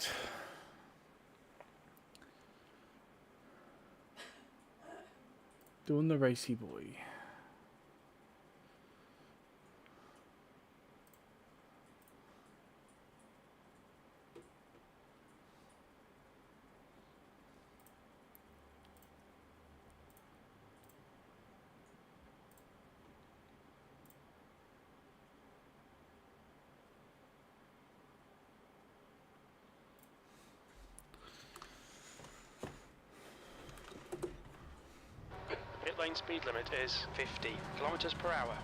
Right. Doing the racy boy. Pit lane speed limit is 50 kilometers per hour.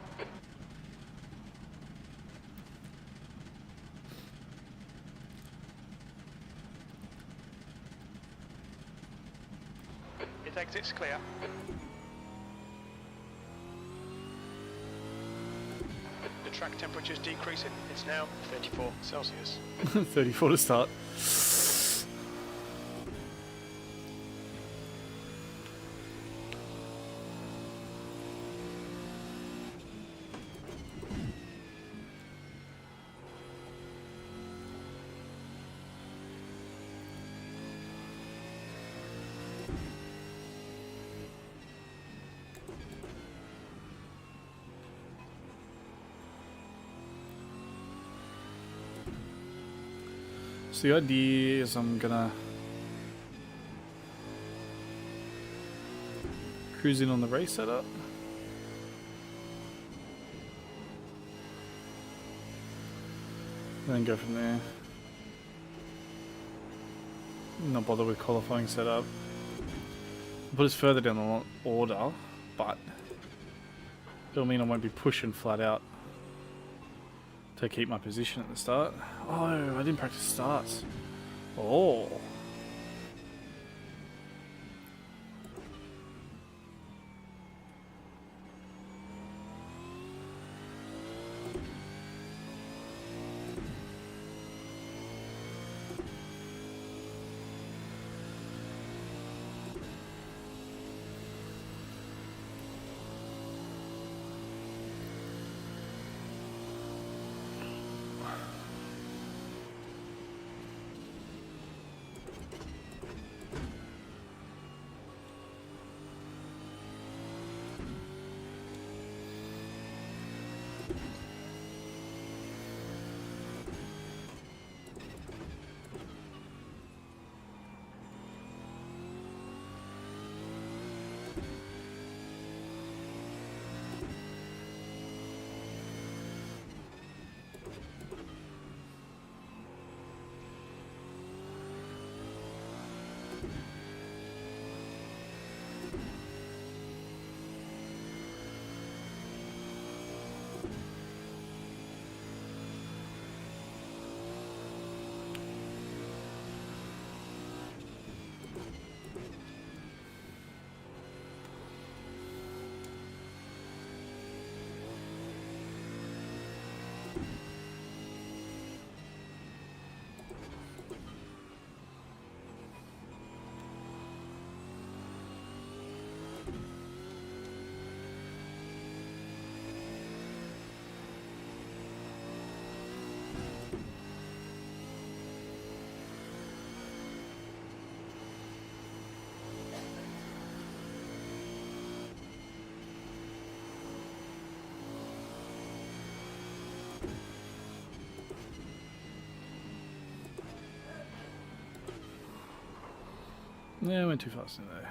Pit exit's clear. The track temperature's decreasing. It's now 34 Celsius. 34 to start. So the idea is I'm gonna cruise in on the race setup. And then go from there. Not bother with qualifying setup. Put us further down the order, but it'll mean I won't be pushing flat out to keep my position at the start. Oh, I didn't practice starts. Oh. Yeah, I went too fast in there.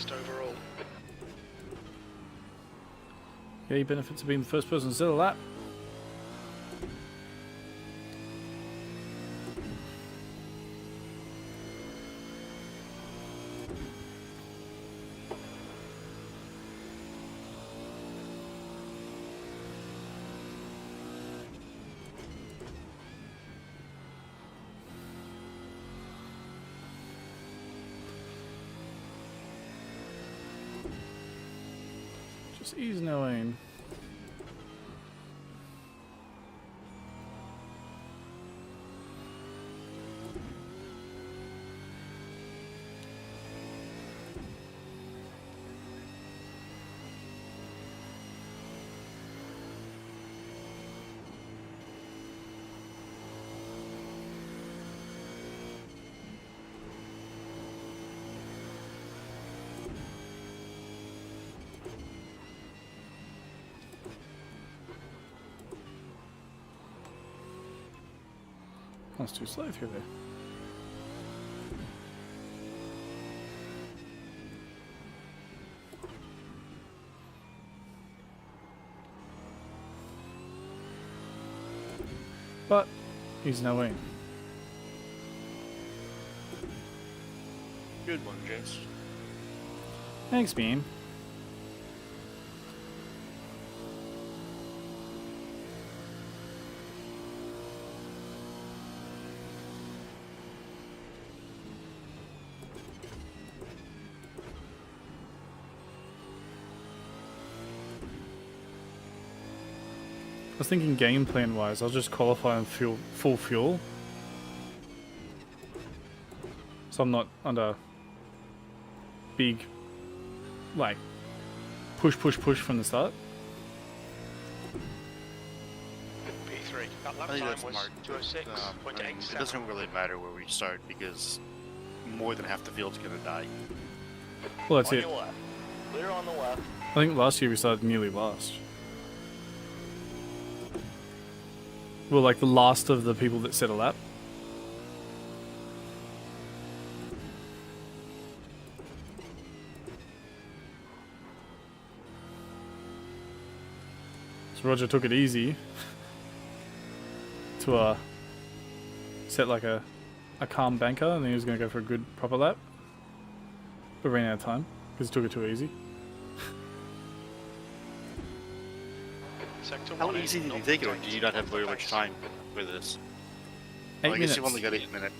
fastest overall. Yeah, he benefits of being the first person to set a lap. Just easing our way in. That's too slow through there. But he's no way. Good one, James. Thanks, Bean. I was thinking game plan wise, I'll just qualify on full fuel. So I'm not under big, like, push from the start. P3. That lap I think time that's was smart. 206.87. It doesn't really matter where we start because more than half the field's gonna die. Well, that's On it. your left. Clear on the left. I think last year we started nearly last. We're like the last of the people that set a lap. So Roger took it easy to set like a calm banker, and then he was going to go for a good proper lap, but ran out of time because he took it too easy. Sector How 1 easy is did you not take it, or protected do you not have off very the much base. time with this? 8 Well, I guess minutes. you've only got 8 minutes.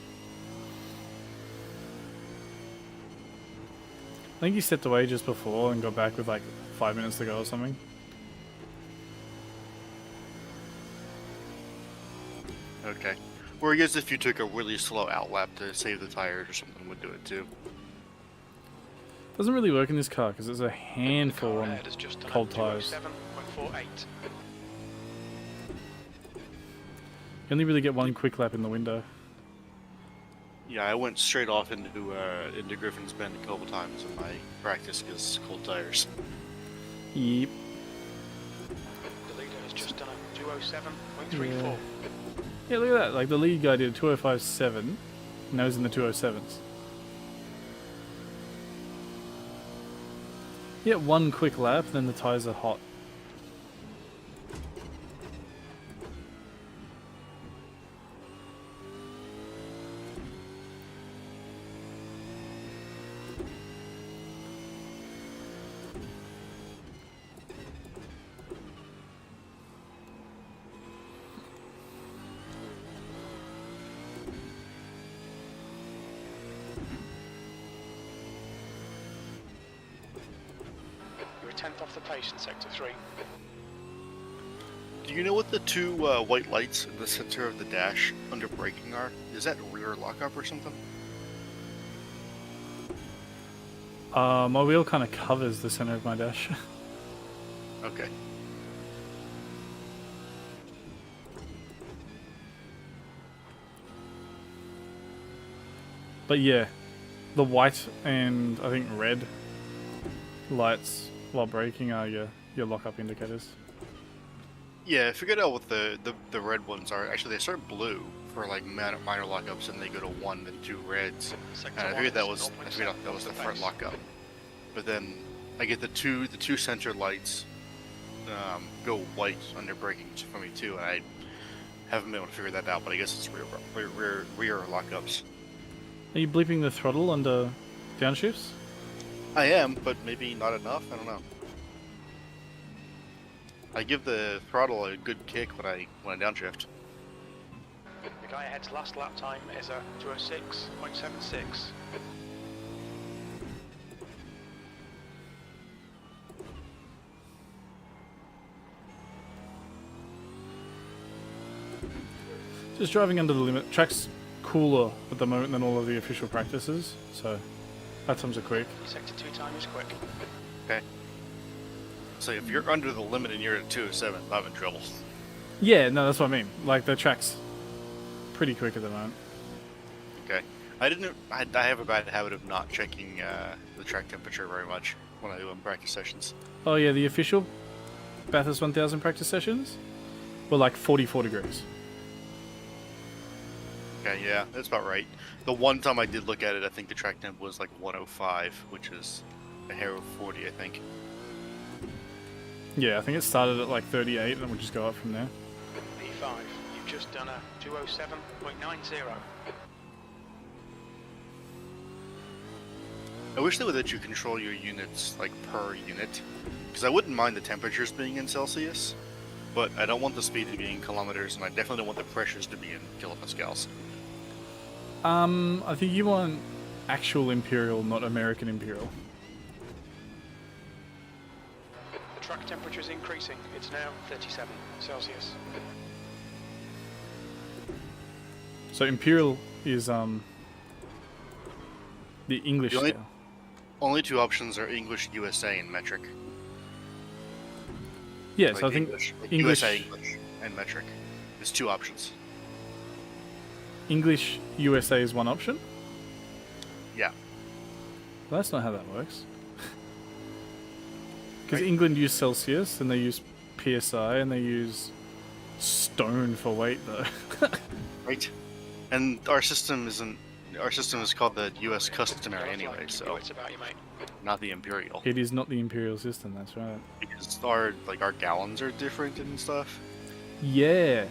I think he stepped away just before and got back with like 5 minutes to go or something. Okay. Or I guess if you took a really slow outlap to save the tires or something would do it too. Doesn't really work in this car because there's a The handful car on ahead has just done a cold tires. 207.48. You only really get one quick lap in the window. Yeah, I went straight off into Griffin's Bend a couple times in my practice because cold tires. Yep. The leader has just done a 207.34. Yeah, look at that. Like the lead guy did a 205.7, and now he's in the 207s. Yeah, one quick lap, then the tires are hot. You're a tenth off the pace in Sector 3. Do you know what the two white lights in the center of the dash under braking are? Is that rear lockup or something? My wheel kind of covers the center of my dash. Okay. But yeah, the white and I think red lights while braking are your lockup indicators. Yeah, I figured out what the red ones are. Actually, they start blue for like minor lockups, and they go to 1 then 2 reds. Sector And I 1 figured that is was 0.7 that was the off front pace. lockup. but then I get the two center lights go white under braking for me too, and I haven't been able to figure that out. But I guess it's rear lockups. Are you bleeping the throttle under downshifts? I am, but maybe not enough. I don't know. I give the throttle a good kick when I downshift. The guy ahead's last lap time is a 206.76. Just driving under the limit. Track's cooler at the moment than all of the official practices, so that times are quick. Sector 2 time is quick. Okay. So if you're under the limit and you're at 207, I'm in trouble. Yeah, no, that's what I mean. Like, the track's pretty quick at the moment. Okay. I have a bad habit of not checking the track temperature very much when I do practice sessions. Oh yeah, the official Bathurst 1000 practice sessions were like 44 degrees. Okay, yeah, that's about right. The one time I did look at it, I think the track temp was like 105, which is a hair of 40, I think. Yeah, I think it started at like 38 and then we'll just go up from there. P5, you've just done a 207.90. I wish they would let you control your units like per unit, because I wouldn't mind the temperatures being in Celsius, but I don't want the speed to be in kilometers, and I definitely don't want the pressures to be in kilopascals. I think you want actual imperial, not American imperial. The track temperature is increasing. It's now 37 Celsius. So imperial is the English The only- scale. Only two options are English, USA, and metric. Yeah, Like so I think English, English- English, and metric. There's two options. English USA is one option. Yeah. Well, that's not how that works. Because Right. England use Celsius and they use PSI and they use stone for weight though. Right. And our system is called the U.S. customary anyway, so It's about you, mate. not the imperial. It is not the imperial system, that's right. Because our gallons are different and stuff. Yeah.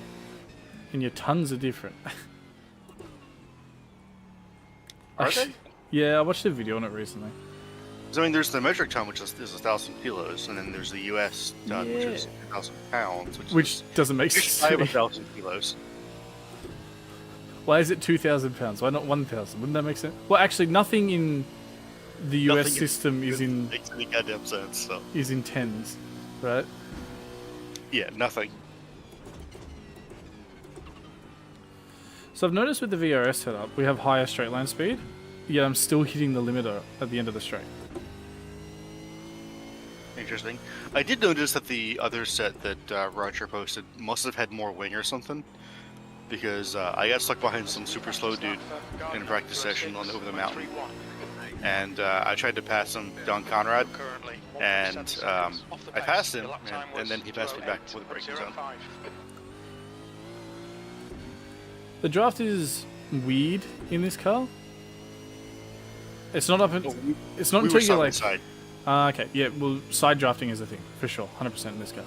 And your tons are different. Are they? Yeah, I watched a video on it recently. 'Cause, I mean, there's the metric ton, which is 1,000 kilos, and then there's the U.S. ton, which is Yeah. 1,000 pounds, Which doesn't make is sense. shy to of me. 1,000 kilos. Why is it 2,000 pounds? Why not 1,000? Wouldn't that make sense? Well, actually, nothing in the US Nothing system is in makes any goddamn sense. So tens, right? yeah, nothing. So I've noticed with the VRS setup, we have higher straight line speed, yet I'm still hitting the limiter at the end of the straight. Interesting. I did notice that the other set that Roger posted must have had more wing or something, because I got stuck behind some super slow dude in a practice session on over the mountain, and I tried to pass him down Conrad, Currently, and 1.7 seconds off the I pace. passed The him, lap time and was then he passed me back before the braking zone. 208.05. The draft is weird in this car. It's not up. It's not We until were you're side by like. side. Okay, yeah. Well, side drafting is a thing for sure, 100% in this car.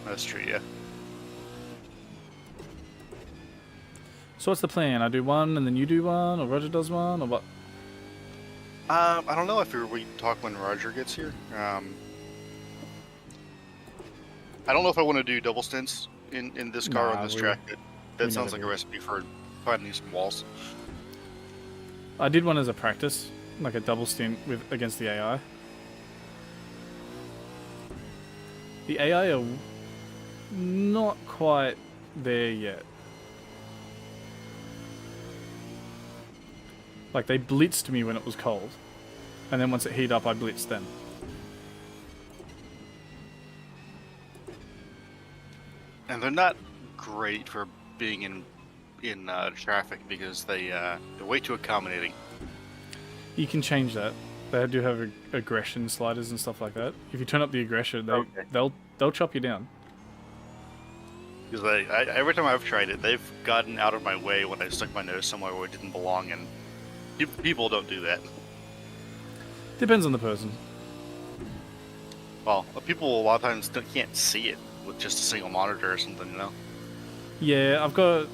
That's true, yeah. So what's the plan? I do one and then you do one, or Roger does one, or what? I don't know if we talk when Roger gets here. I don't know if I want to do double stints in this car Nah, on this we- track. we That sounds never like a do. recipe for finding some walls. I did one as a practice, like a double stint against the AI. The AI are not quite there yet. Like, they blitzed me when it was cold, and then once it heated up, I blitzed them. And they're not great for being in traffic because they're way too accommodating. You can change that. They do have aggression sliders and stuff like that. If you turn up the aggression, Okay. they'll chop you down. Because every time I've tried it, they've gotten out of my way when I stuck my nose somewhere where it didn't belong, and people don't do that. Depends on the person. Well, people a lot of times can't see it with just a single monitor or something, you know? Yeah, I've got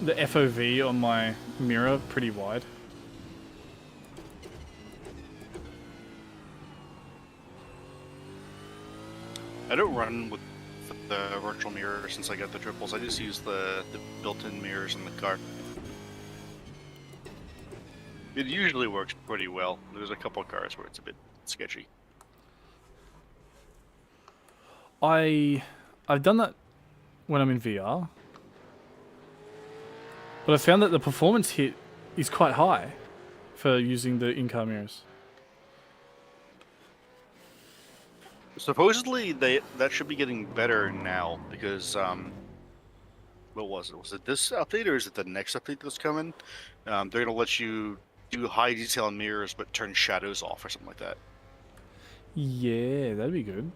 the FOV on my mirror pretty wide. I don't run with the virtual mirror since I got the triples. I just use the built-in mirrors in the car. It usually works pretty well. There's a couple of cars where it's a bit sketchy. I've done that when I'm in VR, but I found that the performance hit is quite high for using the in-car mirrors. Supposedly, that should be getting better now because what was it? Was it this update or is it the next update that's coming? They're gonna let you do high detail mirrors but turn shadows off or something like that. Yeah, that'd be good.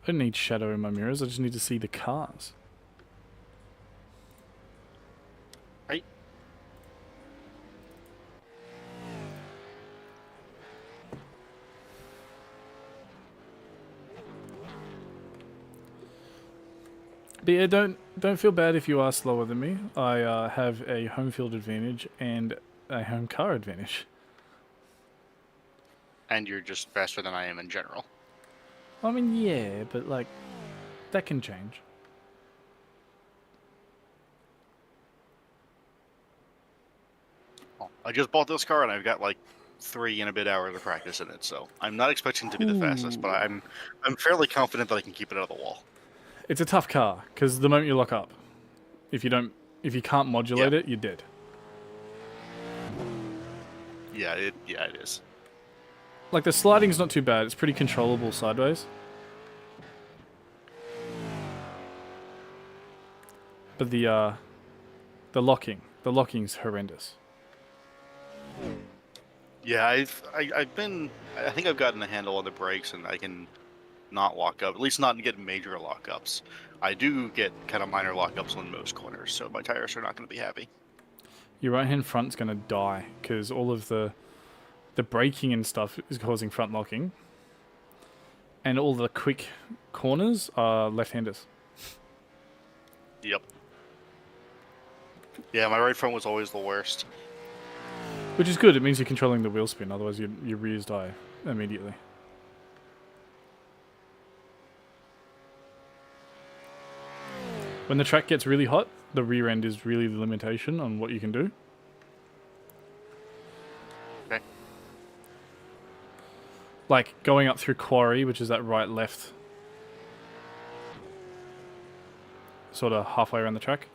I don't need shadow in my mirrors, I just need to see the cars. Right? But yeah, don't feel bad if you are slower than me. I have a home field advantage and a home car advantage. And you're just faster than I am in general. I mean, yeah, but like, that can change. Well, I just bought this car and I've got like 3 and a bit hours of practice in it, so I'm not expecting to be the fastest, but I'm fairly confident that I can keep it out of the wall. It's a tough car, because the moment you lock up, if you can't modulate Yeah. it, you're dead. Yeah, it is. Like, the sliding's not too bad, it's pretty controllable sideways. But the locking's horrendous. Yeah, I think I've gotten a handle on the brakes and I can not lock up, at least not get major lockups. I do get kind of minor lockups on most corners, so my tires are not going to be happy. Your right-hand front's gonna die, because all of the braking and stuff is causing front locking. And all the quick corners are left-handers. Yep. Yeah, my right front was always the worst. Which is good, it means you're controlling the wheel spin, otherwise your rears die immediately. When the track gets really hot, the rear end is really the limitation on what you can do. Okay. Like going up through Quarry, which is that right-left, sort of halfway around the track.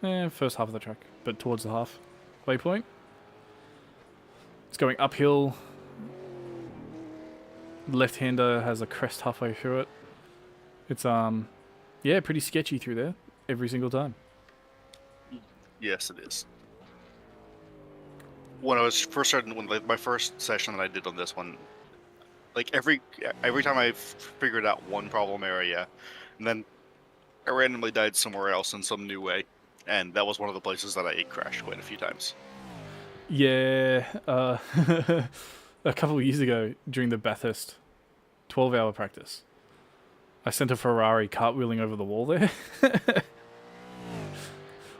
First half of the track, but towards the halfway point. It's going uphill. Left-hander has a crest halfway through it. It's yeah, pretty sketchy through there every single time. Yes, it is. When I was first starting, my first session that I did on this one, like every time I figured out one problem area, and then I randomly died somewhere else in some new way, and that was one of the places that I crashed quite a few times. Yeah, a couple of years ago during the Bathurst 12-hour practice, I sent a Ferrari cartwheeling over the wall there.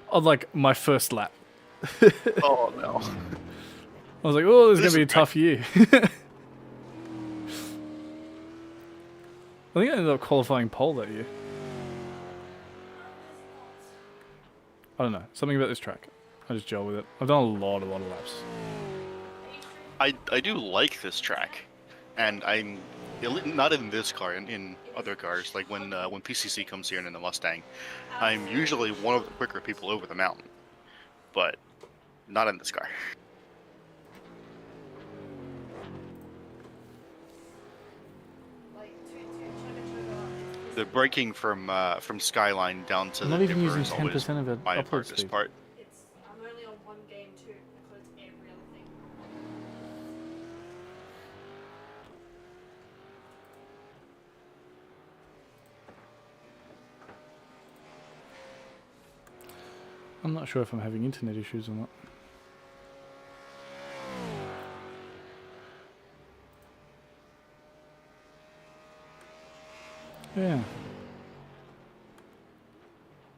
On like my first lap. Oh no. I was like, oh, this is going to be a tough year. I think I ended up qualifying pole that year. I don't know. Something about this track. I just gel with it. I've done a lot of laps. I do like this track, and I'm not in this car, in other cars. Like when PCC comes here and in the Mustang, I'm usually one of the quicker people over the mountain, but not in this car. The braking from Skyline down to I'm the not even dipper using is always 10% of it my upload hardest speed. part. I'm only on one game too. Includes every other thing. I'm I'm not sure if I'm having internet issues or not. Yeah.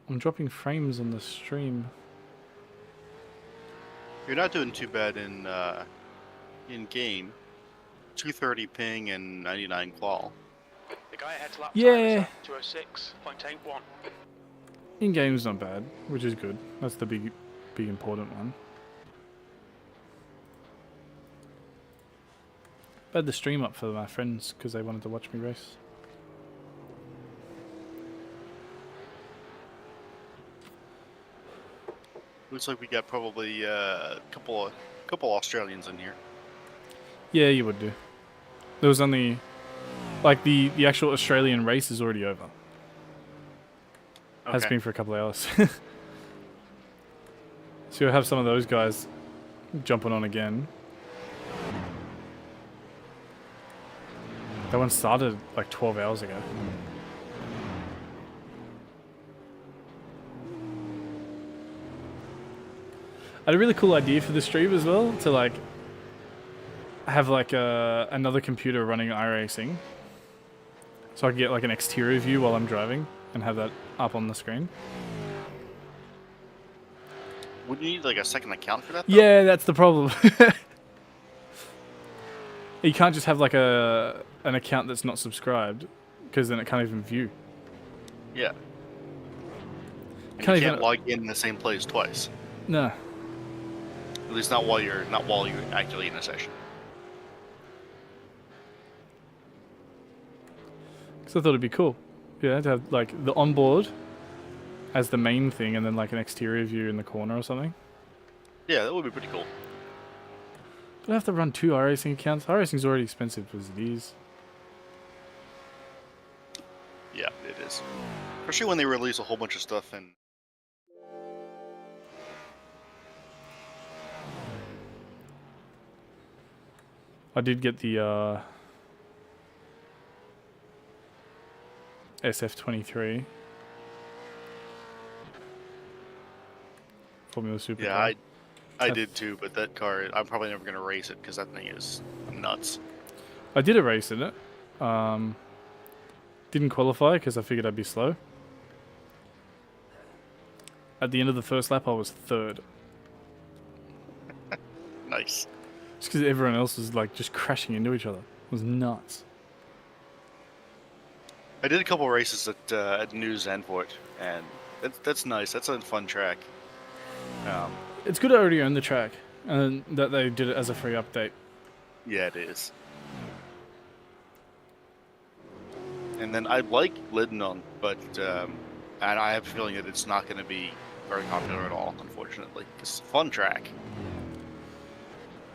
I'm dropping frames on the stream. You're not doing too bad in game. 230 ping and 99 qual. The guy ahead's lap Yeah. time is 206.81. In-game's not bad, which is good. That's the big important one. I had the stream up for my friends because they wanted to watch me race. Looks like we got probably a couple Australians in here. Yeah, you would do. There was only... Like, the actual Australian race is already over. Has been for a couple of hours. So you'll have some of those guys jumping on again. That one started like 12 hours ago. I had a really cool idea for the stream as well, to like have like another computer running iRacing, so I can get like an exterior view while I'm driving and have that up on the screen. Would you need like a second account for that, though? Yeah, that's the problem. You can't just have like an account that's not subscribed, because then it can't even view. Yeah. And Can't you can't even log in the same place twice. No. At least not while you're actually in a session. Because I thought it'd be cool. Yeah, to have like the onboard as the main thing, and then like an exterior view in the corner or something. Yeah, that would be pretty cool. Do I have to run 2 iRacing accounts? iRacing's already expensive as it is. Yeah, it is. Especially when they release a whole bunch of stuff and I did get the SF23 Formula Super. yeah, I did too, but that car, I'm probably never going to race it because that thing is nuts. I did a race in it. Didn't qualify because I figured I'd be slow. At the end of the first lap, I was 3rd. Nice. Just because everyone else was like just crashing into each other. It was nuts. I did a couple races at New Zandvoort, and that's nice. That's a fun track. It's good I already own the track, and that they did it as a free update. Yeah, it is. And then I like Lidenon, but and I have a feeling that it's not going to be very popular at all, unfortunately. It's a fun track.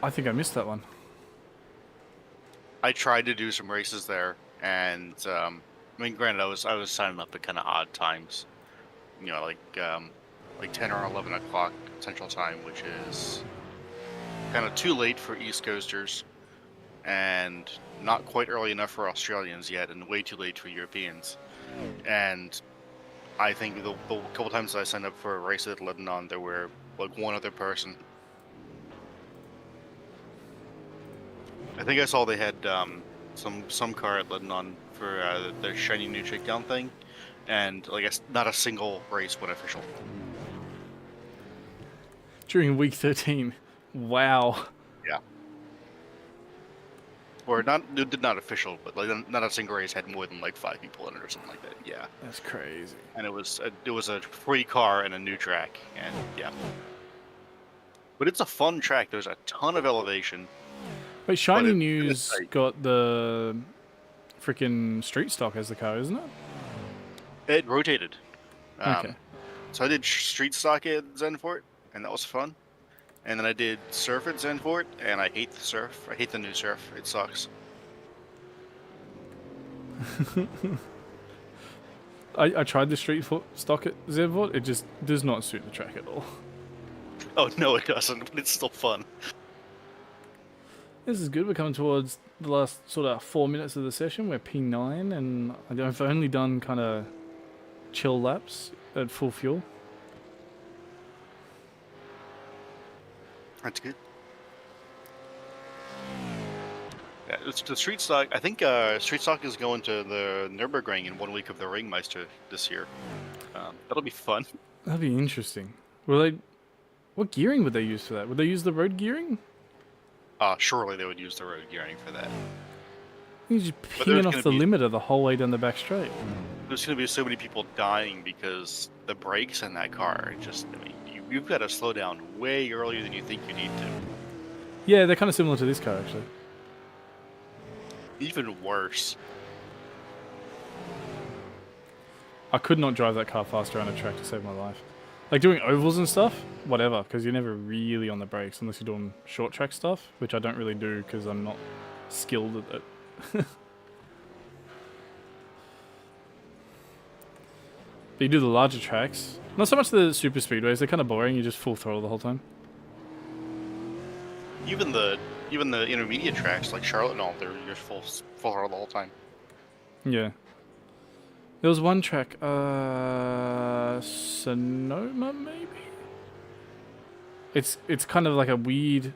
I think I missed that one. I tried to do some races there, and I mean, granted, I was signing up at kind of odd times, you know, like 10 or 11 o'clock Central Time, which is kind of too late for East Coasters, and not quite early enough for Australians yet, and way too late for Europeans. And I think the couple times that I signed up for a race at Lebanon, there were like one other person. I think I saw they had some car at Lebanon for their shiny new shakedown thing, and like not a single race went official. During week 13. Wow. Yeah. Or did not official, but like not a single race had more than like 5 people in it or something like that. Yeah. That's crazy. And it was a free car and a new track, and yeah. But it's a fun track. There's a ton of elevation. Wait, Shiny News got the freaking street stock as the car, isn't it? It rotated. Okay. So I did street stock at Zandvoort, and that was fun. And then I did surf at Zandvoort, and I hate the surf. I hate the new surf. It sucks. I tried the street stock at Zandvoort. It just does not suit the track at all. Oh no, it doesn't. But it's still fun. This is good. We're coming towards the last sort of 4 minutes of the session. We're P9, and I've only done kind of chill laps at full fuel. That's good. Yeah, it's the street stock. I think street stock is going to the Nürburgring in 1 week of the Ringmeister this year. That'll be fun. That'd be interesting. Will they? What gearing would they use for that? Would they use the road gearing? Surely they would use the road gearing for that. You're just But pinging there's off gonna the be- limiter the whole way down the back straight. There's going to be so many people dying because the brakes in that car. I mean, you've got to slow down way earlier than you think you need to. Yeah, they're kind of similar to this car actually. Even worse. I could not drive that car faster on a track to save my life. Like doing ovals and stuff, whatever, because you're never really on the brakes unless you're doing short track stuff, which I don't really do because I'm not skilled at it. But you do the larger tracks. Not so much the super speedways, they're kind of boring, you just full throttle the whole time. Even the intermediate tracks like Charlotte and all, you're full throttle the whole time. Yeah. There was one track, Sonoma maybe? It's kind of like a weird...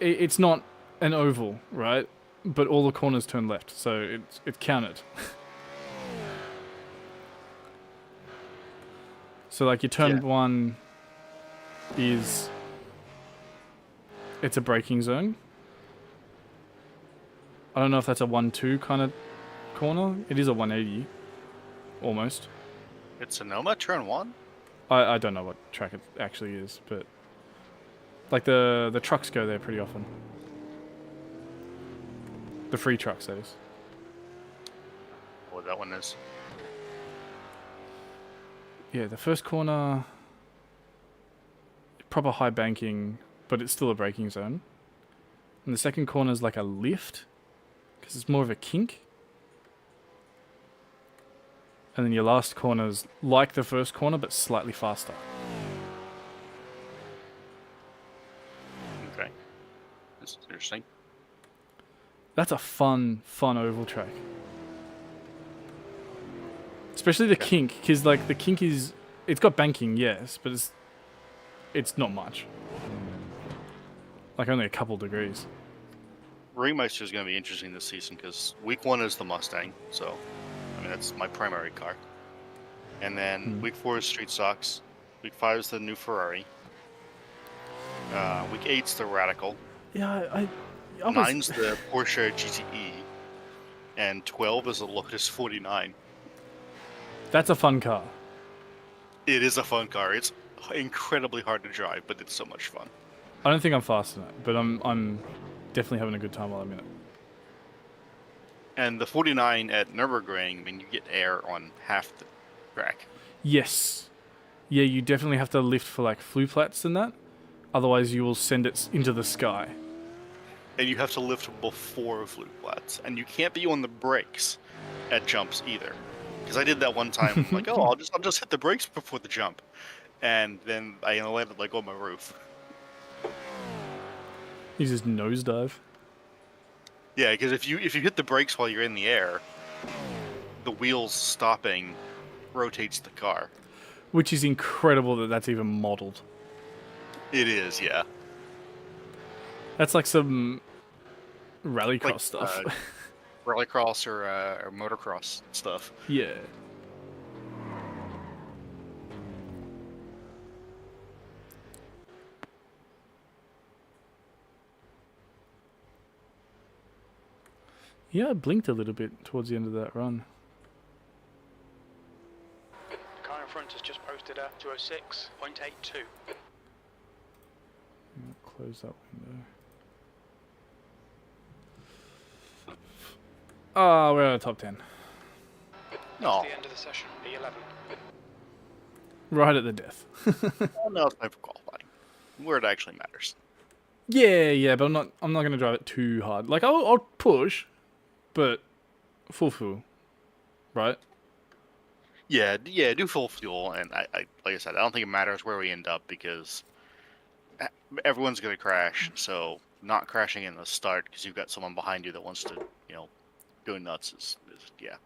It's not an oval, right? But all the corners turn left, so it counted. So like your turn one is... It's a braking zone. I don't know if that's a 1-2 kind of corner. It is a 180. Almost. It's Sonoma, turn 1? I don't know what track it actually is, but... Like the trucks go there pretty often. The free trucks, that is. What that one is. Yeah, the first corner... Proper high banking, but it's still a braking zone. And the second corner is like a lift. Because it's more of a kink. And then your last corner is like the first corner, but slightly faster. Okay. That's interesting. That's a fun oval track. Especially the kink, because like the kink is... It's got banking, yes, but it's not much. Like only a couple degrees. Ringmeister is going to be interesting this season because week 1 is the Mustang, so I mean that's my primary car. And then week 4 is Street Stocks. Week 5 is the new Ferrari. Week 8's the Radical. Yeah, I was... 9's the Porsche GTE, and 12 is the Lotus 49. That's a fun car. It is a fun car. It's incredibly hard to drive, but it's so much fun. I don't think I'm fast in it, but I'm definitely having a good time while I'm in it. And the 49 at Nürburgring, I mean, you get air on half the track. Yes. Yeah, you definitely have to lift for like flue flats and that. Otherwise, you will send it into the sky. And you have to lift before flute flats. And you can't be on the brakes at jumps either. Because I did that one time, like, oh, I'll just hit the brakes before the jump. And then I landed like on my roof. You just nosedive. Yeah, because if you hit the brakes while you're in the air, the wheels stopping rotates the car. Which is incredible that that's even modeled. It is, yeah. That's like some rallycross Like, stuff. Rallycross or motocross stuff. Yeah. Yeah, I blinked a little bit towards the end of that run. The car in front has just posted a 206.82. Close that window. Ah, we're at the top 10. No. That's the end of the session, P11. Right at the death. Well, no, it's time for qualifying. Where it actually matters. Yeah, but I'm not gonna drive it too hard. Like I'll push, but full, right? Yeah, do full fuel, and I like I said, I don't think it matters where we end up because everyone's gonna crash. So not crashing in the start because you've got someone behind you that wants to, go nuts is yeah.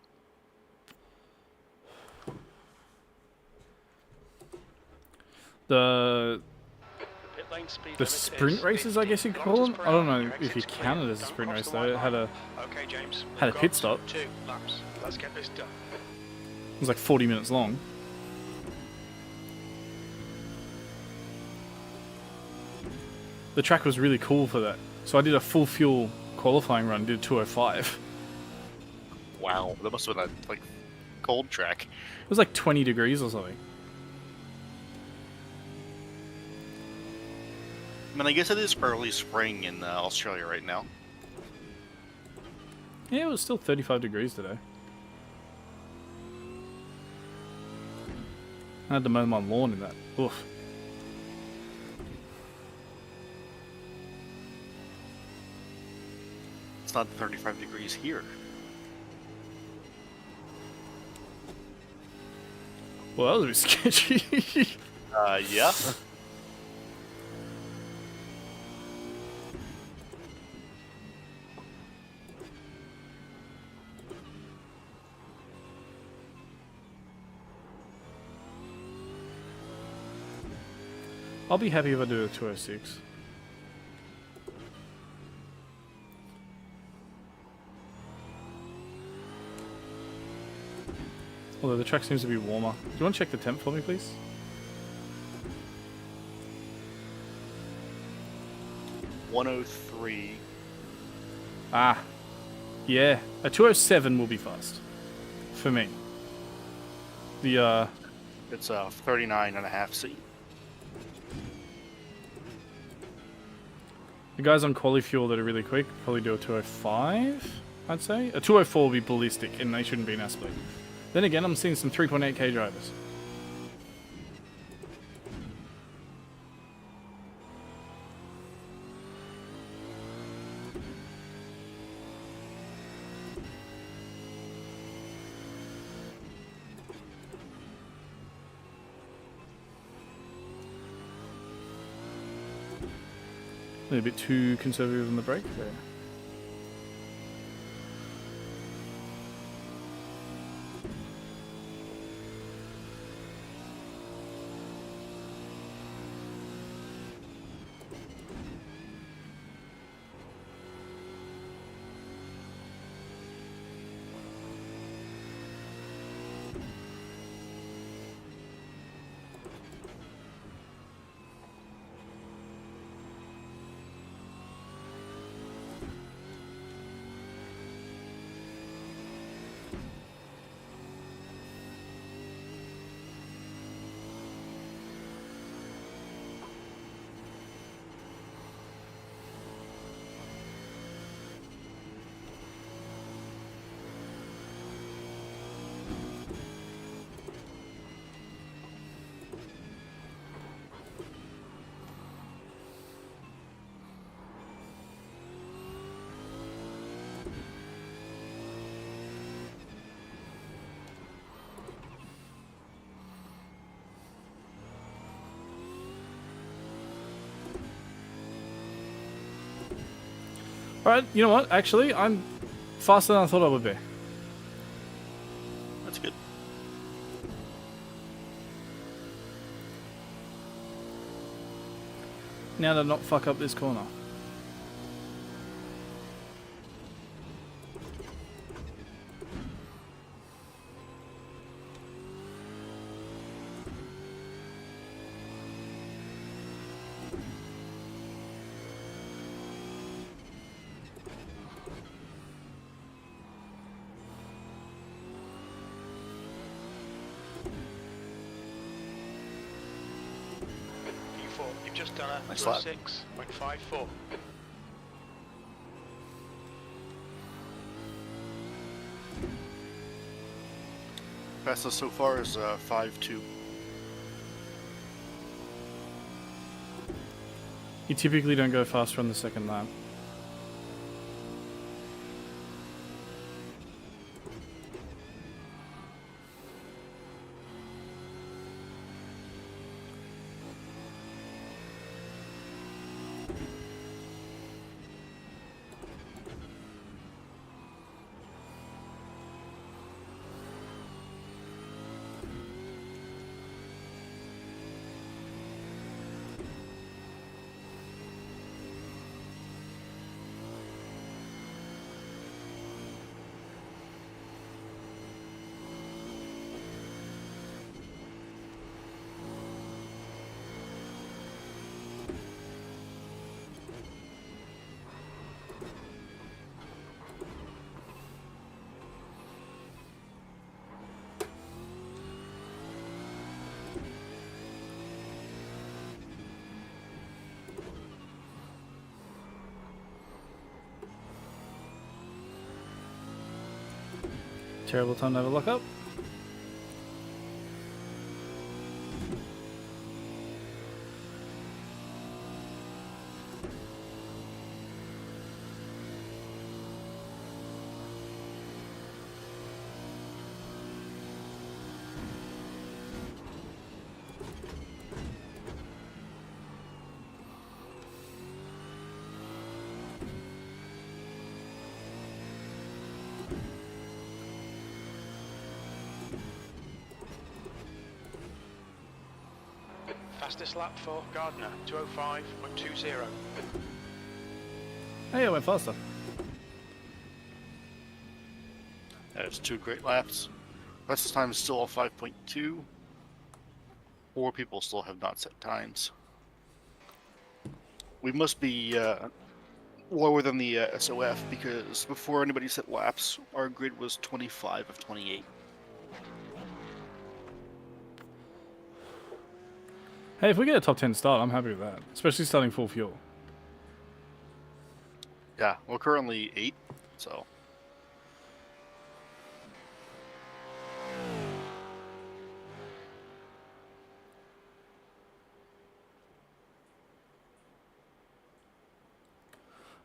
The Pit lane speed the limit sprint is races, I guess you could call them. kilometers per I don't hour. know Your if you exit's clear. count it as a Don't sprint cross race the white though. It had line. a Okay, James. had a we've pit got stop. 2 laps. Let's get this done. It was like 40 minutes long. The track was really cool for that. So I did a full fuel qualifying run, did 205. Wow, that must have been a like cold track. It was like 20 degrees or something. I mean, I guess it is early spring in Australia right now. Yeah, it was still 35 degrees today. I had to mow my lawn in that. Oof. It's not 35 degrees here. Well, that was a bit sketchy. Yeah. I'll be happy if I do a 206. Although the track seems to be warmer. Do you want to check the temp for me, please? .103. Ah. Yeah. A 207 will be fast. For me. The, It's 39.5 C. The guys on quali fuel that are really quick probably do a 205, I'd say. A 204 will be ballistic, and they shouldn't be in our split. Then again, I'm seeing some 3.8k drivers. A little bit too conservative on the brake there. Alright, you know what? Actually, I'm faster than I thought I would be. That's good. Now to not fuck up this corner. P4, you've just done a Nice lap. 206.54. Fastest so far is 5.2. You typically don't go faster on the second lap. Terrible time to have a lock up. Fastest lap for Gardner, 205.20. Hey, I went faster. That's 2 great laps. Fastest time is still a 5.2. 4 people still have not set times. We must be lower than the SOF because before anybody set laps, our grid was 25 of 28. Hey, if we get a top 10 start, I'm happy with that. Especially starting full fuel. Yeah, we're currently 8, so.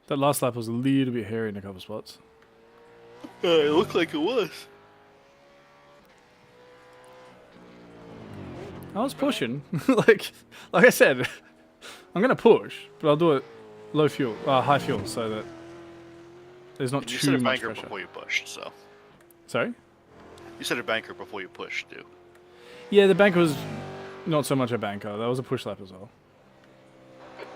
That last lap was a little bit hairy in a couple spots. It looked like it was. I was pushing. like I said, I'm going to push, but I'll do it high fuel, so that there's not You set too a much banker pressure. before you pushed, so. Sorry? You set a banker before you pushed, too. Yeah, the banker was not so much a banker. That was a push lap as well.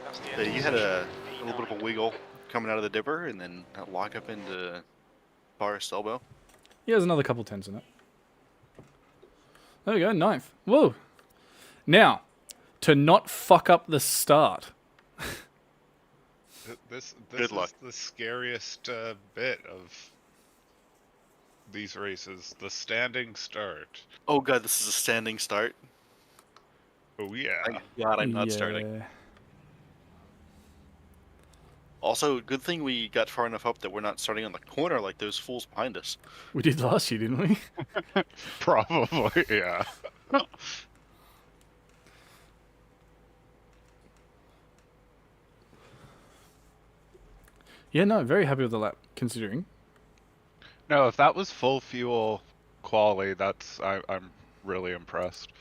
That's the Yeah, end of you the had session. a little bit of a wiggle coming out of the dipper, and then a lock up into Forest elbow. Yeah, there's another couple tens in it. There we go, 9th. Whoa! Now, to not fuck up the start. This Good luck. is the scariest bit of these races. The standing start. Oh god, this is a standing start. Oh yeah. Thank god I'm not starting. Also, good thing we got far enough up that we're not starting on the corner like those fools behind us. We did last year, didn't we? Probably, yeah. Yeah, no, very happy with the lap, considering. No, if that was full fuel quality, I'm really impressed.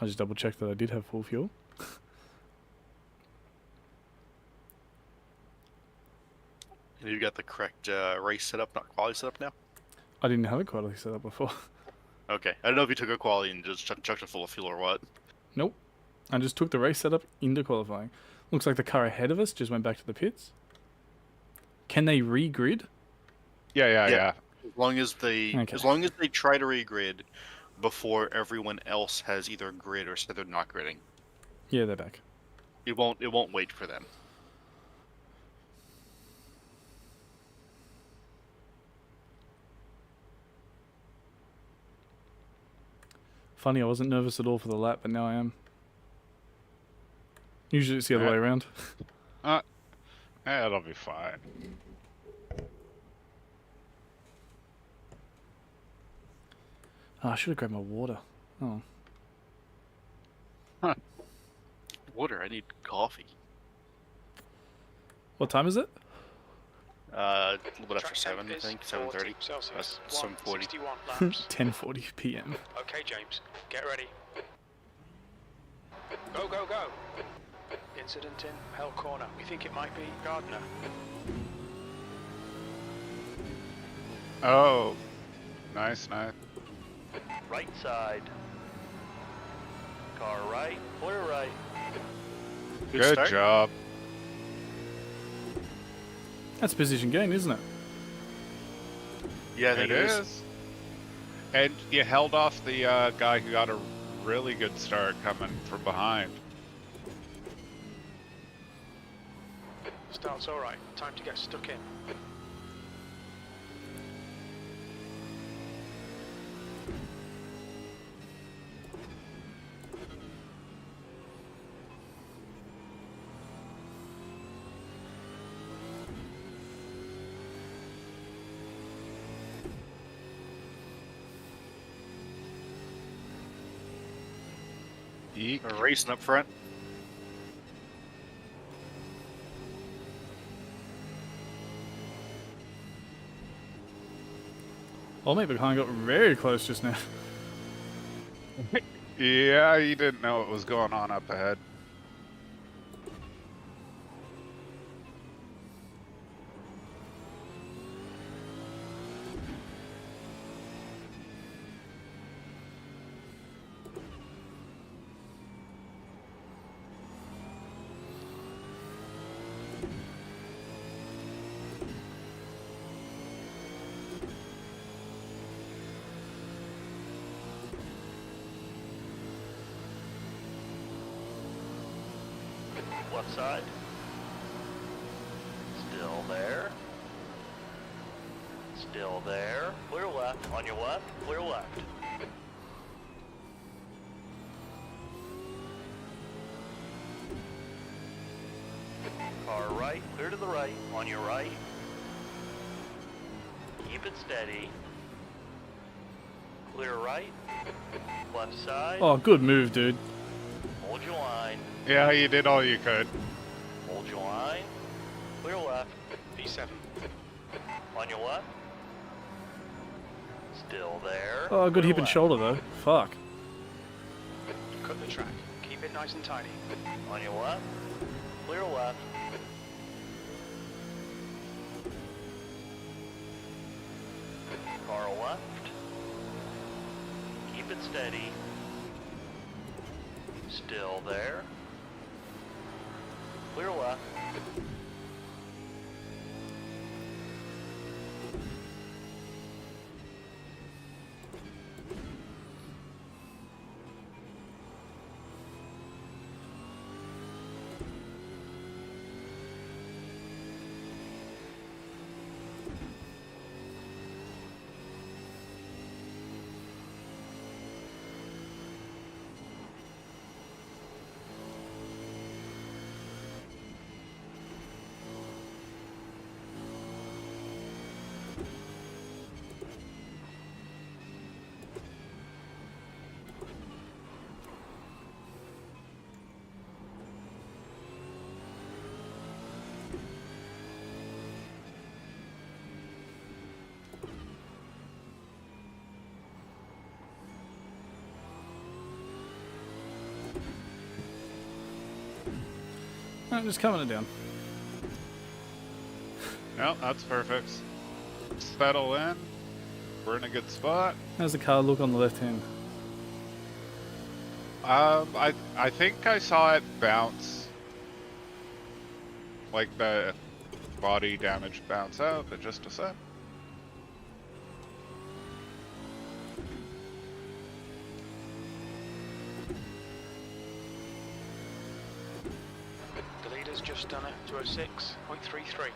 I just double checked that I did have full fuel. And you've got the correct race setup, not quality setup now? I didn't have it quality set up before. Okay. I don't know if you took a quality and just chucked it full of fuel or what. Nope. I just took the race setup into qualifying. Looks like the car ahead of us just went back to the pits. Can they re-grid? Yeah. As long as they Okay. try to regrid before everyone else has either grid or said they're not gridding. Yeah, they're back. It won't wait for them. Funny, I wasn't nervous at all for the lap, but now I am. Usually it's the other way around. It'll be fine. Oh, I should have grabbed my water. Oh. Water, I need coffee. What time is it? A little bit after Track 7, I temp is think, 40 7:30. Celsius, That's 7:40. 161 laps. 10:40 p.m. Okay, James, get ready. Go, go, go! Incident in Hell Corner. We think it might be Gardner. Oh, nice. Right side. Car right, clear right. Good start. job. That's position gain, isn't it? Yeah, I think It is. And you held off the guy who got a really good start coming from behind. Start's alright. Time to get stuck in. Eek. They're racing up front. Old mate behind got very close just now. Yeah, you didn't know what was going on up ahead. Left side. Still there. Still there. Clear left. On your left. Clear left. Car right. Clear to the right. On your right. Keep it steady. Clear right. Left side. Oh, good move, dude. Hold your line. Yeah, you did all you could. Hold your line. Clear left. P7. On your left. Still there. Oh, good Clear hip and left. shoulder though. Fuck. Cut the track. Keep it nice and tidy. On your left. Clear left. Car left. Keep it steady. Still there. Clear left. Alright, just coming it down. No, that's perfect. Settle in. We're in a good spot. How's the car look on the left hand? I think I saw it bounce. Like the body damage bounce out, but just a sec. The leader's just done it. 206.33.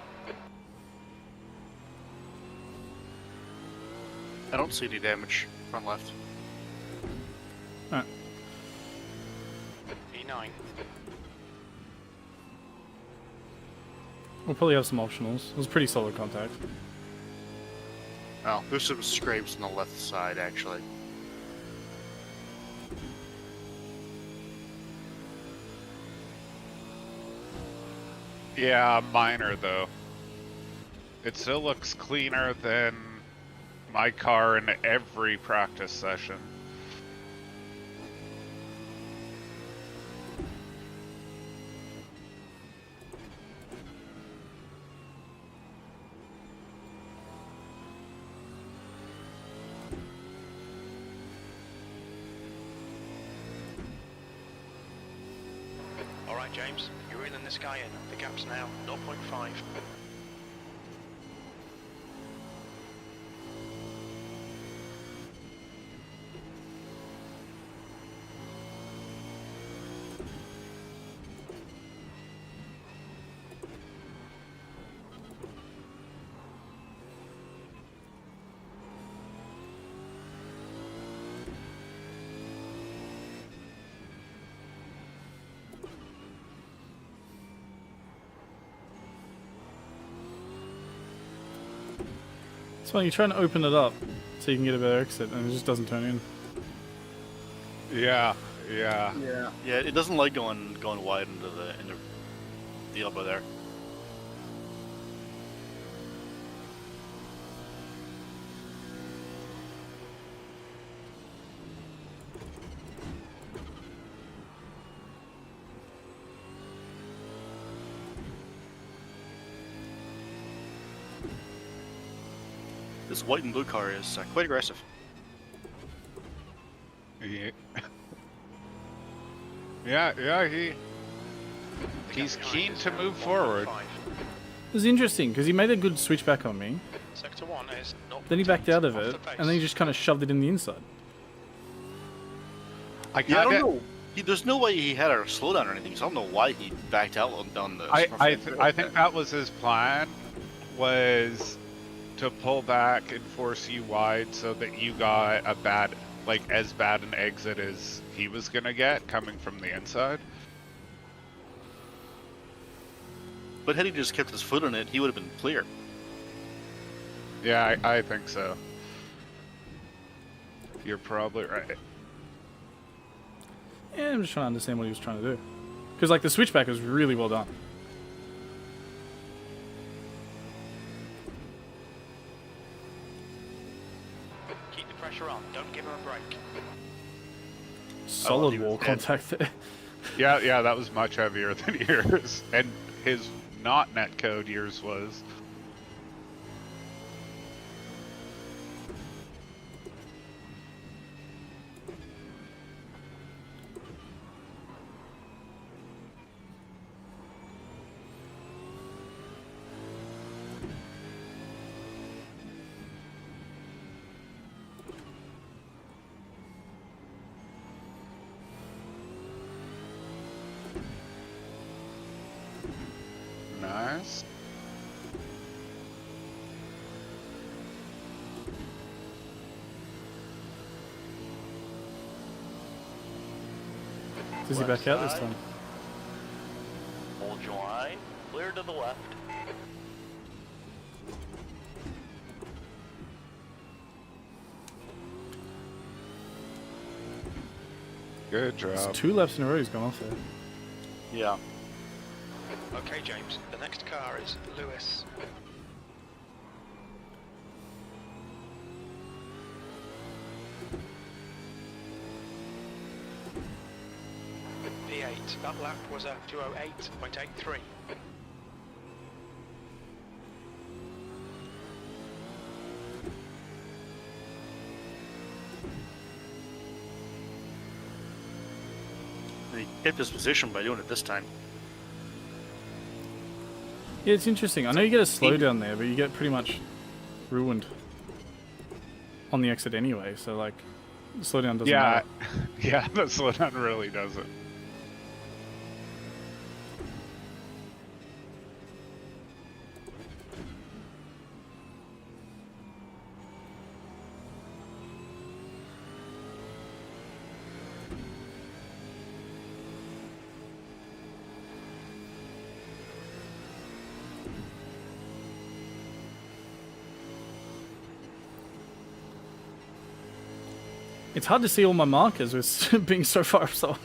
I don't see any damage front left. Alright. E9. We'll probably have some optionals. It was pretty solid contact. Oh, there's some scrapes on the left side, actually. Yeah, minor though. It still looks cleaner than my car in every practice session. Alright, James. You're reeling this guy in. The gap's now 0.5. It's funny, you're trying to open it up so you can get a better exit and it just doesn't turn in. Yeah, Yeah. Yeah, it doesn't like going wide into the elbow there. This white and blue car is quite aggressive. Yeah. Yeah, he's keen to move forward. It was interesting because he made a good switchback on me. Sector 1 is not Then he backed out of off it, the pace. and then he just kind of shoved it in the inside. I Yeah, I don't kinda, know. There's no way he had a slowdown or anything, so I don't know why he backed out down the. I think that was his plan, was to pull back and force you wide so that you got a bad, like as bad an exit as he was gonna get coming from the inside. But had he just kept his foot on it, he would have been clear. Yeah, I think so. You're probably right. Yeah, I'm just trying to understand what he was trying to do. Because, like, the switchback was really well done. Keep the pressure on. Don't give her a break. Solid he was wall dead. contact there. Yeah, that was much heavier than yours, and his not netcode yours was. Nice. Does he back out this time? Hold your line. Clear to the left. Good It's job. 2 laps in a row he's gone off there. Yeah. Okay, James. The next car is Lewis. P8. That lap was a 208.83. And he kept his position by doing it this time. Yeah, it's interesting. I know you get a slowdown there, but you get pretty much ruined on the exit anyway. So, like, the slowdown doesn't Yeah, matter. yeah, the slowdown really doesn't. It's hard to see all my markers with being so far up.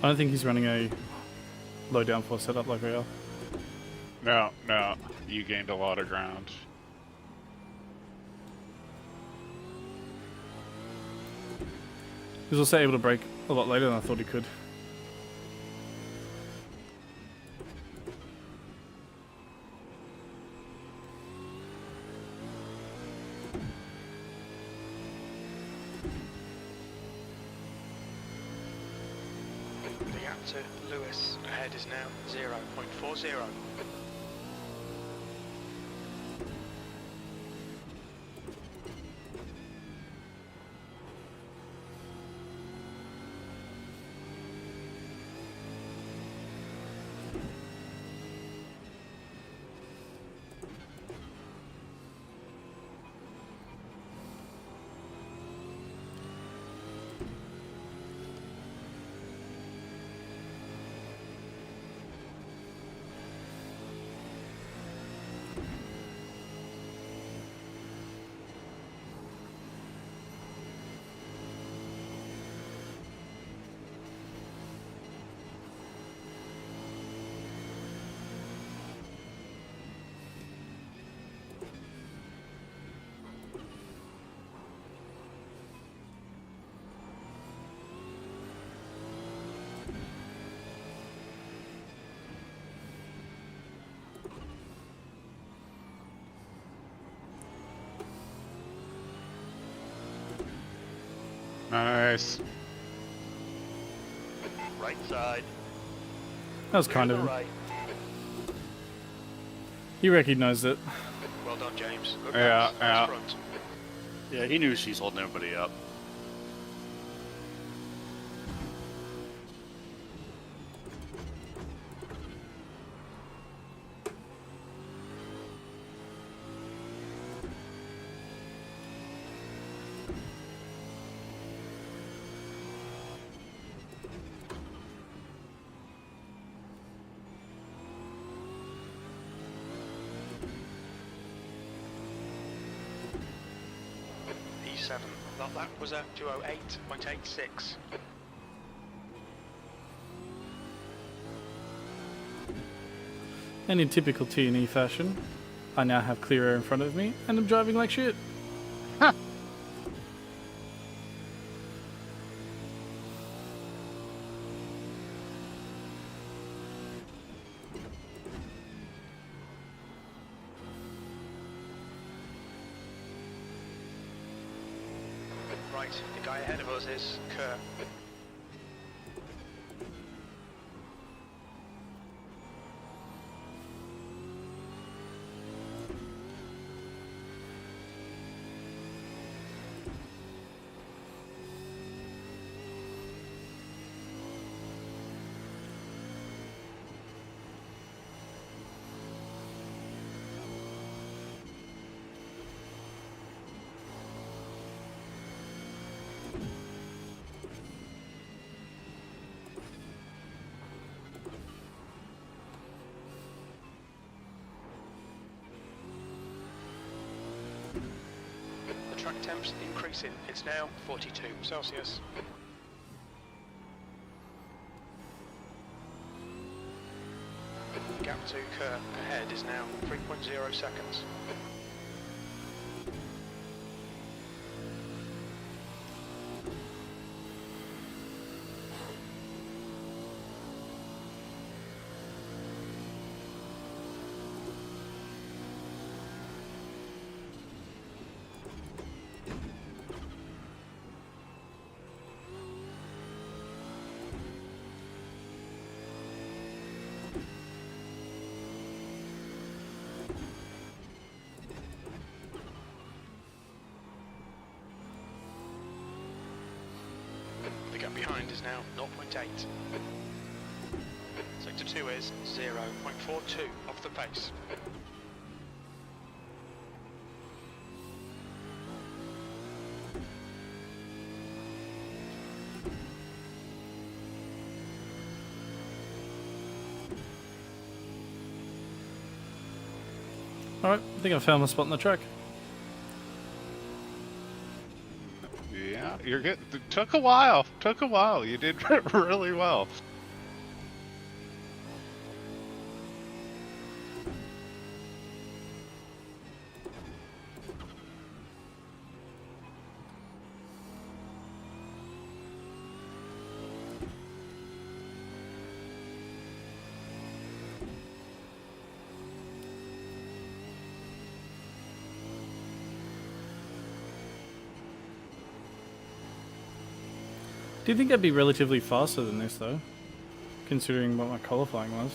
I don't think he's running a low downforce setup like we are. No, you gained a lot of ground. He was also able to brake a lot later than I thought he could. gap to Lewis ahead is now 0.40. Nice. Right side. That was Clear kind to of the him. right. He recognised it. Well done, James. Good Yeah, pass. yeah. Nice front. Yeah, he knew she's holding everybody up. E7. That lap was a 208.86. And in typical T&E fashion, I now have clear air in front of me, and I'm driving like shit. Right, the guy ahead of us is Kerr. The track temp's increasing. It's now 42 Celsius. The gap to Kerr ahead is now 3.0 seconds. The gap behind is now 0.8. Sector 2 is 0.42 off the pace. Alright, I think I found my spot on the track. Yeah, you're good. Took a while. Took a while. You did really well. Do you think I'd be relatively faster than this though? considering what my qualifying was.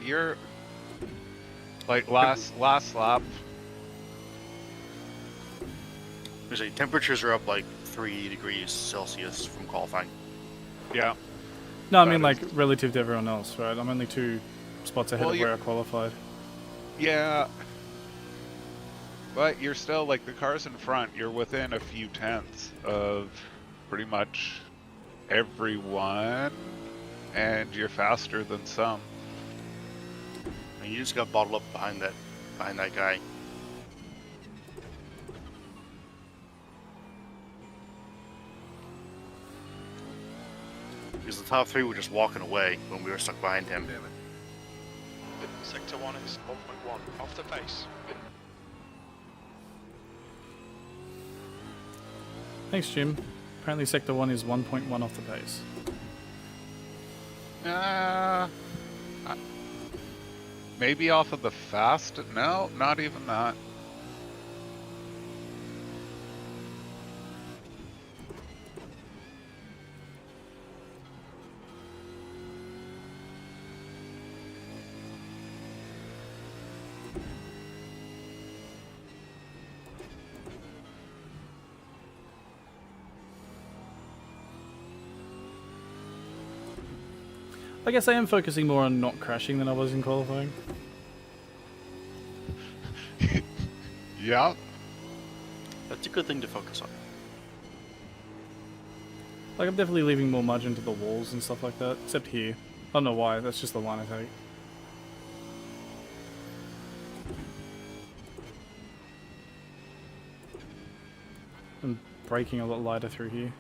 You're like last lap. There's a temperatures are up like 3 degrees Celsius from qualifying. Yeah. No, I That mean like is- relative to everyone else, right? I'm only 2 spots ahead Well, of where I qualified. Yeah. But you're still like the cars in front. You're within a few tenths of pretty much everyone, and you're faster than some. And you just got bottled up behind that guy. Because the top 3 were just walking away when we were stuck behind him. Sector 1 is 1.1 off the pace. Thanks, Jim. Apparently Sector 1 is 1.1 off the pace. Maybe off of the fast? No, not even that. I guess I am focusing more on not crashing than I was in qualifying. Yeah. That's a good thing to focus on. Like I'm definitely leaving more margin to the walls and stuff like that, except here. I don't know why, that's just the line I take. I'm braking a lot lighter through here.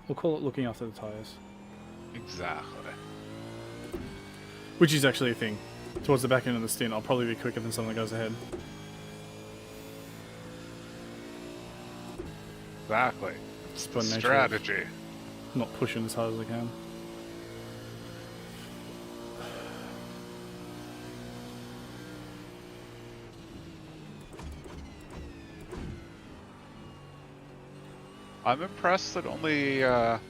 We'll call it looking after the tyres. Exactly. Which is actually a thing. Towards the back end of the stint, I'll probably be quicker than someone that goes ahead. Exactly. It's The by nature of strategy. not pushing as hard as I can. I'm impressed that only, it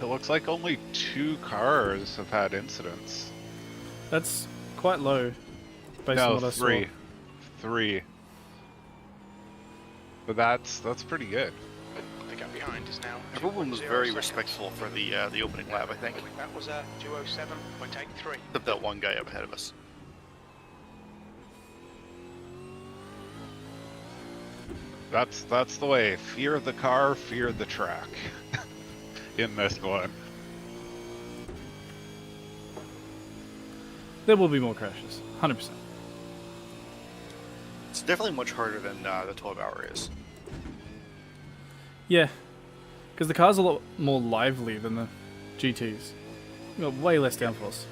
looks like only 2 cars have had incidents. That's quite low, based on No, what I 3. saw. 3. But that's pretty good. The gap behind is now. Everyone was 2.0 very seconds. respectful for the opening lap, I think. That was 207.83. Except that one guy up ahead of us. That's the way. Fear the car, fear the track. In this one. There will be more crashes, 100%. It's definitely much harder than the 12-hour is. Yeah, because the car's a lot more lively than the GTs. You got way less downforce.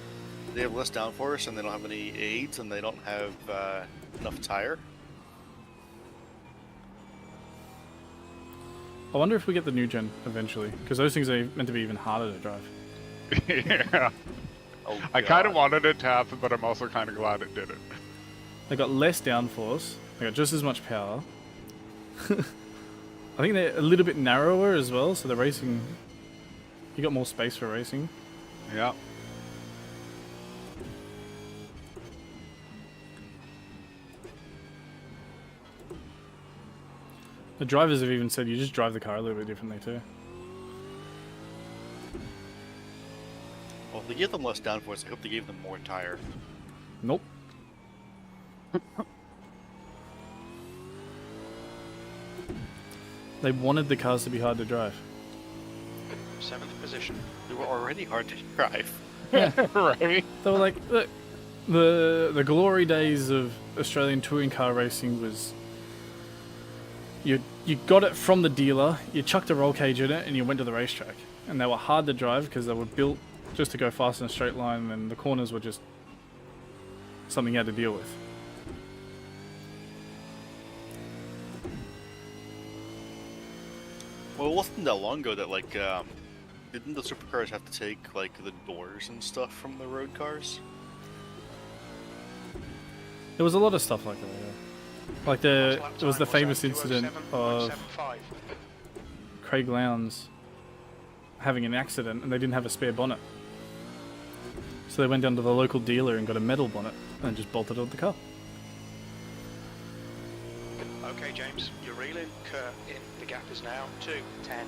They have less downforce, and they don't have any aids, and they don't have enough tire. I wonder if we get the new gen eventually, because those things are meant to be even harder to drive. Yeah. Oh, I kind of God. wanted it to happen, but I'm also kind of glad it didn't. They got less downforce, they got just as much power. I think they're a little bit narrower as well, so the racing... You got more space for racing. Yeah. The drivers have even said you just drive the car a little bit differently too. Well, if they give them less downforce, I hope they gave them more tire. Nope. They wanted the cars to be hard to drive. 7th position. They were already hard to drive. Right? They were like, look, the glory days of Australian touring car racing was you'd you got it from the dealer, you chucked a roll cage in it, and you went to the racetrack. And they were hard to drive because they were built just to go fast in a straight line, and the corners were just something you had to deal with. Well, it wasn't that long ago that, like, didn't the supercars have to take, like, the doors and stuff from the road cars? There was a lot of stuff like that, yeah. Like there was the famous incident of 207.75. Craig Lowndes having an accident and they didn't have a spare bonnet. So they went down to the local dealer and got a metal bonnet and just bolted it on the car. Okay, James, you're reeling. Kurt in. The gap is now 2:10.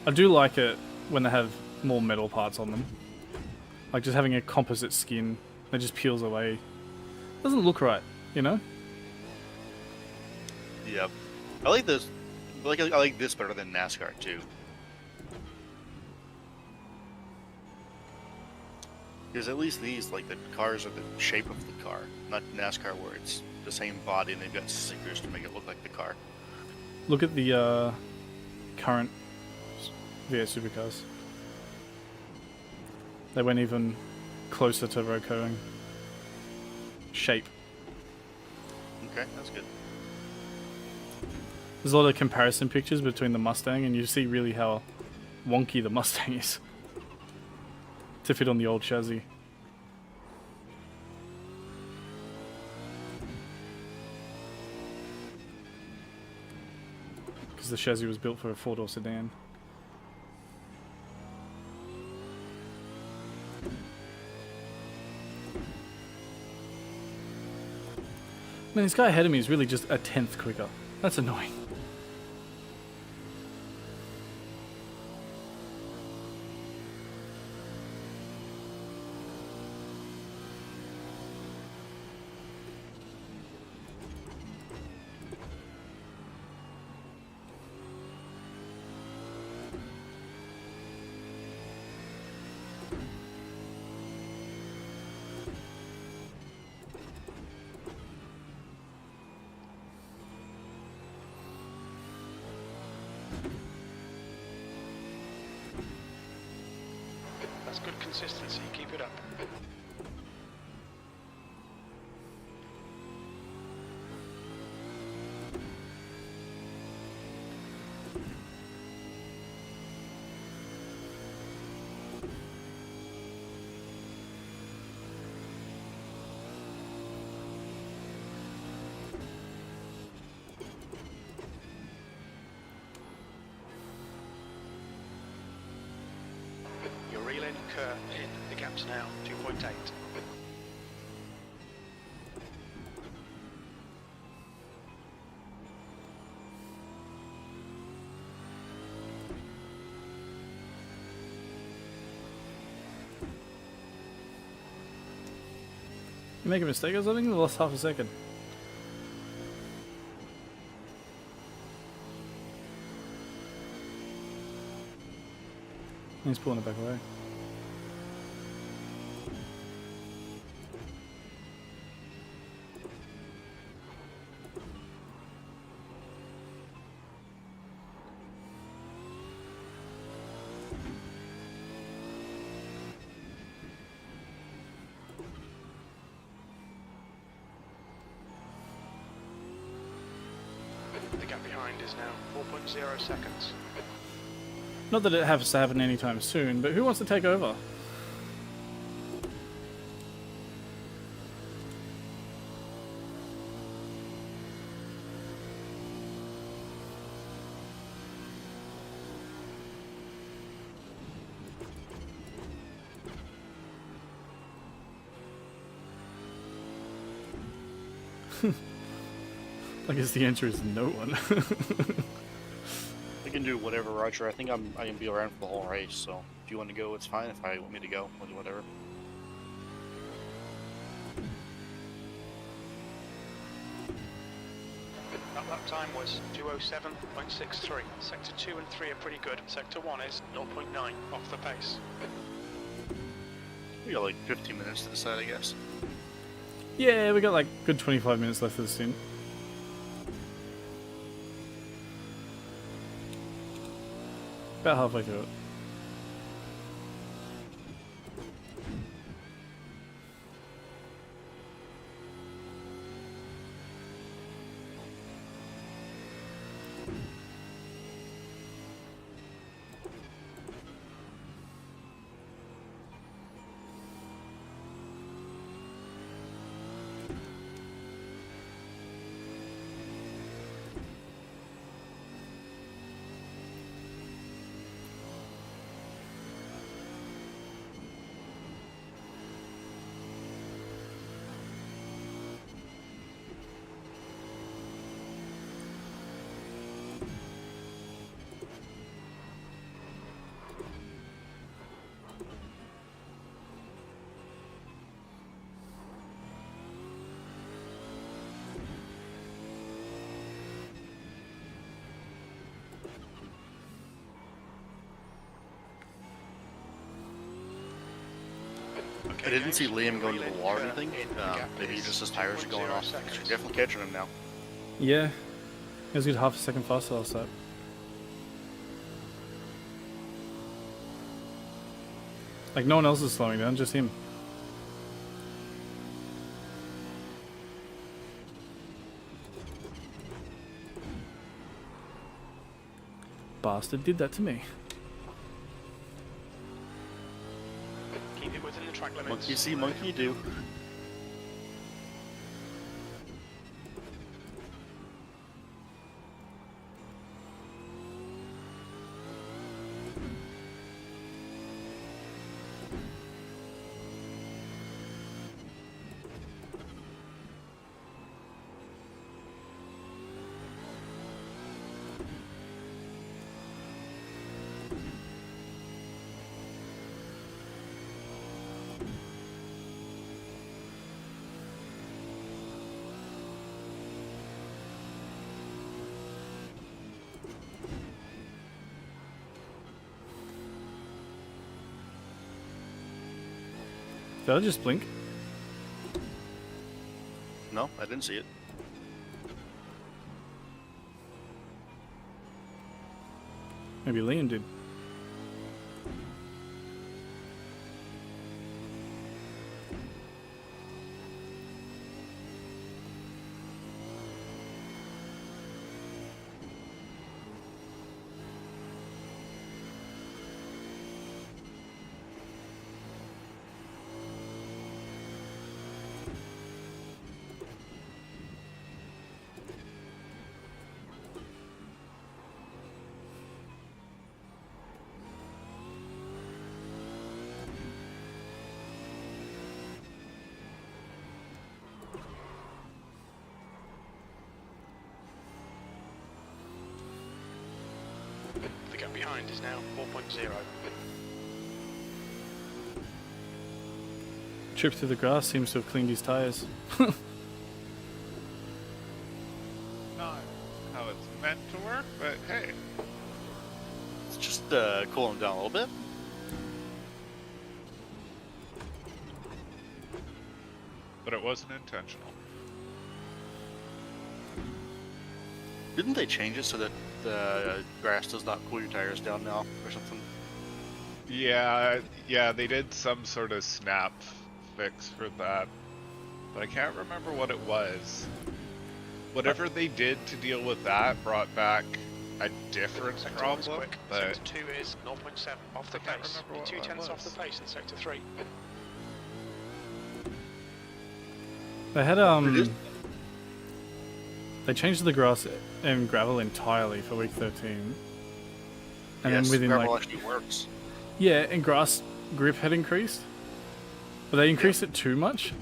I do like it when they have more metal parts on them. Like just having a composite skin that just peels away. Doesn't look right, you know? Yep. I like this. I like this better than NASCAR too. Because at least these, like, the cars are the shape of the car, not NASCAR where it's the same body and they've got stickers to make it look like the car. Look at the current V8 supercars. They went even closer to road-coing shape. Okay, that's good. There's a lot of comparison pictures between the Mustang, and you see really how wonky the Mustang is to fit on the old chassis. Because the chassis was built for a four-door sedan. Man, this guy ahead of me is really just a tenth quicker. That's annoying. That's good consistency. Keep it up. You're reeling. Kurt in. The gap's now 2.8. You make a mistake or something? I lost half a second. He's pulling it back away. The gap behind is now 4.0 seconds. Not that it has to happen anytime soon, but who wants to take over? I guess the answer is no one. I can do whatever, Roger. I think I can be around for the whole race, so if you want to go, it's fine. If I want me to go, I'll do whatever. That lap time was 2:07.63. Sector 2 and 3 are pretty good. Sector 1 is 0.9 off the pace. We got like 15 minutes to decide, I guess. Yeah, we got like good 25 minutes left of the stint. About halfway through it. I didn't see Liam go into the wall or anything. Maybe just his tires are going off. You're definitely catching him now. Yeah. He was good half a second faster last lap. Like, no one else is slowing down, just him. Bastard did that to me. Keep it within the track limits. Monkey see, monkey do. Did I just blink? No, I didn't see it. Maybe Liam did. The gap behind is now 4.0. Trip through the grass seems to have cleaned his tyres. Not how it's meant to work, but hey. It's just cool him down a little bit. But it wasn't intentional. Didn't they change it so that the grass does not cool your tires down now or something? Yeah, they did some sort of snap fix for that. But I can't remember what it was. Whatever they did to deal with that brought back a different Sector 1 is problem, quick. but Sector 2 is 0.7 off the I can't pace. remember what 2 that tenths off was. the pace in Sector 3. They had It is- they changed the grass and gravel entirely for week 13. And yes, then within gravel like actually works. yeah, and grass grip had increased. But they increased it too much.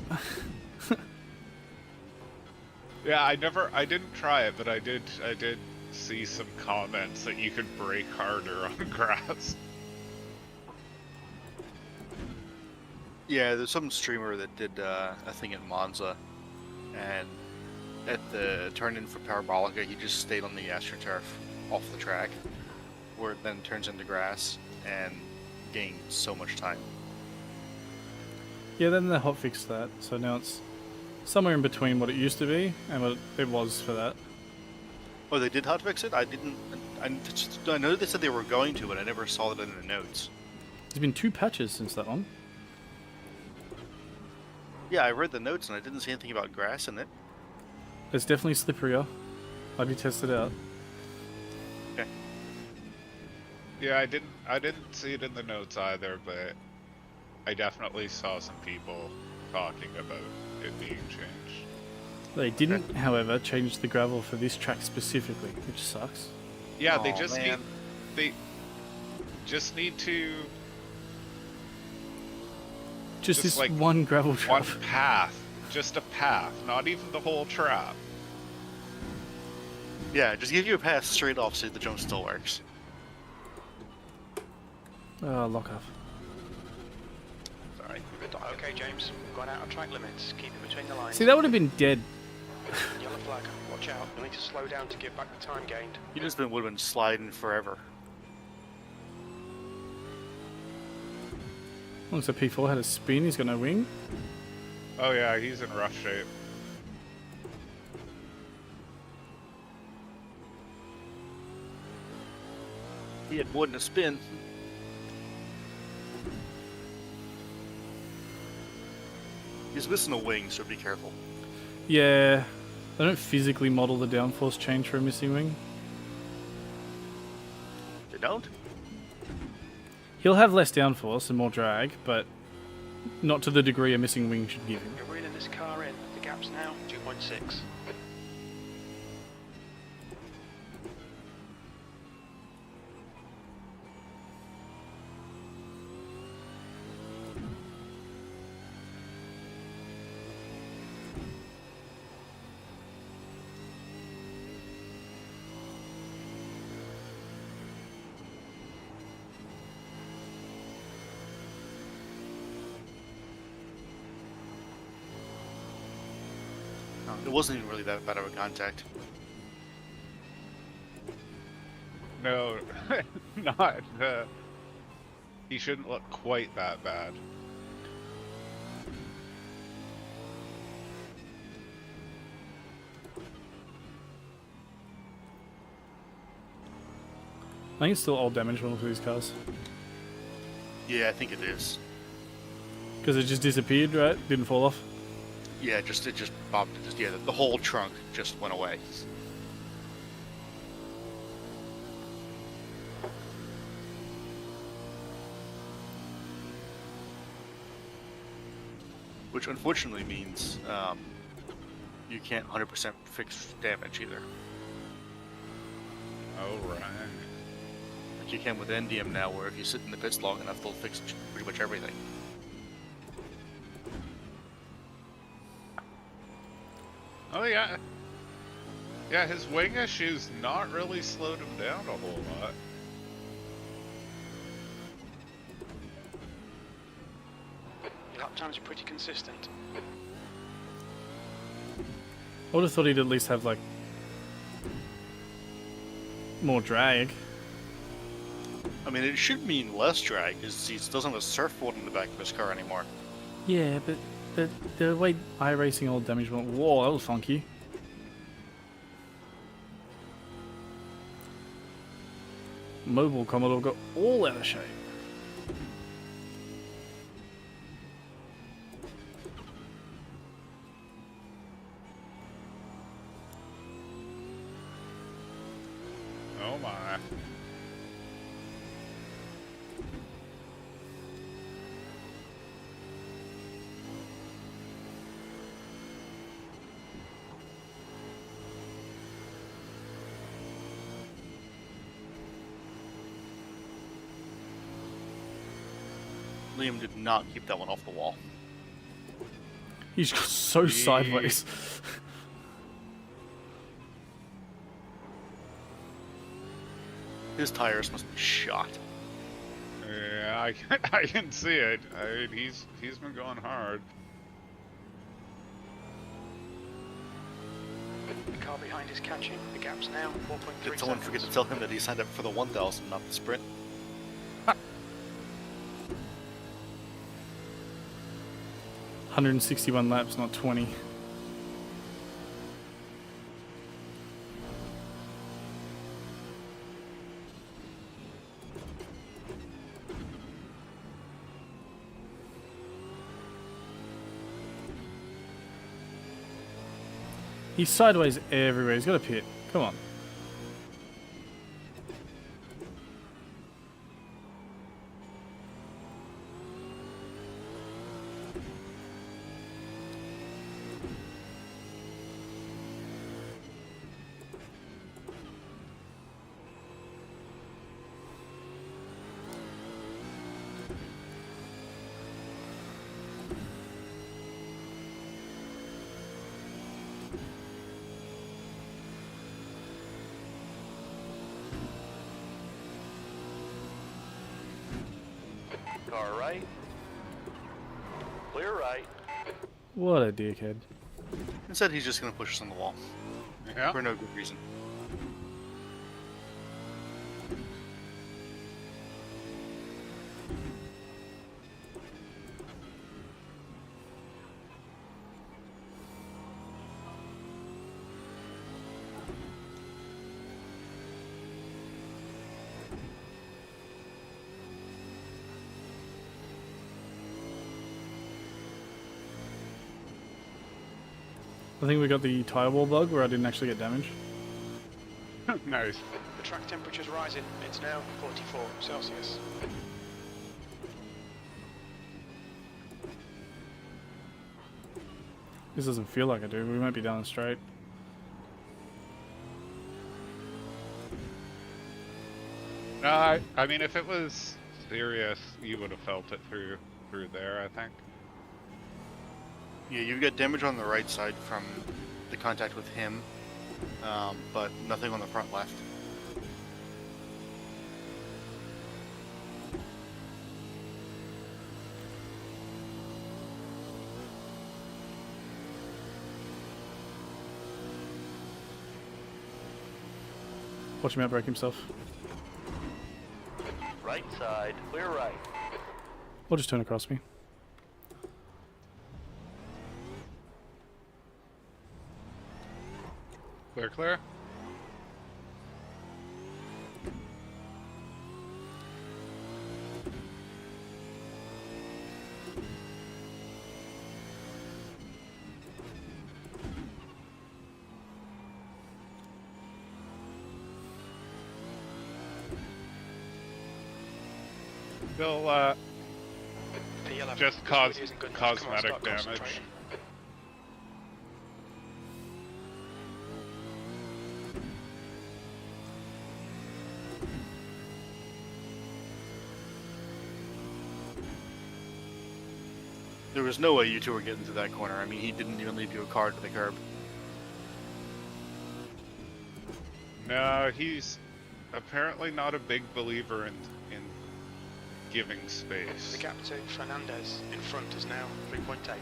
yeah, I didn't try it, but I did see some comments that you could brake harder on grass. Yeah, there's some streamer that did a thing at Monza, and at the turn-in for Parabolica, he just stayed on the AstroTurf off the track, where it then turns into grass, and gained so much time. Yeah, then they hotfixed that, so now it's somewhere in between what it used to be and what it was for that. Oh, they did hotfix it? I didn't I know they said they were going to, but I never saw it in the notes. There's been 2 patches since that one. Yeah, I read the notes and I didn't see anything about grass in it. It's definitely slipperier. I did test it out. Okay. Yeah, I didn't see it in the notes either, but I definitely saw some people talking about it being changed. They didn't, however, change the gravel for this track specifically, which sucks. Yeah, Aw, they just man. need to Just this like one gravel one trap. path, just a path, not even the whole trap. Yeah, just give you a path straight off so the jump still works. Lock off. Sorry. Okay, James, we've gone out of track limits. Keep it between the lines. See, that would have been dead. Yellow flag. Watch out. You'll need to slow down to give back the time gained. You just would have been sliding forever. Looks like P4 had a spin, he's got no wing. Oh yeah, he's in rough shape. He had more than a spin. He's missing a wing, so be careful. Yeah, they don't physically model the downforce change for a missing wing. They don't? He'll have less downforce and more drag, but not to the degree a missing wing should give him. You're reeling this car in. The gap's now 2.6. It wasn't even really that bad of a contact. No, not. He shouldn't look quite that bad. I think it's still all damage roll for these cars. Yeah, I think it is. Because it just disappeared, right? Didn't fall off. Yeah, it just bobbed. Yeah, the whole trunk just went away. Which unfortunately means you can't 100% fix damage either. Oh right. Like you can with NDM now, where if you sit in the pits long enough, they'll fix pretty much everything. Oh yeah. Yeah, his wing issues not really slowed him down a whole lot. Your lap times are pretty consistent. I would have thought he'd at least have, like, more drag. I mean, it should mean less drag, because he doesn't have a surfboard in the back of his car anymore. Yeah, but the way iRacing all damage went, whoa, that was funky. Mobile Commodore got all out of shape. Oh my. Liam did not keep that one off the wall. He's got so sideways. His tires must be shot. Yeah, I can see it. I mean, he's been going hard. The car behind is catching. The gap's now 4.3 Did someone forget to tell him that he signed up for the 1,000, not the sprint? 161 laps, not 20. He's sideways everywhere. He's got a pit. Come on. Car right. Clear right. What a dickhead. Instead, he's just going to push us on the wall. Yeah. For no good reason. I think we got the tire wall bug where I didn't actually get damage. Nice. The track temperature's rising. It's now 44 Celsius. This doesn't feel like I do. We might be down the straight. No, I mean, if it was serious, you would have felt it through there, I think. Yeah, you've got damage on the right side from the contact with him, but nothing on the front left. Watch him outbreak himself. Right side. Clear right. Or just turn across me. Clear, clear. Still, P11. just This cause really isn't good enough. Come on, cosmetic start damage. concentrating. There was no way you two were getting to that corner. I mean, he didn't even leave you a card to the curb. No, he's apparently not a big believer in giving space. The gap to Fernandez in front is now 3.8.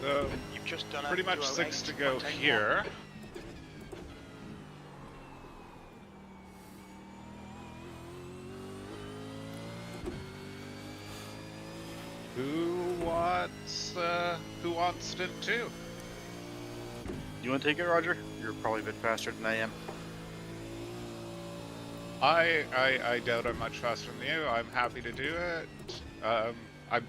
So, You've just done a pretty much 6 to go 208.81. here. Who won? that's who wants it too. You want to take it, Roger? You're probably a bit faster than I am. I doubt I'm much faster than you. I'm happy to do it. I'm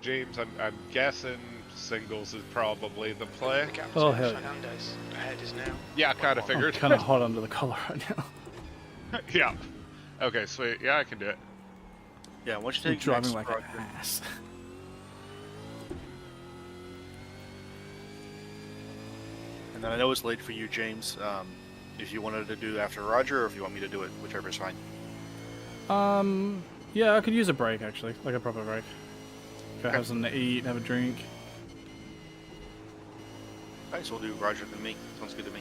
James. I'm guessing singles is probably the play. The gap Oh, to hell yeah. Fernandez ahead is now. Yeah, kind of I'm figured. kind of hot under the collar right now. Yeah. Okay, sweet. Yeah, I can do it. Yeah, why don't you I'm take driving next, like Roger? an ass. And then I know it's late for you, James. If you wanted to do after Roger, or if you want me to do it, whichever is fine. Yeah, I could use a break actually, like a proper break. Go have something to eat, have a drink. Alright, so we'll do Roger and me. Sounds good to me.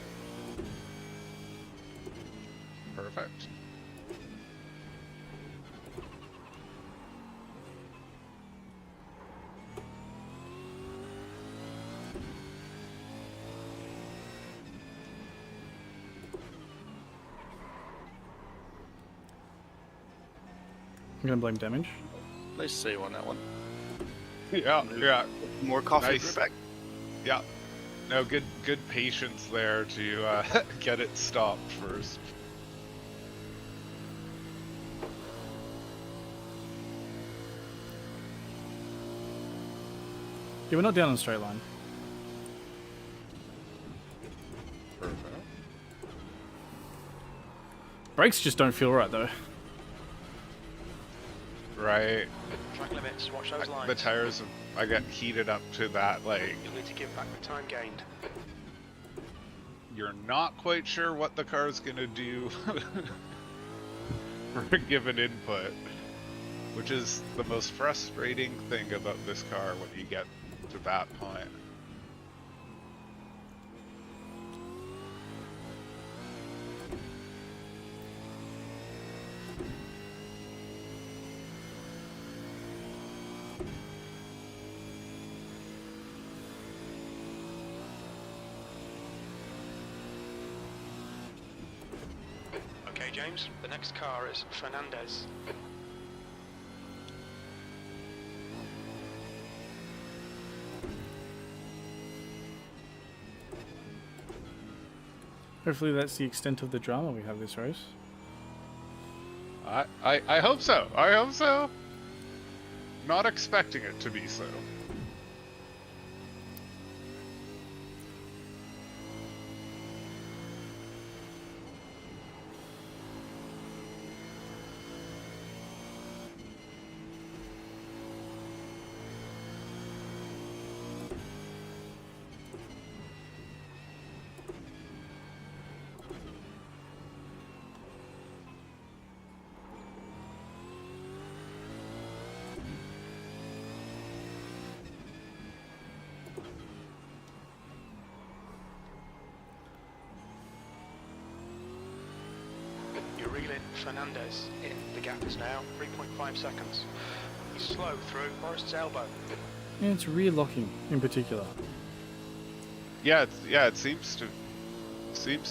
Perfect. I'm gonna blame damage. Nice save on that one. Yeah, yeah, More coffee Nice. back. yeah. No, good patience there to get it stopped first. Yeah, we're not down in a straight line. Perfect. Brakes just don't feel right though. Right. Track limits, watch those lines. The tires, I got heated up to that, like, You'll need to give back the time gained. you're not quite sure what the car's gonna do for a given input, which is the most frustrating thing about this car when you get to that point. Okay, James, the next car is Fernandez. Hopefully that's the extent of the drama we have this race. I hope so. I hope so. Not expecting it to be so. You're reeling Fernandez in. The gap is now 3.5 seconds. He's slow through Forrest's elbow. And it's rear locking in particular. Yeah, it seems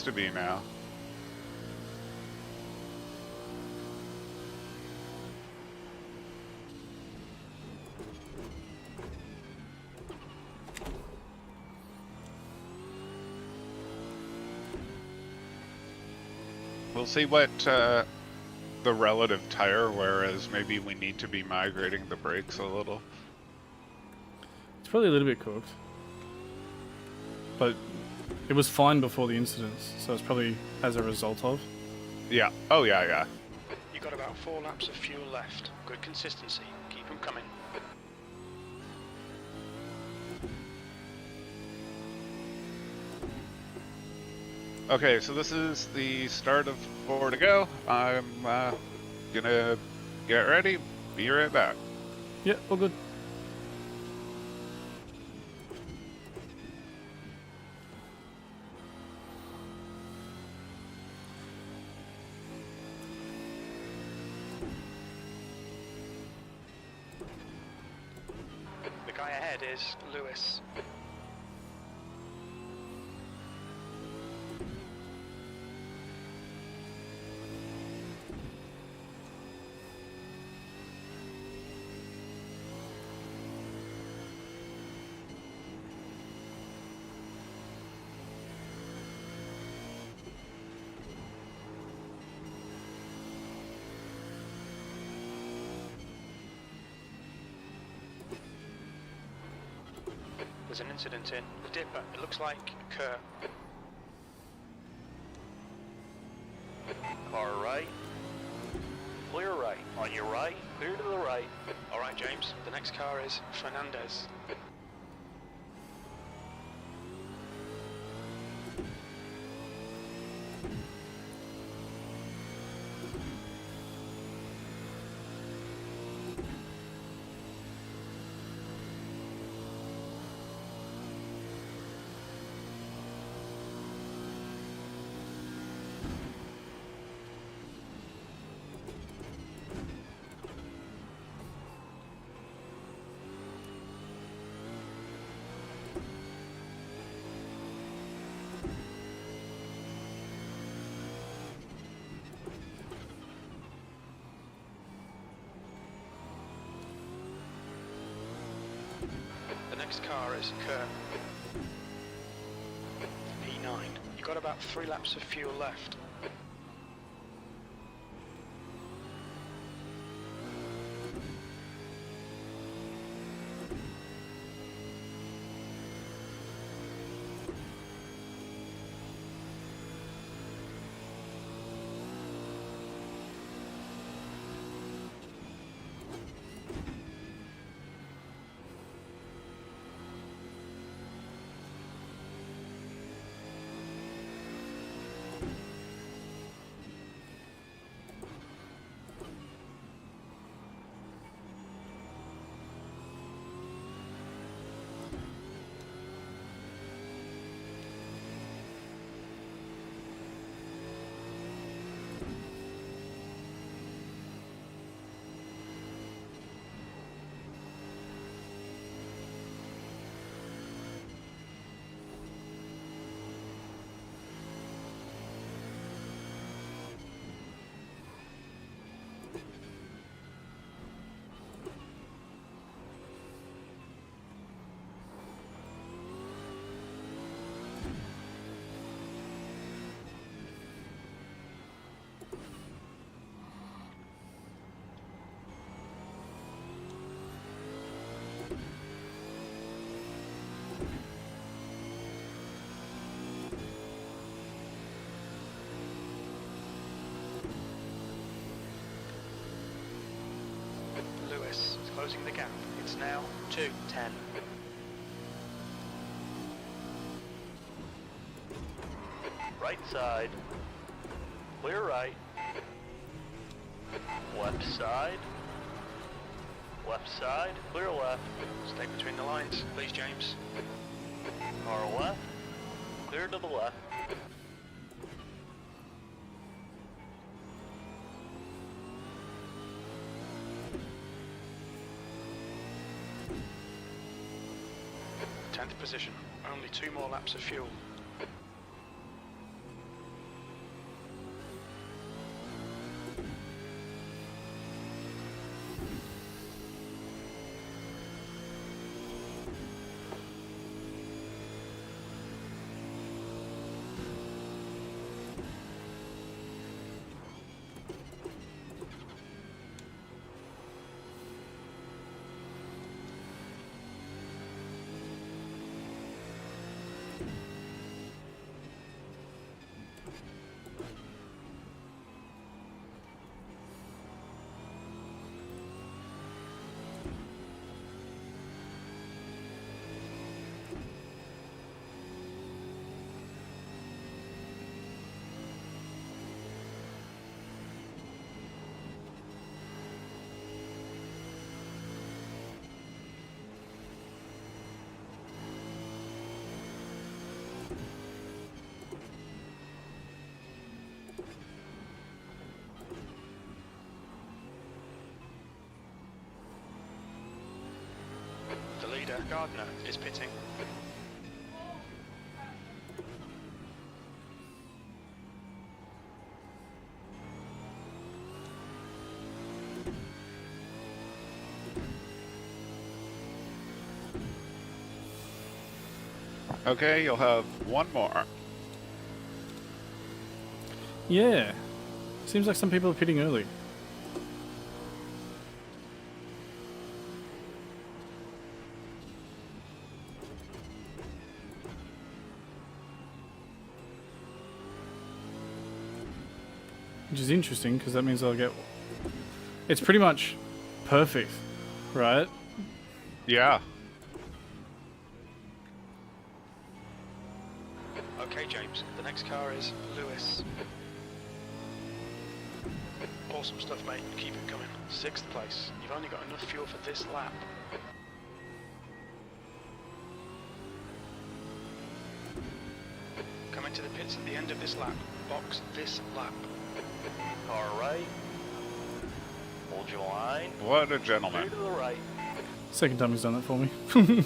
to be now. We'll see what the relative tire wear is. Maybe we need to be migrating the brakes a little. It's probably a little bit cooked. But it was fine before the incidents, so it's probably as a result of. Yeah. Oh, yeah. You've got about 4 laps of fuel left. Good consistency. Keep them coming. Okay, so this is the start of 4 to go. I'm gonna get ready. Be right back. Yeah, all good. The guy ahead is Lewis. There's an incident in the dipper. It looks like Kerr. Car right. Clear right. On your right, clear to the right. All right, James. The next car is Fernandez. The next car is Kerr. P9. You've got about 3 laps of fuel left. Lewis is closing the gap. It's now 2:10. Right side. Clear right. Left side. Left side. Clear left. Stay between the lines, please, James. Car left. Clear to the left. Tenth position. Only 2 more laps of fuel. The leader, Gardner, is pitting. Okay, you'll have one more. Yeah. Seems like some people are pitting early. which is interesting because that means I'll get. It's pretty much perfect, right? Yeah. Okay, James, the next car is Lewis. Awesome stuff, mate. Keep it coming. 6th place. You've only got enough fuel for this lap. Come into the pits at the end of this lap. Box this lap. Car right. Hold your line. What a Clear gentleman. to the right. Second time he's done that for me.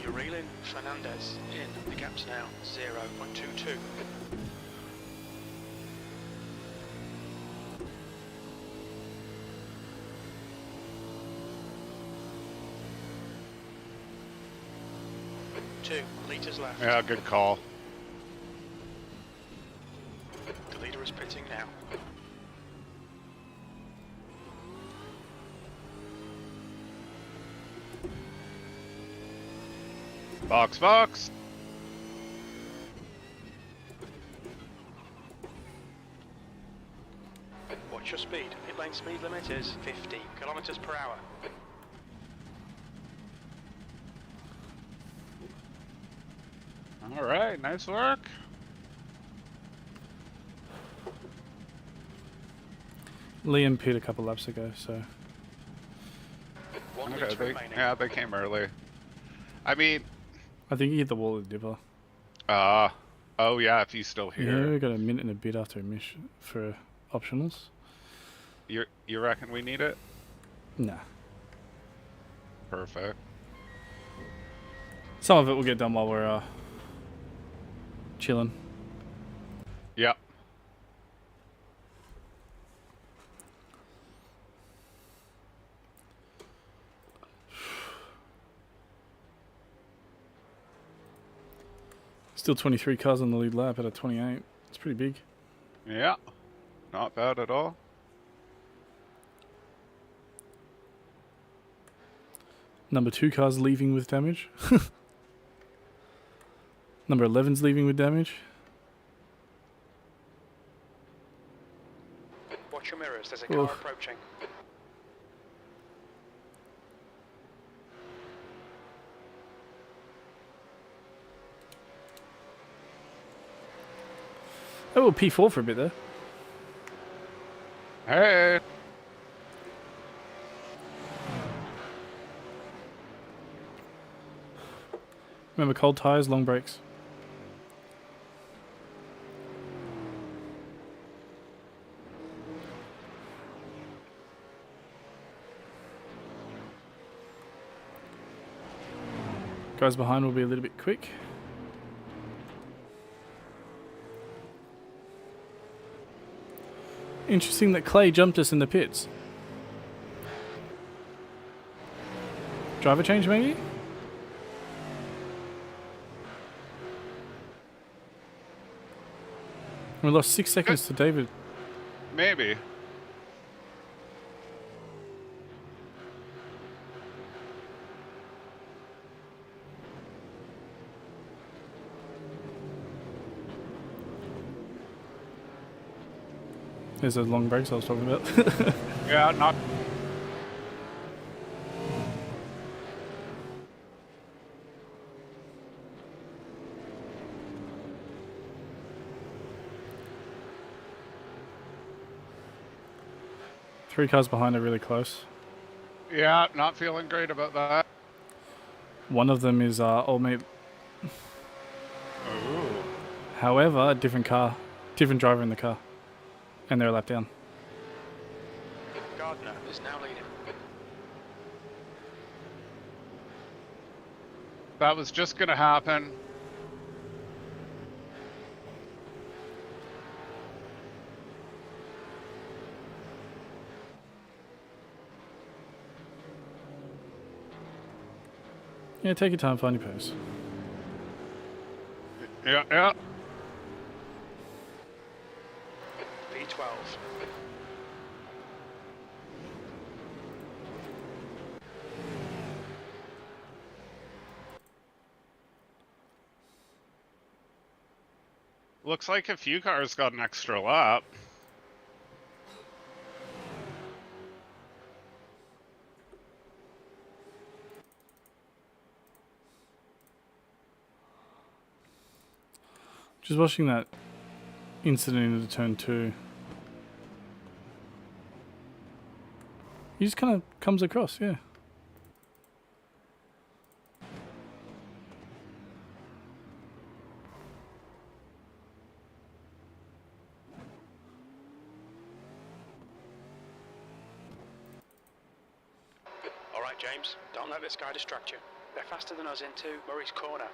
You're reeling Fernandez in. The gap's now 0.22. Two litres left. Yeah, good call. The leader is pitting now. Box, box. Watch your speed. Pit lane speed limit is 50 kilometers per hour. All right, nice work. Liam peed a couple laps ago, so One Okay, litre they, remaining. yeah, they came early. I mean, I think he hit the wall with the dipper. oh yeah, if he's still Yeah, here. we got a minute and a bit after mission for optionals. You reckon we need it? Nah. Perfect. Some of it will get done while we're chilling. Yep. Still 23 cars on the lead lap out of 28. It's pretty big. Yeah. Not bad at all. Number 2 car's leaving with damage. Number 11's leaving with damage. Watch your mirrors. There's a car Oof. approaching. Oh, P4 for a bit there. Hey. Remember, cold tires, long brakes. Guys behind will be a little bit quick. Interesting that Clay jumped us in the pits. Driver change maybe? We lost 6 seconds to David. Maybe. There's those long brakes I was talking about. Yeah, not. 3 cars behind are really close. Yeah, not feeling great about that. One of them is old mate. Ooh. However, a different car, different driver in the car, and they're a lap down. Gardner is now leading. That was just gonna happen. Yeah, take your time, find your pace. Yeah, yeah. P12. Looks like a few cars got an extra lap. Just watching that incident into turn 2. He just kind of comes across, yeah. All right, James, don't let this guy distract you. They're faster than us into Murray's corner.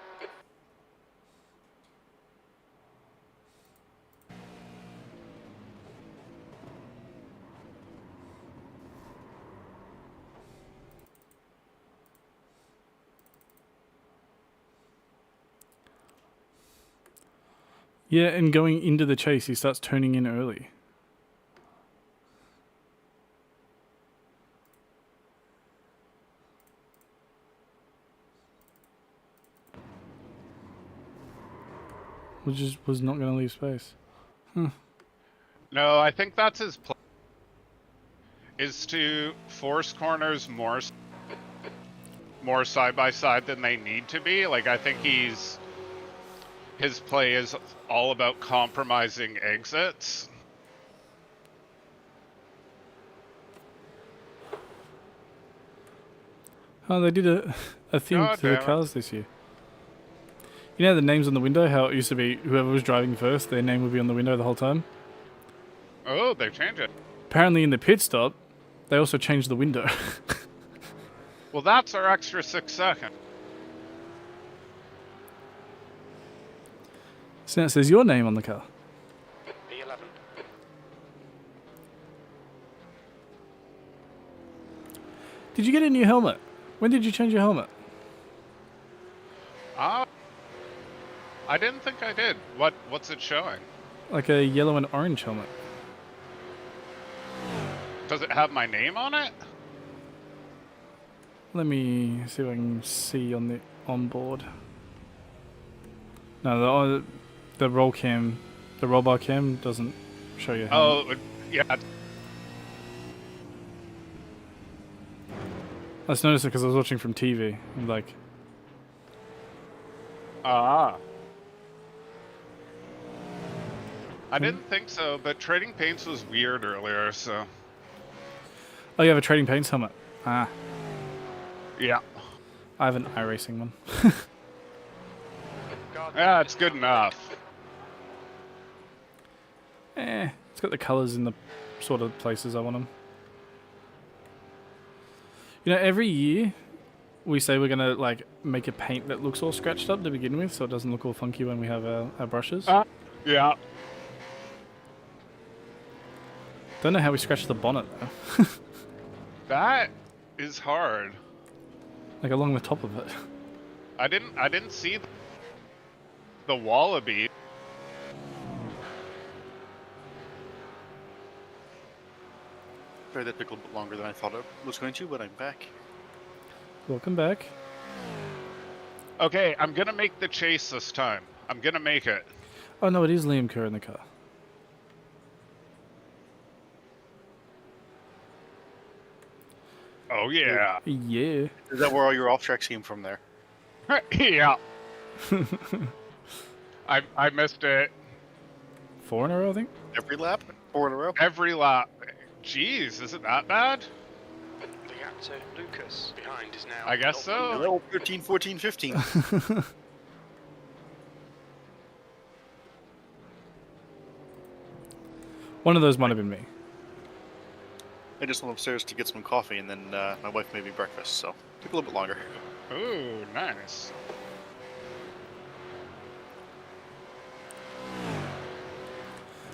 Yeah, and going into the chase, he starts turning in early. Which was not going to leave space. No, I think that's his plan. Is to force corners more side by side than they need to be. Like, I think his play is all about compromising exits. Oh, they did a thing God to the damn it. cars this year. You know the names on the window, how it used to be whoever was driving first, their name would be on the window the whole time? Oh, they've changed it. Apparently in the pit stop, they also changed the window. Well, that's our extra 6 seconds. So now it says your name on the car. P11. Did you get a new helmet? When did you change your helmet? I didn't think I did. What's it showing? Like a yellow and orange helmet. Does it have my name on it? Let me see if I can see on the onboard. No, the roll cam, the roll bar cam doesn't show your helmet. Oh, yeah. I just noticed it because I was watching from TV. And like, I didn't think so, but trading paints was weird earlier, so. oh, you have a trading paints helmet. Ah, Yeah. I have an iRacing one. Gardner Yeah, is it's good now enough. It's got the colours in the sort of places I want them. You know, every year we say we're gonna like make a paint that looks all scratched up to begin with, so it doesn't look all funky when we have our brushes. Yeah. Don't know how we scratched the bonnet though. That is hard. Like along the top of it. I didn't see the wallaby. Sorry, that took a little bit longer than I thought it was going to, but I'm back. Welcome back. Okay, I'm gonna make the chase this time. I'm gonna make it. Oh no, it is Liam Kerr in the car. Oh yeah. Yeah. Is that where all your off tracks came from there? Yeah. I missed it 4 in a row, I think. Every lap? 4 in a row? every lap. Jeez, is it that bad? The gap to Lucas behind is now. I guess so. 0.9. Well, 13, 14, 15. One of those might have been me. I just went upstairs to get some coffee, and then my wife made me breakfast, so took a little bit longer. Ooh, nice.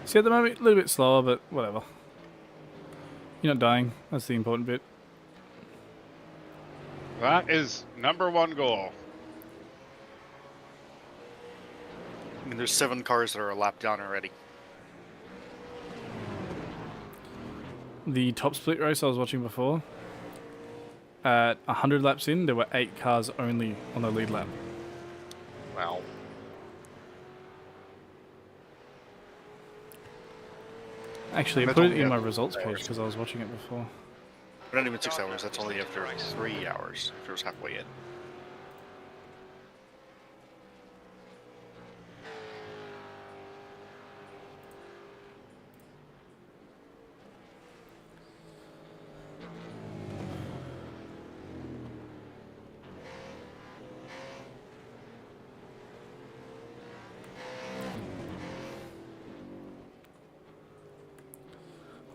See, at the moment, a little bit slower, but whatever. You're not dying. That's the important bit. That is #1 goal. I mean, there's 7 cars that are a lap down already. The top split race I was watching before, at 100 laps in, there were 8 cars only on the lead lap. Wow. Actually, I That's put it only in my after results 6 page hours. because I was watching it before. But not even 6 hours, that's only after 3 hours, if it was halfway in.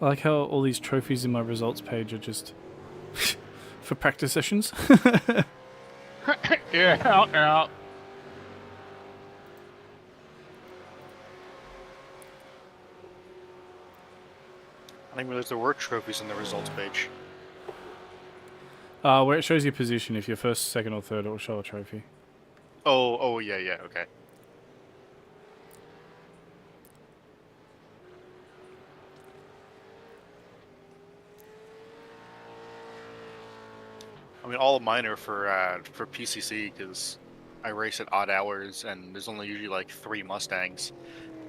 I like how all these trophies in my results page are just for practice sessions. Yeah, out. I didn't realize there were trophies on the results page. Where it shows your position, if you're first, second, or third, it will show a trophy. Oh, yeah, okay. I mean, all of mine are for PCC because I race at odd hours, and there's only usually like 3 Mustangs,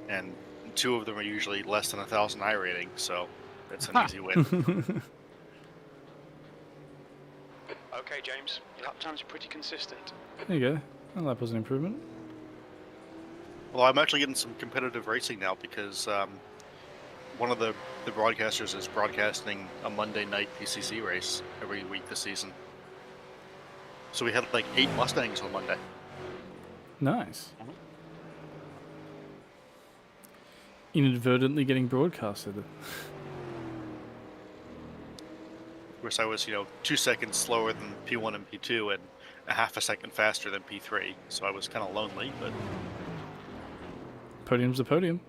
and 2 of them are usually less than 1,000 I rating, so that's an easy win. Okay, James, your lap times are pretty consistent. There you go. Well, that was an improvement. Well, I'm actually getting some competitive racing now because one of the broadcasters is broadcasting a Monday night PCC race every week this season. So we had like 8 Mustangs on Monday. Nice. Inadvertently getting broadcasted. Of course, I was, 2 seconds slower than P1 and P2 and a half a second faster than P3, so I was kind of lonely, but Podium's a podium.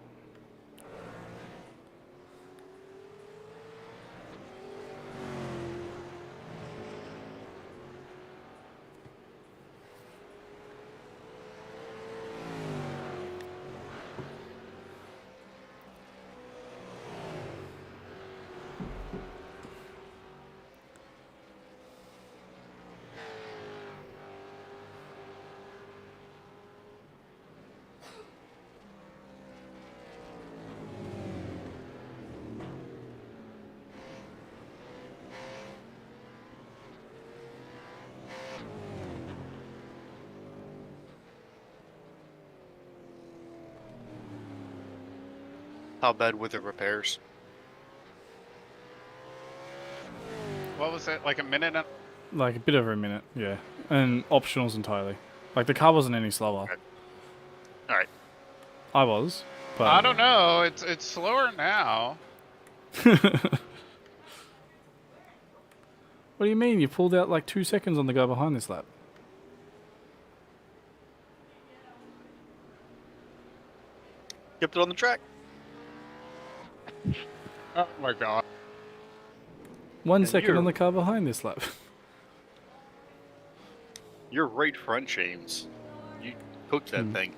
how bad were the repairs? What was it? Like a minute? Like a bit over a minute, yeah. And optionals entirely. Like the car wasn't any slower. Alright. I was, but I don't know. It's slower now. What do you mean? You pulled out like 2 seconds on the guy behind this lap. Kept it on the track. Oh my god. 1 And second you're- on the car behind this lap. You're right front, James. You cooked that thing.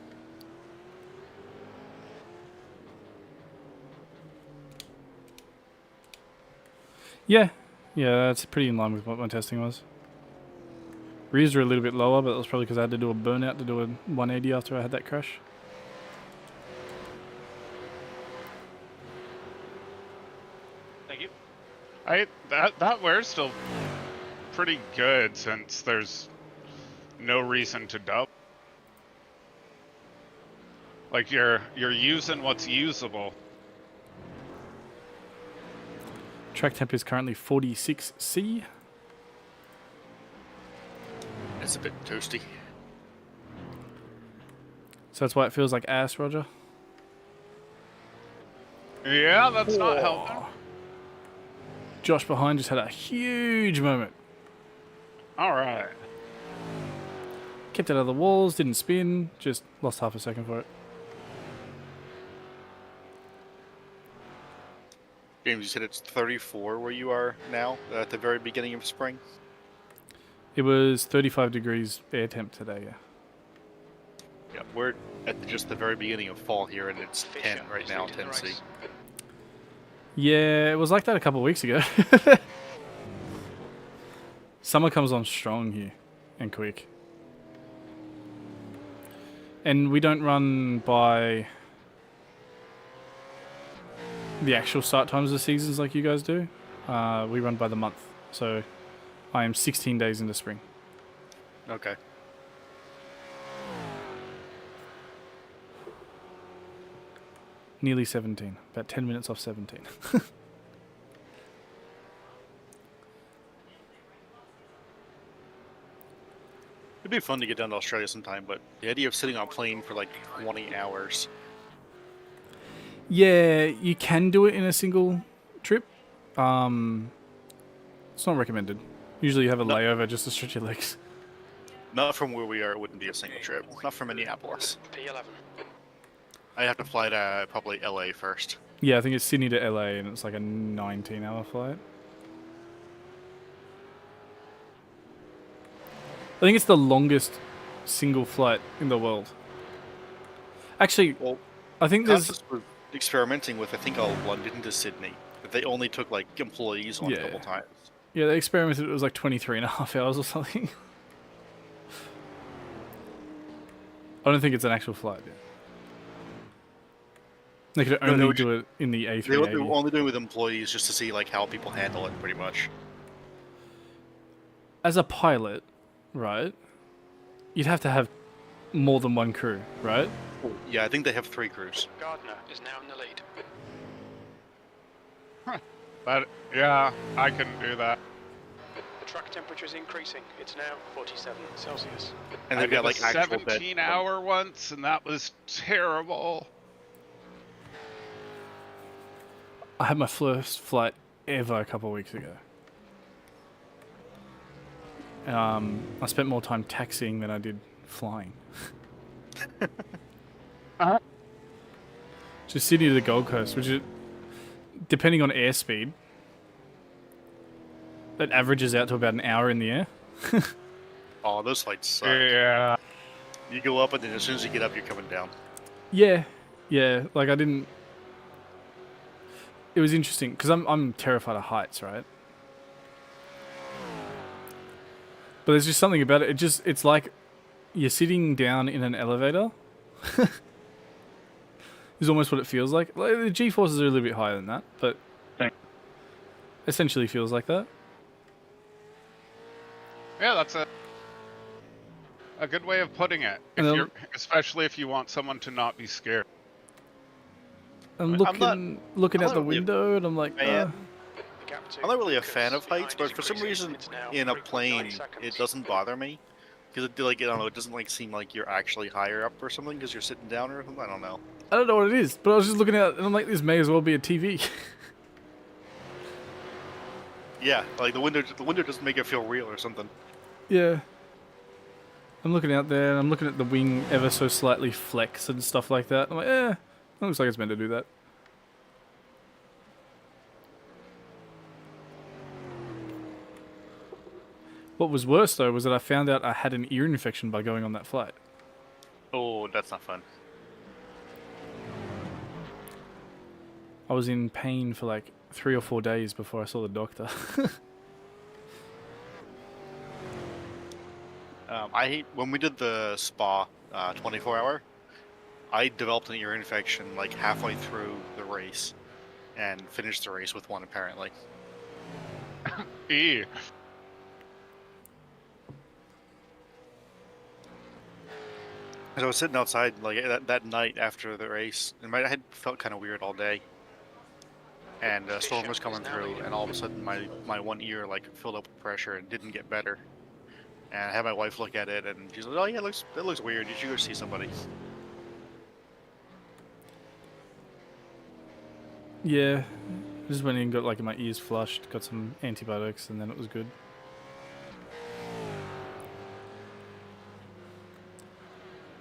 Yeah, that's pretty in line with what my testing was. Rears are a little bit lower, but that was probably because I had to do a burnout to do a 180 after I had that crash. Thank you. That wear's still pretty good since there's no reason to dub. Like you're using what's usable. Track temp is currently 46C. It's a bit toasty. So that's why it feels like ass, Roger. Yeah, that's not helping. Josh behind just had a huge moment. All right. Kept it out of the walls, didn't spin, just lost half a second for it. James, you said it's 34 where you are now at the very beginning of spring? It was 35 degrees air temp today, yeah. Yeah, we're at just the very beginning of fall here, and it's 10 right now, 10C. Yeah, it was like that a couple of weeks ago. Summer comes on strong here and quick. And we don't run by the actual start times of the seasons like you guys do. We run by the month. So I am 16 days into spring. Okay. Nearly 17. About 10 minutes off 17. It'd be fun to get down to Australia sometime, but the idea of sitting on a plane for like 20 hours. Yeah, you can do it in a single trip. It's not recommended. Usually you have a layover just to stretch your legs. Not from where we are, it wouldn't be a single trip. Not from Minneapolis. P11. I have to fly to probably LA first. Yeah, I think it's Sydney to LA and it's like a 19-hour flight. I think it's the longest single flight in the world. Actually, Well, I think there's... Qantas were experimenting with, I think, London to Sydney. But they only took, like, employees on a couple times. Yeah, they experimented, it was like 23.5 hours or something. I don't think it's an actual flight yet. They could only do it in the A380. They were only doing it with employees just to see, like, how people handle it, pretty much. As a pilot, right, you'd have to have more than one crew, right? Yeah, I think they have 3 crews. Gardner is now in the lead. But yeah, I couldn't do that. The track temperature is increasing. It's now 47 Celsius. And I they've did got, like, a actual 17-hour once, and that was terrible. I had my first flight ever a couple of weeks ago. I spent more time taxiing than I did flying. Just Sydney to the Gold Coast, which is, depending on airspeed, that averages out to about an hour in the air. Oh, those flights suck. Yeah. You go up, and then as soon as you get up, you're coming down. Yeah, like I didn't... It was interesting, because I'm terrified of heights, right? But there's just something about it. It's like you're sitting down in an elevator. Is almost what it feels like. The G-forces are a little bit higher than that, but essentially feels like that. Yeah, that's a good way of putting it. Especially if you want someone to not be scared. I'm looking out the window, and I'm like, I'm not really a fan of heights, but for some reason in a plane it doesn't bother me because it, like, I don't know, it doesn't like seem like you're actually higher up or something because you're sitting down or something. I don't know. I don't know what it is, but I was just looking out, and I'm like, this may as well be a TV. Yeah, like the window doesn't make it feel real or something. Yeah. I'm looking out there, and I'm looking at the wing ever so slightly flex and stuff like that. I'm like, it looks like it's meant to do that. What was worse, though, was that I found out I had an ear infection by going on that flight. Oh, that's not fun. I was in pain for like 3 or 4 days before I saw the doctor. I hate when we did the spa 24-hour. I developed an ear infection like halfway through the race, and finished the race with one apparently. Ew. As I was sitting outside like that night after the race, and my head felt kind of weird all day. and a storm was coming through, and all of a sudden my one ear like filled up with pressure and didn't get better. And I had my wife look at it, and she's like, "Oh yeah, it looks weird. You should go see somebody." Yeah, just went in and got like my ears flushed, got some antibiotics, and then it was good.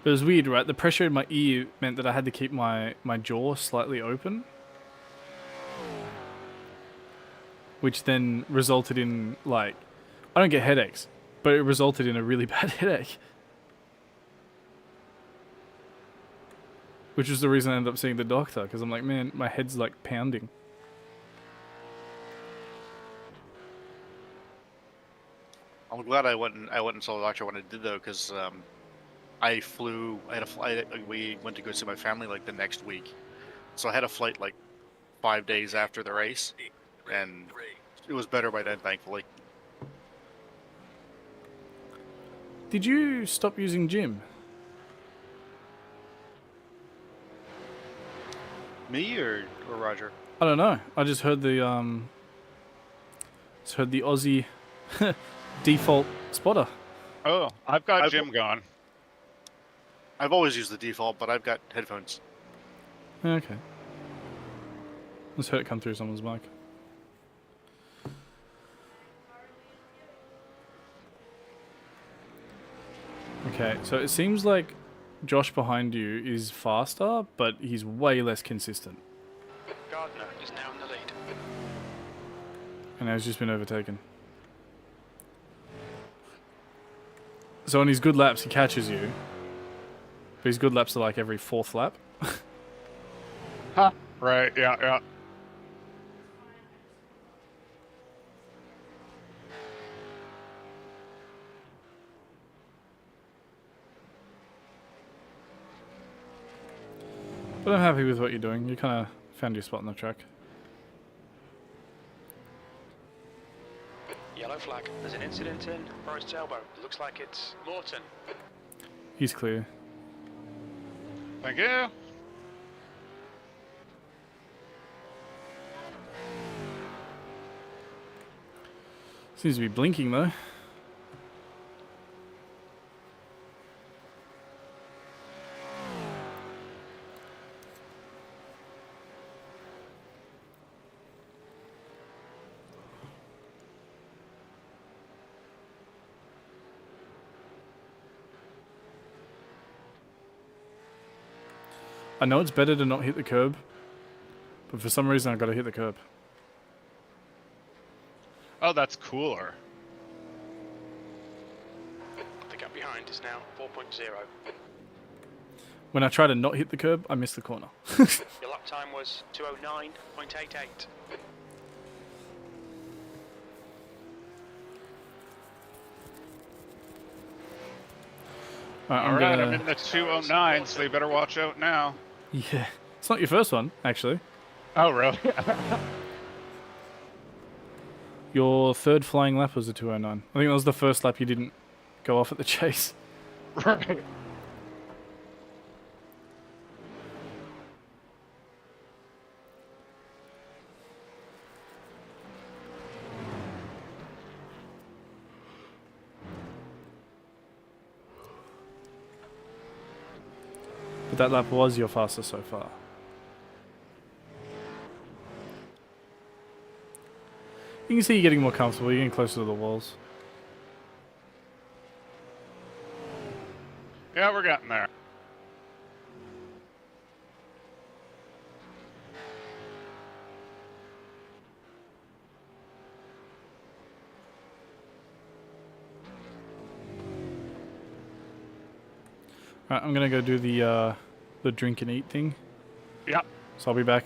But it was weird, right? The pressure in my ear meant that I had to keep my jaw slightly open, which then resulted in like, I don't get headaches, but it resulted in a really bad headache. Which was the reason I ended up seeing the doctor, because I'm like, man, my head's like pounding. I'm glad I went and saw the doctor when I did though, because I flew. I had a flight. We went to go see my family like the next week, so I had a flight like 5 days after the race, and it was better by then, thankfully. Did you stop using gym? Me or Roger? I don't know. I just heard the Aussie default spotter. Oh, I've got Jim gone. I've always used the default, but I've got headphones. Okay. Just heard it come through someone's mic. Okay, so it seems like Josh behind you is faster, but he's way less consistent. Gardner is now in the lead. And now he's just been overtaken. So on his good laps, he catches you. But his good laps are like every fourth lap. Huh. Right, yeah, yeah. But I'm happy with what you're doing. You kind of found your spot on the track. Yellow flag. There's an incident in Forest Elbow. Looks like it's Morton. He's clear. Thank you. Seems to be blinking though. I know it's better to not hit the curb, but for some reason I gotta hit the curb. Oh, that's cooler. The gap behind is now 4.0. When I try to not hit the curb, I miss the corner. Your lap time was 209.88. Alright, I'm in the 209, so they better watch out now. Yeah. It's not your first one, actually. Oh, really? Your third flying lap was a 209. I think that was the first lap you didn't go off at the chase. Right. But that lap was your fastest so far. You can see you're getting more comfortable, you're getting closer to the walls. Yeah, we're getting there. Alright, I'm gonna go do the drink and eat thing. Yeah. So I'll be back.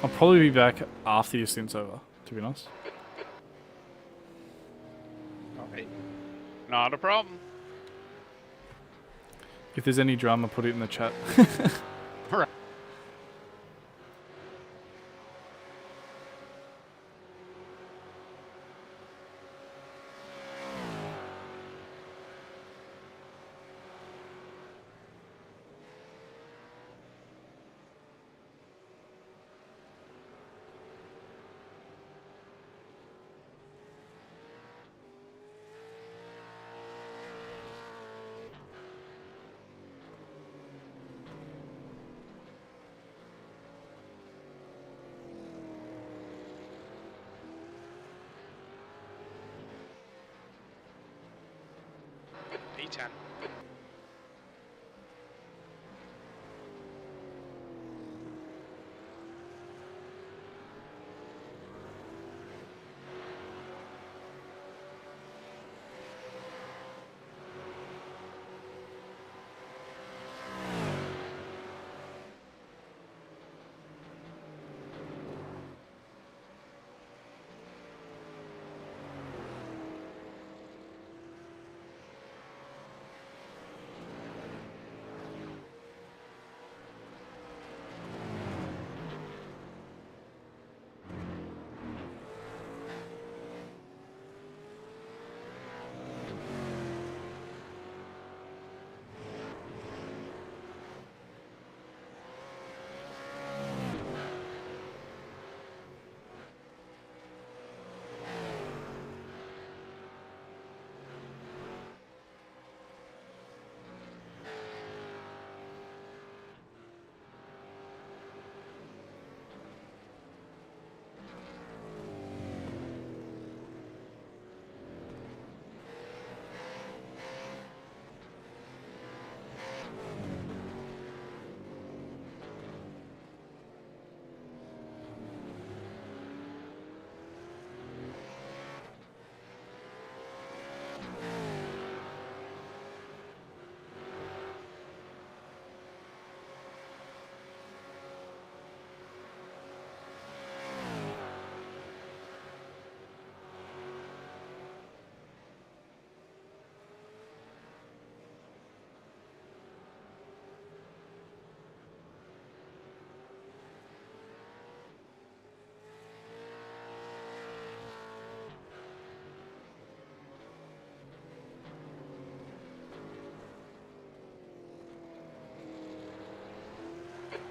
I'll probably be back after your stint's over, to be honest. Okay. Not a problem. If there's any drama, put it in the chat. Right. P10.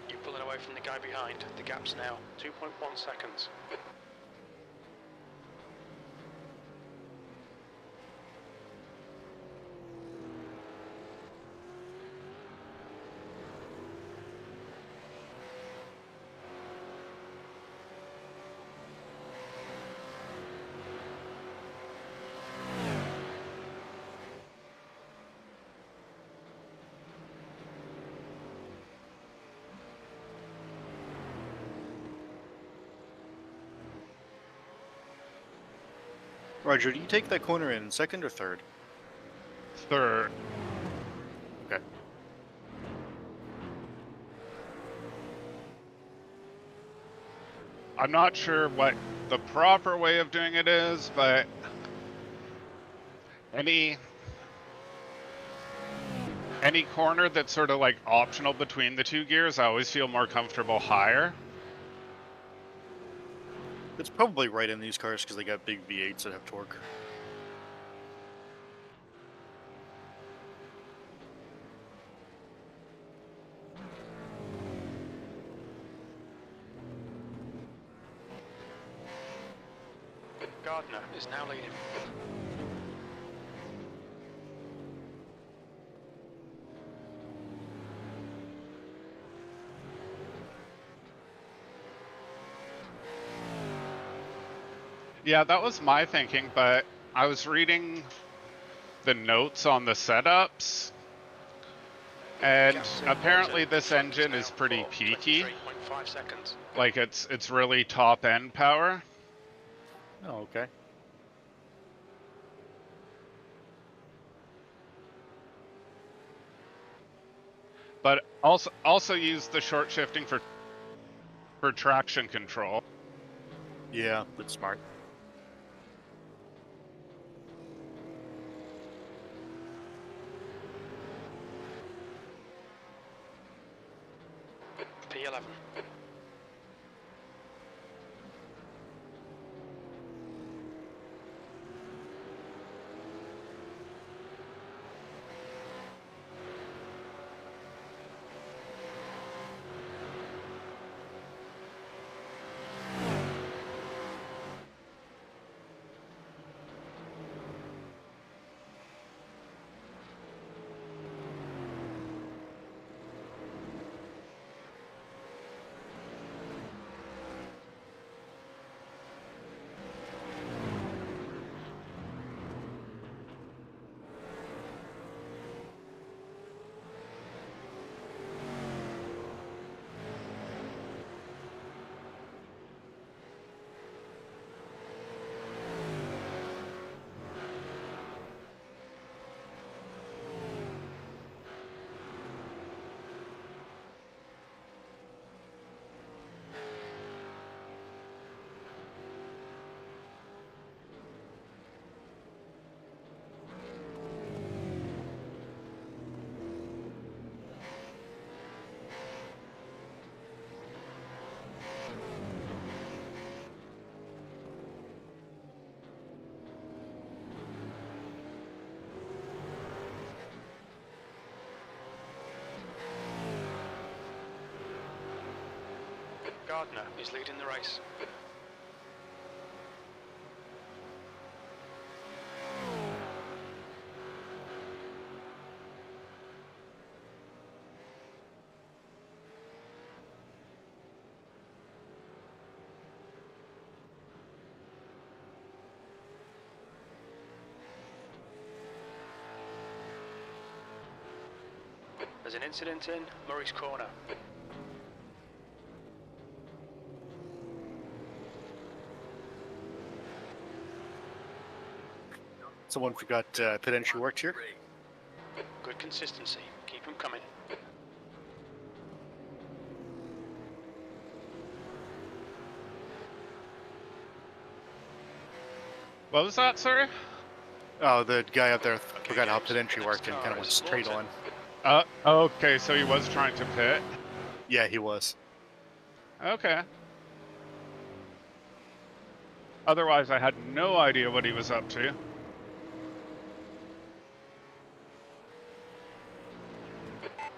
You're pulling away from the guy behind. The gap's now 2.1 seconds. Roger, do you take that corner in second or third? Third. Okay. I'm not sure what the proper way of doing it is, but any corner that's sort of like optional between the two gears, I always feel more comfortable higher. It's probably right in these cars because they got big V8s that have torque. Gardner is now leading. Yeah, that was my thinking, but I was reading the notes on the setups, and Gap's apparently important. this Front engine now is pretty for peaky. 23.5 seconds. Like it's really top end power. Oh, okay. But also use the short shifting for traction control. Yeah, that's smart. P11. Gardner is leading the race. There's an incident in Murray's Corner. Someone forgot pit entry worked here. Good consistency. Keep them coming. What was that, sir? Oh, the guy up there forgot how pit entry worked and kind of went straight on. Okay, so he was trying to pit. Yeah, he was. Okay. Otherwise, I had no idea what he was up to.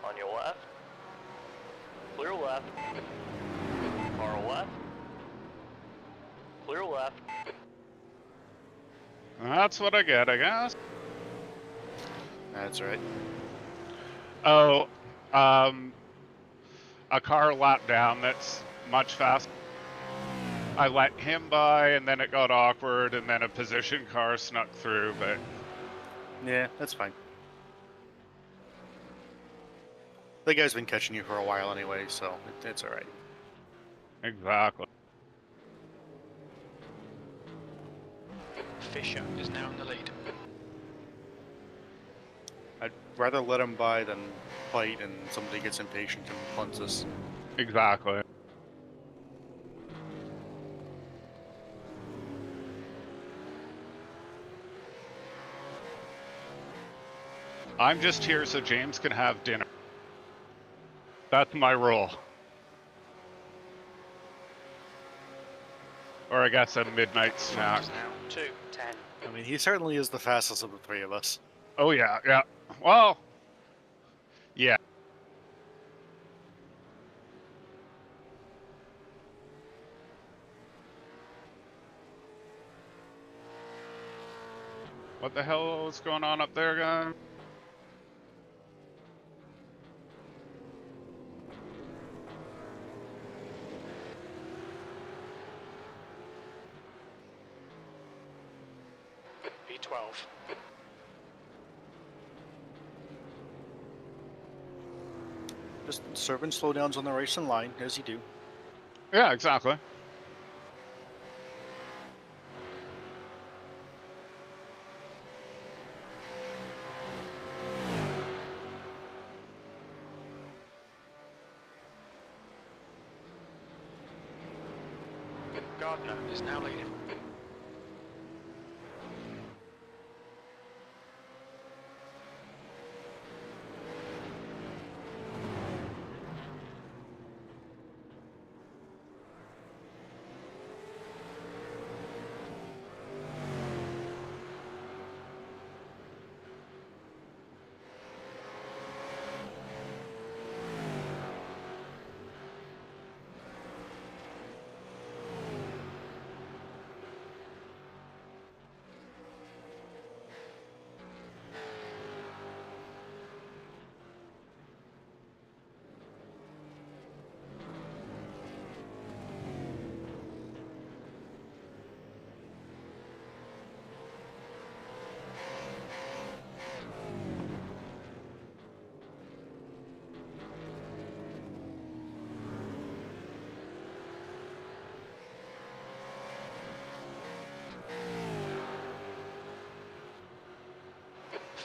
On your left. Clear left. Car left. Clear left. That's what I get, I guess. That's right. Oh, a car lap down that's much faster. I let him by, and then it got awkward, and then a position car snuck through, but... Yeah, that's fine. The guy's been catching you for a while anyway, so it's alright. Exactly. Fisher is now in the lead. I'd rather let him by than fight and somebody gets impatient and punts us. Exactly. I'm just here so James can have dinner. That's my role. Or I guess a midnight snack. Now 2:10. I mean, he certainly is the fastest of the three of us. Oh yeah, yeah. Well, yeah. What the hell is going on up there, guys? B12. Just serving slowdowns on the racing line, as you do. Yeah, exactly. Gardner is now leading.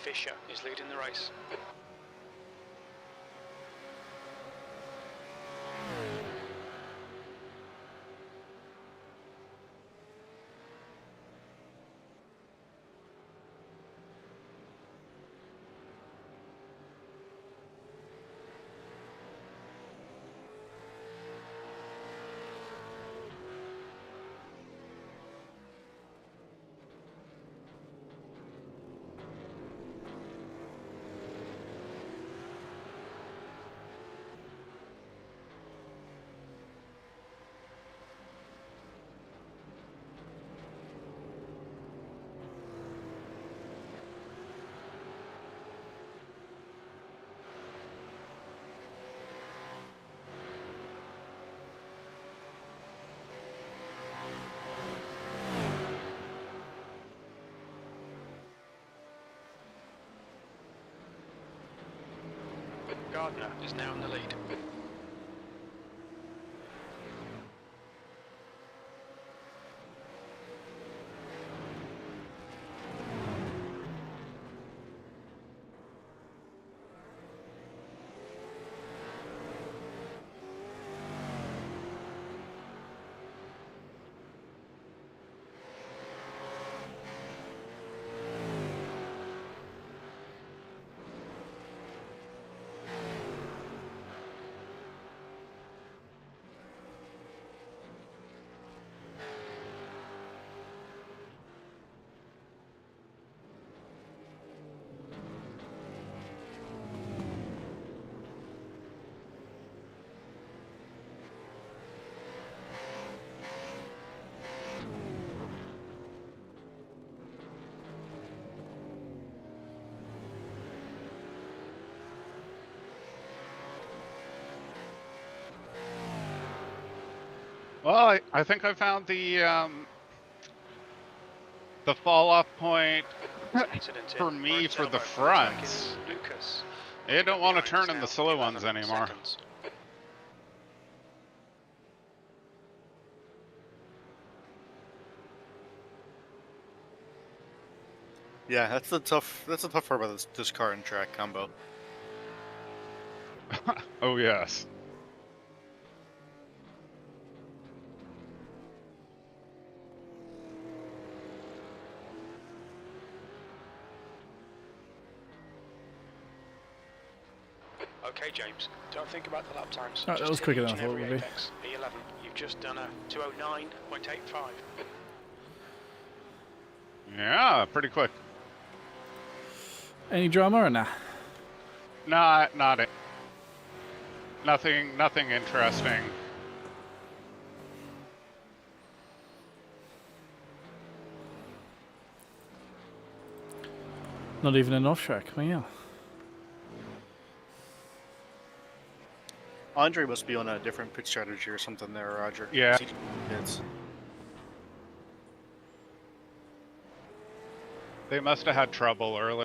Fisher is leading the race. Gardner is now in the lead. Well, I think I found the fall off point Incident for in me right for the elbow. Looks like fronts. it's Lucas. You don't want to Behind turn in now, the slow ones 11 anymore. seconds. Yeah, that's the tough part about this car and track combo. Oh yes. Okay, James, don't think about the lap times. Oh, that Just was hit quicker each than I and thought it every would be. apex. E11, you've just done a 209.85. Yeah, pretty quick. Any drama or nah? Not it. Nothing interesting. Not even an off track. Well, yeah. Andre must be on a different pit strategy or something there, Roger. Yeah. Pits. They must have had trouble early.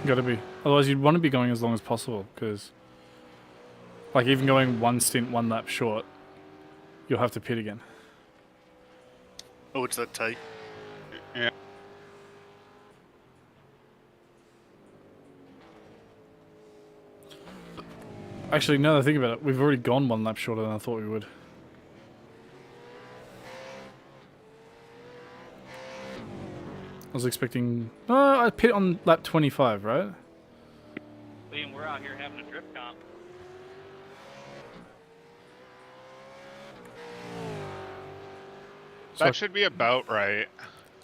Gotta be. Otherwise, you'd want to be going as long as possible, because, like, even going one stint, one lap short, you'll have to pit again. Oh, it's that tight. Yeah. Actually, now that I think about it, we've already gone one lap shorter than I thought we would. I was expecting... Oh, I pit on lap 25, right? Liam, we're out here having a drift comp. So, That should be about right.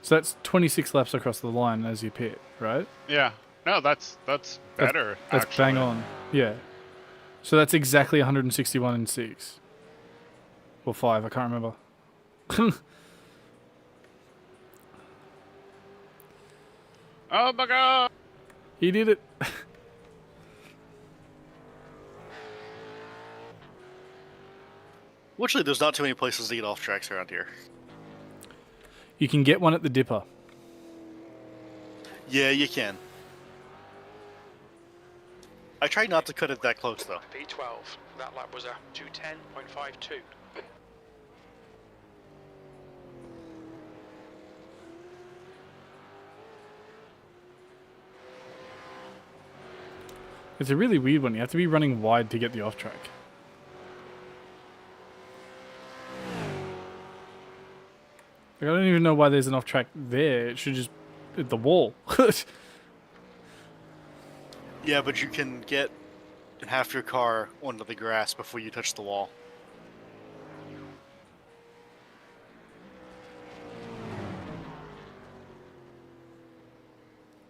so that's 26 laps across the line as you pit, right? Yeah. No, that's better. That's actually. bang on. Yeah. So that's exactly 161 and 6. Or 5, I can't remember. Oh my god! He did it. Fortunately, there's not too many places to get off tracks around here. You can get one at the Dipper. Yeah, you can. I tried not to cut it that close, though. P12, that lap was a 210.52. It's a really weird one. You have to be running wide to get the off track. Like, I don't even know why there's an off track there. It should just hit the wall. Yeah, but you can get half your car onto the grass before you touch the wall.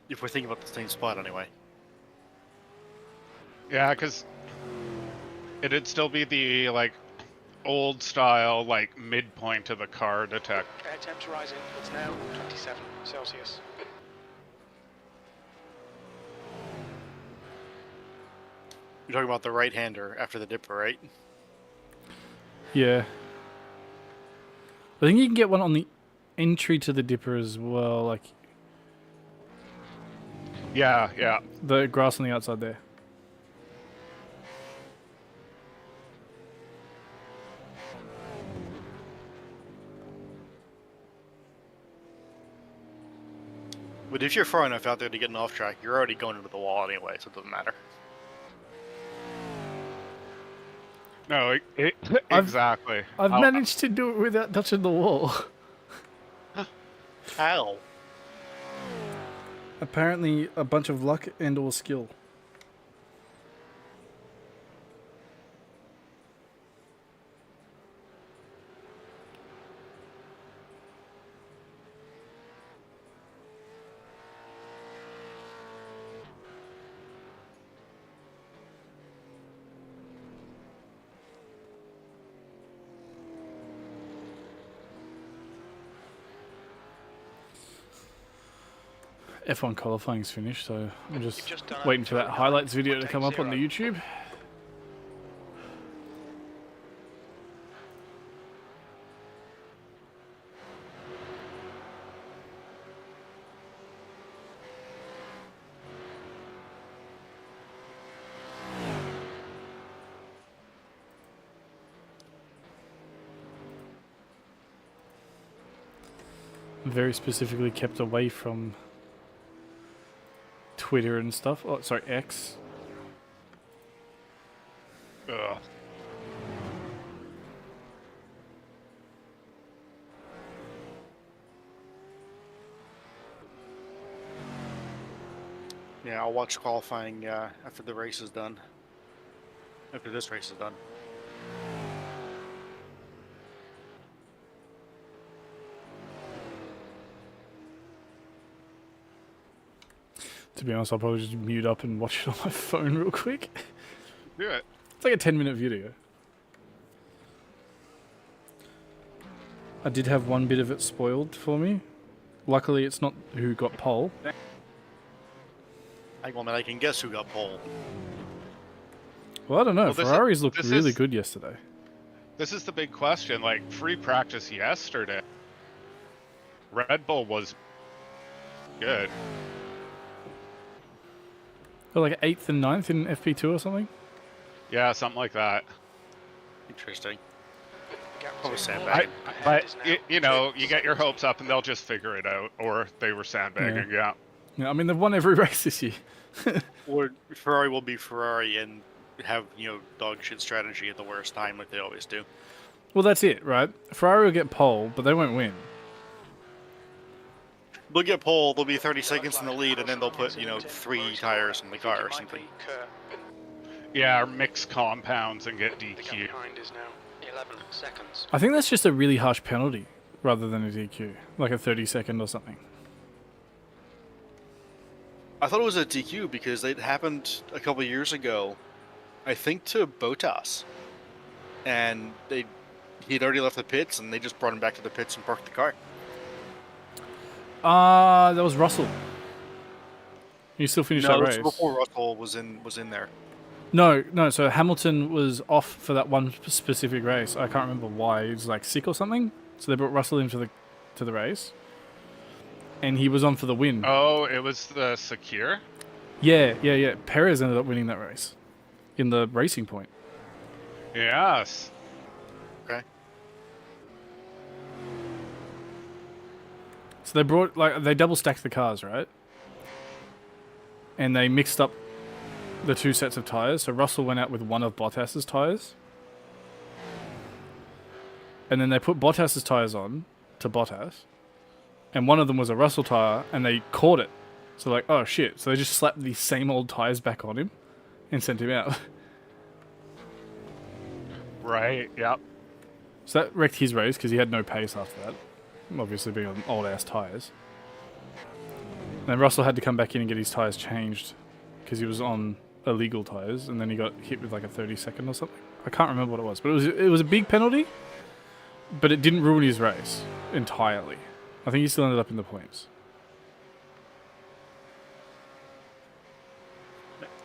If we're thinking about the same spot, anyway. Yeah, because it'd still be the like old style like midpoint of the car detect. Air temps rising, it's now 27 Celsius. You're talking about the right-hander after the dipper, right? Yeah. I think you can get one on the entry to the dipper as well, like Yeah, yeah. the grass on the outside there. But if you're far enough out there to get an off track, you're already going into the wall anyway, so it doesn't matter. No, I've- exactly. I've managed to do it without touching the wall. How? Apparently, a bunch of luck and/or skill. F1 qualifying's finished, so I'm You've just just done a waiting for that 209.80. highlights video to come up on the YouTube. Very specifically kept away from Twitter and stuff. Oh, sorry, X. Ugh. Yeah, I'll watch qualifying after the race is done. After this race is done. To be honest, I'll probably just mute up and watch it on my phone real quick. Do it. It's like a 10-minute video. I did have one bit of it spoiled for me. Luckily, it's not who got pole. I can guess who got pole. Well, I don't know. Well, this Ferraris looked this really is- good yesterday. This is the big question. Like, free practice yesterday. Red Bull was good. They're like 8th and 9th in FP2 or something. Yeah, something like that. Interesting. Gap Probably to sandbagging. four. But, Is now you know, 12 you get your seconds. hopes up and they'll just figure it out. Or they were sandbagging, yeah. Yeah, I mean, they've won every race this year. Or Ferrari will be Ferrari and have, dog shit strategy at the worst time like they always do. Well, that's it, right? Ferrari will get pole, but they won't win. They'll get pole, they'll be 30 seconds in the lead, and then they'll put, 3 tires in the car or It might something. be Kerr. Yeah, or mix compounds and get The gap DQ. behind is now 11 seconds. I think that's just a really harsh penalty rather than a DQ, like a 30-second or something. I thought it was a DQ because it happened a couple years ago, I think to Bottas. And he'd already left the pits, and they just brought him back to the pits and parked the car. That was Russell. You still finished that No, race? this was before Russell was in there. No. So Hamilton was off for that one specific race. I can't remember why. He was like sick or something. So they brought Russell in to the race, and he was on for the win. Oh, it was the Secure? Yeah. Perez ended up winning that race in the Racing Point. Yes. Okay. So they double stacked the cars, right? And they mixed up the two sets of tires. So Russell went out with one of Bottas's tires. And then they put Bottas's tires on to Bottas. And one of them was a Russell tire, and they caught it. So like, oh shit. So they just slapped these same old tires back on him and sent him out. Right, yep. So that wrecked his race because he had no pace after that. Obviously being on old ass tires. And then Russell had to come back in and get his tires changed because he was on illegal tires, and then he got hit with like a 30-second or something. I can't remember what it was, but it was a big penalty, but it didn't ruin his race entirely. I think he still ended up in the points.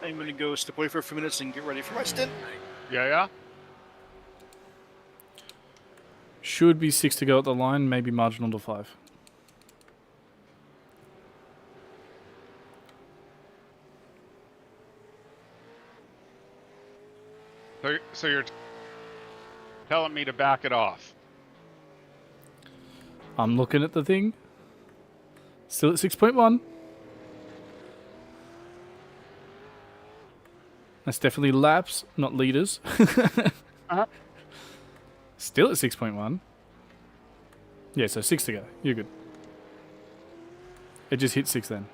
I'm going to go step away for a few minutes and get ready for my stint. Yeah. Should be 6 to go at the line, maybe marginal to 5. So you're telling me to back it off? I'm looking at the thing. Still at 6.1. That's definitely laps, not liters. Still at 6.1. Yeah, so 6 to go. You're good. It just hit 6 then.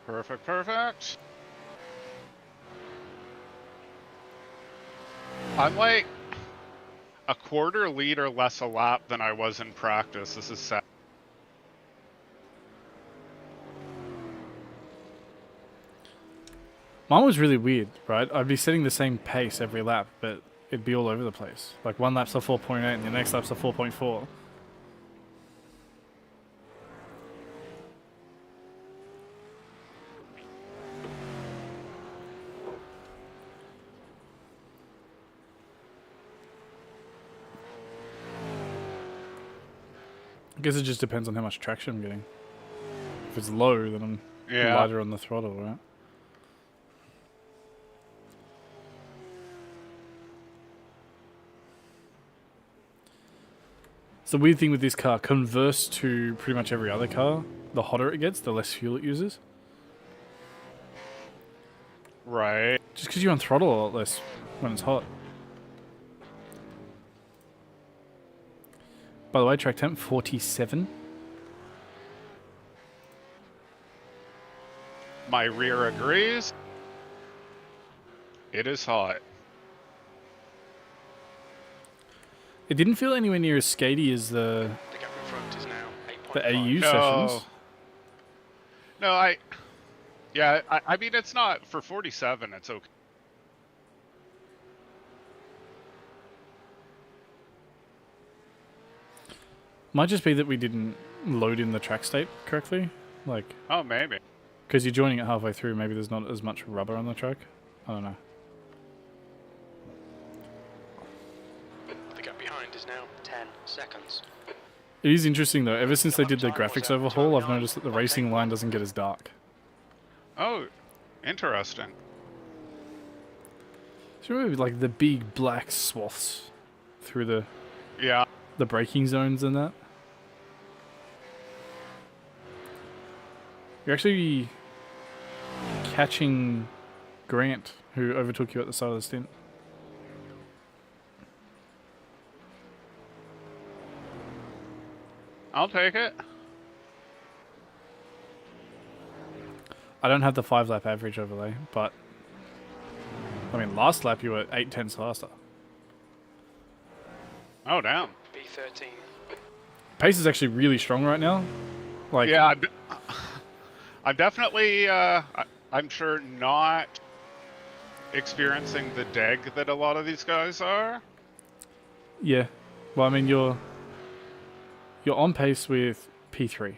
Perfect, perfect. I'm like a quarter liter less a lap than I was in practice. This is sad. Mine was really weird, right? I'd be setting the same pace every lap, but it'd be all over the place. Like one lap's a 4.8 and the next lap's a 4.4. I guess it just depends on how much traction I'm getting. If it's low, then I'm lighter on the throttle, right? It's the weird thing with this car, converse to pretty much every other car, the hotter it gets, the less fuel it uses. Right. Just because you're on throttle a lot less when it's hot. By the way, track temp 47. My rear agrees. It is hot. It didn't feel anywhere near as skatey as the gap in front is now 8.5. the AU No. sessions. No, I mean, it's not, for 47, it's okay. Might just be that we didn't load in the track state correctly. Like, Oh, maybe. because you're joining it halfway through, maybe there's not as much rubber on the track. I don't know. The gap behind is now 10 seconds. It is interesting though, ever since they did the graphics overhaul, I've noticed that the racing line doesn't get as dark. Oh, interesting. So you remember like the big black swaths through the Yeah. braking zones and that? You're actually catching Grant, who overtook you at the start of the stint. I'll take it. I don't have the 5-lap average overlay, but I mean, last lap you were 8/10 faster. Oh, damn. B13. Pace is actually really strong right now. Like, Yeah, I'm definitely, I'm sure not experiencing the deg that a lot of these guys are. yeah. Well, I mean, you're on pace with P3.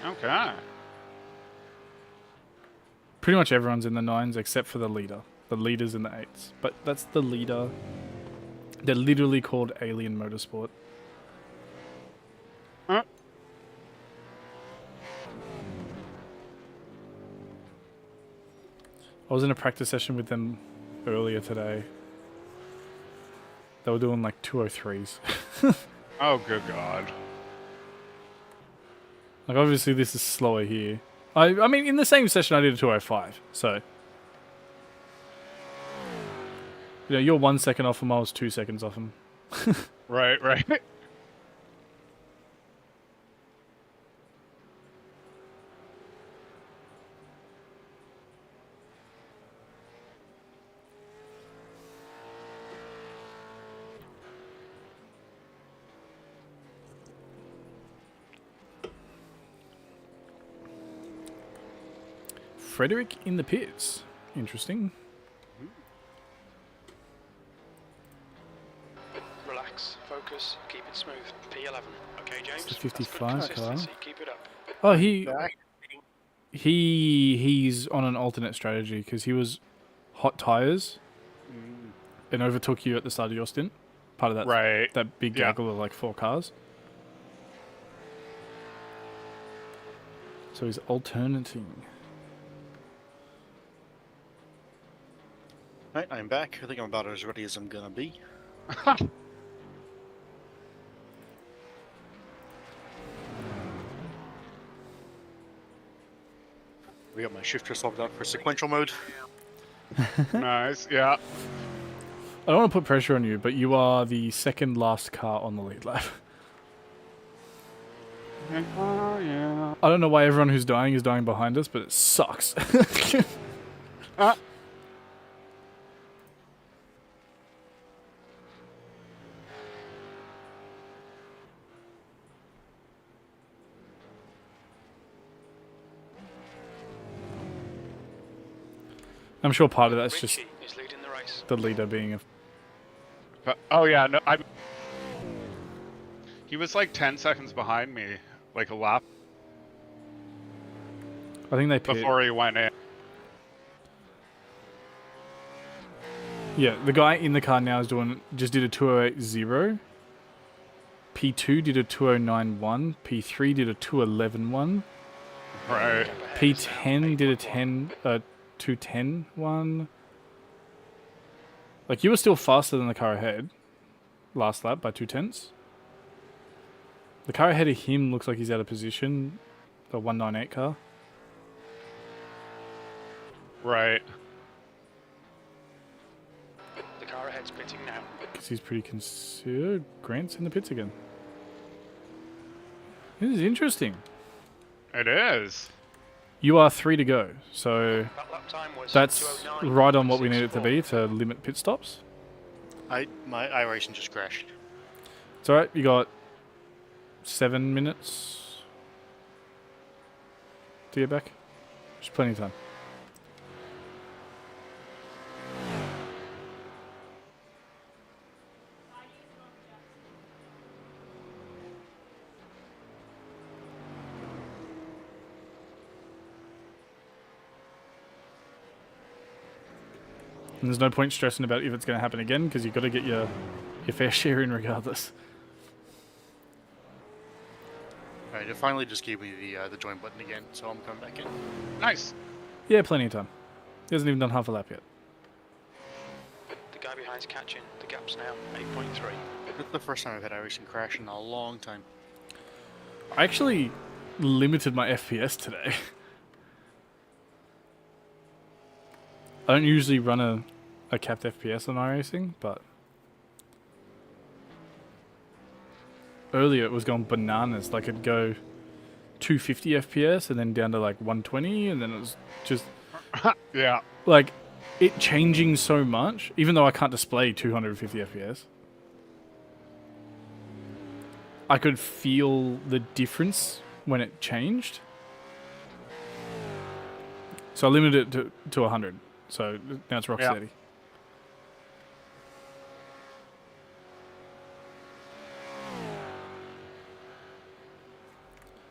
Okay. Pretty much everyone's in the 9s except for the leader. The leader's in the 8s. But that's the leader. They're literally called Alien Motorsport. Huh? I was in a practice session with them earlier today. They were doing like 203s. Oh, good God. Like, obviously this is slower here. I mean, in the same session I did a 205, so... You know, you're 1 second off him, I was 2 seconds off him. Right, right. Frederick in the pits. Interesting. Relax, focus, keep it smooth. P11. Okay, James. It's the that's good 55 car. consistency. Keep it up. Oh, he's on an alternate strategy because he was hot tires and overtook you at the start of your stint. Part of that, Right. that big Yeah. gaggle of like 4 cars. So he's alternating. Right, I'm back. I think I'm about as ready as I'm gonna be. We got my shifter swapped out for sequential mode. Nice. Yeah. I don't want to put pressure on you, but you are the second last car on the lead lap. Oh, yeah. I don't know why everyone who's dying is dying behind us, but it sucks. I'm sure part of that's just Richie is leading the race. the leader being a... Oh yeah, no, he was like 10 seconds behind me, like a lap I think they pit. before he went in. Yeah, the guy in the car now is just did a 2080. P2 did a 2091. P3 did a 2111. Right. P10 did a 210 Like, you were still faster than the car ahead last lap by 2/10. The car ahead of him looks like he's out of position. The 198 car. Right. The car ahead's pitting now. Because he's pretty concerned. Grant's in the pits again. This is interesting. It is. You are 3 to go, so That lap time was that's 209.64. right on what we need it to be to limit pit stops. My iRacing just crashed. It's alright, you got 7 minutes to get back. There's plenty of time. And there's no point stressing about if it's going to happen again, because you've got to get your fair share in regardless. Alright, it finally just gave me the join button again, so I'm coming back in. Nice. Yeah, plenty of time. He hasn't even done half a lap yet. The guy behind's catching. The gap's now 8.3. It's the first time I've had iRacing crash in a long time. I actually limited my FPS today. I don't usually run a capped FPS on iRacing, but earlier it was going bananas. Like, it'd go 250 FPS and then down to like 120, and then it was just Yeah. like it changing so much, even though I can't display 250 FPS. I could feel the difference when it changed. So I limited it to 100. So now it's rock Yeah. steady.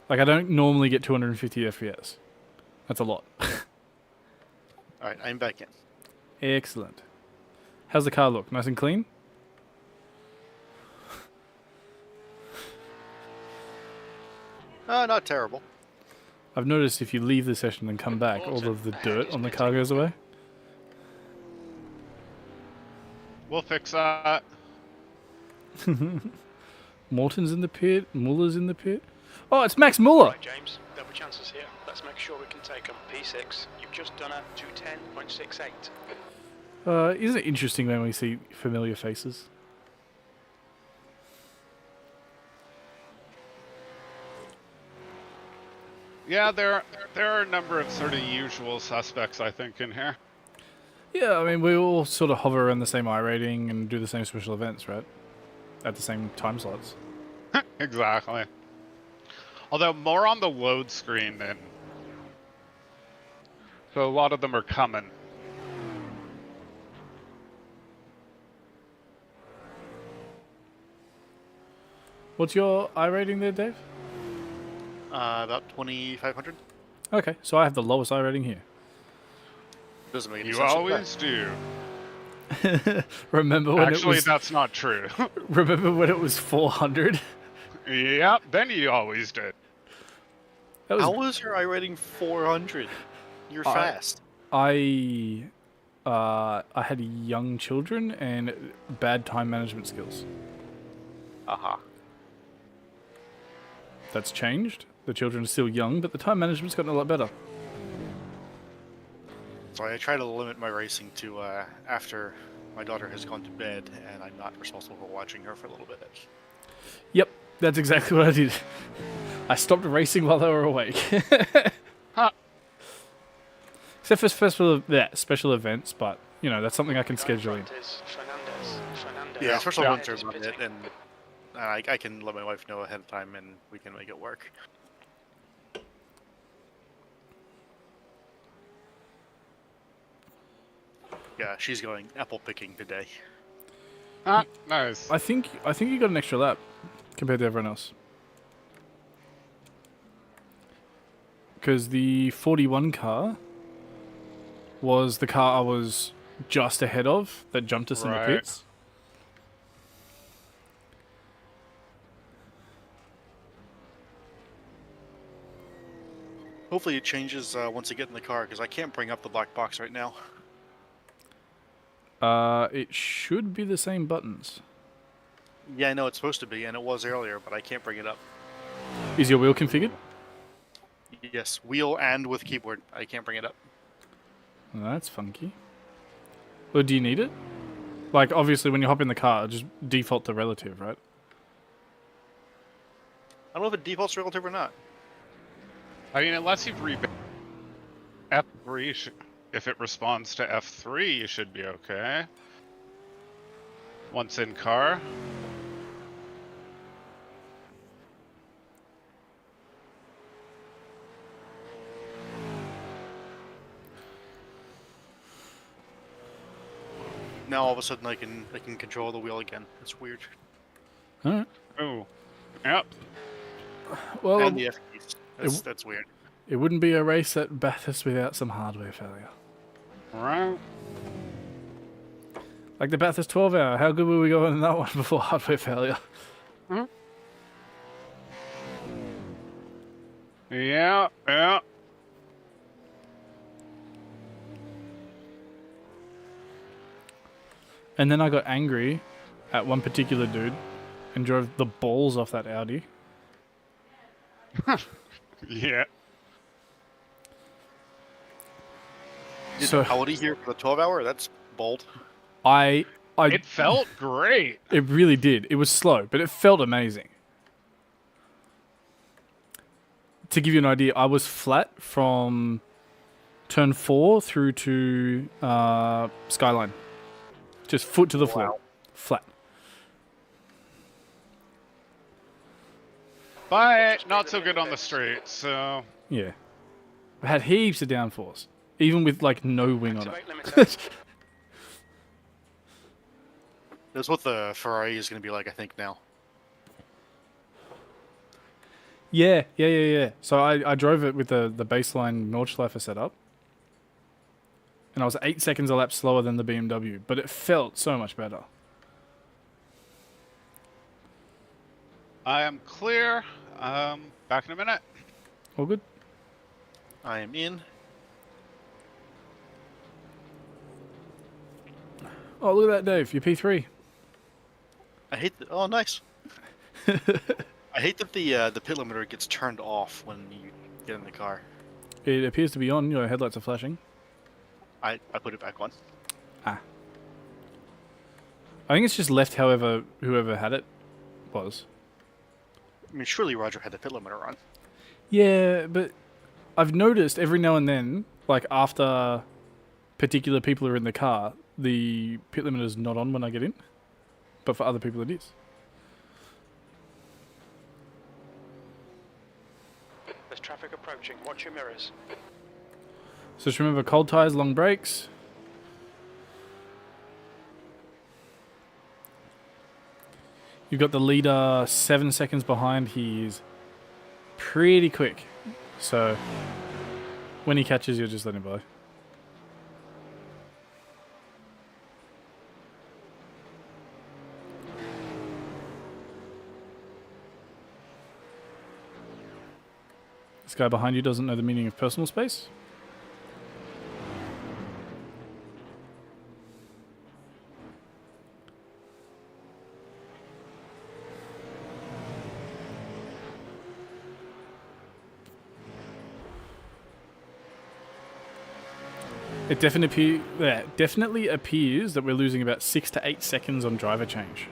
Like, I don't normally get 250 FPS. That's a lot. Alright, I'm back in. Excellent. How's the car look? Nice and clean? Not terrible. I've noticed if you leave the session and come back, all of the dirt on the car goes away. We'll fix that. Morton's in the pit. Muller's in the pit. Oh, it's Max Muller! Right, James, there'll be chances here. Let's make sure we can take them. P6, you've just done a 210.68. Isn't it interesting when we see familiar faces? Yeah, there are a number of sort of usual suspects, I think, in here. Yeah, I mean, we all sort of hover around the same iRating and do the same special events, right? At the same time slots. Exactly. Although more on the load screen than... So a lot of them are coming. What's your iRating there, Dave? About 2,500. Okay, so I have the lowest iRating here. Doesn't make any You sense. always do. Remember when Actually, it was? that's not true. Remember when it was 400? Yep, then you always did. That was How was your iRating 400? You're fast. I had young children and bad time management skills. Aha. That's changed. The children are still young, but the time management's gotten a lot better. So I try to limit my racing to after my daughter has gone to bed and I'm not responsible for watching her for a little bit. Yep, that's exactly what I did. I stopped racing while they were awake. Huh. Except for special events, but, you know, that's something I can schedule in. Fernandez. Yeah, special Yeah. events are about it, and I can let my wife know ahead of time and we can make it work. Yeah, she's going apple picking today. Ah, nice. I think you got an extra lap compared to everyone else. Because the 41 car was the car I was just ahead of that jumped us in the Right. pits. Hopefully it changes once I get in the car, because I can't bring up the black box right now. It should be the same buttons. Yeah, I know it's supposed to be, and it was earlier, but I can't bring it up. Is your wheel configured? Yes, wheel and with keyboard. I can't bring it up. Well, that's funky. Well, do you need it? Like, obviously, when you hop in the car, just default to relative, right? I don't know if it defaults relative or not. I mean, unless you've F3, if it responds to F3, you should be okay. Once in car. Now all of a sudden I can control the wheel again. It's weird. Alright. Oh, yep. Well, And the F keys. That's weird. it wouldn't be a race at Bathurst without some hardware failure. Right. Like the Bathurst 12 hour, how good were we going in that one before hardware failure? Yeah, yeah. And then I got angry at one particular dude and drove the balls off that Audi. Yeah. So How would he hear for the 12 hour? That's bold. I It felt great. it really did. It was slow, but it felt amazing. To give you an idea, I was flat from turn 4 through to Skyline. Just foot to the floor. Flat. But not so good on the straight, so... Yeah. I had heaps of downforce. Even with like no wing on Activate it. limiter. That's what the Ferrari is going to be like, I think, now. Yeah. So I drove it with the baseline Nordschleifer setup. And I was 8 seconds a lap slower than the BMW, but it felt so much better. I am clear. Back in a minute. All good? I am in. Oh, look at that, Dave. Your P3. I hate that. Oh, nice. I hate that the pit limiter gets turned off when you get in the car. It appears to be on. Your headlights are flashing. I put it back on. I think it's just left however whoever had it was. I mean, surely Roger had the pit limiter on. Yeah, but I've noticed every now and then, like after particular people are in the car, the pit limiter's not on when I get in. But for other people it is. There's traffic approaching. Watch your mirrors. So just remember, cold tires, long brakes. You've got the leader 7 seconds behind. He's pretty quick. So when he catches you, just let him by. This guy behind you doesn't know the meaning of personal space. It definitely appears that we're losing about 6 to 8 seconds on driver change.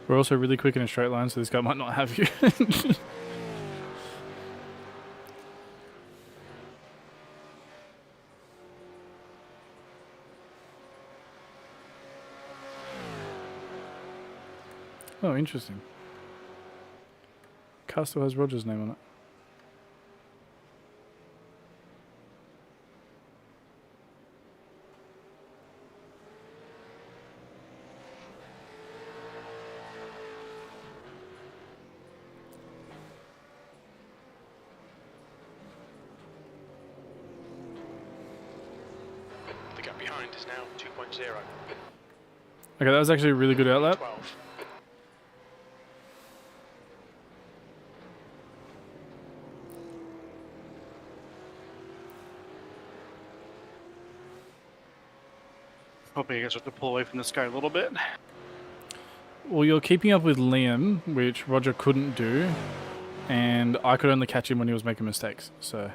We're also really quick in a straight line, so this guy might not have you. Oh, interesting. Car still has Roger's name on it. The gap behind is now 2.0. Okay, that was actually a really good outlap. 12. Hoping you guys have to pull away from this guy a little bit. Well, you're keeping up with Liam, which Roger couldn't do, and I could only catch him when he was making mistakes, so...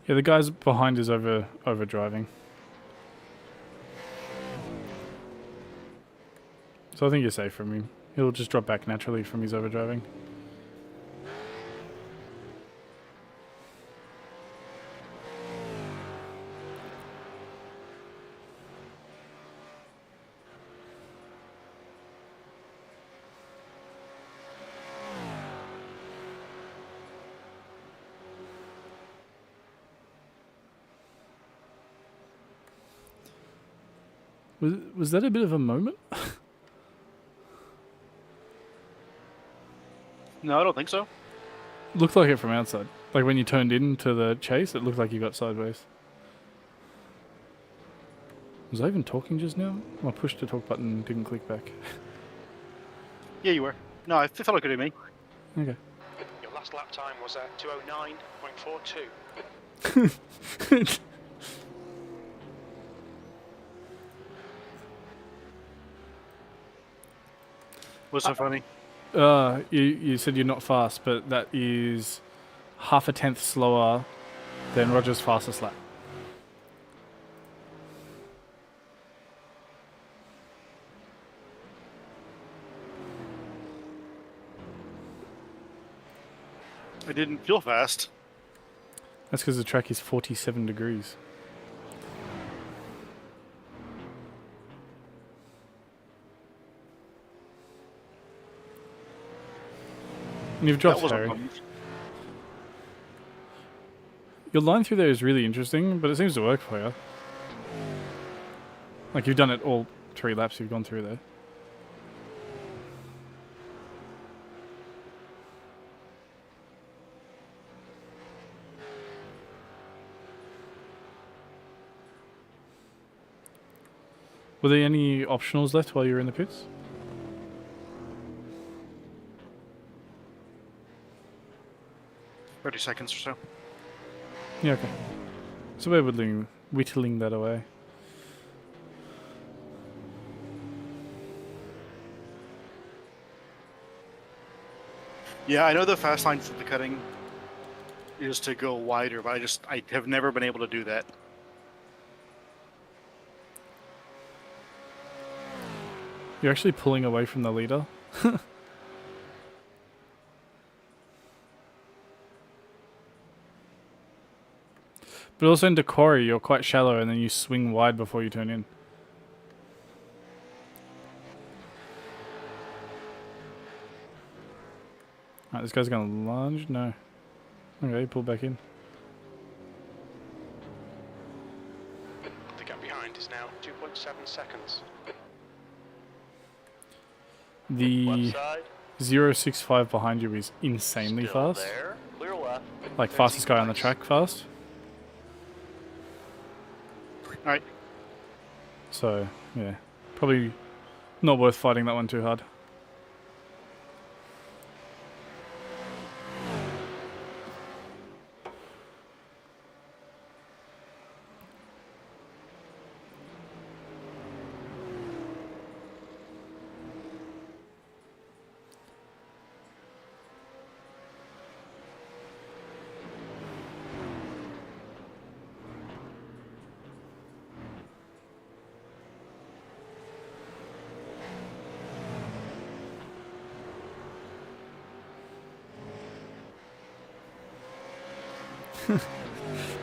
Yeah, the guys behind is over driving. So I think you're safe from him. He'll just drop back naturally from his overdriving. Was that a bit of a moment? No, I don't think so. Looked like it from outside. Like when you turned into the chase, it looked like you got sideways. Was I even talking just now? I pushed the talk button and didn't click back. Yeah, you were. No, I thought it could be me. Okay. Your last lap time was at 209.42. What's so funny? You said you're not fast, but that is half a tenth slower than Roger's fastest lap. I didn't feel fast. That's because the track is 47 degrees. And you've dropped Harry. Your line through there is really interesting, but it seems to work for you. Like you've done it all 3 laps you've gone through there. Were there any optionals left while you were in the pits? 30 seconds or so. Yeah, okay. So we're whittling that away. Yeah, I know the fast line for the cutting is to go wider, but I have never been able to do that. You're actually pulling away from the leader. But also into quarry, you're quite shallow and then you swing wide before you turn in. Alright, this guy's gonna lunge? No. Okay, pull back in. The gap behind is now 2.7 seconds. The Left side. 065 behind you is insanely Still fast. there. Clear left. Like 30 fastest guy on the points. track fast. Alright. So, yeah. Probably not worth fighting that one too hard.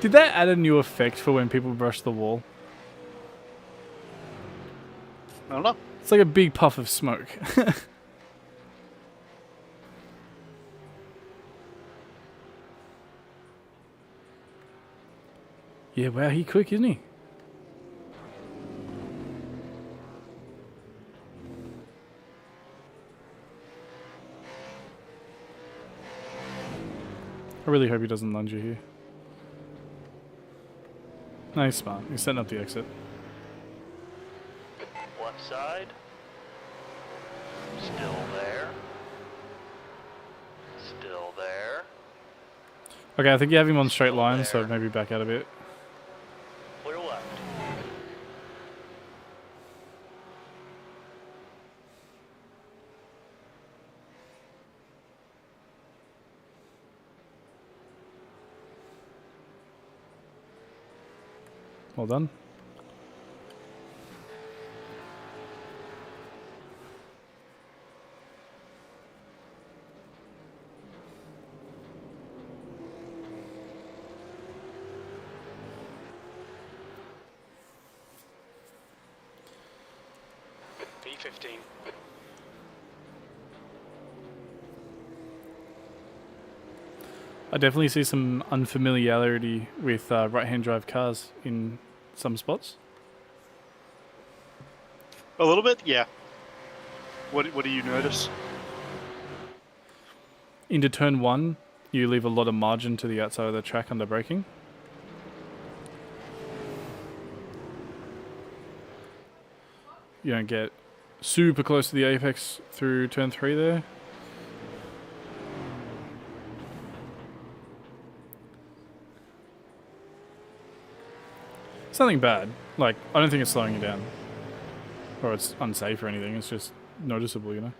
Did that add a new effect for when people brush the wall? I don't know. It's like a big puff of smoke. Yeah, wow, he quick, isn't he? I really hope he doesn't lunge you here. No, he's smart. He's setting up the exit. Left side. Still there. Still there. Okay, I think you have him on straight Still line, so there. maybe back out a bit. Clear left. Well done. P15. I definitely see some unfamiliarity with right-hand drive cars in some spots. A little bit, yeah. What do you notice? Into turn one, you leave a lot of margin to the outside of the track under braking. You don't get super close to the apex through turn three there. It's nothing bad. Like, I don't think it's slowing you down. Or it's unsafe or anything. It's just noticeable, you know?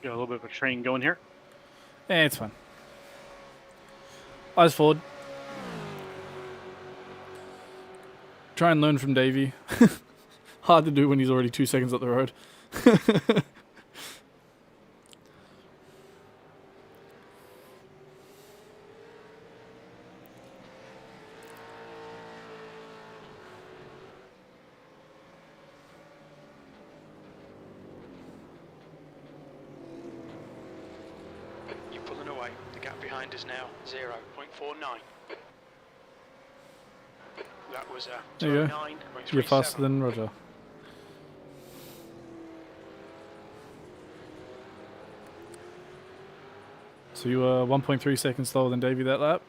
Got a little bit of a train going here. Eh, it's fine. Eyes forward. Try and learn from Davey. Hard to do when he's already 2 seconds up the road. behind is now 0.49. That was There you go. 209.37. You're faster than Roger. So you were 1.3 seconds slower than Davey that lap.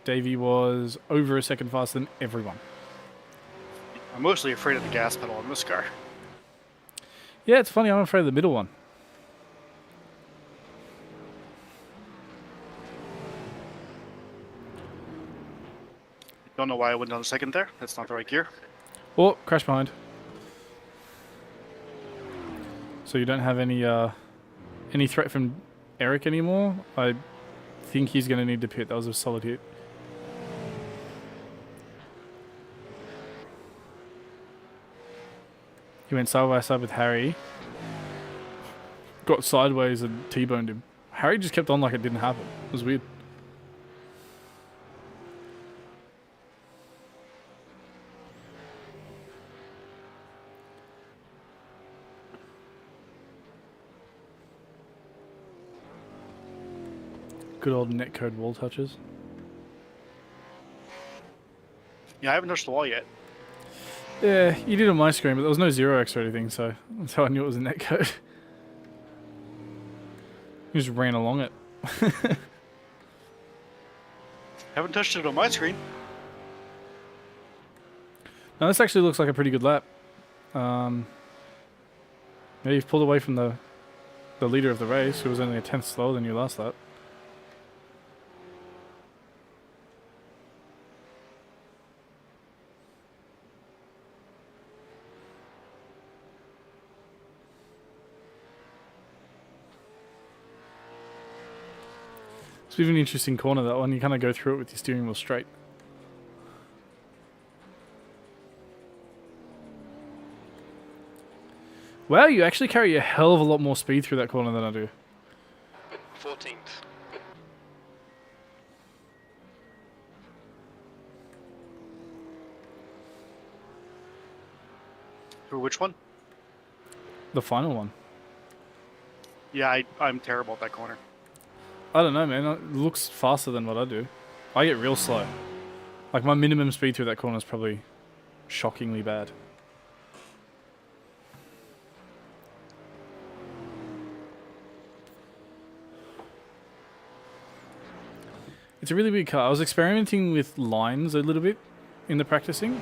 Davey was over a second faster than everyone. I'm mostly afraid of the gas pedal on this car. Yeah, it's funny. I'm afraid of the middle one. Don't know why I went down a second there. That's not the right gear. Oh, crash behind. So you don't have any threat from Eric anymore? I think he's going to need to pit. That was a solid hit. He went side by side with Harry. Got sideways and T-boned him. Harry just kept on like it didn't happen. It was weird. Good old netcode wall touches. Yeah, I haven't touched the wall yet. Yeah, you did on my screen, but there was no 0x or anything, so that's how I knew it was a netcode. You just ran along it. Haven't touched it on my screen. Now this actually looks like a pretty good lap. Yeah, you've pulled away from the leader of the race, who was only a tenth slower than you last lap. It's a bit of an interesting corner, that one. You kind of go through it with your steering wheel straight. Wow, you actually carry a hell of a lot more speed through that corner than I do. 14th. Through which one? The final one. Yeah, I'm terrible at that corner. I don't know, man. It looks faster than what I do. I get real slow. Like, my minimum speed through that corner is probably shockingly bad. It's a really big car. I was experimenting with lines a little bit in the practicing.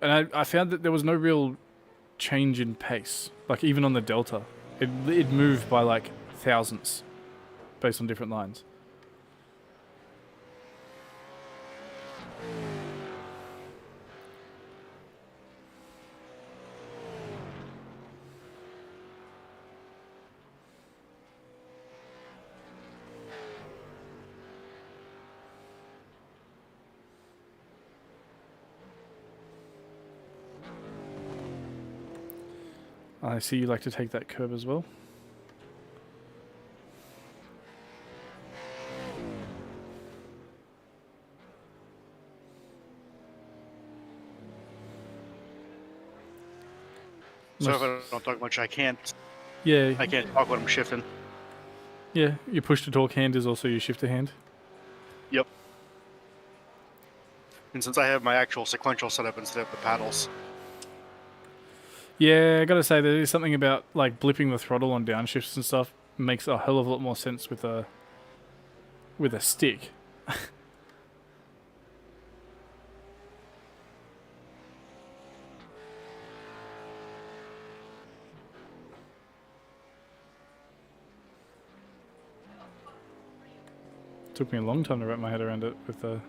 And I found that there was no real change in pace. Like, even on the Delta. It moved by, like, thousandths based on different lines. I see you like to take that curb as well. So if I don't talk much, I can't Yeah, talk when I'm shifting. yeah. Your push to talk hand is also your shifter hand. Yep. And since I have my actual sequential setup instead of the paddles. Yeah, I gotta say there is something about like blipping the throttle on downshifts and stuff makes a hell of a lot more sense with a stick. Took me a long time to wrap my head around it with the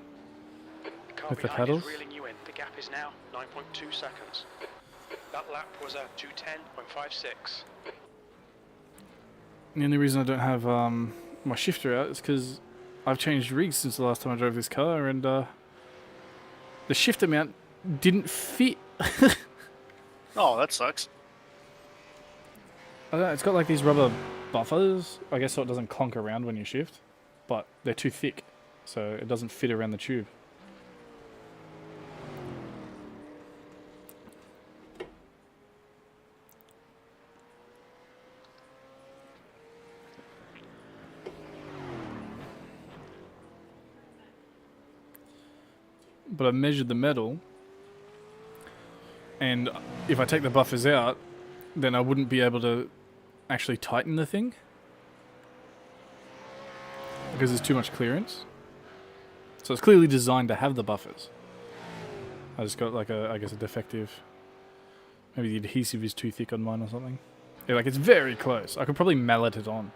Car with the behind paddles. is reeling you in. The gap is now 9.2 seconds. That lap was a 210.56. The only reason I don't have my shifter out is because I've changed rigs since the last time I drove this car, and the shifter mount didn't fit. Oh, that sucks. I don't know, it's got like these rubber buffers, I guess, so it doesn't clonk around when you shift, but they're too thick, so it doesn't fit around the tube. but I've measured the metal, and if I take the buffers out, then I wouldn't be able to actually tighten the thing because there's too much clearance. So it's clearly designed to have the buffers. I just got like I guess a defective. Maybe the adhesive is too thick on mine or something. Yeah, like it's very close. I could probably mallet it on.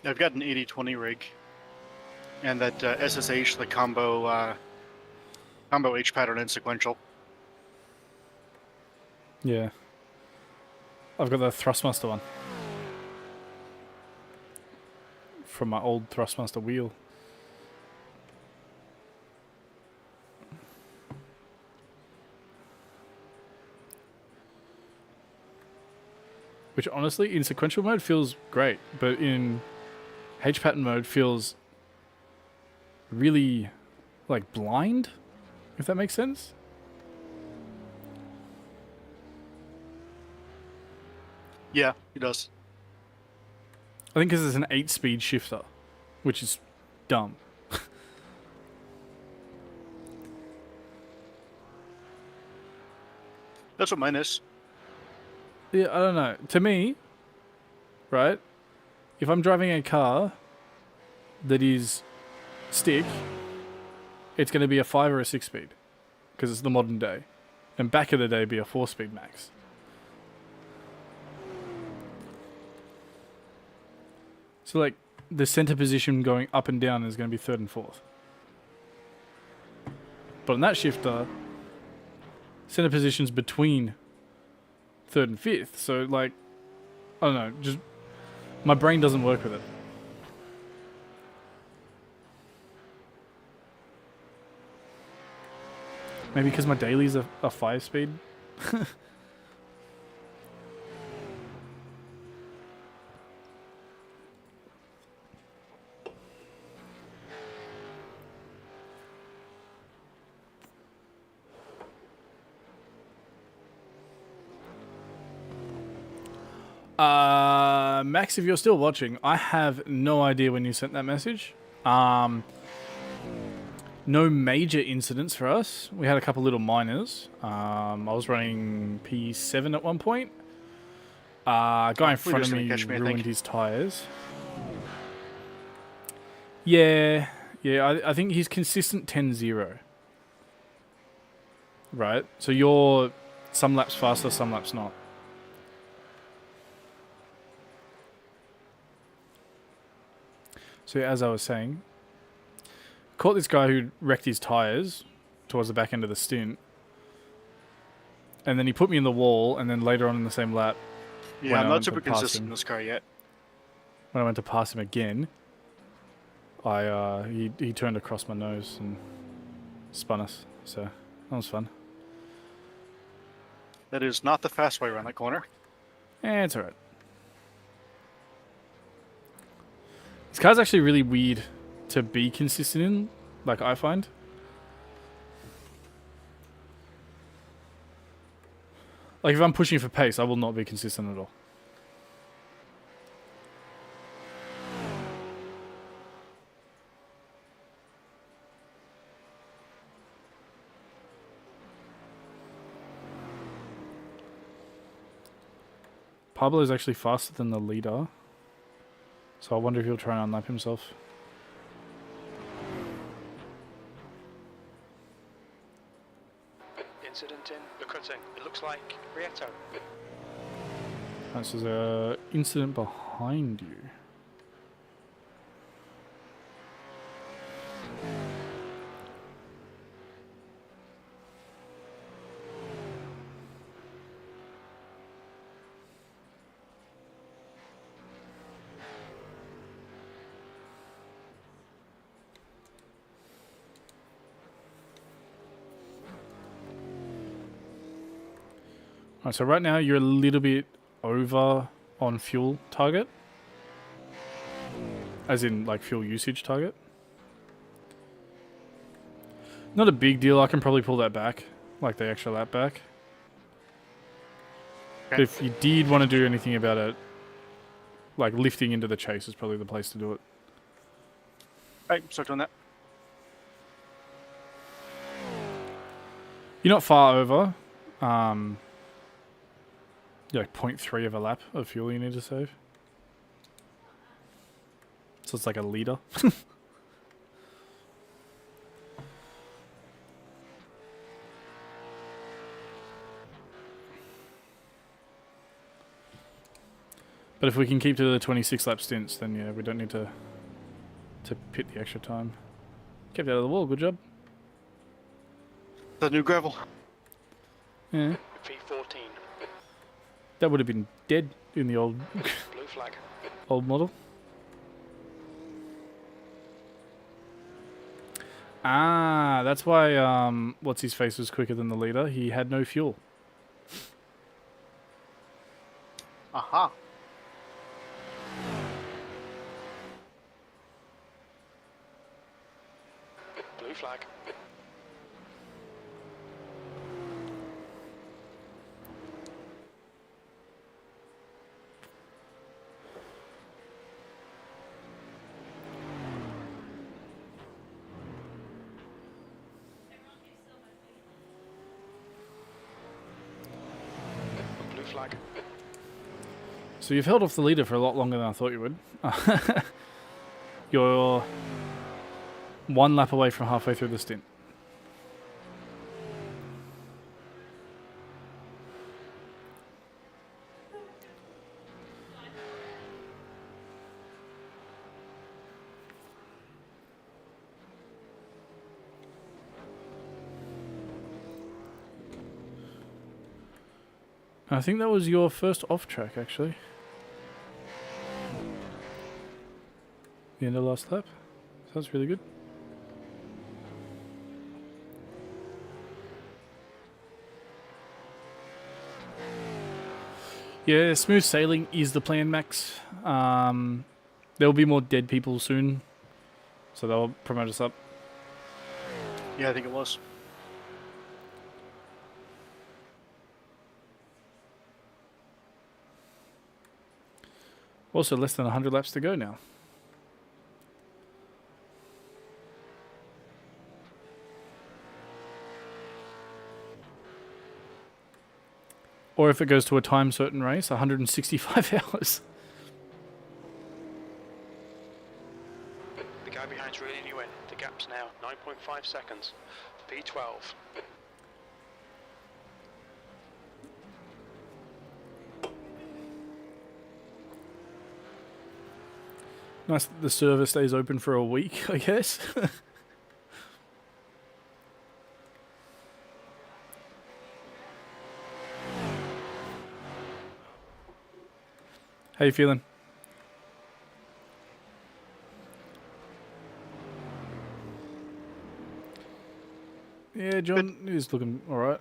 I've got an 80-20 rig, and that SSH, the combo H pattern and sequential. Yeah. I've got the Thrustmaster one. From my old Thrustmaster wheel. Which honestly, in sequential mode feels great, but in H pattern mode feels really like blind, if that makes sense. Yeah, he does. I think because it's an 8-speed shifter, which is dumb. That's what mine is. Yeah, I don't know. To me, right, if I'm driving a car that is stick, it's going to be a 5 or a 6-speed because it's the modern day. And back in the day, it'd be a 4-speed max. So, like, the center position going up and down is going to be 3rd and 4th. But on that shifter, center position's between 3rd and 5th. So, like, I don't know, just my brain doesn't work with it. Maybe because my daily's a 5-speed. Max, if you're still watching, I have no idea when you sent that message. No major incidents for us. We had a couple little minors. I was running P7 at one point. Guy in front of me ruined his tires. Yeah, I think he's consistent 10-0. Right? So you're some laps faster, some laps not. So as I was saying, caught this guy who wrecked his tyres towards the back end of the stint. And then he put me in the wall, and then later on in the same lap... Yeah, I'm not super consistent in this car yet. When I went to pass him again, he turned across my nose and spun us. So that was fun. That is not the fast way around that corner. It's alright. This car's actually really weird to be consistent in, like I find. Like if I'm pushing for pace, I will not be consistent at all. Pablo is actually faster than the leader. So I wonder if he'll try and unlap himself. Incident in the cutting. It looks like Rieto. This is a incident behind you. Alright, so right now you're a little bit over on fuel target. As in, like, fuel usage target. Not a big deal. I can probably pull that back. Like, the extra lap back. But Okay. if you did want to do anything about it, like, lifting into the chase is probably the place to do it. Alright, start doing that. You're not far over. You're like 0.3 of a lap of fuel you need to save. So it's like a litre. But if we can keep to the 26 lap stints, then yeah, we don't need to pit the extra time. Kept out of the wall, good job. The new gravel. Yeah. V14. That would have been dead in the old Blue flag. old model. Ah, that's why what's his face was quicker than the leader. He had no fuel. Aha. Blue flag. Blue flag. So you've held off the leader for a lot longer than I thought you would. You're one lap away from halfway through the stint. I think that was your first off track, actually. The end of last lap. Sounds really good. Yeah, smooth sailing is the plan, Max. There'll be more dead people soon, so they'll promote us up. Yeah, I think it was. Also, less than 100 laps to go now. Or if it goes to a time certain race, 165 hours. The guy behind's reeling you in. The gap's now 9.5 seconds. P12. Nice that the server stays open for a week, I guess. How you feeling? Yeah, John is looking alright.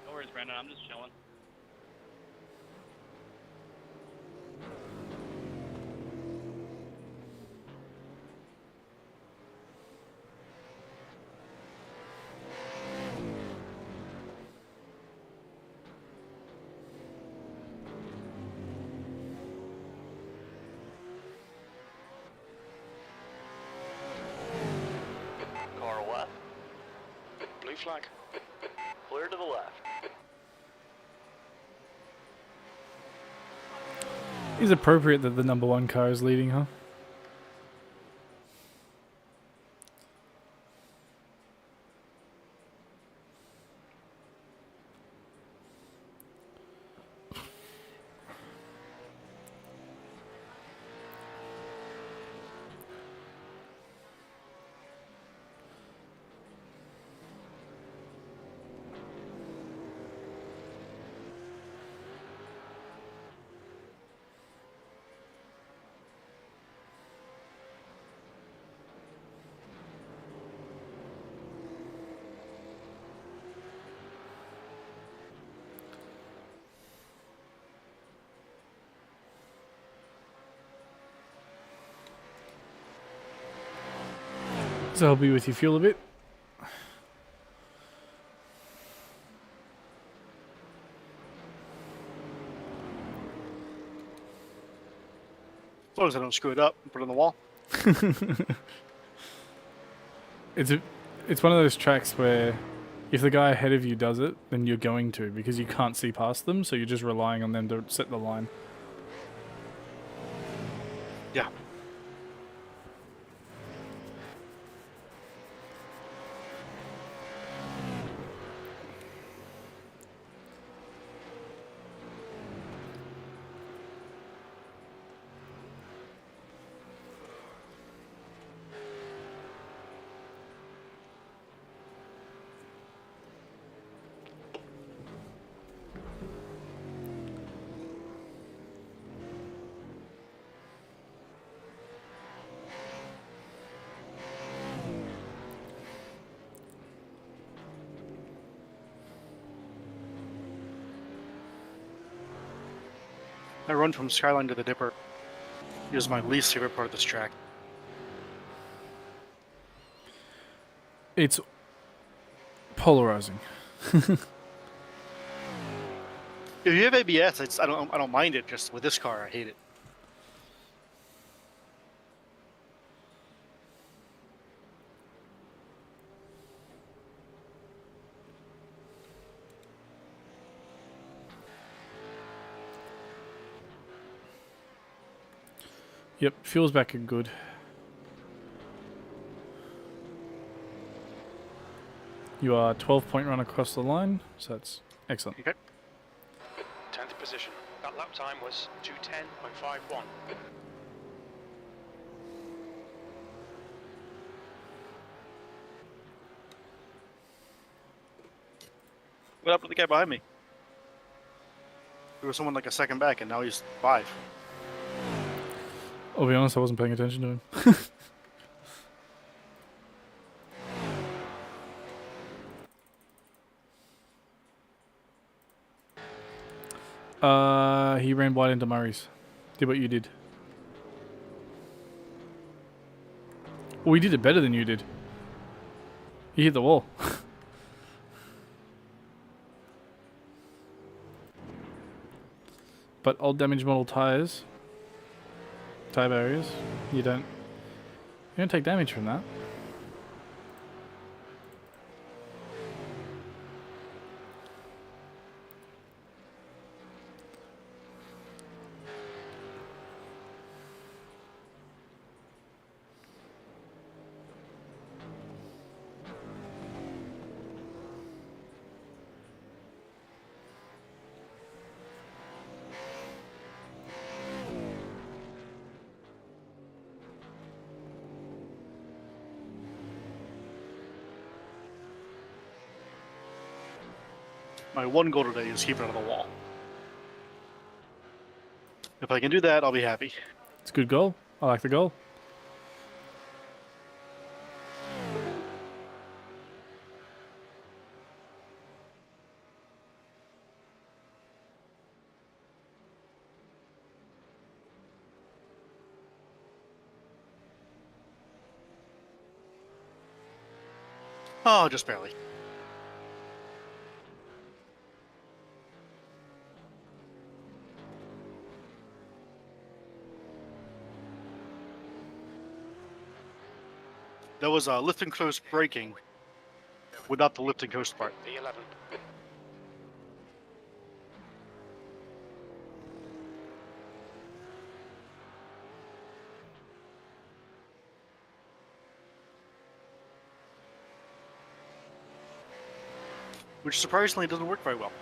No worries, Brandon. I'm just chilling. Car left. Blue flag. Clear to the left. It's appropriate that the number one car is leading, huh? So I'll be with your fuel a bit. As long as I don't screw it up and put it on the wall. It's one of those tracks where if the guy ahead of you does it, then you're going to, because you can't see past them, so you're just relying on them to set the line. Yeah. I run from Skyline to the Dipper. It is my least favorite part of this track. It's polarizing. If you have ABS, I don't mind it. Just with this car, I hate it. Yep, fuel's back and good. You are 12-point run across the line, so that's excellent. Okay. 10th position. That lap time was 2:10.51. What happened to the guy behind me? There was someone like a second back, and now he's 5. I'll be honest, I wasn't paying attention to him. He ran wide into Murray's. Did what you did. Well, he did it better than you did. He hit the wall. But old damaged model tires, tire barriers, you don't take damage from that. My one goal today is keep it out of the wall. If I can do that, I'll be happy. It's a good goal. I like the goal. Oh, just barely. That was lift and coast braking without the lift and coast part. V11. Which surprisingly doesn't work very well.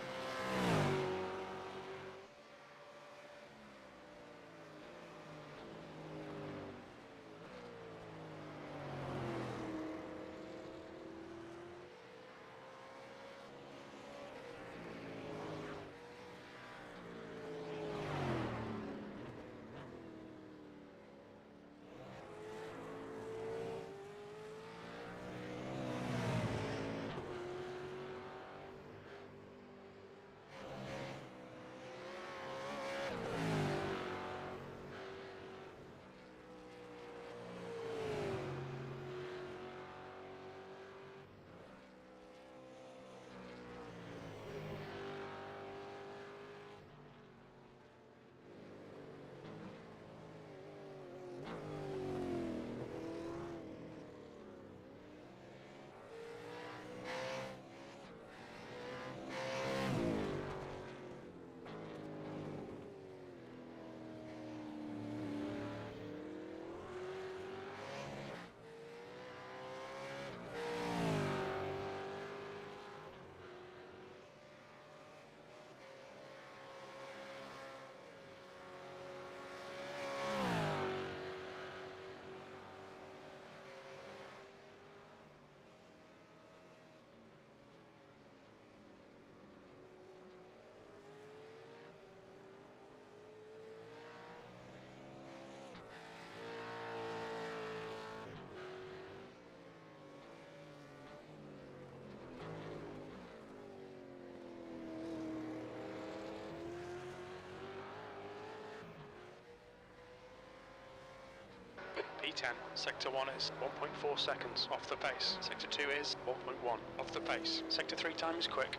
P10. Sector 1 is 1.4 seconds off the pace. Sector 2 is 1.1 off the pace. Sector 3 time is quick.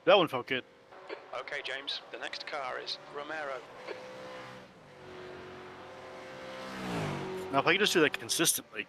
That one felt good. Okay, James, the next car is Romero. Now, if I can just do that consistently.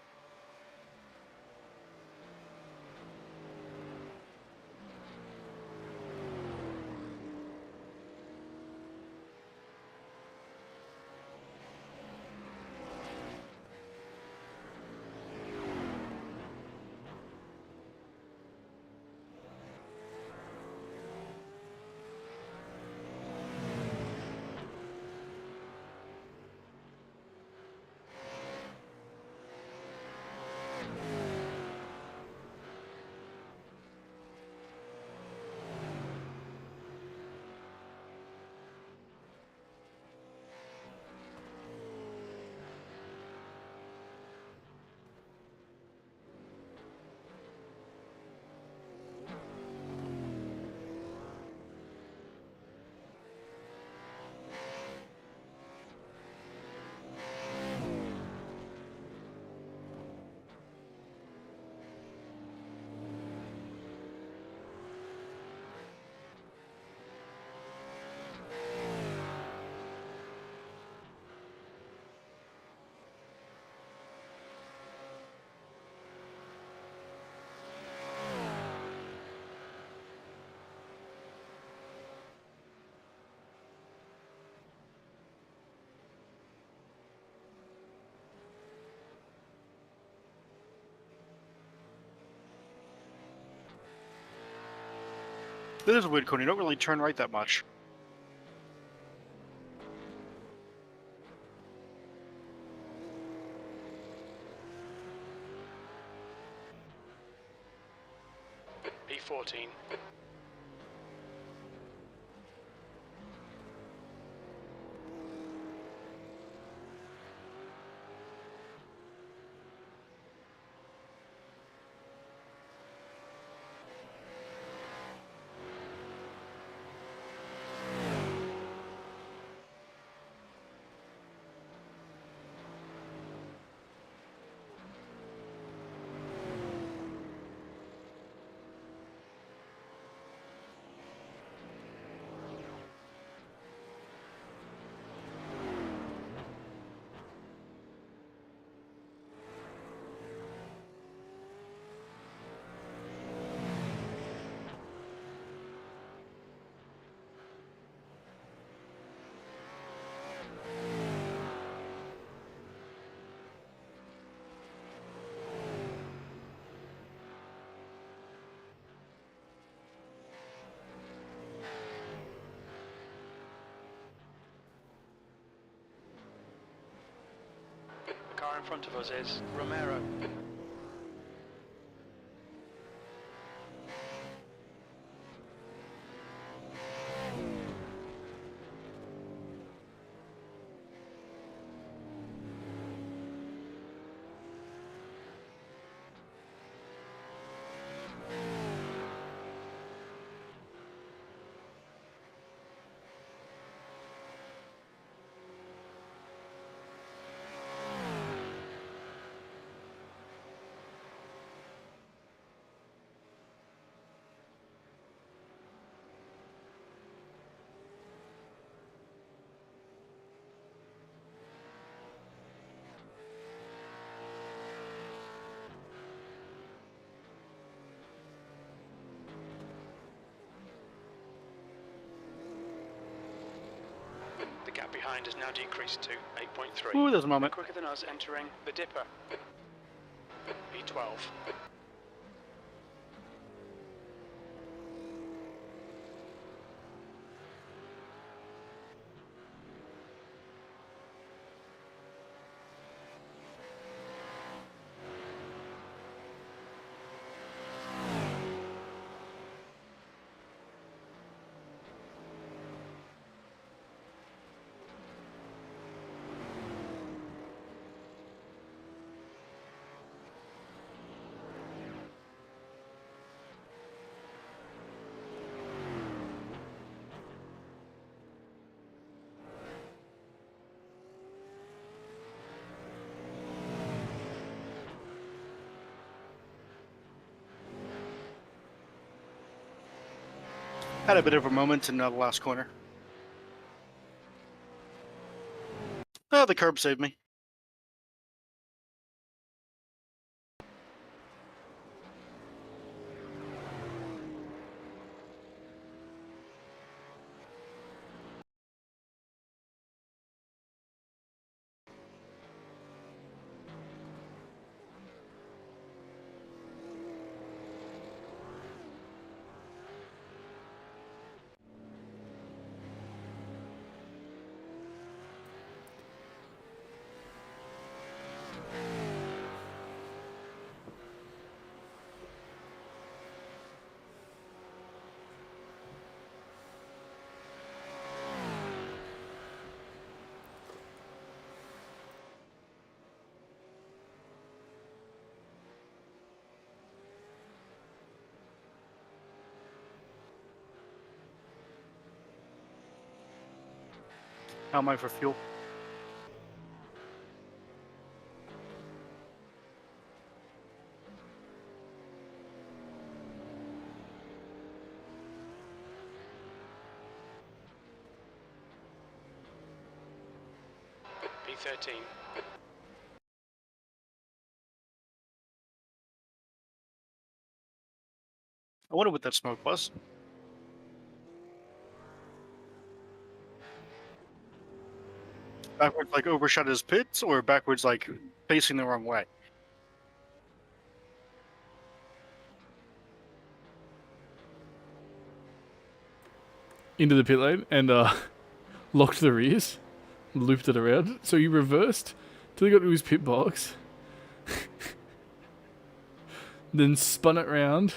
This is weird, Cody. You don't really turn right that much. P14. The car in front of us is Romero. The gap behind has now decreased to 8.3. Ooh, there's a moment. Quicker than us entering the dipper. P12. Had a bit of a moment in the last corner. Oh, the curb saved me. How am I for fuel? P13. I wonder what that smoke was. Backwards, like overshot his pits, or backwards, like facing the wrong way? Into the pit lane and locked the rears, looped it around. So he reversed till he got to his pit box, then spun it round.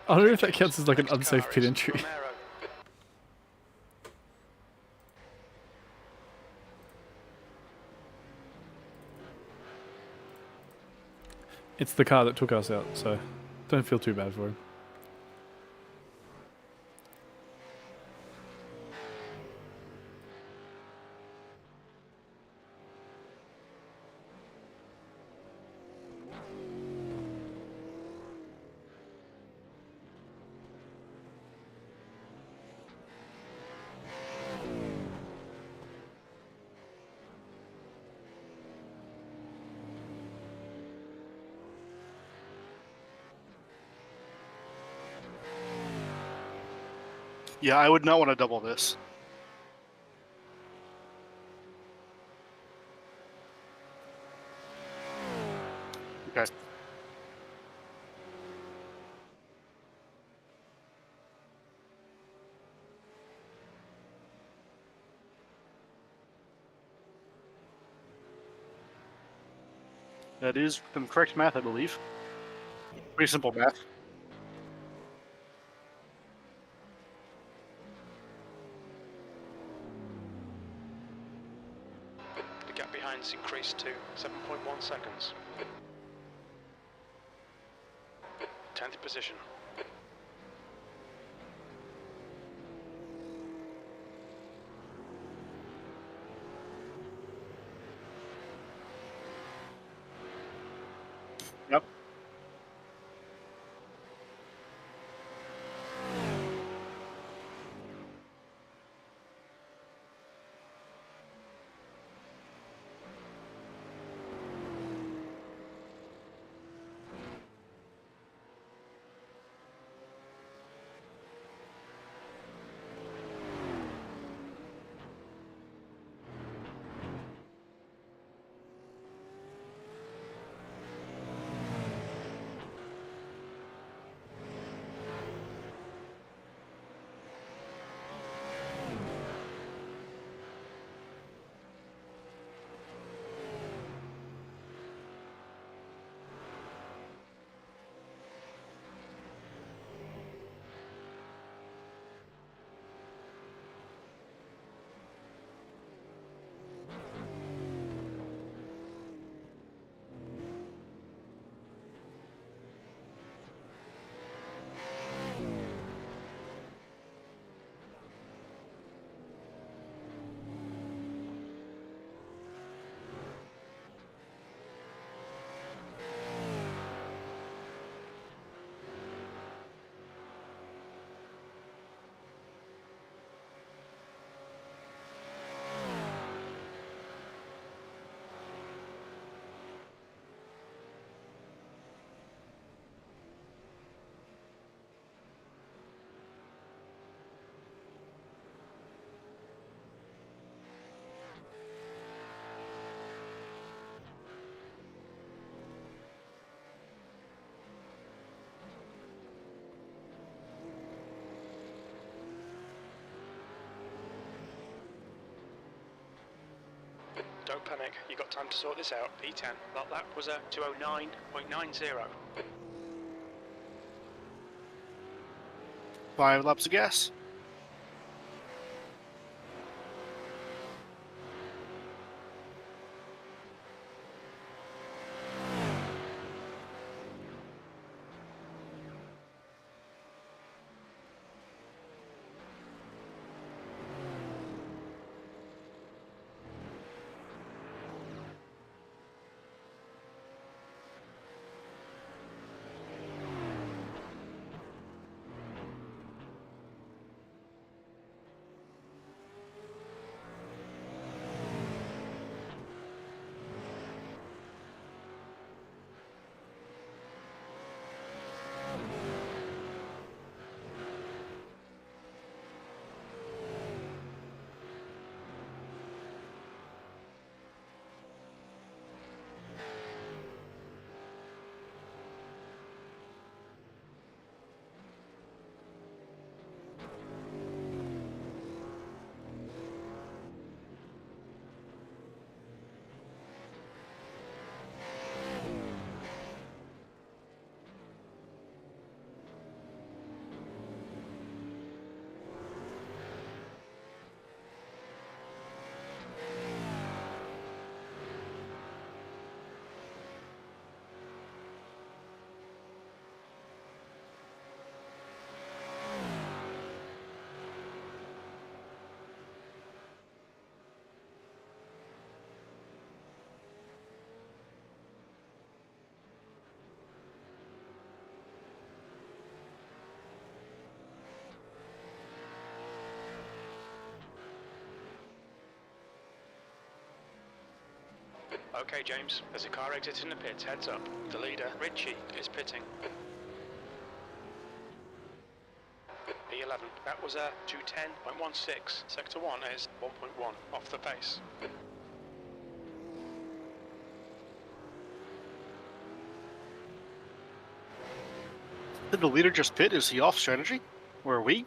I don't know if that counts as like an Next unsafe car pit is entry. Romero. It's the car that took us out, so don't feel too bad for him. Yeah, I would not want to double this. Okay. That is the correct math, I believe. Pretty simple math. The gap behind's increased to 7.1 seconds. 10th position. Yep. panic. You got time to sort this out. P10. That lap was a 209.90. 5 laps of gas. Okay, James, there's a car exiting the pits. Heads up. The leader, Richie, is pitting. P11. That was a 210.16. Sector 1 is 1.1 off the pace. Did the leader just pit? Is he off strategy? Or are we?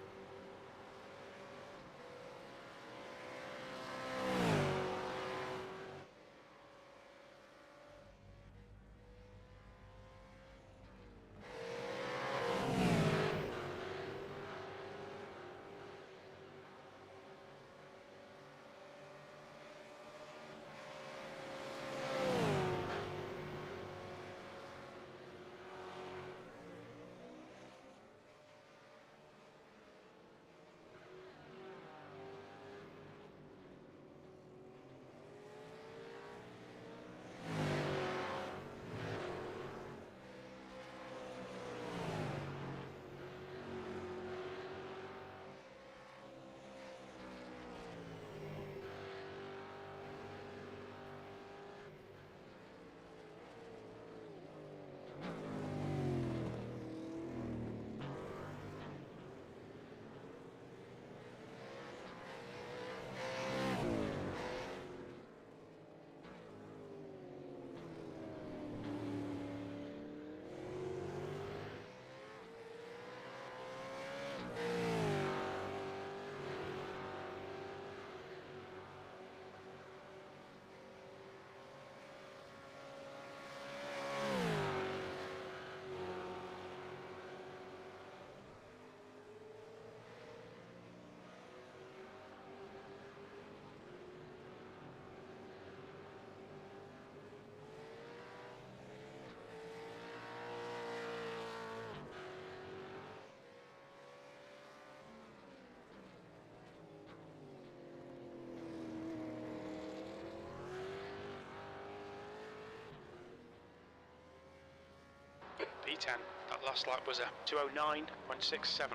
P10. That last lap was a 209.67.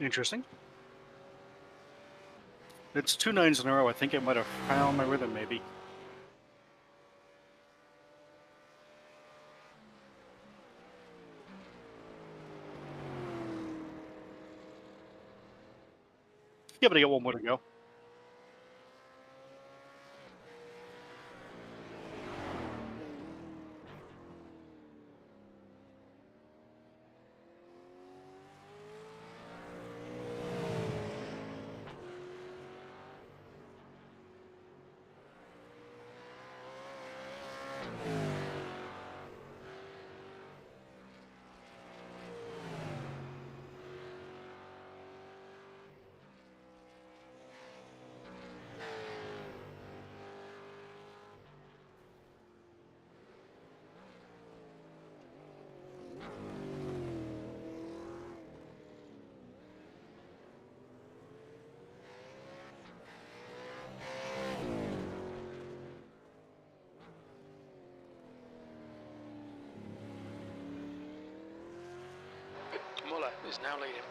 Interesting. It's 2 9s in a row. I think it might have found my rhythm, maybe. Yeah, but I got one more to go. Miller is now leading.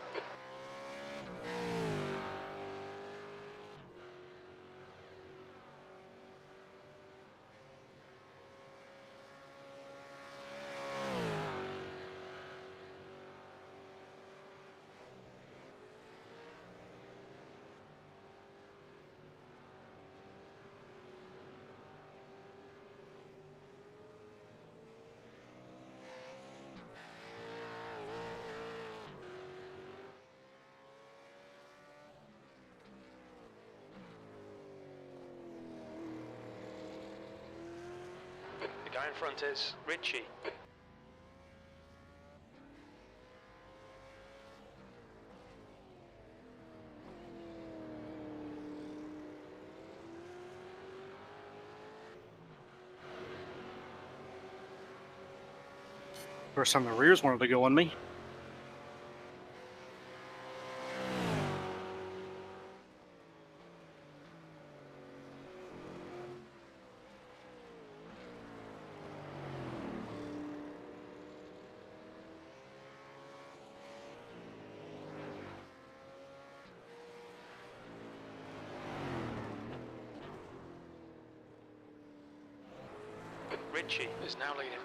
The guy in front is Richie. First time the rears wanted to go on me. Richie is now leading.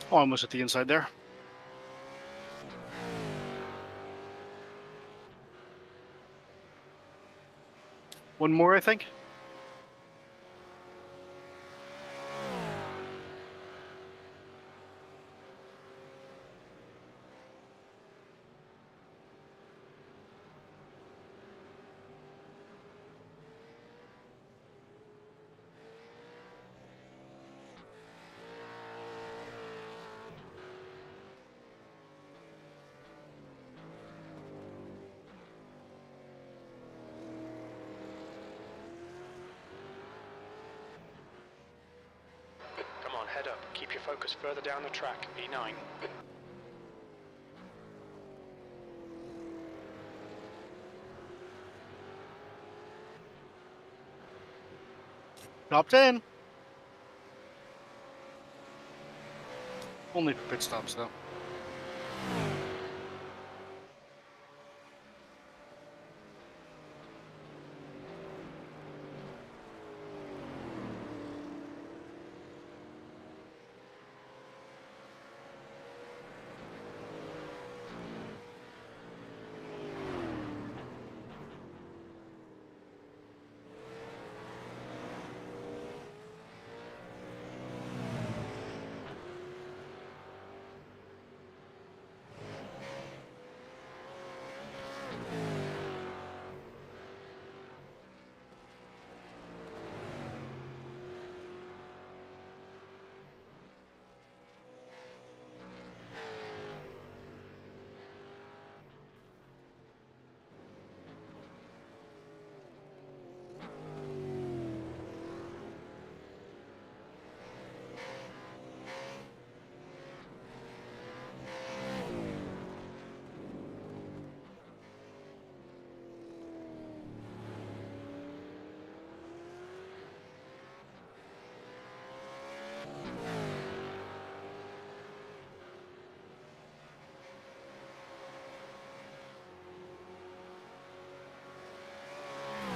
Oh, almost at the inside there. One more, I think. Come on, head up. Keep your focus further down the track. E9. Top 10. Only for pit stops, though.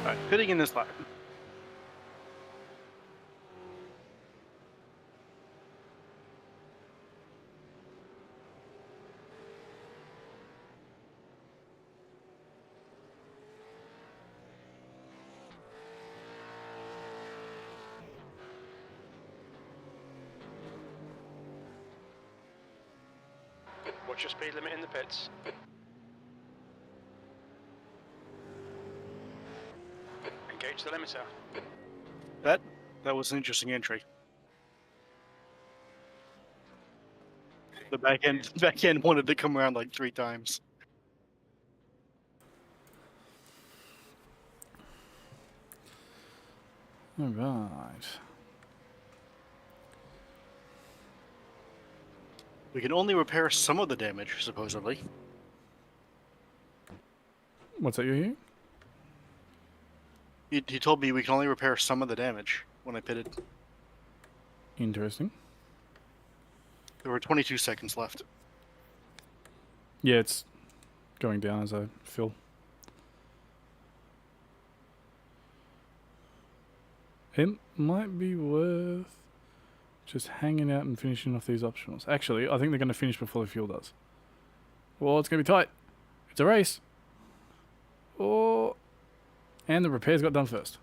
Alright, pitting in this lap. Watch your speed limit in the pits. the limiter. That was an interesting entry. The back end wanted to come around like 3 times. All right. We can only repair some of the damage, supposedly. What's that you hear? He told me we can only repair some of the damage when I pitted. Interesting. There were 22 seconds left. Yeah, it's going down as I fill. It might be worth just hanging out and finishing off these optionals. Actually, I think they're going to finish before the fuel does. Well, it's going to be tight. It's a race. Oh, and the repairs got done first.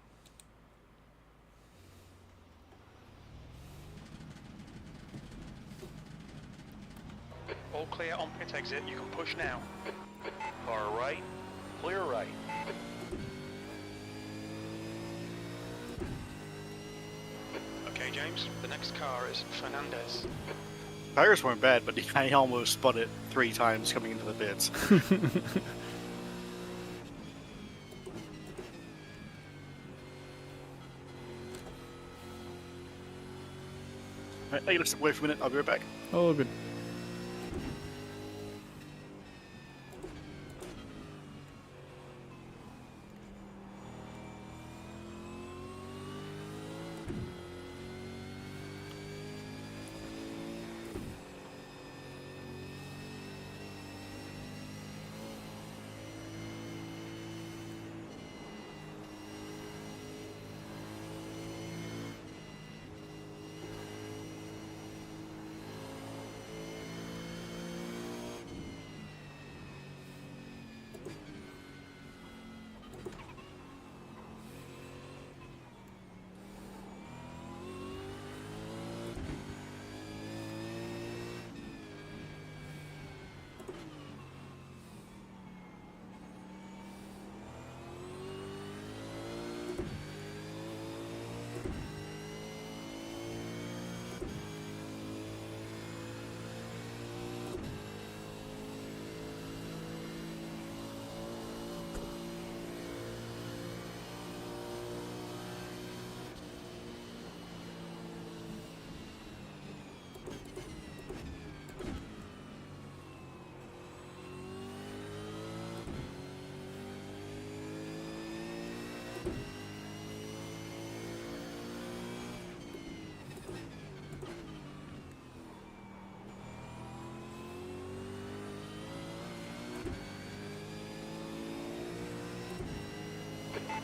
All clear on pit exit, you can push now. Car right, clear right. Okay, James, the next car is Fernandez. Tires weren't bad, but I almost spun it 3 times coming into the pits. Alright, I gotta step away for a minute. I'll be right back. Oh, good.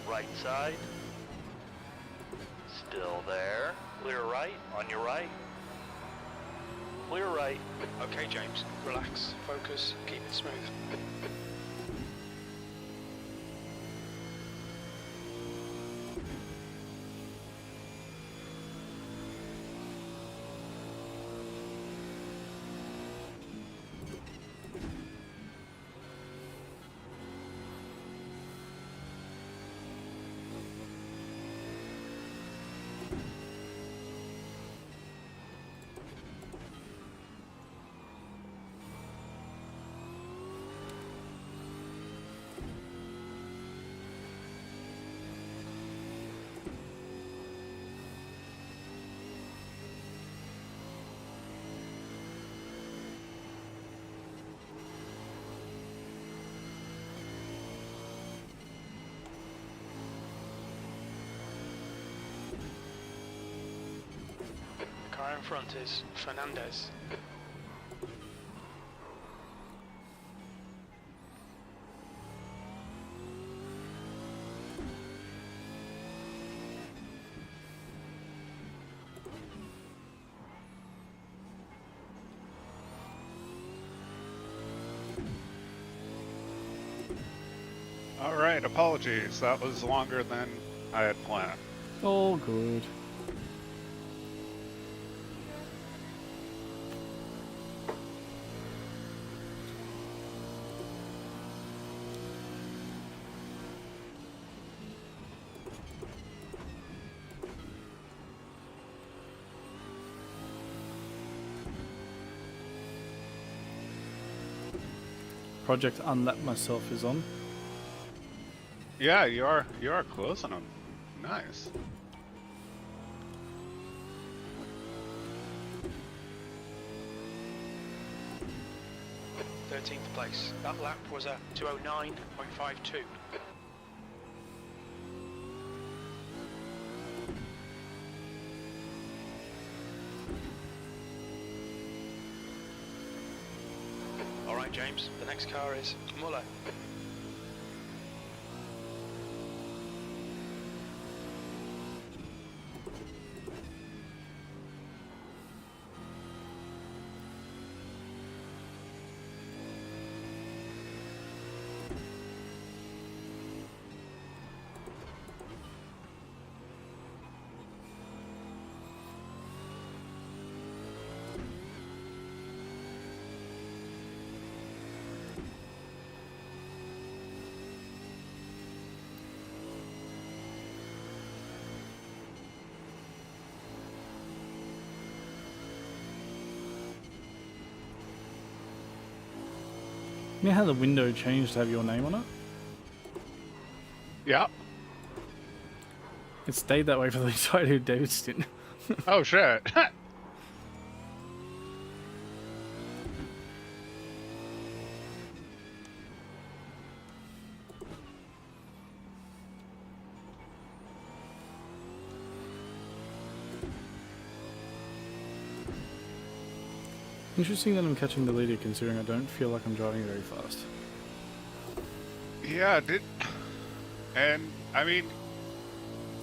Right side. Still there. Clear right, on your right. Clear right. Okay, James, relax, focus, keep it smooth. The car in front is Fernandez. Alright, apologies. That was longer than I had planned. All good. Project Unlap Myself is on. Yeah, you are closing them. Nice. Thirteenth place. That lap was a 209.52. All right, James. The next car is Muller. You know how the window changed to have your name on it? Yeah. It stayed that way for the entire David stint. Oh shit. Interesting that I'm catching the leader considering I don't feel like I'm driving very fast. Yeah, and I mean,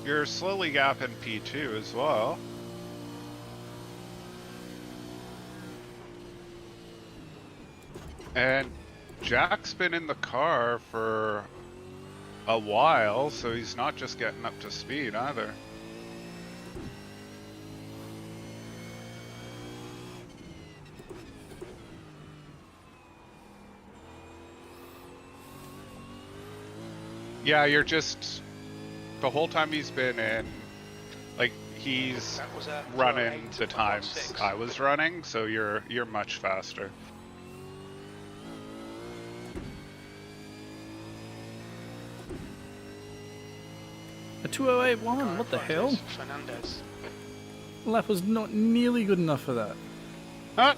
you're slowly gapping P2 as well. And Jack's been in the car for a while, so he's not just getting up to speed either. Yeah, you're just, the whole time he's been in, like, he's That was a running the 208.16. times I was running, so you're much faster. A 208.1, what the hell? Fernandez. Lap was not nearly good enough for that. Huh?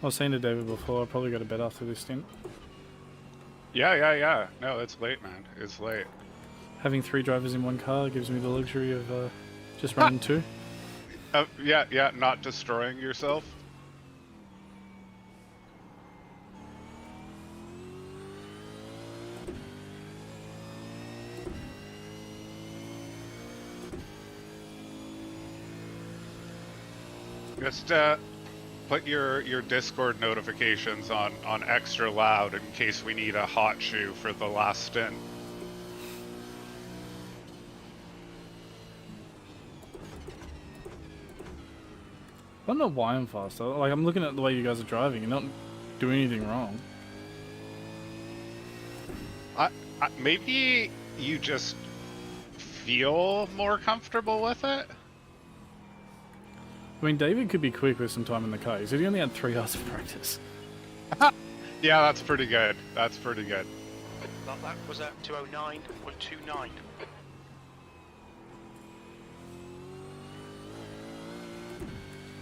I was saying to David before, I'll probably go to bed after this stint. Yeah. No, it's late, man. It's late. Having 3 drivers in one car gives me the luxury of just running 2. Yeah, not destroying yourself. Just put your Discord notifications on extra loud in case we need a hot shoe for the last stint. I don't know why I'm faster. Like, I'm looking at the way you guys are driving and not doing anything wrong. Maybe you just feel more comfortable with it. I mean, David could be quick with some time in the car. He said he only had 3 hours of practice. Yeah, that's pretty good. That's pretty good. That lap was at 209.29.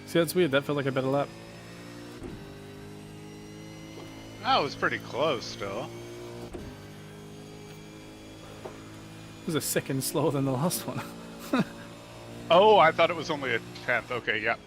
See, that's weird. That felt like a better lap. That was pretty close still. It was a second slower than the last one. Oh, I thought it was only a 10th. Okay, yep.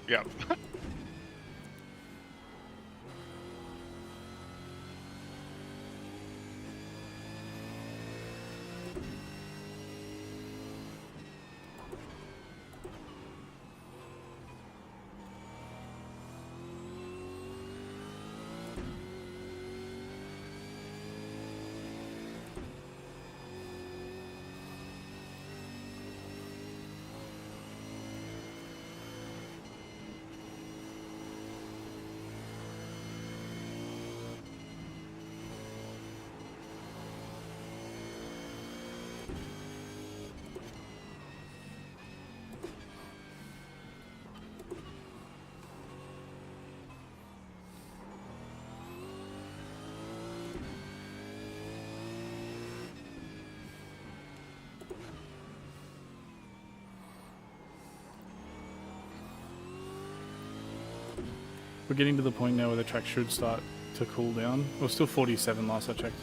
We're getting to the point now where the track should start to cool down. It was still 47 last I checked.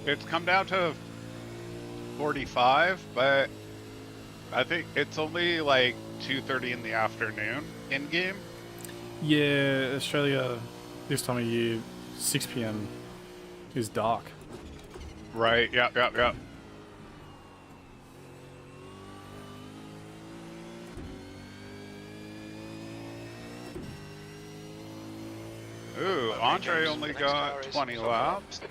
It's come down to 45, but I think it's only like 2:30 in the afternoon in game. Yeah, Australia this time of year, 6 p.m. is dark. Right, yep. Ooh, Andre only got 20 laps.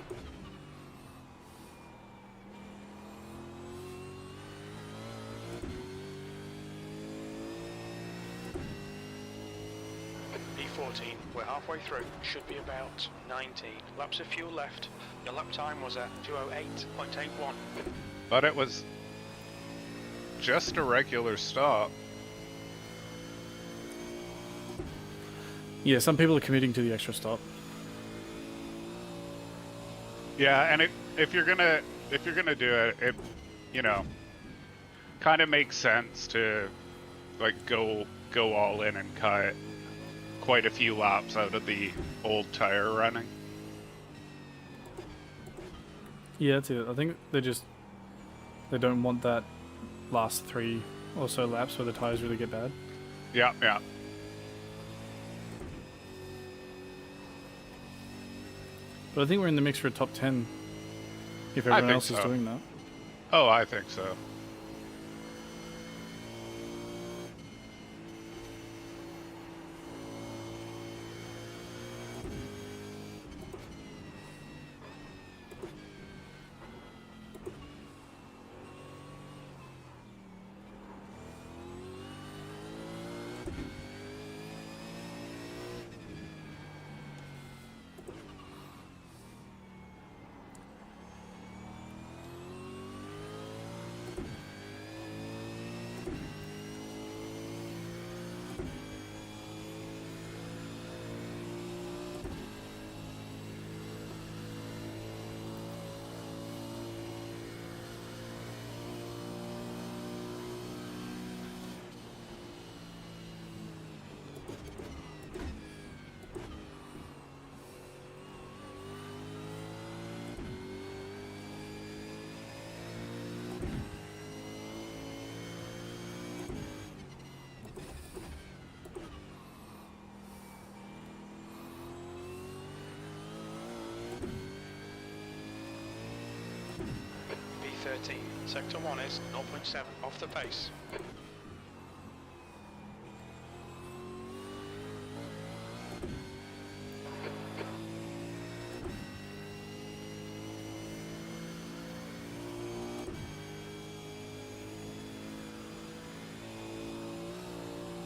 B14, we're halfway through. Should be about 19 laps of fuel left. Your lap time was at 2:08.81. But it was just a regular stop. Yeah, some people are committing to the extra stop. Yeah, and if you're gonna do it, you know, kind of makes sense to like go all in and cut quite a few laps out of the old tire running. Yeah, that's it. I think they don't want that last 3 or so laps where the tires really get bad. Yeah. But I think we're in the mix for a top 10 if everyone else is doing that. Oh, I think so. B13, sector 1 is 0.7 off the pace.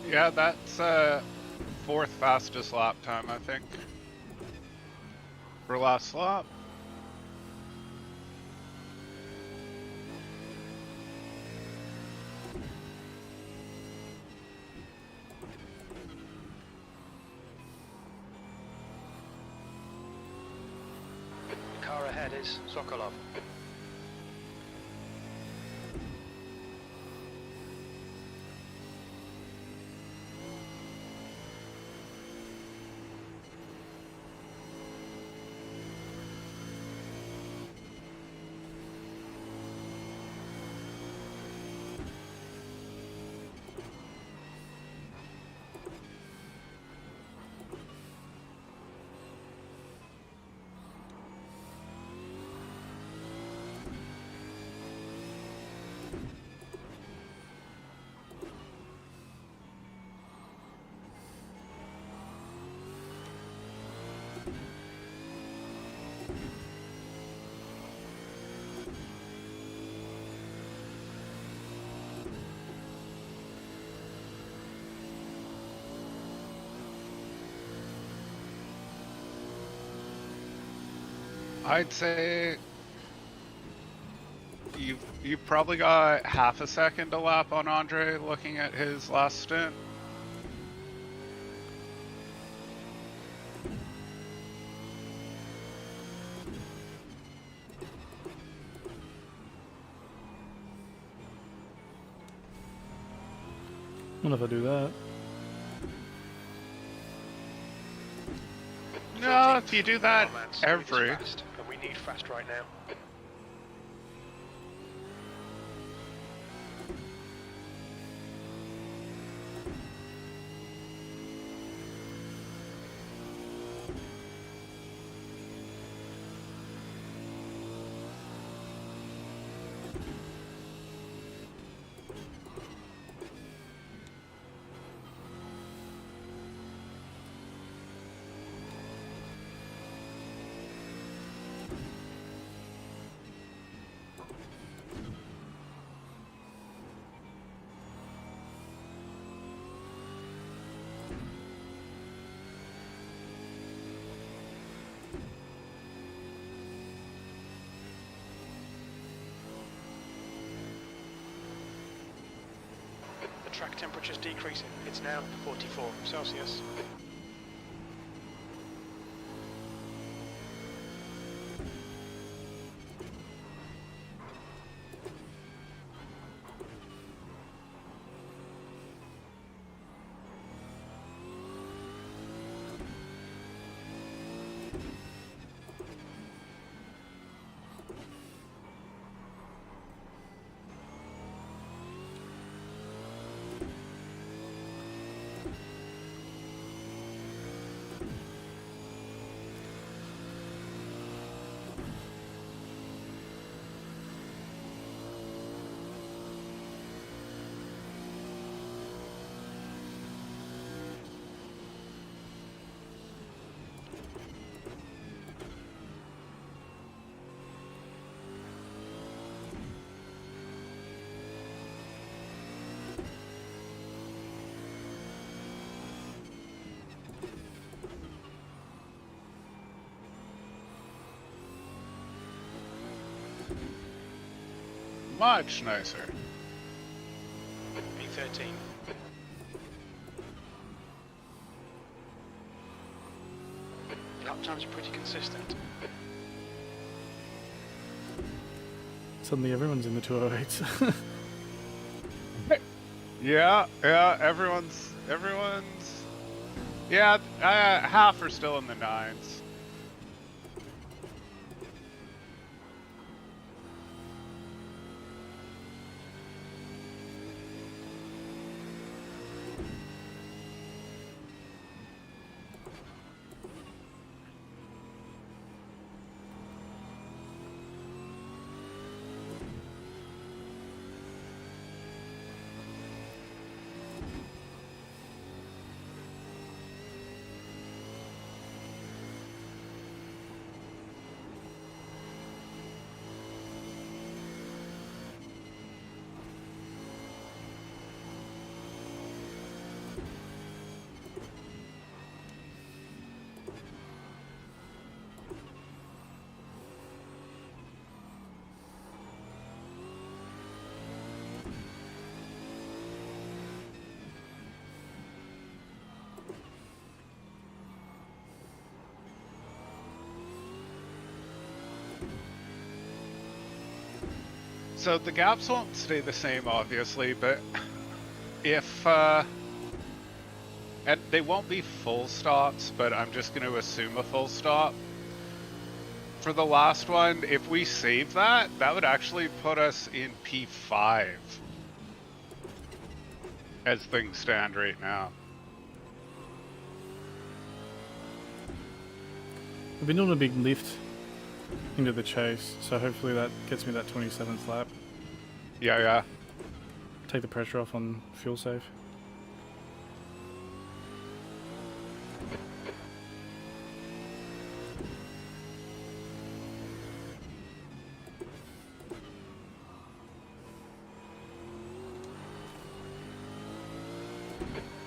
Yeah, that's 4th fastest lap time, I think, for last lap. The car ahead is Sokolov. I'd say you've probably got half a second a lap on Andre looking at his last stint. What if I do that? No, if you do that Our man Smooth is every... fast, and we need fast right now. The track temperature's decreasing. It's now 44 Celsius. Much nicer. P13. Lap times are pretty consistent. Suddenly everyone's in the 208s. Yeah, everyone's... Yeah, half are still in the 9s. So the gaps won't stay the same, obviously, but if, and they won't be full stops, but I'm just going to assume a full stop. For the last one, if we save that, that would actually put us in P5 as things stand right now. I've been doing a big lift into the chase, so hopefully that gets me that 27th lap. Yeah. Take the pressure off on fuel save.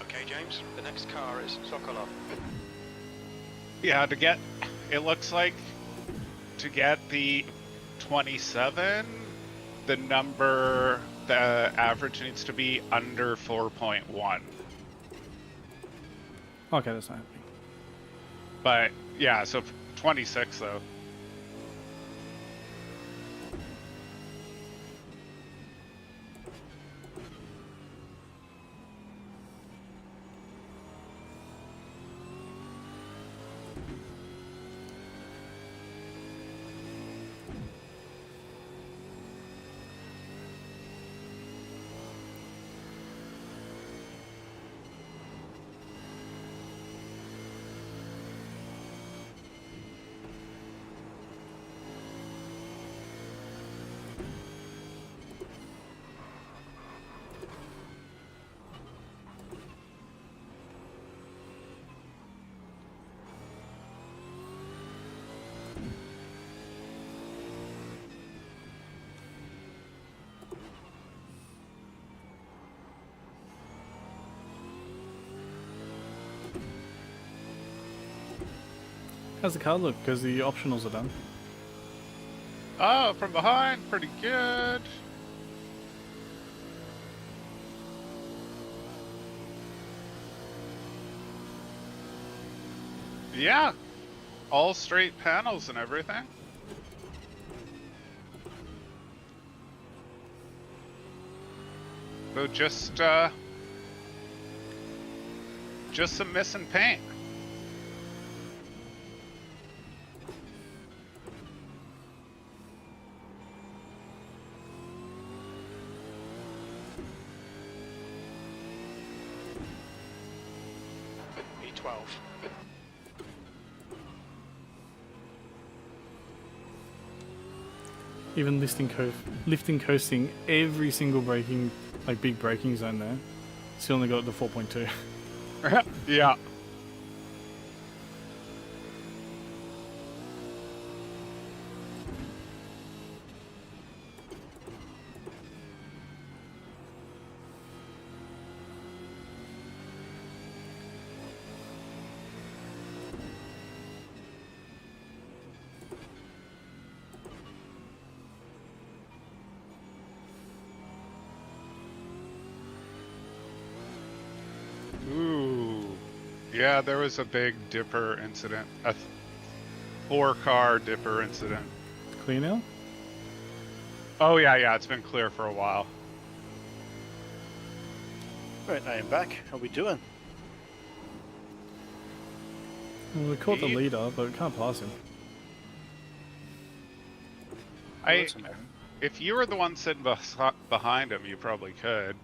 Okay, James, the next car is Sokolov. Yeah, to get, it looks like to get the 27, the number, the average needs to be under 4.1. Okay, that's not happening. But yeah, so 26 though. How's the car look? Because the optionals are done. Oh, from behind, pretty good. Yeah, all straight panels and everything. So just some missing paint. E12. Even lifting coasting every single braking, like big braking zone there. Still only got the 4.2. Yeah. Ooh. Yeah, there was a big dipper incident. A 4-car dipper incident. Clear now? Oh, yeah, it's been clear for a while. Right, I am back. How we doing? Well, we caught the Ye- leader, but we can't pass him. If you were the one sitting behind him, you probably could.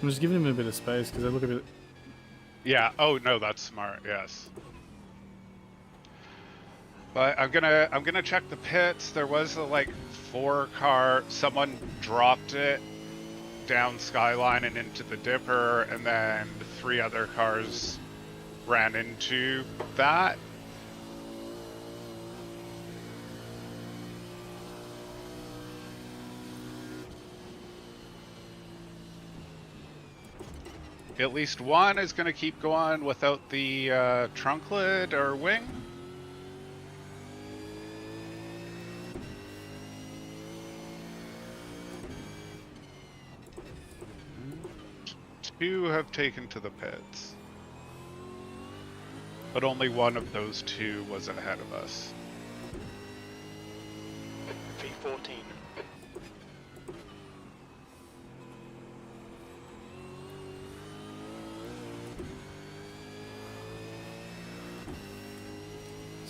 I'm just giving him a bit of space because they look a bit. Yeah. Oh no, that's smart. Yes. But I'm gonna check the pits. There was a like 4-car. Someone dropped it down Skyline and into the dipper, and then 3 other cars ran into that. At least one is going to keep going without the trunk lid or wing. Two have taken to the pits. But only one of those 2 was ahead of us. V14.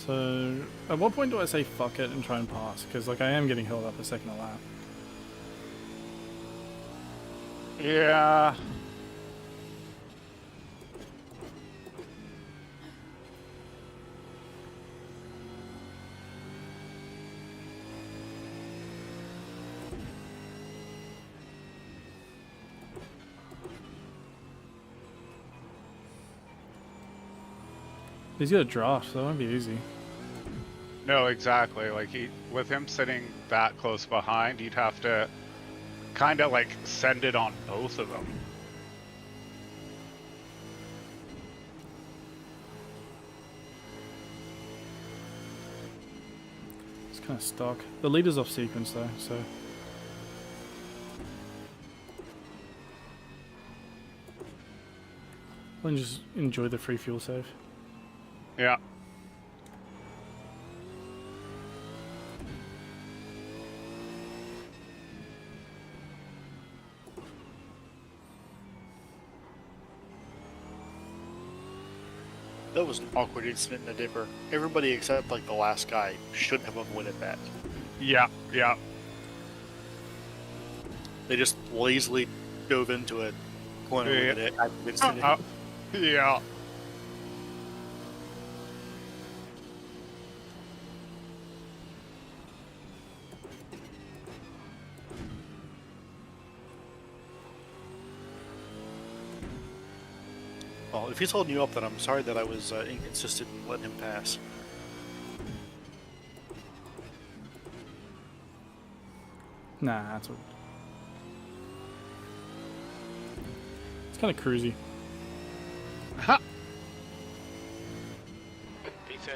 So, at what point do I say fuck it and try and pass? Because like I am getting held up a second a lap. Yeah. He's got a draft, so that won't be easy. No, exactly. Like with him sitting that close behind, he'd have to kind of like send it on both of them. It's kind of stock. The leader's off sequence though, so. I'll just enjoy the free fuel save. Yeah. That was an awkward incident in the dipper. Everybody except like the last guy shouldn't have avoided that. Yeah. Yeah. They just lazily dove into a corner with it. Yeah. Well, if he's holding you up, then I'm sorry that I was inconsistent in letting him pass. Nah, that's what. It's kind of cruisy. Ha!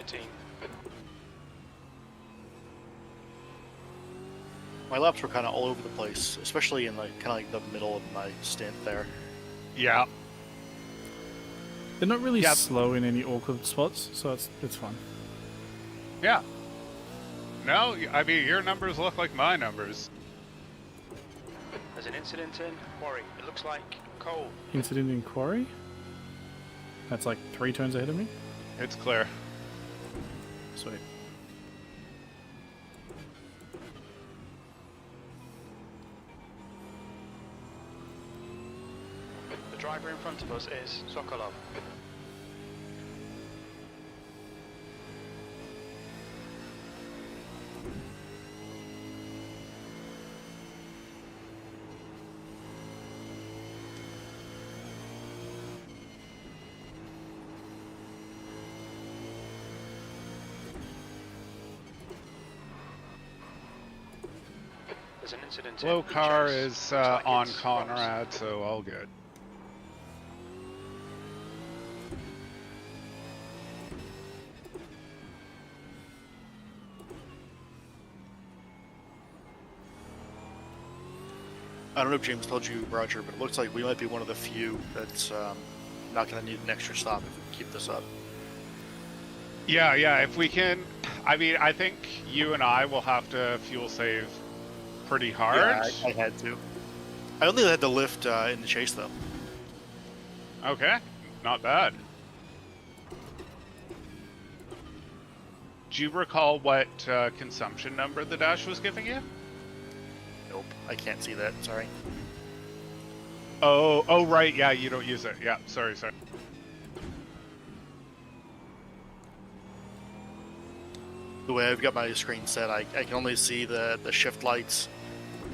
13. My laps were kind of all over the place, especially in like kind of like the middle of my stint there. Yeah. They're not really Yep. slow in any awkward spots, so it's fun. Yeah. No, I mean, your numbers look like my numbers. There's an incident in Quarry. It looks like Cole. Incident in Quarry? That's like 3 turns ahead of me? It's clear. Sweet. The driver in front of us is Sokolov. There's an incident Low in car Chase. is Looks like on it's Conrad, so all good. I don't know if James told you, Roger, but it looks like we might be one of the few that's not going to need an extra stop if we keep this up. Yeah, if we can... I mean, I think you and I will have to fuel save pretty hard. Yeah, I had to. I only had to lift in the chase, though. Okay, not bad. Do you recall what consumption number the dash was giving you? Nope, I can't see that, sorry. Oh, right, yeah, you don't use it. Yeah, sorry. The way I've got my screen set, I can only see the shift lights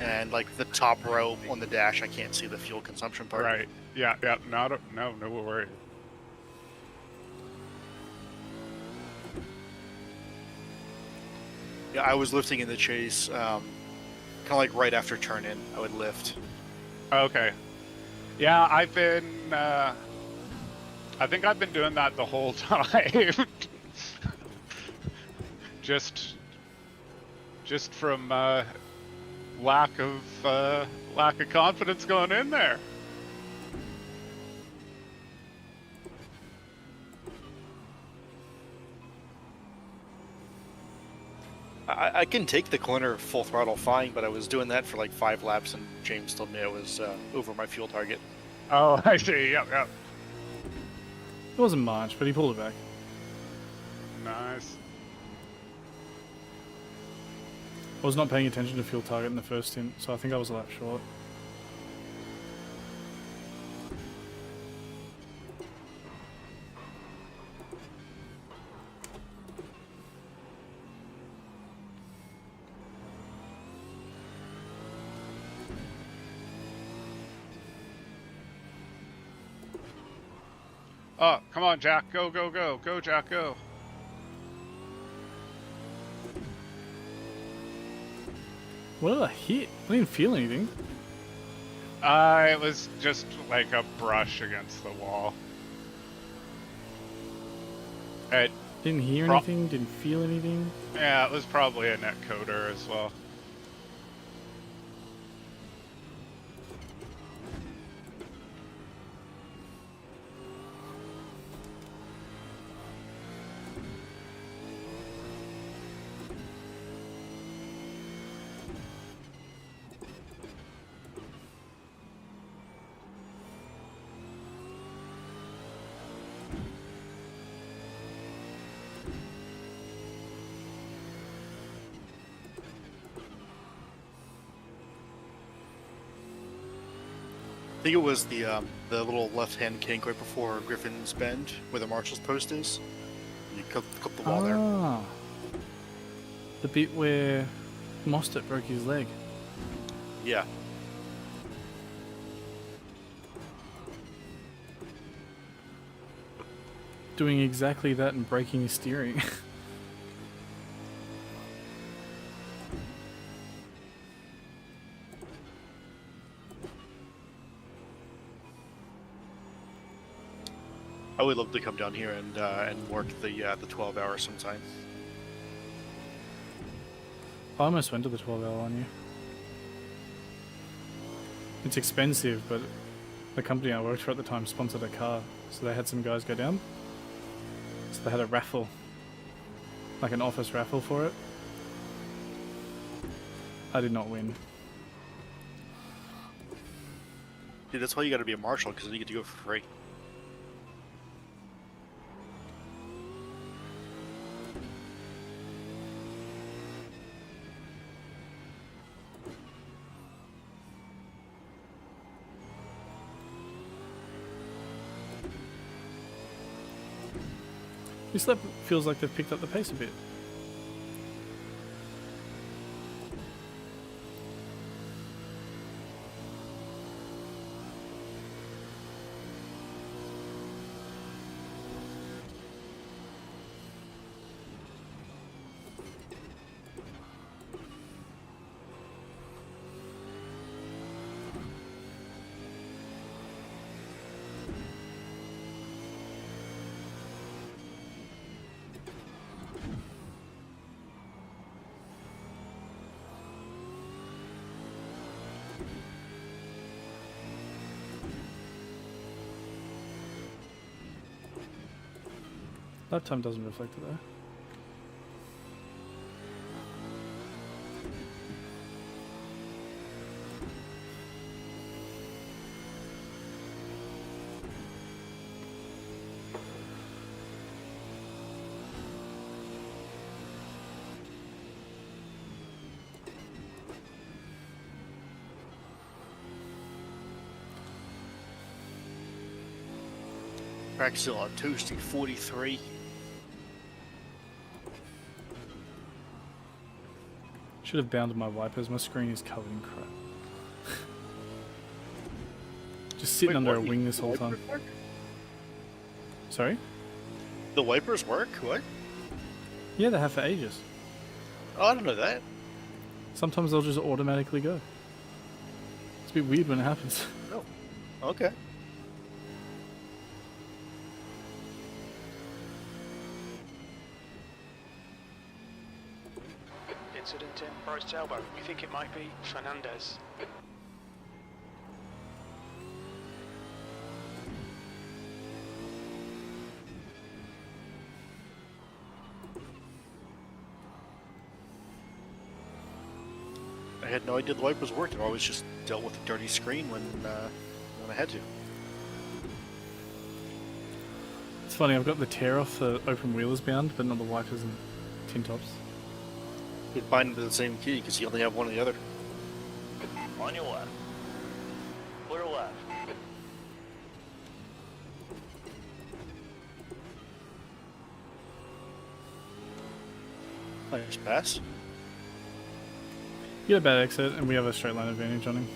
and like the top row on the dash. I can't see the fuel consumption part. Right, yeah, no worry. Yeah, I was lifting in the chase, kind of like right after turn in, I would lift. Okay. Yeah, I've been, I think I've been doing that the whole time. just from lack of confidence going in there. I can take the corner full throttle fine, but I was doing that for like 5 laps, and James told me I was over my fuel target. Oh, I see. Yep. It wasn't much, but he pulled it back. Nice. I was not paying attention to fuel target in the first stint, so I think I was a lap short. Oh, come on, Jack. Go, Jack, go. What did I hit? I didn't feel anything. It was just like a brush against the wall. It, Didn't hear anything, didn't feel anything. yeah, it was probably a net coder as well. I think it was the little left-hand kink right before Griffin's Bend, where the marshal's post is. You clip the wall there. Ah, the bit where Mostert broke his leg. Yeah. Doing exactly that and breaking his steering. I would love to come down here and work the 12 hours sometime. I almost went to the 12-hour one, yeah. It's expensive, but the company I worked for at the time sponsored a car, so they had some guys go down. So they had a raffle, like an office raffle for it. I did not win. Dude, that's why you gotta be a marshal, because then you get to go for free. This lap feels like they've picked up the pace a bit. Lap time doesn't reflect it though. Crack's still on toasty 43. Should have bounded my wipers. My screen is covered in crap. Just sitting Wait, under what? a wing this whole time. Work? Sorry? The wipers work? What? Yeah, they have for ages. Oh, I don't know that. Sometimes they'll just automatically go. It's a bit weird when it happens. Okay. Incident in Forest Elbow. We think it might be Fernandez. I had no idea the wipers worked. I always just dealt with a dirty screen when I had to. It's funny, I've got the tear off the open wheelers bound, but not the wipers and tin tops. You'd bind to the same key because you only have one or the other. On your left. Clear left. Nice pass. You get a bad exit, and we have a straight line advantage on him.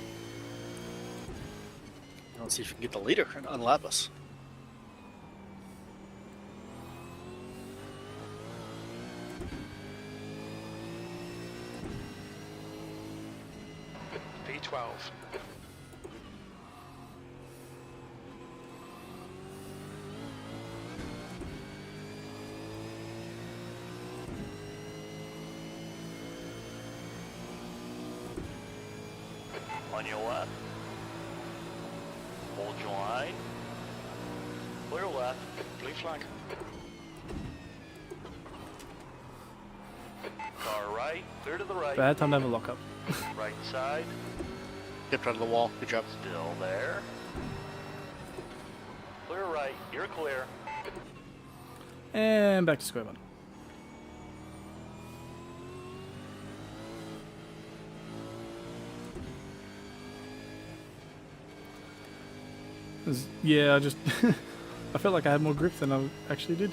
Let's see if we can get the leader and unlap us. V12. On your left. Hold your line. Clear left. Blue flag. Car right. Clear to the right. Bad time to have a lockup. Right side. Dipped out of the wall. Good job. Still there. Clear right. You're clear. And back to square one. Yeah, I just... I felt like I had more grip than I actually did.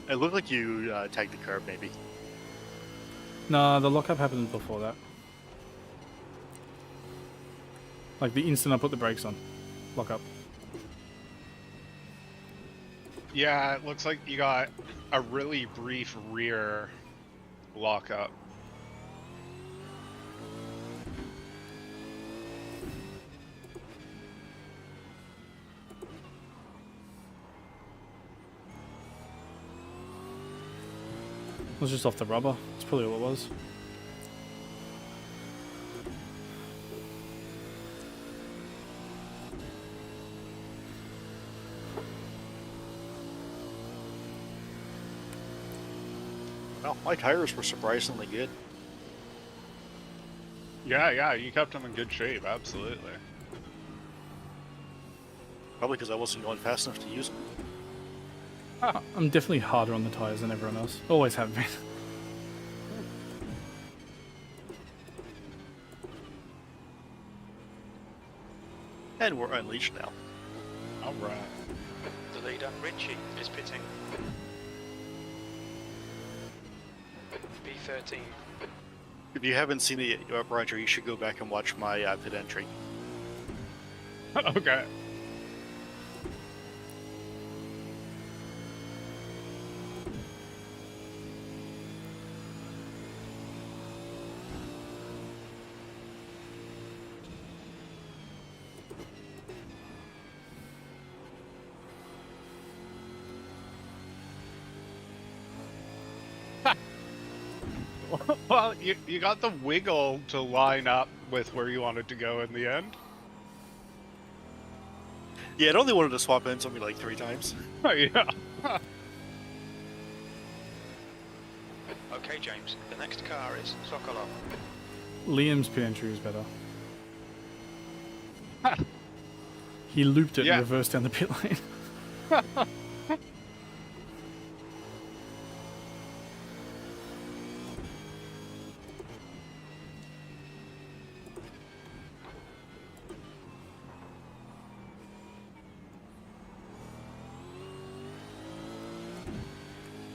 It looked like you tagged the curb, maybe. Nah, the lockup happened before that. Like the instant I put the brakes on. Lockup. Yeah, it looks like you got a really brief rear lockup. It was just off the rubber. That's probably all it was. Well, my tires were surprisingly good. Yeah, you kept them in good shape, absolutely. Probably because I wasn't going fast enough to use them. I'm definitely harder on the tyres than everyone else. Always have been. And we're unleashed now. Alright. The leader, Richie, is pitting. P13. If you haven't seen it yet, Roger, you should go back and watch my pit entry. Okay. Well, you got the wiggle to line up with where you wanted to go in the end. Yeah, it only wanted to swap ends on me like 3 times. Yeah. Okay, James, the next car is Sokolov. Liam's pit entry was better. He looped it Yeah. and reversed down the pit lane.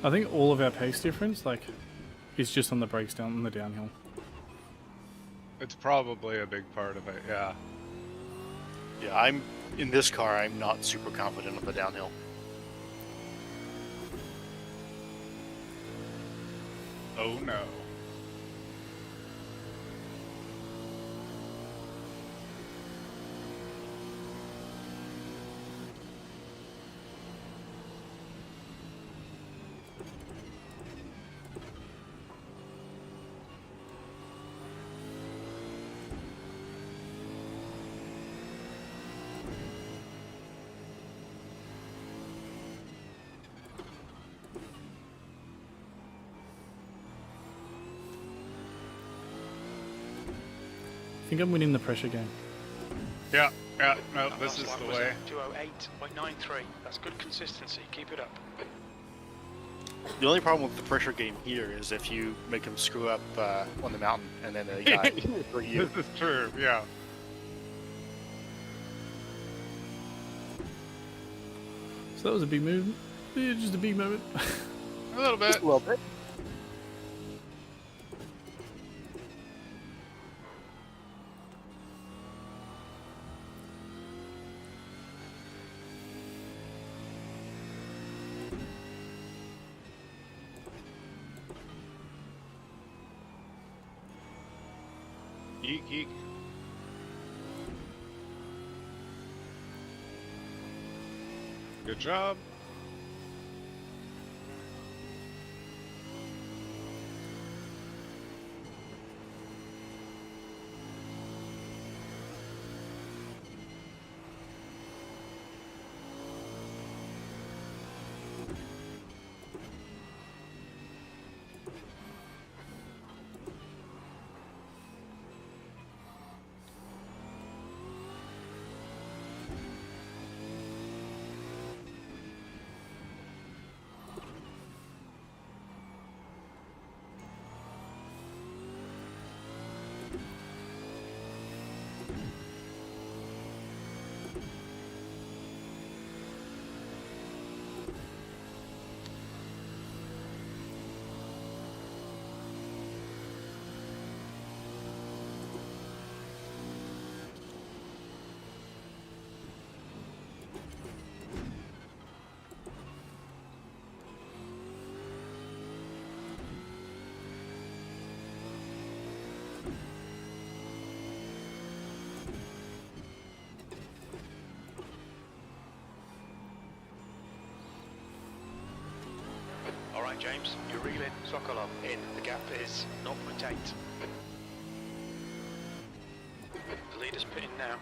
I think all of our pace difference, like, is just on the brakes down on the downhill. It's probably a big part of it, yeah. Yeah, I'm in this car. I'm not super confident on the downhill. Oh no. I think I'm winning the pressure game. Yeah, no, That this last is lap the was way. a 208.93. That's good consistency. Keep it up. The only problem with the pressure game here is if you make them screw up on the mountain and then they die for you. This is true, yeah. So that was a big moment. Yeah, just a big moment. A little bit. A little bit. Eek, eek. Good job. right, James. You're reeling Sokolov in. The gap is 0.8. The leader's pitting now.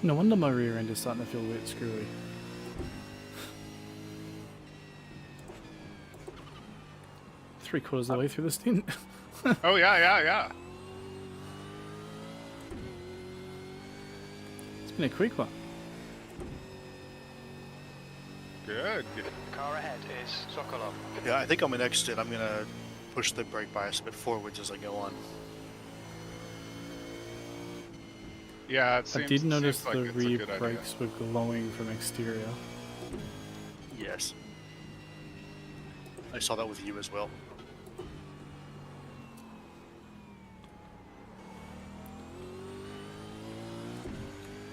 No wonder my rear end is starting to feel a bit screwy. Three-quarters of the way through the stint. Oh yeah. It's been a quick one. Good. The car ahead is Sokolov. Yeah, I think on my next stint, I'm gonna push the brake bias a bit forwards as I go on. Yeah, it I seems, did notice seems like the it's a rear good idea. brakes were glowing from exterior. Yes. I saw that with you as well.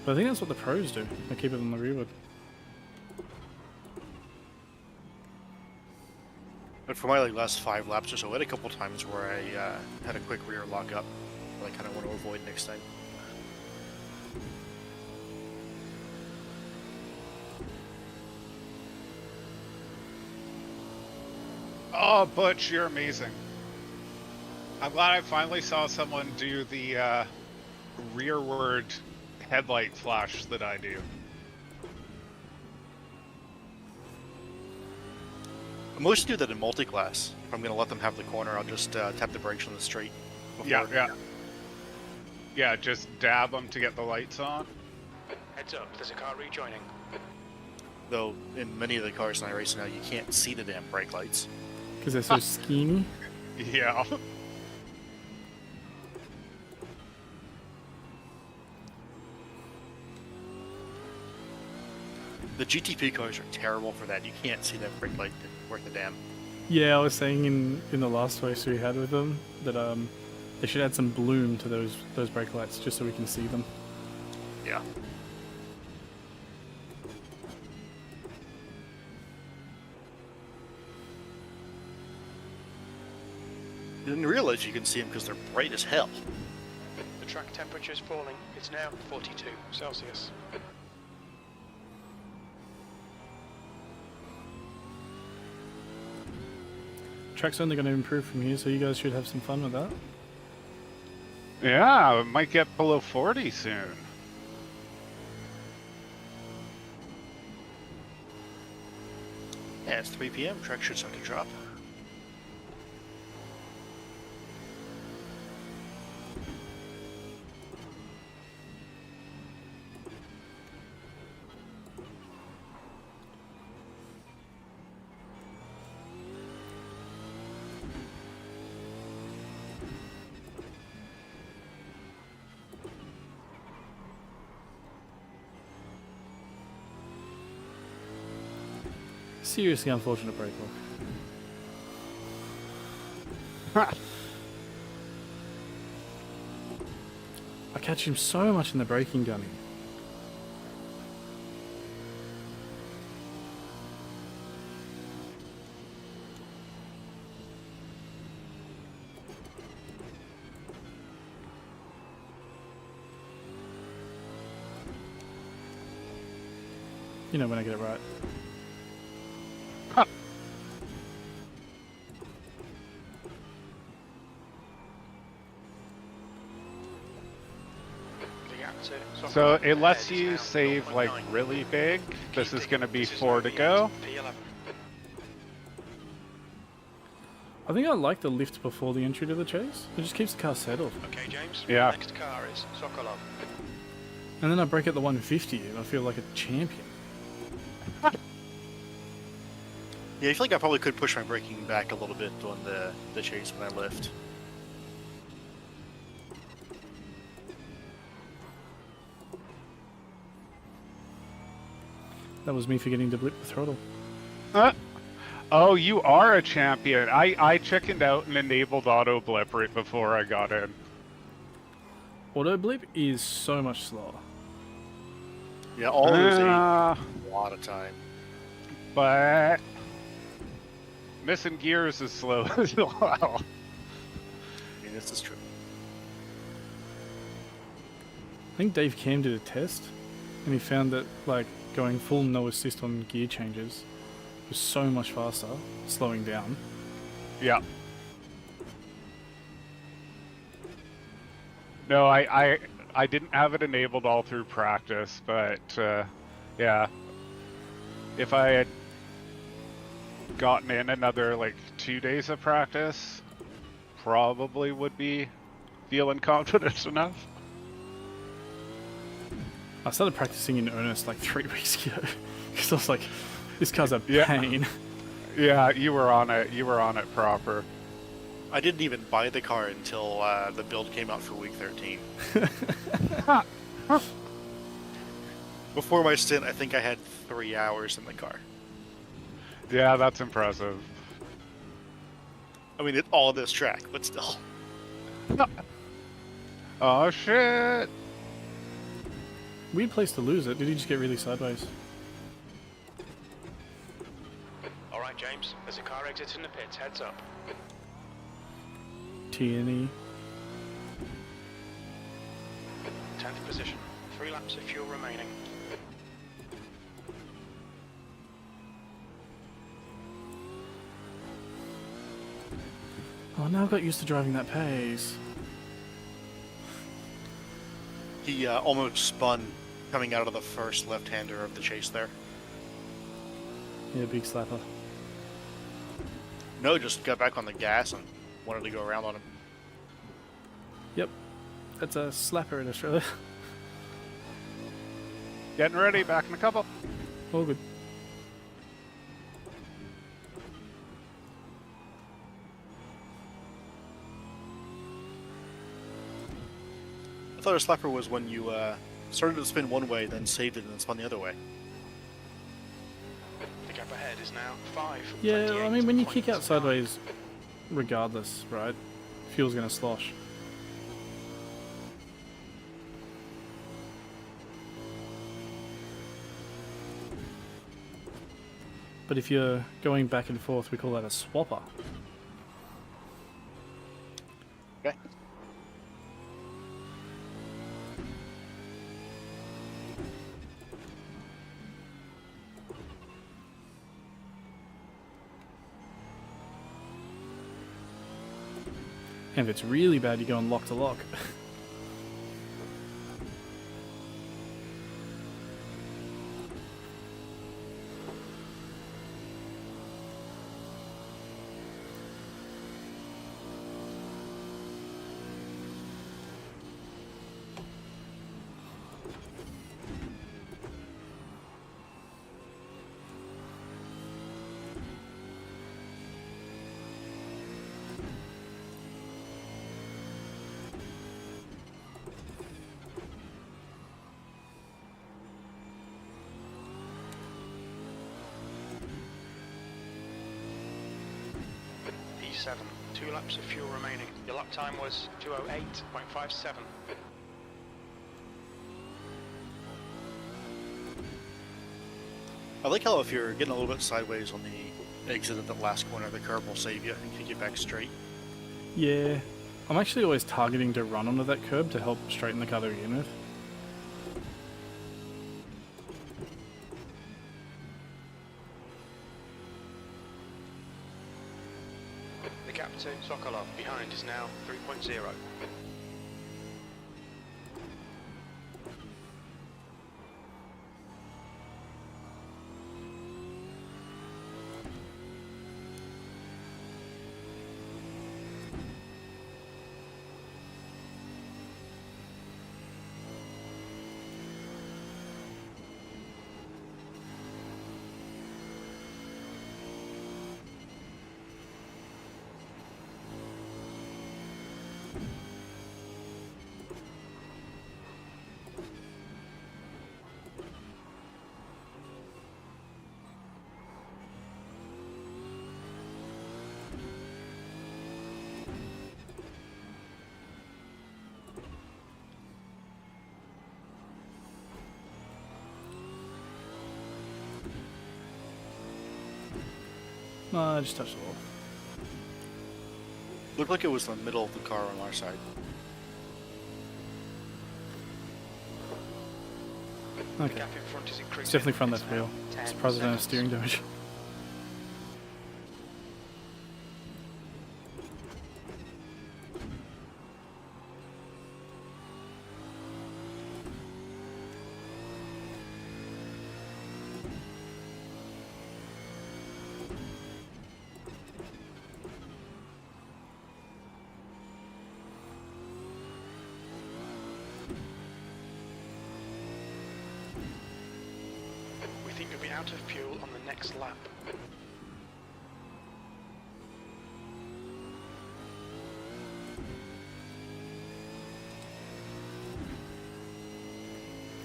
But I think that's what the pros do. They keep it on the rearward. But for my last 5 laps or so, I had a couple times where I had a quick rear lock up that I kind of want to avoid next time. Oh, Butch, you're amazing. I'm glad I finally saw someone do the rearward headlight flash that I do. I mostly do that in multi-class. If I'm going to let them have the corner, I'll just tap the brakes on the straight. before- Yeah, just dab them to get the lights on. Heads up, there's a car rejoining. Though, in many of the cars in iRacing now, you can't see the damn brake lights. Because they're so skinny. Yeah. The GTP cars are terrible for that. You can't see that brake light worth a damn. Yeah, I was saying in the last race we had with them that they should add some bloom to those brake lights just so we can see them. Yeah. Didn't realize you can see them because they're bright as hell. The track temperature is falling. It's now 42 Celsius. Track's only going to improve from here, so you guys should have some fun with that. Yeah, it might get below 40 soon. Yeah, it's 3 p.m. Track should start to drop. Seriously unfortunate brake lock. I catch him so much in the braking gunning. You know when I get it right. So it lets you save like really big. This is going to be 4 to go. P11. I think I like the lift before the entry to the chase. It just keeps the car settled. Okay, James. Yeah. Next car is Sokolov. And then I break at the 150 and I feel like a champion. Yeah, I feel like I probably could push my braking back a little bit on the chase when I lift. That was me forgetting to blip the throttle. Oh, you are a champion. I chickened out and enabled auto blip right before I got in. Auto blip is so much slower. Yeah, all of those Uh, a lot of time. but missing gears is slow as well. I mean, this is true. I think Dave Cam did a test, and he found that like going full no assist on gear changes was so much faster, slowing down. Yeah. No, I didn't have it enabled all through practice, but yeah, if I had gotten in another like 2 days of practice, probably would be feeling confident enough. I started practicing in earnest like 3 weeks ago because I was like, this car's a Yeah. pain. Yeah, you were on it. You were on it proper. I didn't even buy the car until the build came out for week 13. Before my stint, I think I had 3 hours in the car. Yeah, that's impressive. I mean, it's all this track, but still. Oh shit! Weird place to lose it. Did he just get really sideways? All right, James. There's a car exiting the pits. Heads up. T&E. 10th position. 3 laps of fuel remaining. Oh, now I've got used to driving that pace. He almost spun coming out of the first left-hander of the chase there. Yeah, big slapper. No, just got back on the gas and wanted to go around on him. Yep, that's a slapper in Australia. Getting ready. Back in a couple. All good. I thought a slapper was when you started to spin one way, then saved it, and then spun the other way. The gap ahead is now 5. Yeah, I mean, when you kick out sideways, regardless, right? Fuel's gonna slosh. But if you're going back and forth, we call that a swapper. Okay. And if it's really bad, you go on lock to lock. P7. 2 laps of fuel remaining. Your lap time was 2:08.57. I like how if you're getting a little bit sideways on the exit at the last corner, the curb will save you and kick you back straight. Yeah. I'm actually always targeting to run onto that curb to help straighten the car to begin with. The gap to Sokolov behind is now 3.0. No, I just touched the wall. Looked like it was in the middle of the car on our side. The Okay. gap in front is increasing. It's definitely front It's left now wheel. 10 Surprised I don't have seconds. steering damage. We think you'll be out of fuel on the next lap.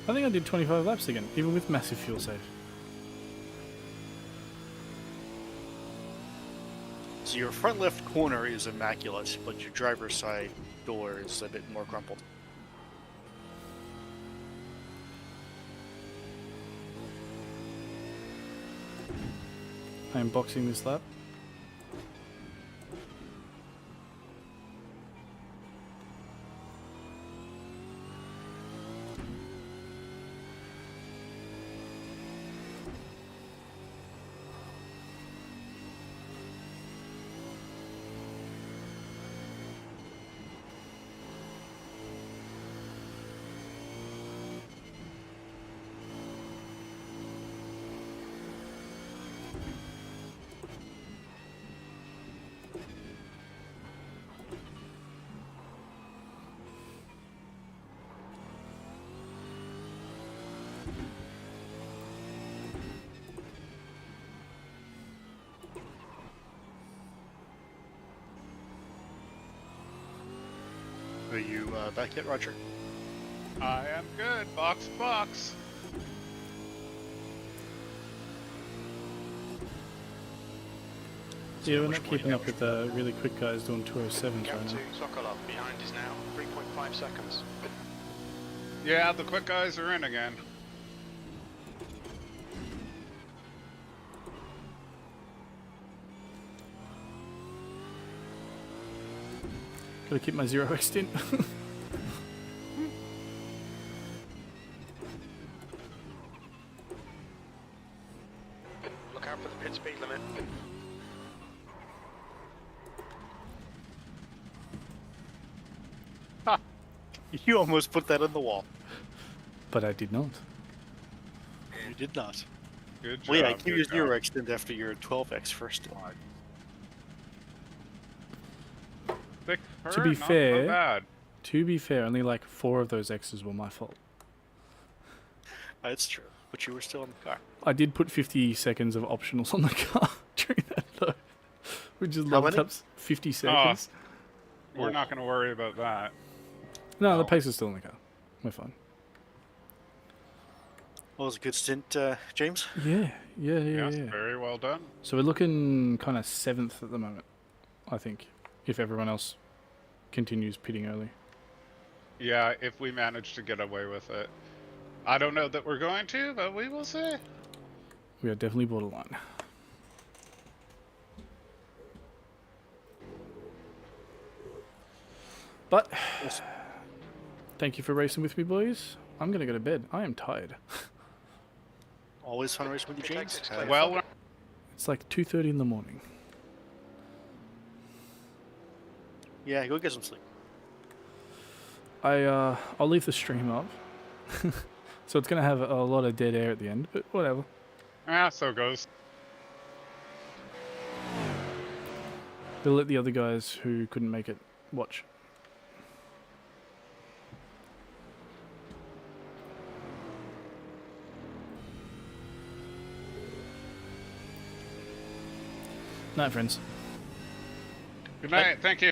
I think I did 25 laps again, even with massive fuel save. So your front left corner is immaculate, but your driver's side door is a bit more crumpled. I am boxing this lap. Are you back yet, Roger? I am good. Box, box. Yeah, we're not keeping up with the really quick guys doing 207s Gap right to now. Sokolov behind is now 3.5 seconds. Yeah, the quick guys are in again. Gotta keep my 0 extent. Look out for the pit speed limit. You almost put that on the wall. But I did not. You did not. Good job. Well, yeah, keep good your job. 0 extend after your 12x first one. Thick To be not so fair- bad. To be fair, only like 4 of those X's were my fault. That's true, but you were still in the car. I did put 50 seconds of optionals on the car during that though. We just How logged many? up 50 seconds. We're not going to worry about that. No, the No. pace is still in the car. We're fine. Well, it was a good stint, James. Yeah. Yes, very well done. So we're looking kind of 7th at the moment, I think, if everyone else continues pitting early. Yeah, if we manage to get away with it. I don't know that we're going to, but we will see. We are definitely borderline. But thank you for racing with me, boys. I'm gonna go to bed. I am tired. Always fun racing with you, Pit James. exit's clear. Well, It's like 2:30 in the morning. Yeah, go get some sleep. I'll leave the stream up. So it's gonna have a lot of dead air at the end, but whatever. so goes. We'll let the other guys who couldn't make it watch. Night, friends. Good night. Thank you.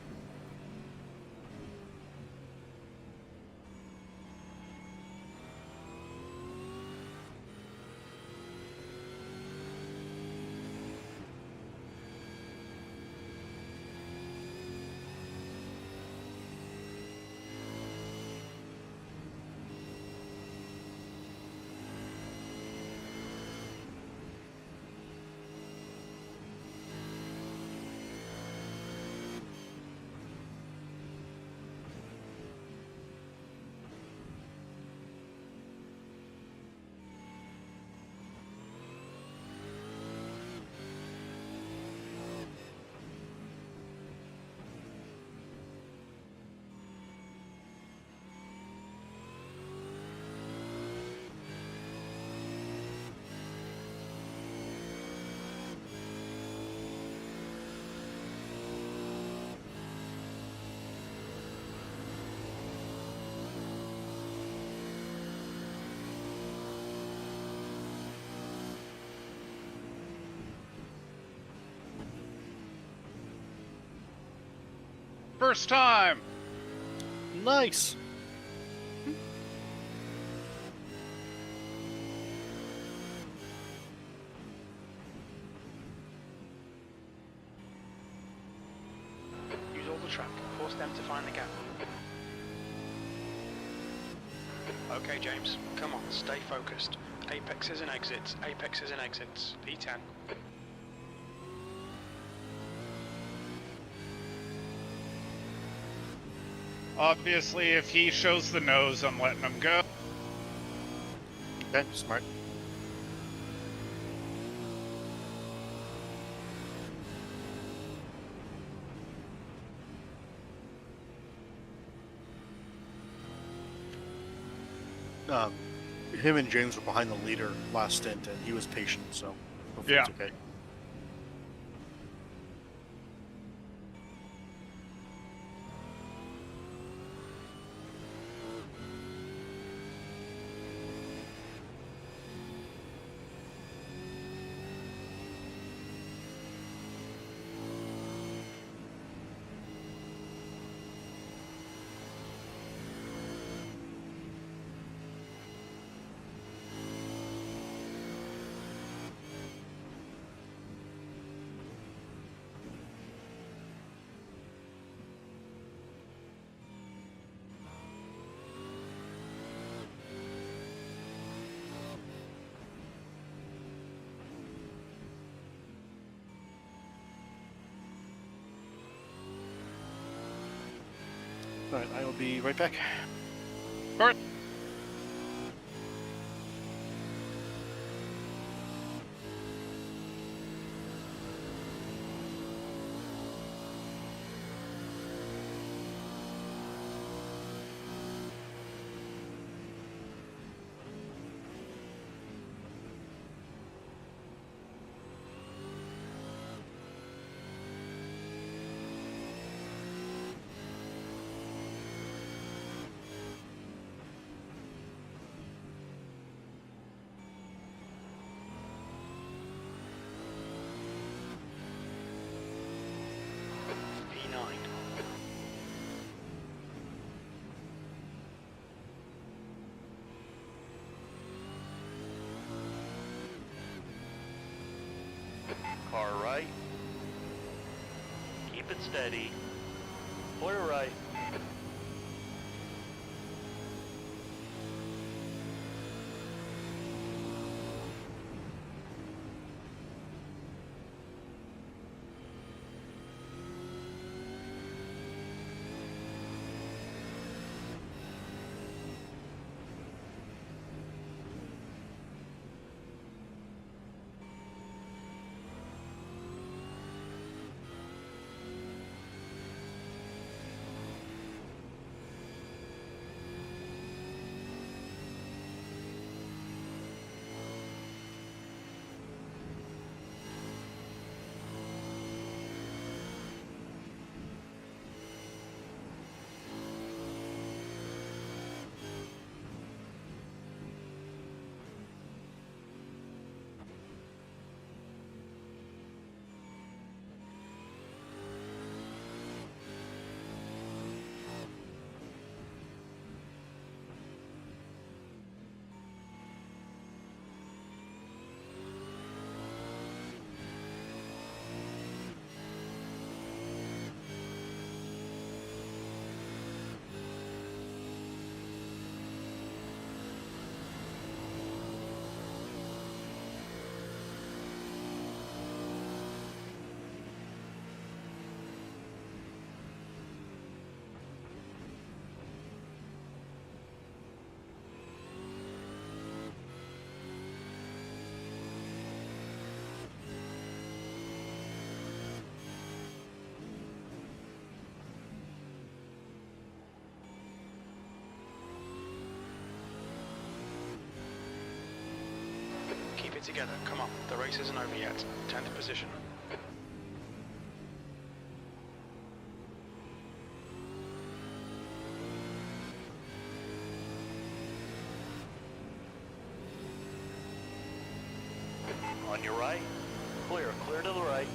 First time! Nice. Use all the track. Force them to find the gap. Okay, James. Come on, stay focused. Apexes and exits. Apexes and exits. P10. Obviously, if he shows the nose, I'm letting him go. Okay, smart. Him and James were behind the leader last stint, and he was patient, so hopefully Yeah. it's okay. Alright, I will be right back. Alright. P9. Car right. Keep it steady. Clear right. Keep it together. Come on. The race isn't over yet. 10th position. On your right. Clear. Clear to the right.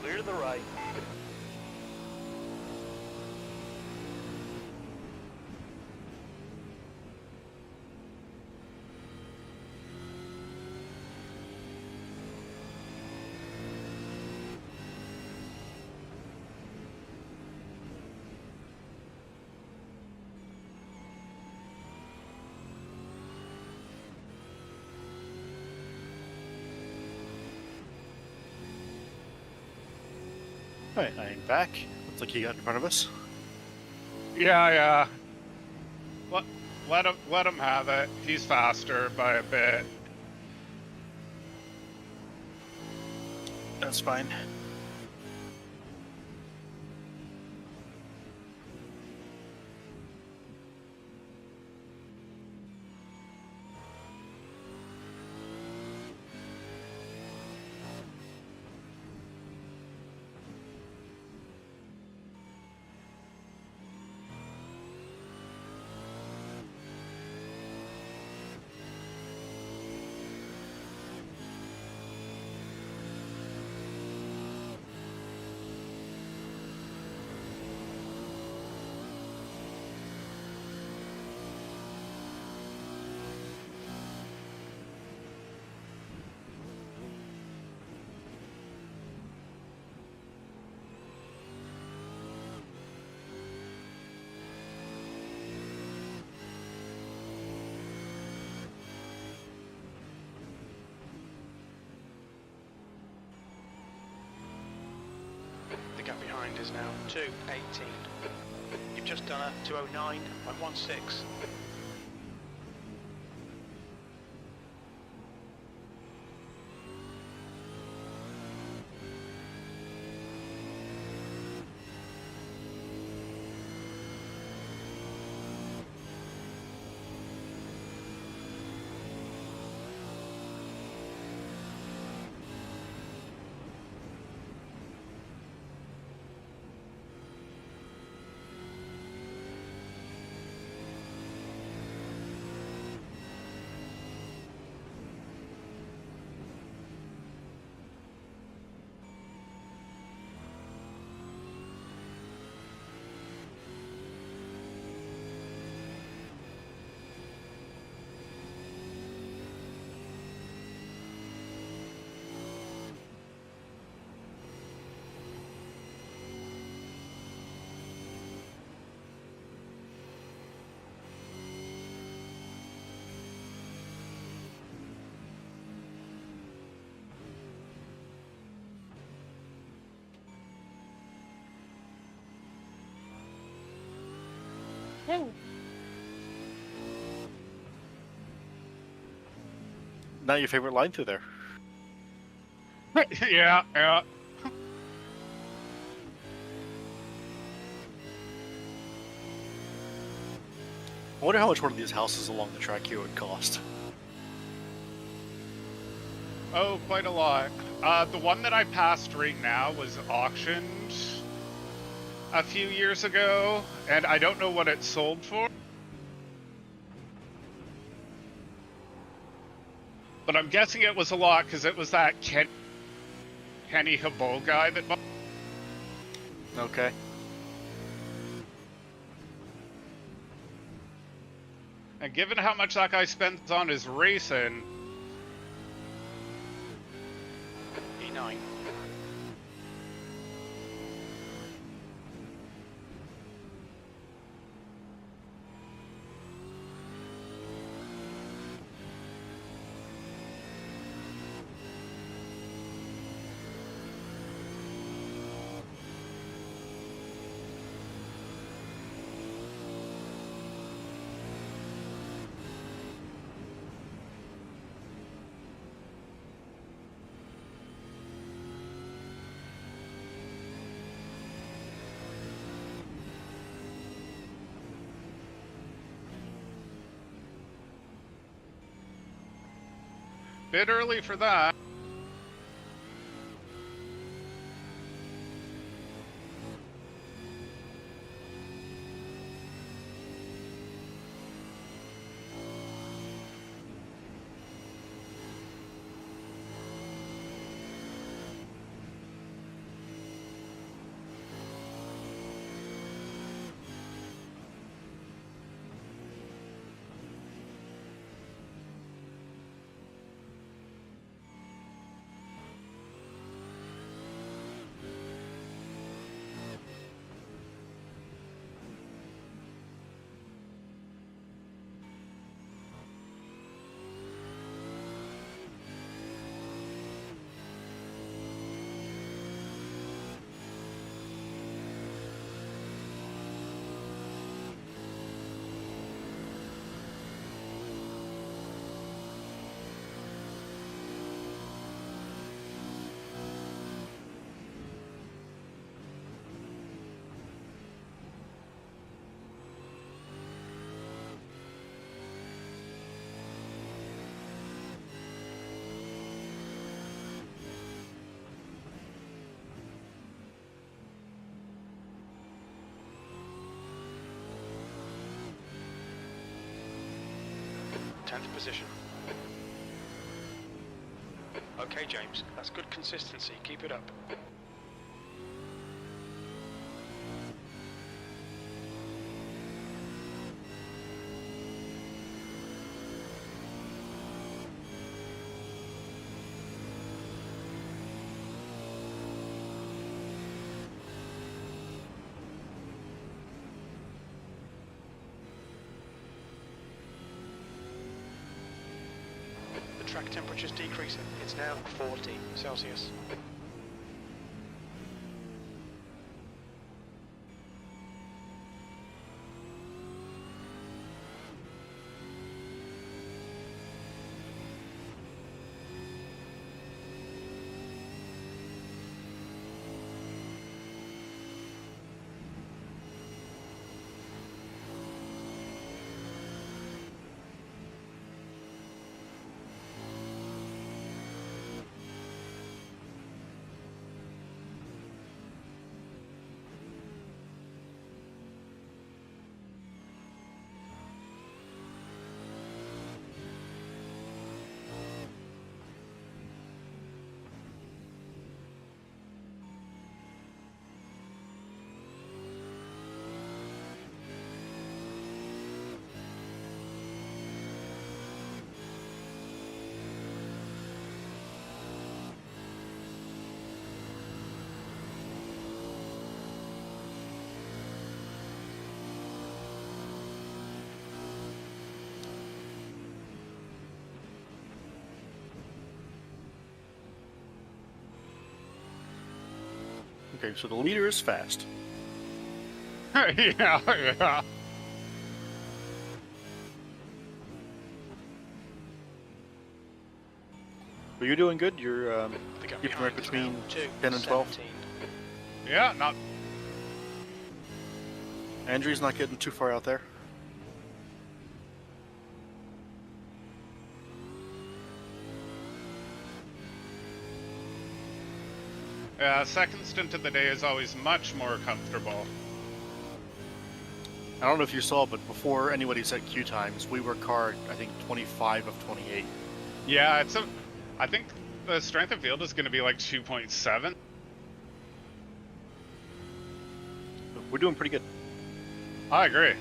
Clear to the right. Alright, I'm back. Looks like he got in front of us. Yeah. Let him have it. He's faster by a bit. That's fine. The gap behind is now 2:18. You've just done a 2:09.16. Not your favorite line through there. Yeah. I wonder how much one of these houses along the track here would cost. Oh, quite a lot. The one that I passed right now was auctioned a few years ago, and I don't know what it sold for. But I'm guessing it was a lot because it was that Kenny Habol guy that bought. Okay. And given how much that guy spends on his racing, E9. bit early for that. 10th position. Okay, James, that's good consistency. Keep it up. The track temperature's decreasing. It's now 40 Celsius. Okay, so the leader is fast. Yeah, yeah. But you're doing good. You're The gap keeping right behind is between now 2, 10 and 12. 17. Yeah, not. Andrew's not getting too far out there. Yeah, second stint of the day is always much more comfortable. I don't know if you saw, but before anybody said queue times, we were car, I think, 25 of 28. Yeah, I think the strength of field is going to be like 2.7. We're doing pretty good. I agree.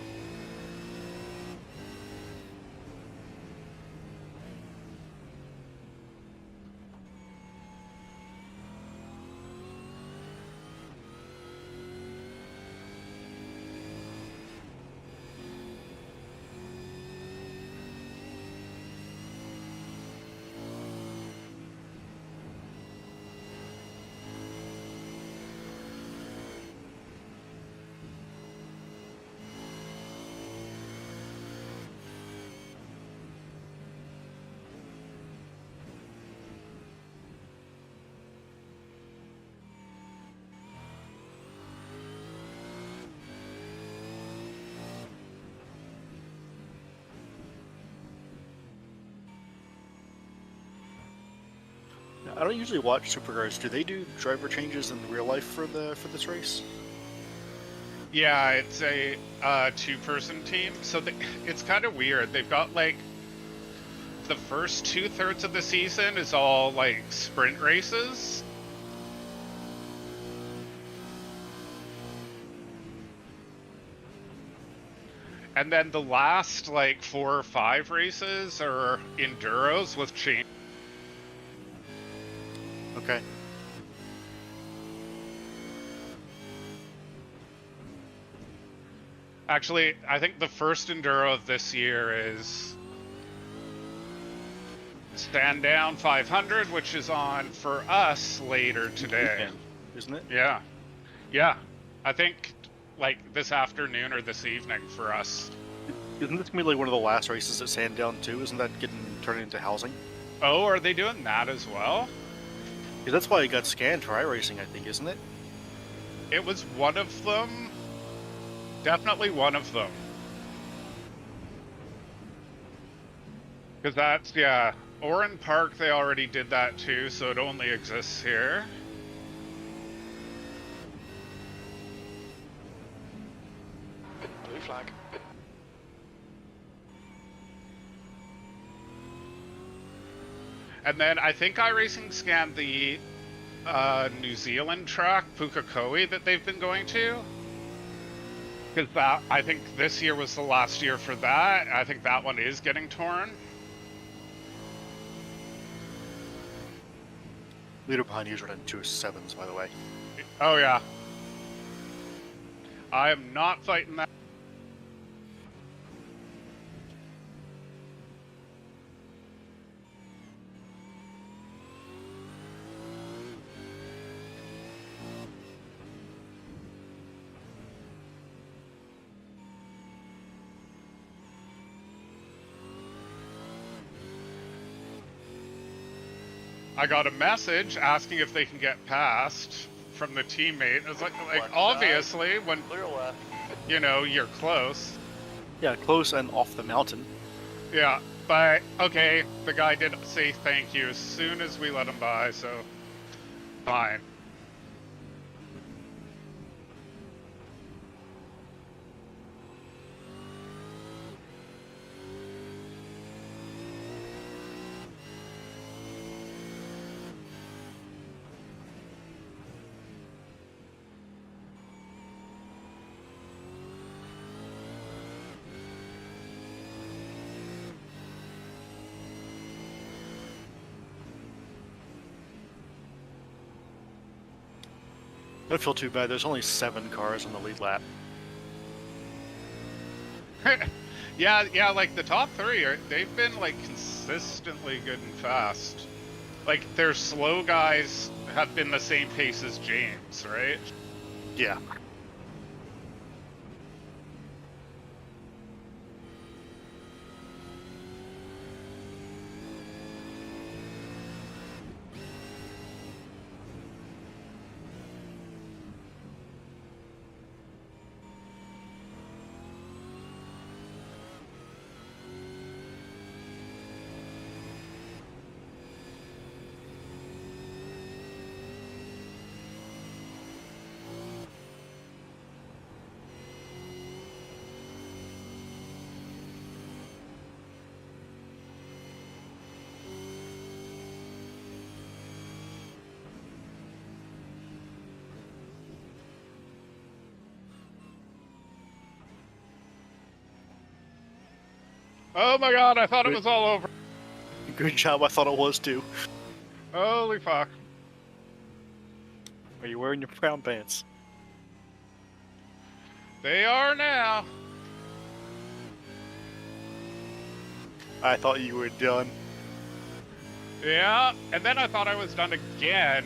I don't usually watch Supercars. Do they do driver changes in real life for this race? Yeah, it's a two-person team, so it's kind of weird. They've got like the first 2/3 of the season is all like sprint races. And then the last like 4 or 5 races are enduros with change. Okay. Actually, I think the first enduro of this year is Stand Down 500, which is on for us later today. Weekend, isn't it? Yeah. Yeah. I think like this afternoon or this evening for us. Isn't this gonna be like one of the last races at Sandown too? Isn't that getting turned into housing? Oh, are they doing that as well? Because that's why it got scanned for iRacing, I think, isn't it? It was one of them. Definitely one of them. Because that's, yeah. Oran Park, they already did that too, so it only exists here. Blue flag. And then I think iRacing scanned the New Zealand track, Pukekohe, that they've been going to. Because that, I think this year was the last year for that. I think that one is getting torn. Leader behind you is running 207s, by the way. Oh, yeah. I am not fighting that. I got a message asking if they can get past from the teammate. It's like obviously when Clear left. you know you're close. Yeah, close and off the mountain. Yeah, but okay, the guy did say thank you as soon as we let him by, so fine. Don't feel too bad. There's only 7 cars on the lead lap. yeah, like the top 3 they've been like consistently good and fast. Like their slow guys have been the same pace as James, right? Yeah. Oh my god, I thought it was all over. Good job. I thought it was too. Holy fuck. Are you wearing your brown pants? They are now. I thought you were done. Yeah, and then I thought I was done again.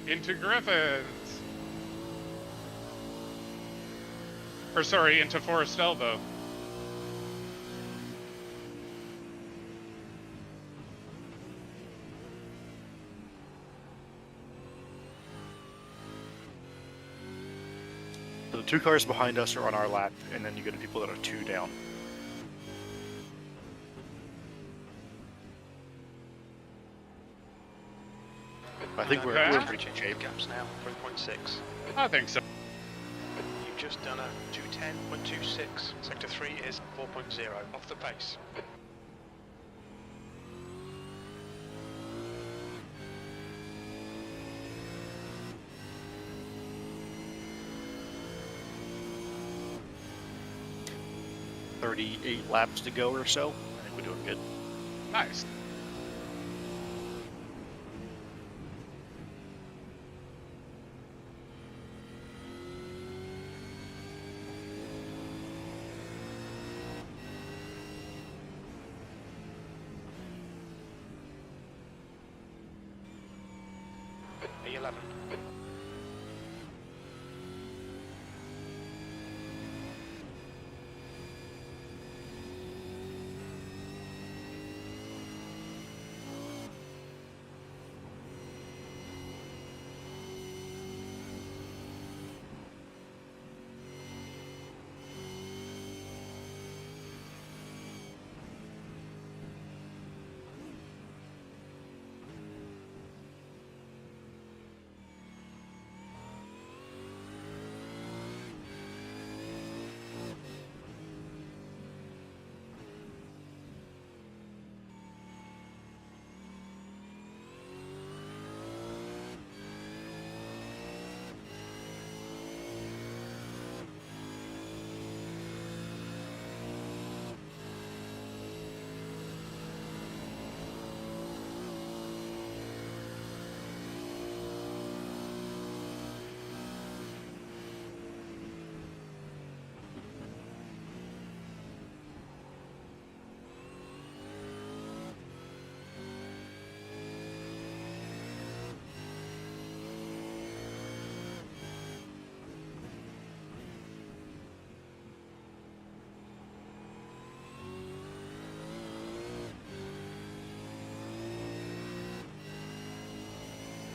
Into Griffins. Or sorry, into Forest Elbow. So the 2 cars behind us are on our lap, and then you get the people that are 2 down. I think we're in pretty good shape. Gaps now, 3.6. I think so. You've just done a 210.26. Sector 3 is 4.0 off the pace. $38 laps to go or so. I think we're doing good. Nice. E11.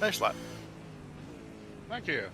Nice lap. Thank you.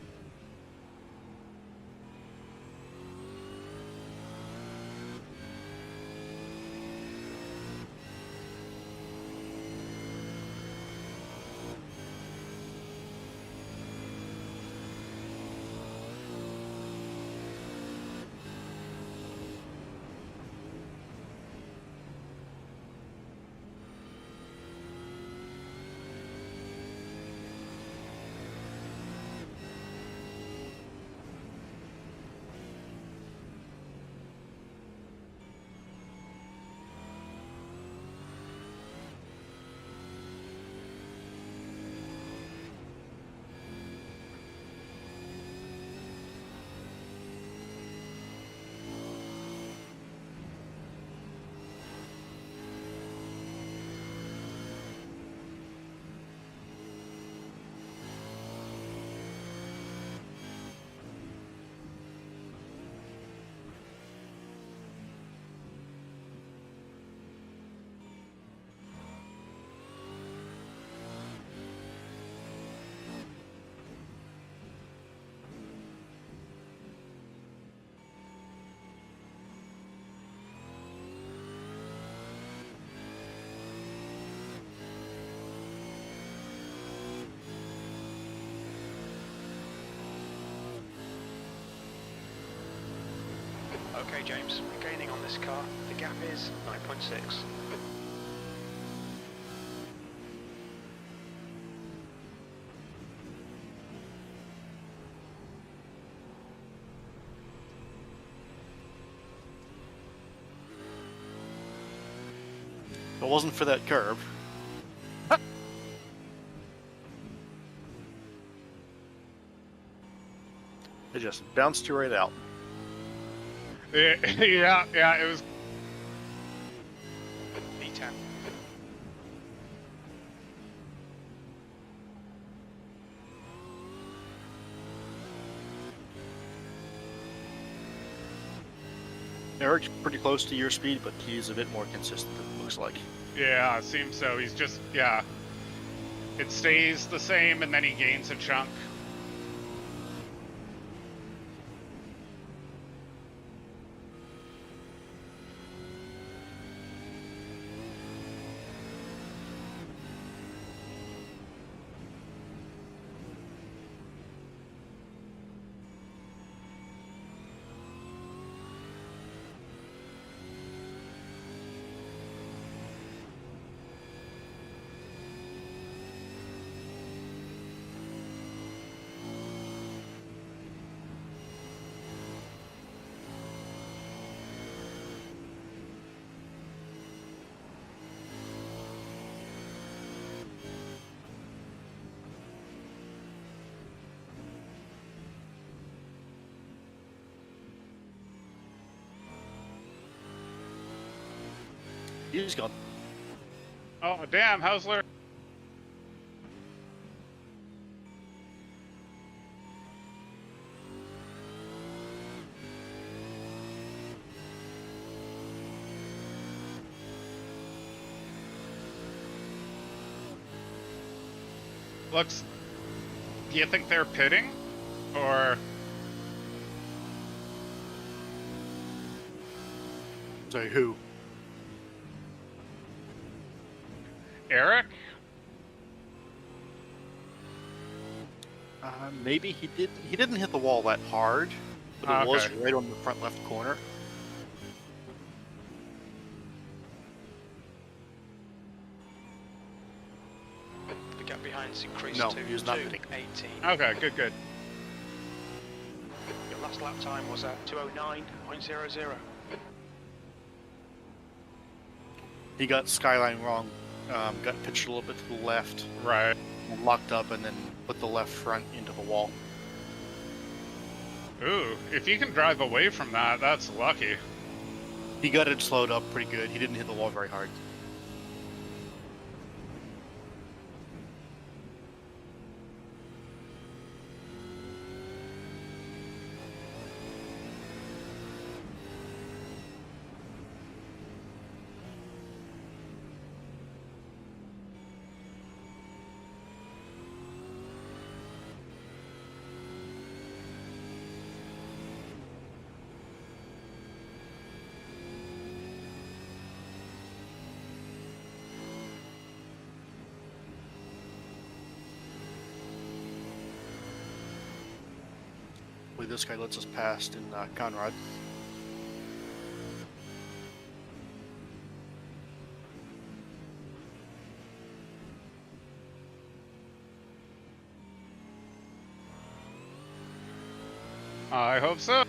Okay, James, we're gaining on this car. The gap is 9.6. If it wasn't for that curve, it just bounced you right out. Yeah, it was. E10. Eric's pretty close to your speed, but he's a bit more consistent, it looks like. Yeah, seems so. He's just, yeah. It stays the same and then he gains a chunk. He's gone. Oh, damn, Hausler. Looks. Do you think they're pitting? Or. Sorry, who? Eric? Maybe he did. He didn't hit the wall that hard, but it was Okay. right on the front left corner. The gap behind's increased No, to he was not hitting. 2:18. Okay, good, good. Your last lap time was at 2:09.00. He got skyline wrong. Got pitched a little bit to the left, Right. and locked up, and then put the left front into the wall. Ooh, if you can drive away from that, that's lucky. He got it slowed up pretty good. He didn't hit the wall very hard. hopefully this guy lets us past in Conrad. I hope so.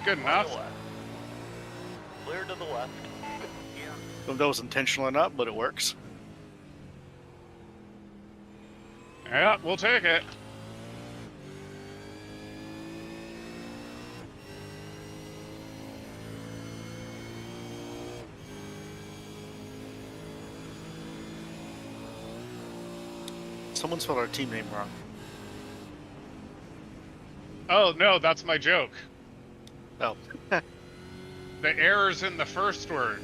Good On enough. the left. Clear to the left. I don't know if that was intentional or not, but it works. Yeah, we'll take it. Someone spelled our team name wrong. Oh, no, that's my joke. Oh. The error's in the first word.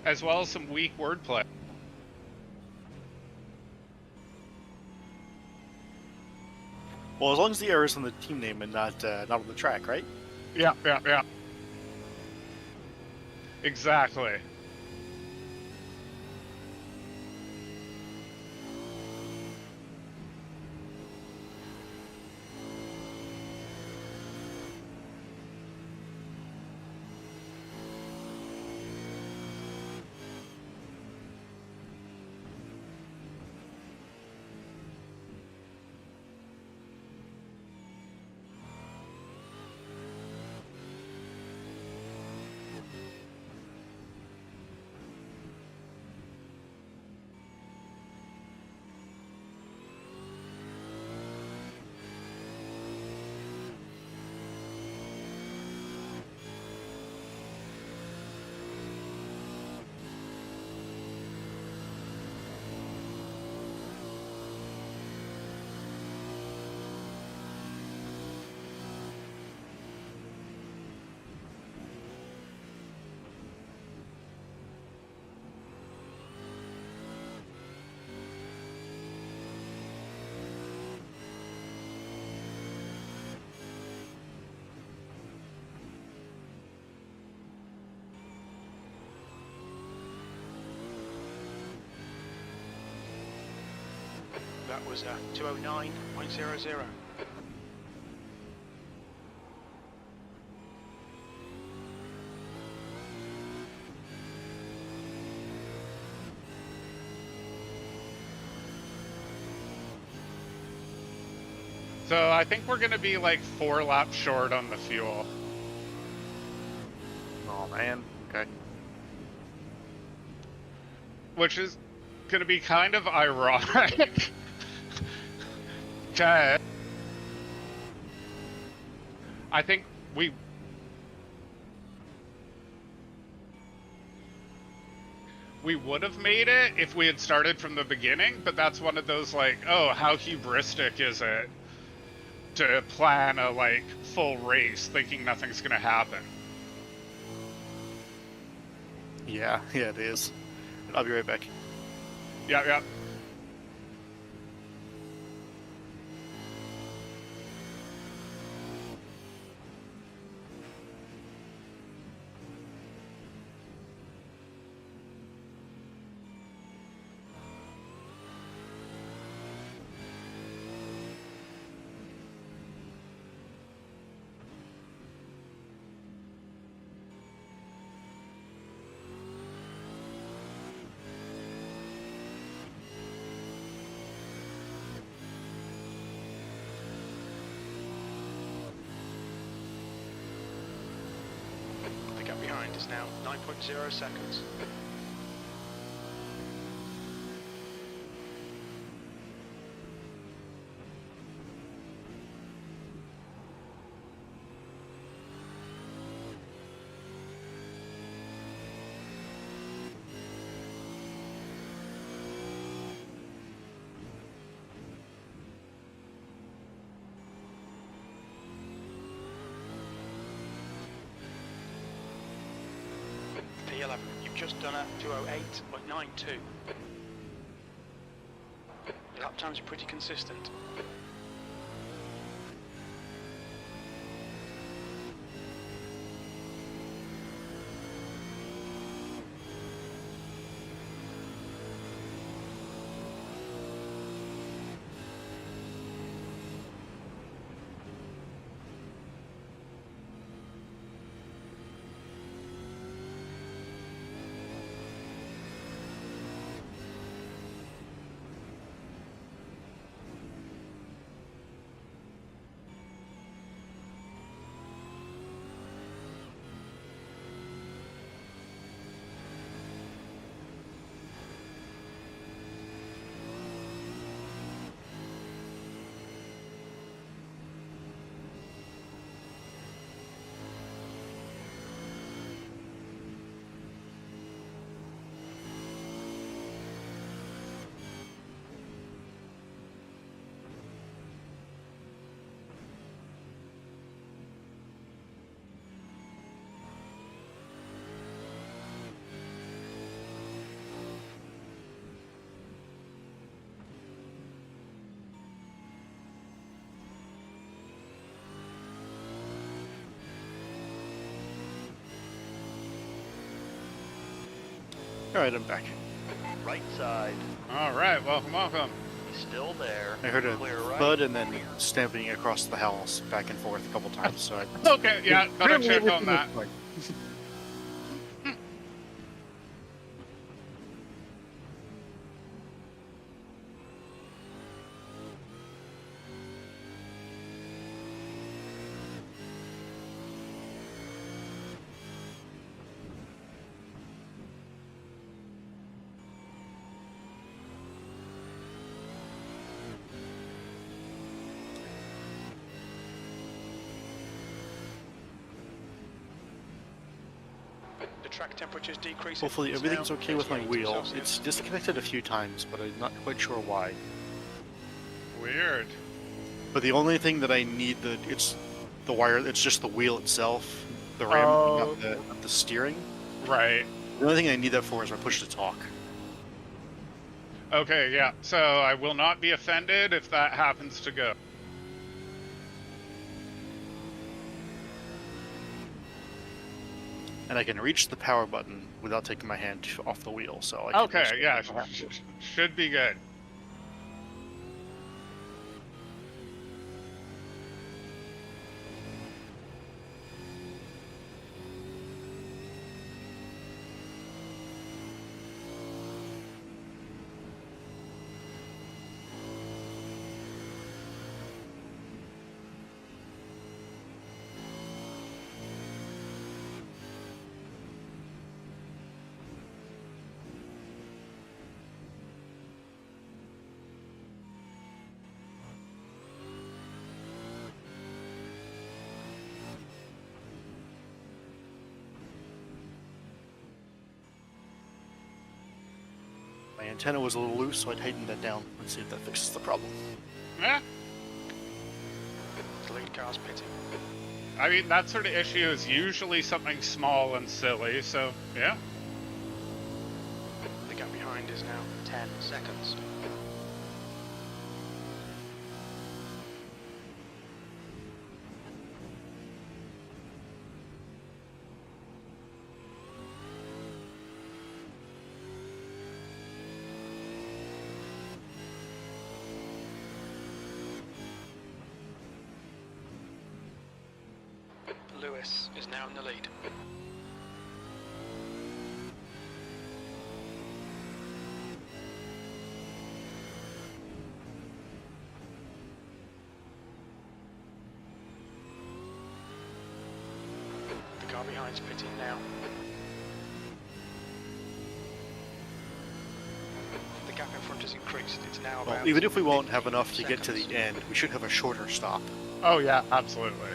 As well as some weak wordplay. Well, as long as the error is on the team name and not on the track, right? Yeah. Exactly. That was 209.00. So I think we're going to be like 4 laps short on the fuel. Oh man. Okay. Which is going to be kind of ironic. Okay. I think we would have made it if we had started from the beginning, but that's one of those like, oh, how hubristic is it to plan a like full race thinking nothing's going to happen. Yeah, it is. I'll be right back. Yeah. The gap behind is now 9.0 seconds. 311. You've just done a 208.92. Your lap times are pretty consistent. Alright, I'm back. Right side. All right, welcome, welcome. He's still there. I heard a Clear right. thud and then stamping across the house back and forth a couple times, so I... Okay, yeah, gotta check on that. The track temperature's decreasing. Hopefully It's everything's now okay with my 88 wheel. Celsius. It's disconnected a few times, but I'm not quite sure why. Weird. But the only thing that I need, it's the wire, it's just the wheel itself, the rim, Oh. not the steering. Right. The only thing I need that for is my push to talk. Okay, yeah. So I will not be offended if that happens to go. And I can reach the power button without taking my hand off the wheel, so I can Okay, just- yeah, should be good. My antenna was a little loose, so I tightened that down. Let's see if that fixes the problem. Yeah. The lead car's pitting. I mean, that sort of issue is usually something small and silly, so yeah. The gap behind is now 10 seconds. Lewis is now in the lead. The car behind's pitting now. The gap in front has increased. It's now about... Well, even if we won't have enough to get to seconds. the end, we should have a shorter stop. Oh yeah, absolutely.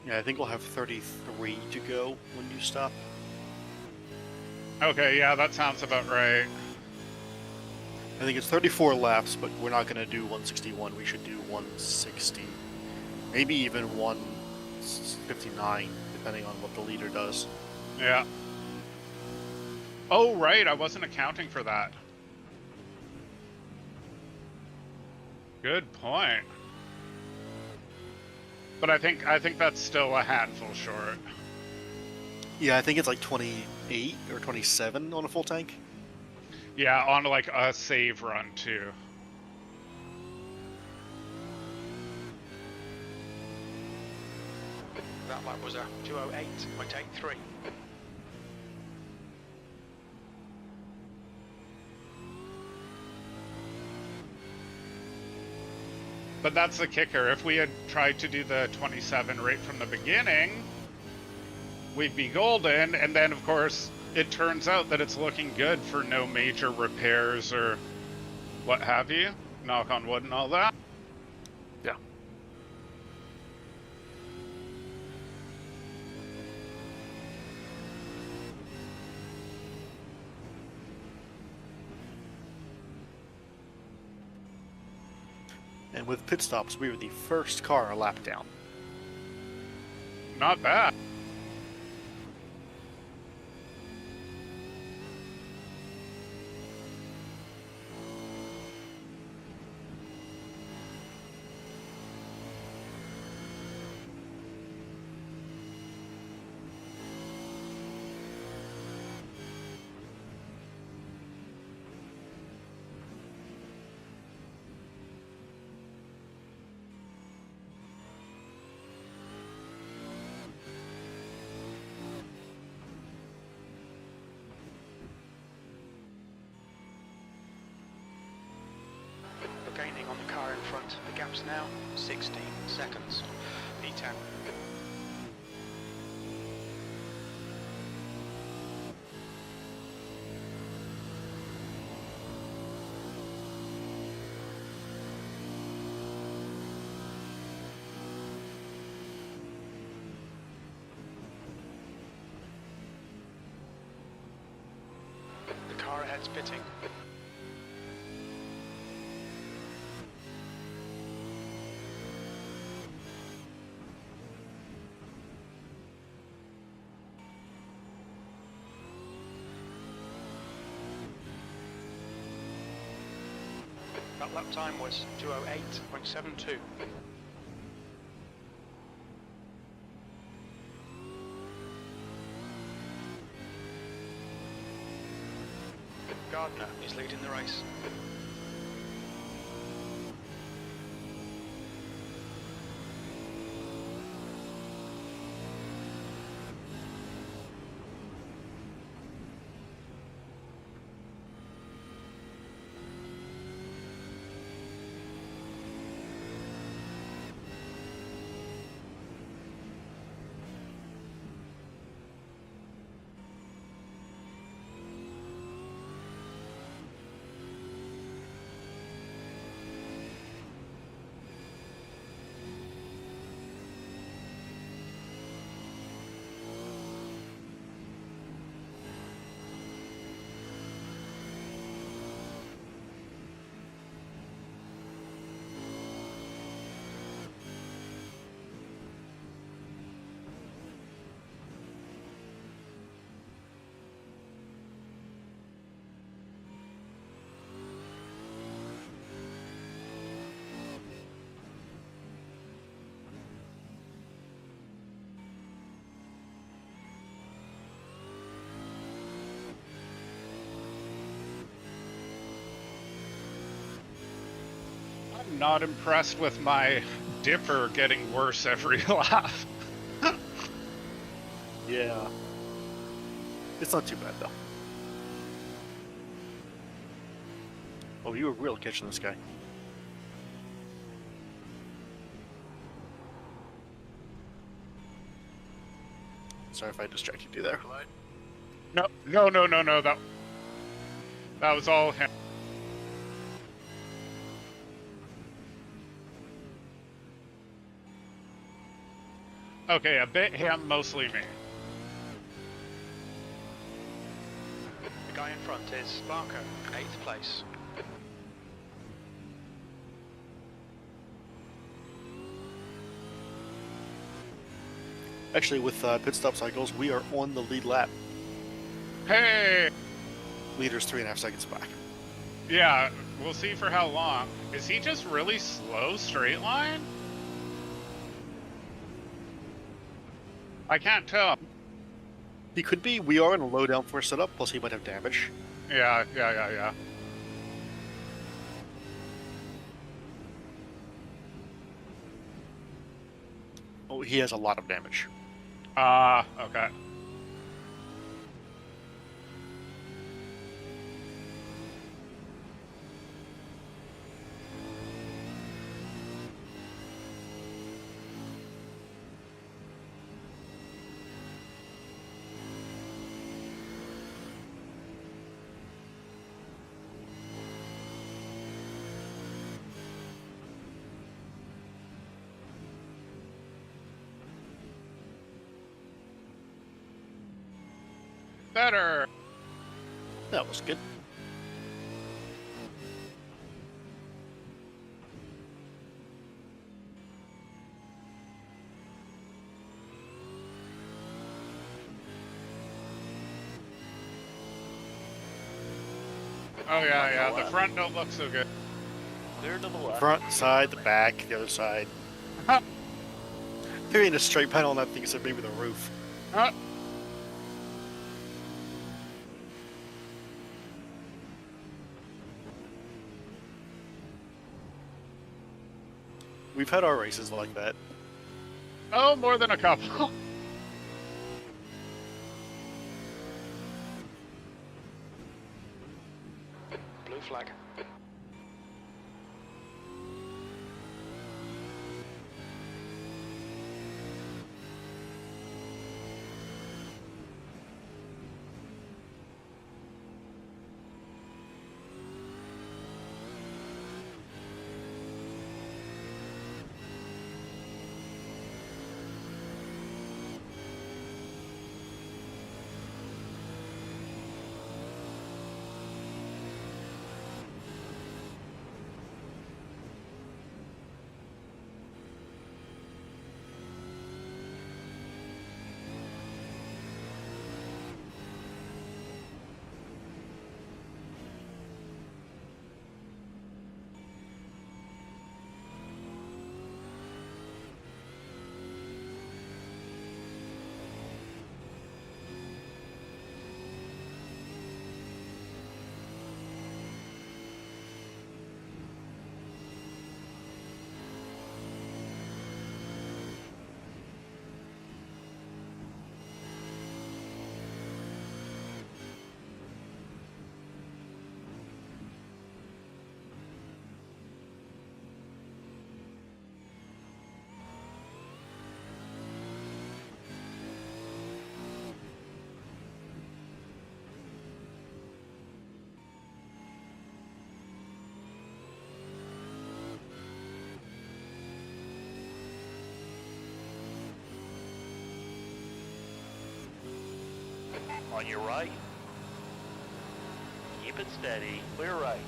Yeah, I think we'll have 33 to go when you stop. Okay, yeah, that sounds about right. I think it's 34 laps, but we're not going to do 161. We should do 160. Maybe even 159, depending on what the leader does. Yeah. Oh, right, I wasn't accounting for that. Good point. But I think that's still a handful short. Yeah, I think it's like 28 or 27 on a full tank. Yeah, on like a save run too. That lap was a 2:08.83. But that's the kicker. If we had tried to do the 27 right from the beginning, we'd be golden. And then, of course, it turns out that it's looking good for no major repairs or what have you. Knock on wood and all that. Yeah. And with pit stops, we were the first car a lap down. Not bad. We're gaining on the car in front. The gap's now 16 seconds. P10. The car ahead's pitting. That lap time was 2:08.72. Gardner is leading the race. I'm not impressed with my dipper getting worse every lap. Yeah. It's not too bad, though. Oh, you were really catching this guy. Sorry if I distracted you there. No. That was all him. Okay, a bit him, mostly me. The guy in front is Barker, 8th place. Actually, with pit stop cycles, we are on the lead lap. Hey! Leader's 3.5 seconds back. Yeah, we'll see for how long. Is he just really slow straight line? I can't tell. He could be. We are in a low downforce setup, plus he might have damage. Yeah. Oh, he has a lot of damage. Okay. Better. That was good. Oh yeah. The front don't look so good. Clear to the left. Front, side, the back, the other side. There ain't a straight panel on that thing, except maybe the roof. We've had our races like that. Oh, more than a couple. Blue flag. On your right. Keep it steady. Clear right.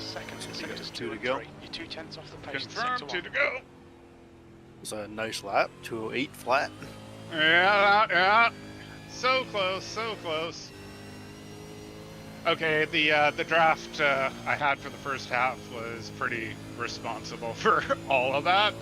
second in So you sectors got 2 2 and to go. 3. You're 2/10 off the pace in Confirmed, sector 2 1. to go. It's a nice lap, 208 flat. Yeah, yeah. So close, so close. Okay, the draft I had for the first half was pretty responsible for all of that.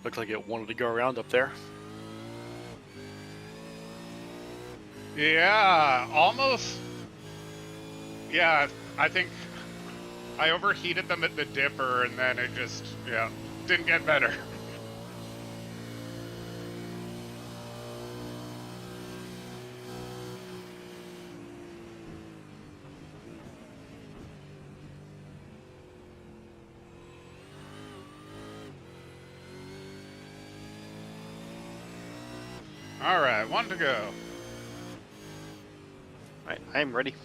Looked like it wanted to go around up there. Yeah, almost. Yeah, I think I overheated them at the dipper and then it just, yeah, didn't get better. All right, 1 to go. Right, I'm ready.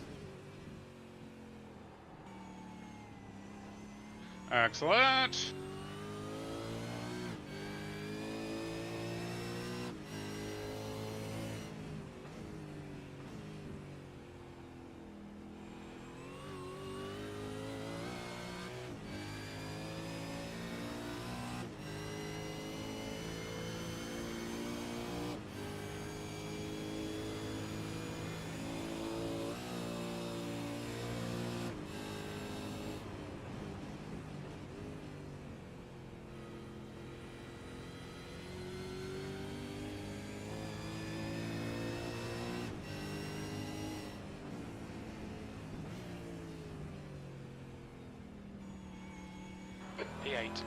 Excellent. P8.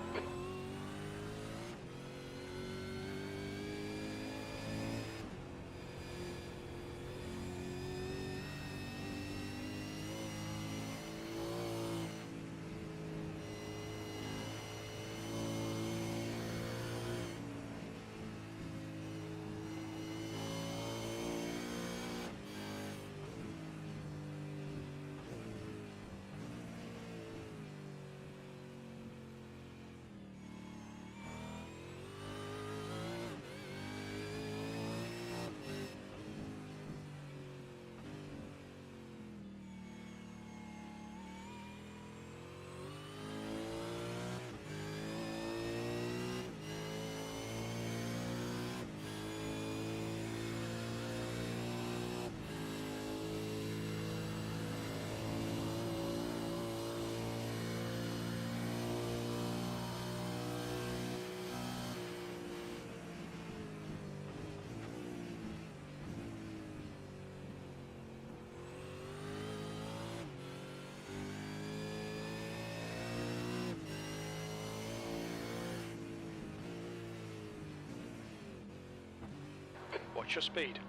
Watch your speed.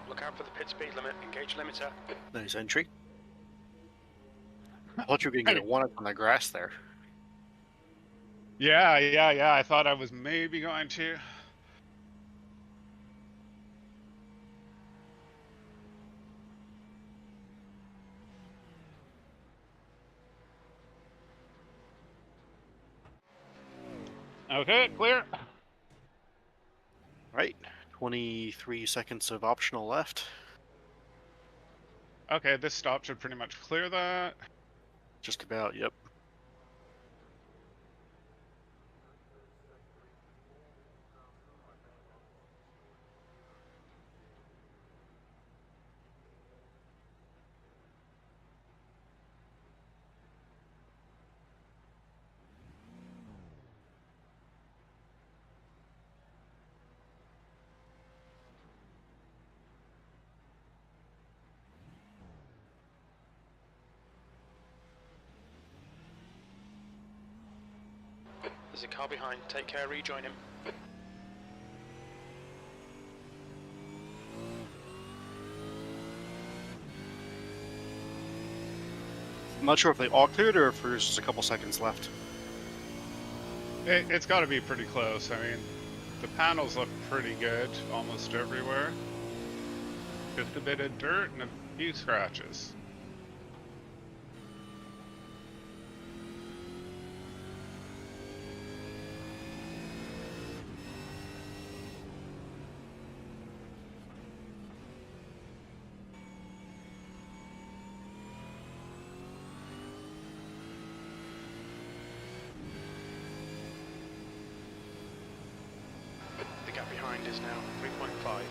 Look out for the pit speed limit. Engage limiter. Nice entry. I thought you were going to get a 1 up on the grass there. Yeah, I thought I was maybe going to. Okay, clear. Right, 23 seconds of optional left. Okay, this stop should pretty much clear that. Just about, yep. There's a car behind. Take care, rejoin him. I'm not sure if they all cleared or if there's just a couple seconds left. It's got to be pretty close. I mean, the panels look pretty good almost everywhere. Just a bit of dirt and a few scratches. The gap behind is now 3.5.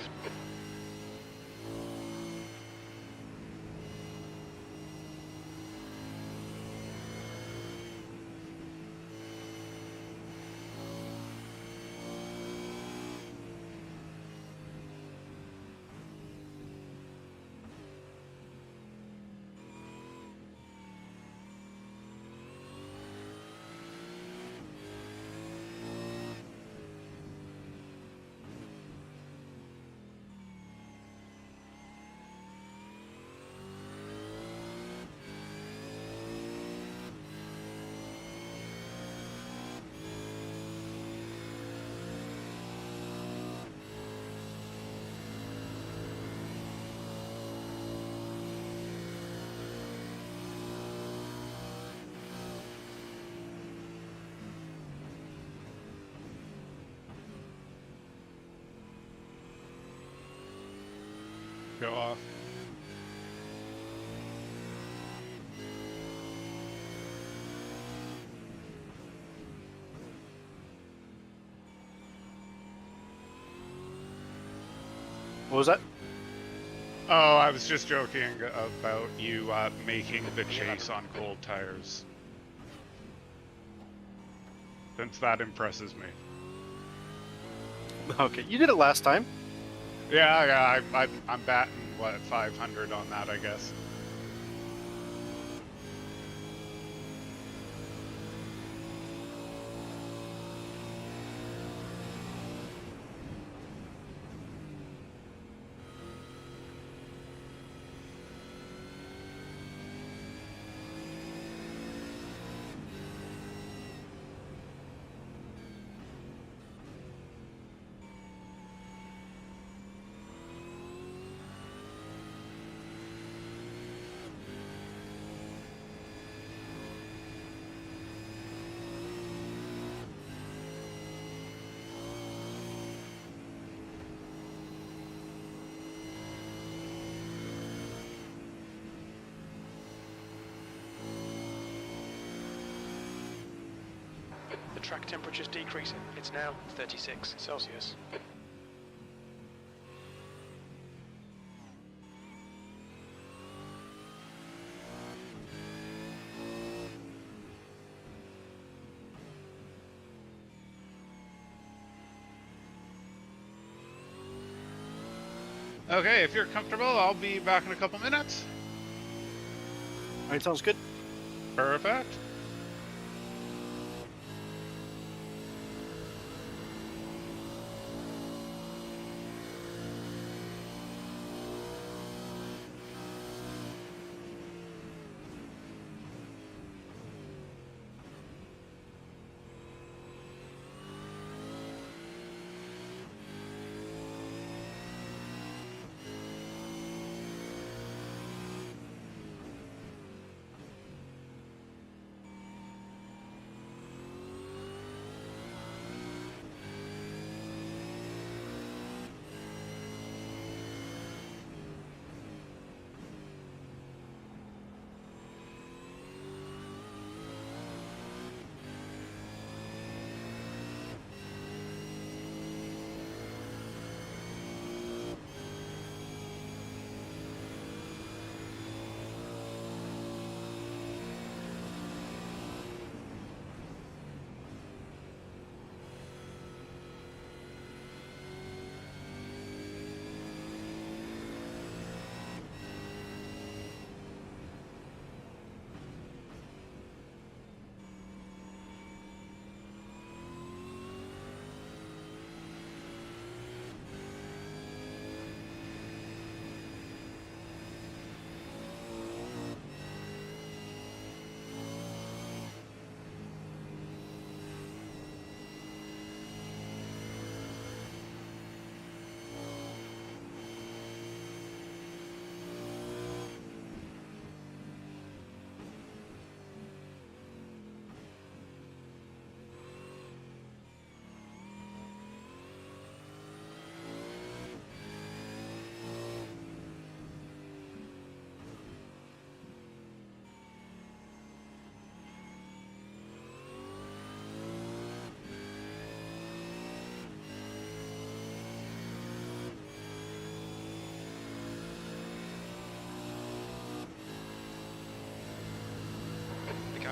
Go off. What was that? Oh, I was just joking about you making the chase on cold tires. Since that impresses me. Okay, you did it last time. Yeah, I'm batting, what, 500 on that, I guess. The track temperature's decreasing. It's now 36 Celsius. Okay, if you're comfortable, I'll be back in a couple minutes. Alright, sounds good. Perfect.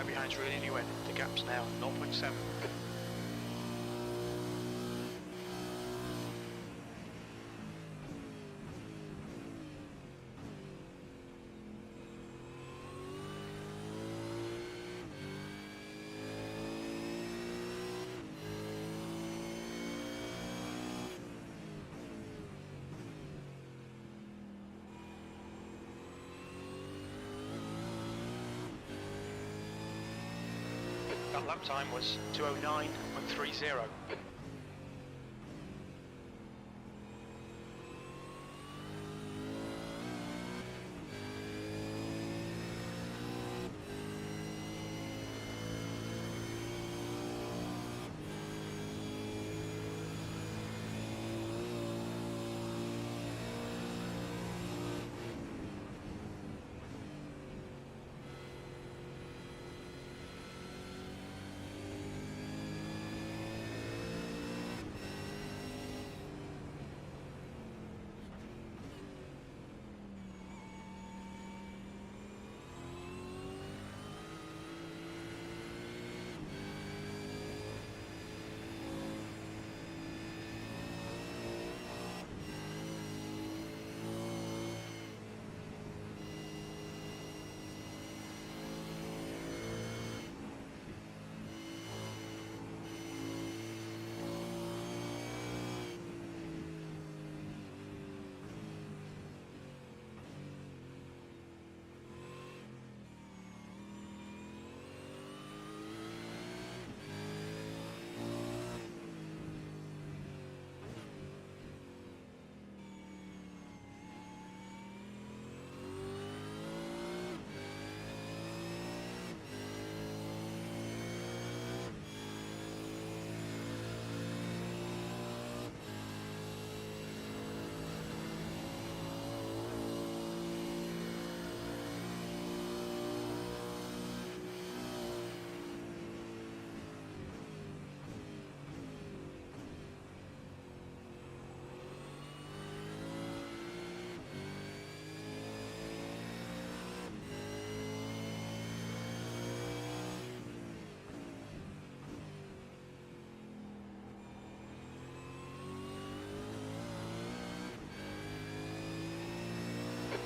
guy behind's reeling you in. The gap's now 0.7. That lap time was 2:09.30.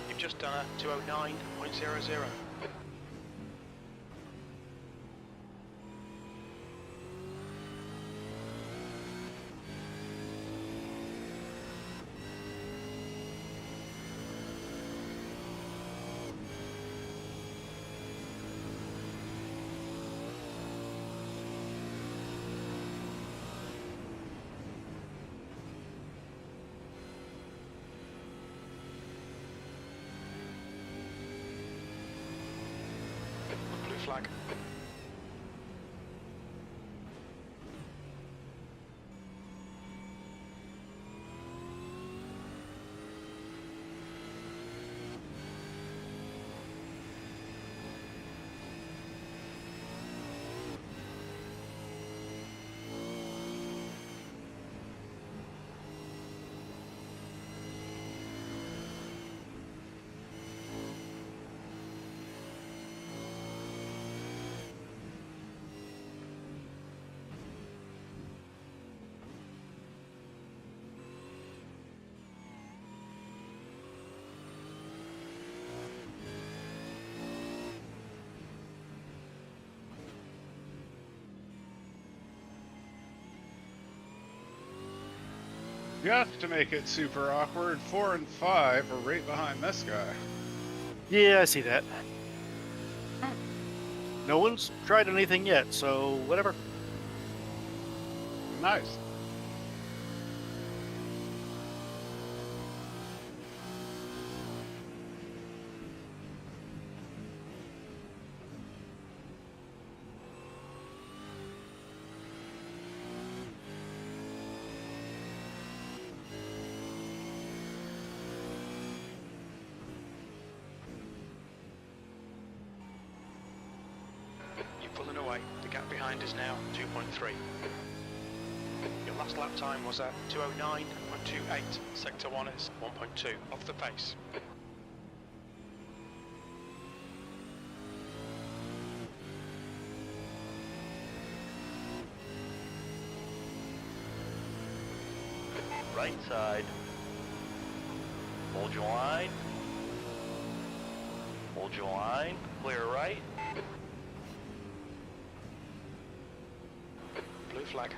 You've just done a 2:09.00. Blue flag. You have to make it super awkward. 4 and 5 are right behind this guy. Yeah, I see that. No one's tried anything yet, so whatever. Nice. You're pulling away. The gap behind is now 2.3. Your last lap time was at 2:09.28. Sector 1 is 1.2 off the pace. right side. Hold your line. Hold your line. Clear right. Blue flag.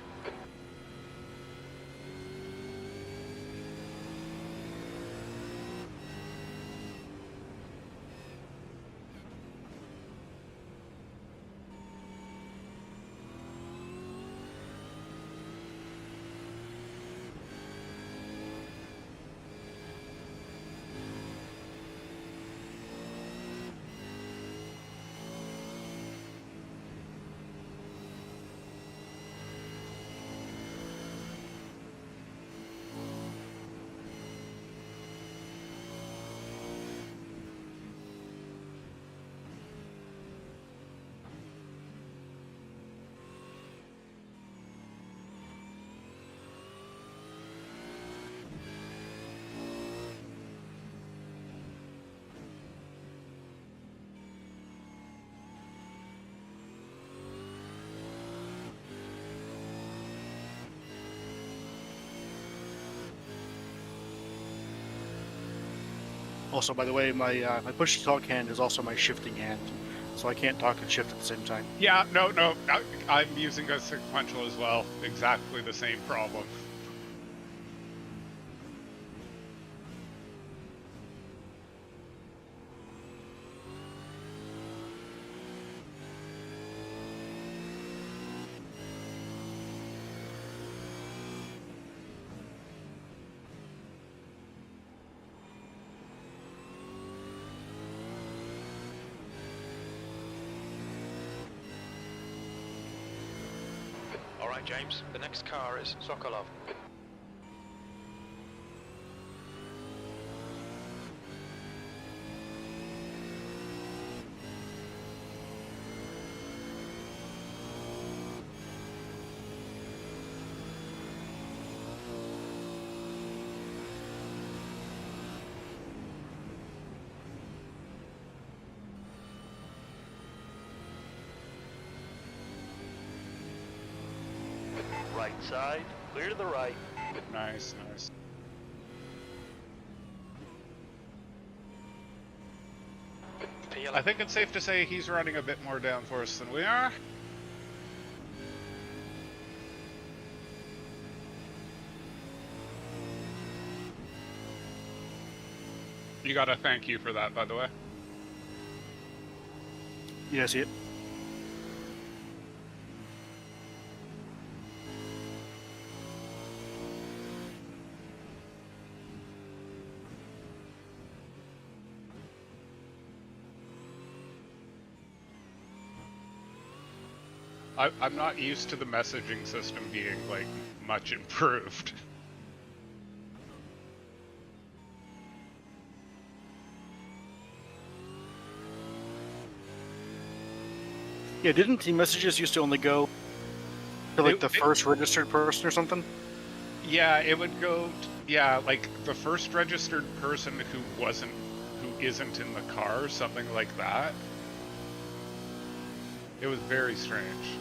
Also, by the way, my push to talk hand is also my shifting hand, so I can't talk and shift at the same time. Yeah, no, I'm using a sequential as well. Exactly the same problem. All right, James. The next car is Sokolov. Right side. Clear to the right. Nice, nice. I think it's safe to say he's running a bit more downforce than we are. You got a thank you for that, by the way. Yeah, I see it. I'm not used to the messaging system being, like, much improved. Yeah, didn't team messages used to only go to like the first registered person or something? Yeah, it would go, yeah, like the first registered person who isn't in the car, something like that. It was very strange.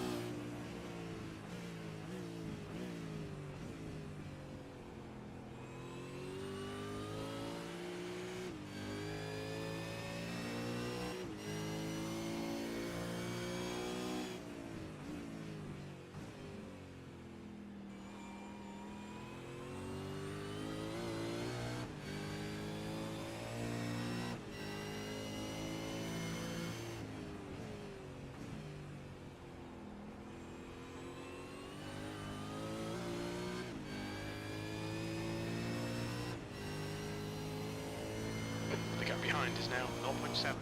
The gap behind is now 0.7.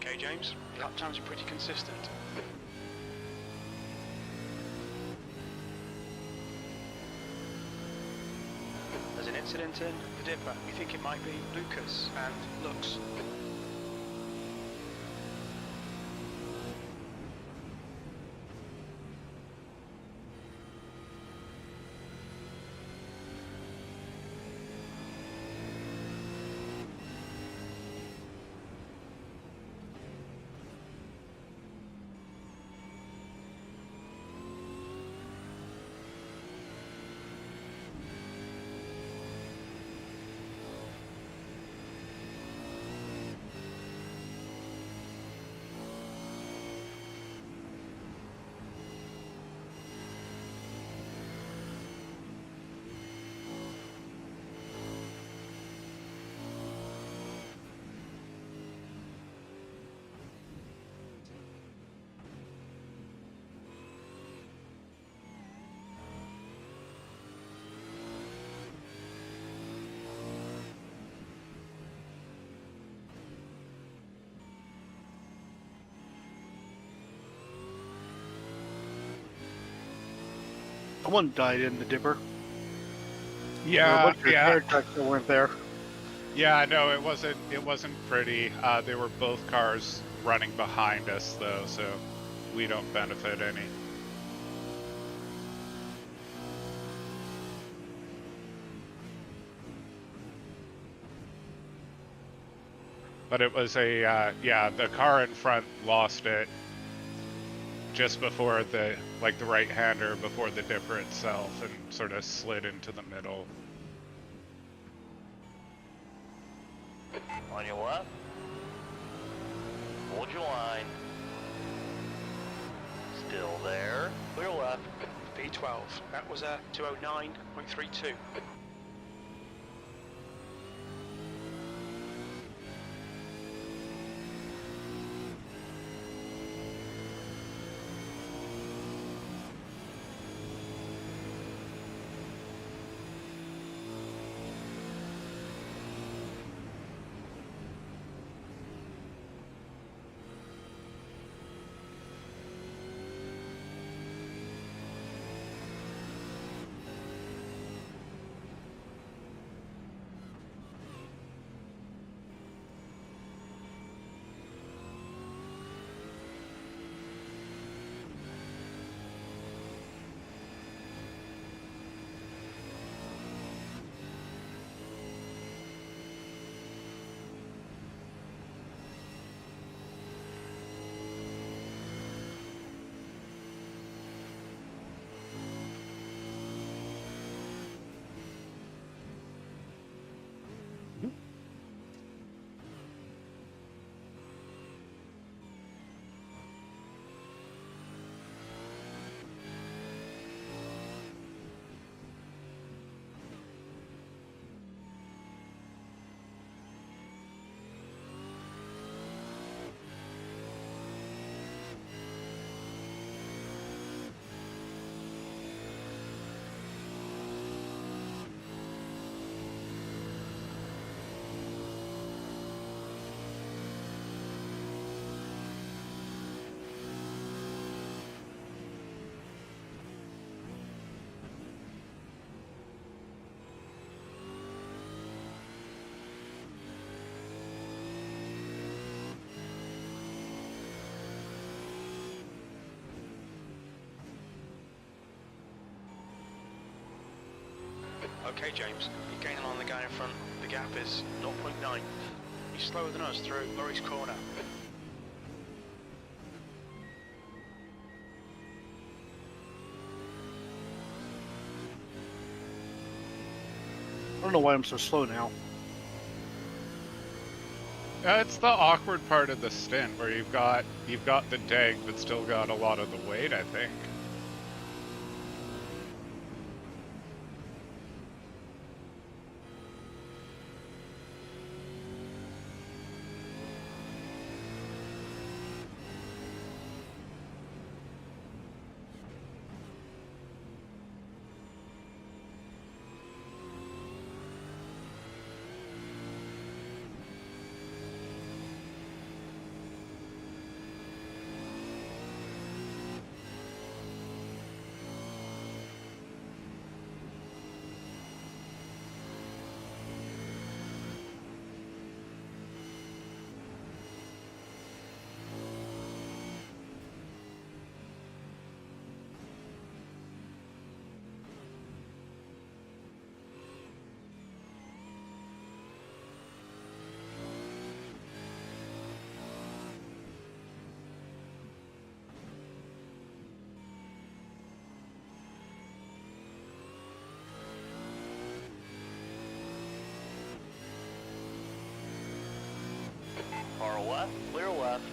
Okay, James. Your lap times are pretty consistent. There's an incident in the dipper. We think it might be Lucas and Lux. Someone died in the dipper. There were a Yeah, bunch of yeah, fire trucks that weren't there. yeah. No, it wasn't pretty. They were both cars running behind us though, so we don't benefit any. But it was a yeah. The car in front lost it just before the right-hander before the dipper itself, and sort of slid into the middle. On your left. Hold your line. Still there. Clear left. V12. That was a 209.32. Okay, James, you're gaining on the guy in front. The gap is 0.9. He's slower than us through Murray's corner. I don't know why I'm so slow now. It's the awkward part of the stint where you've got the deg but still got a lot of the weight, I think. left, clear left.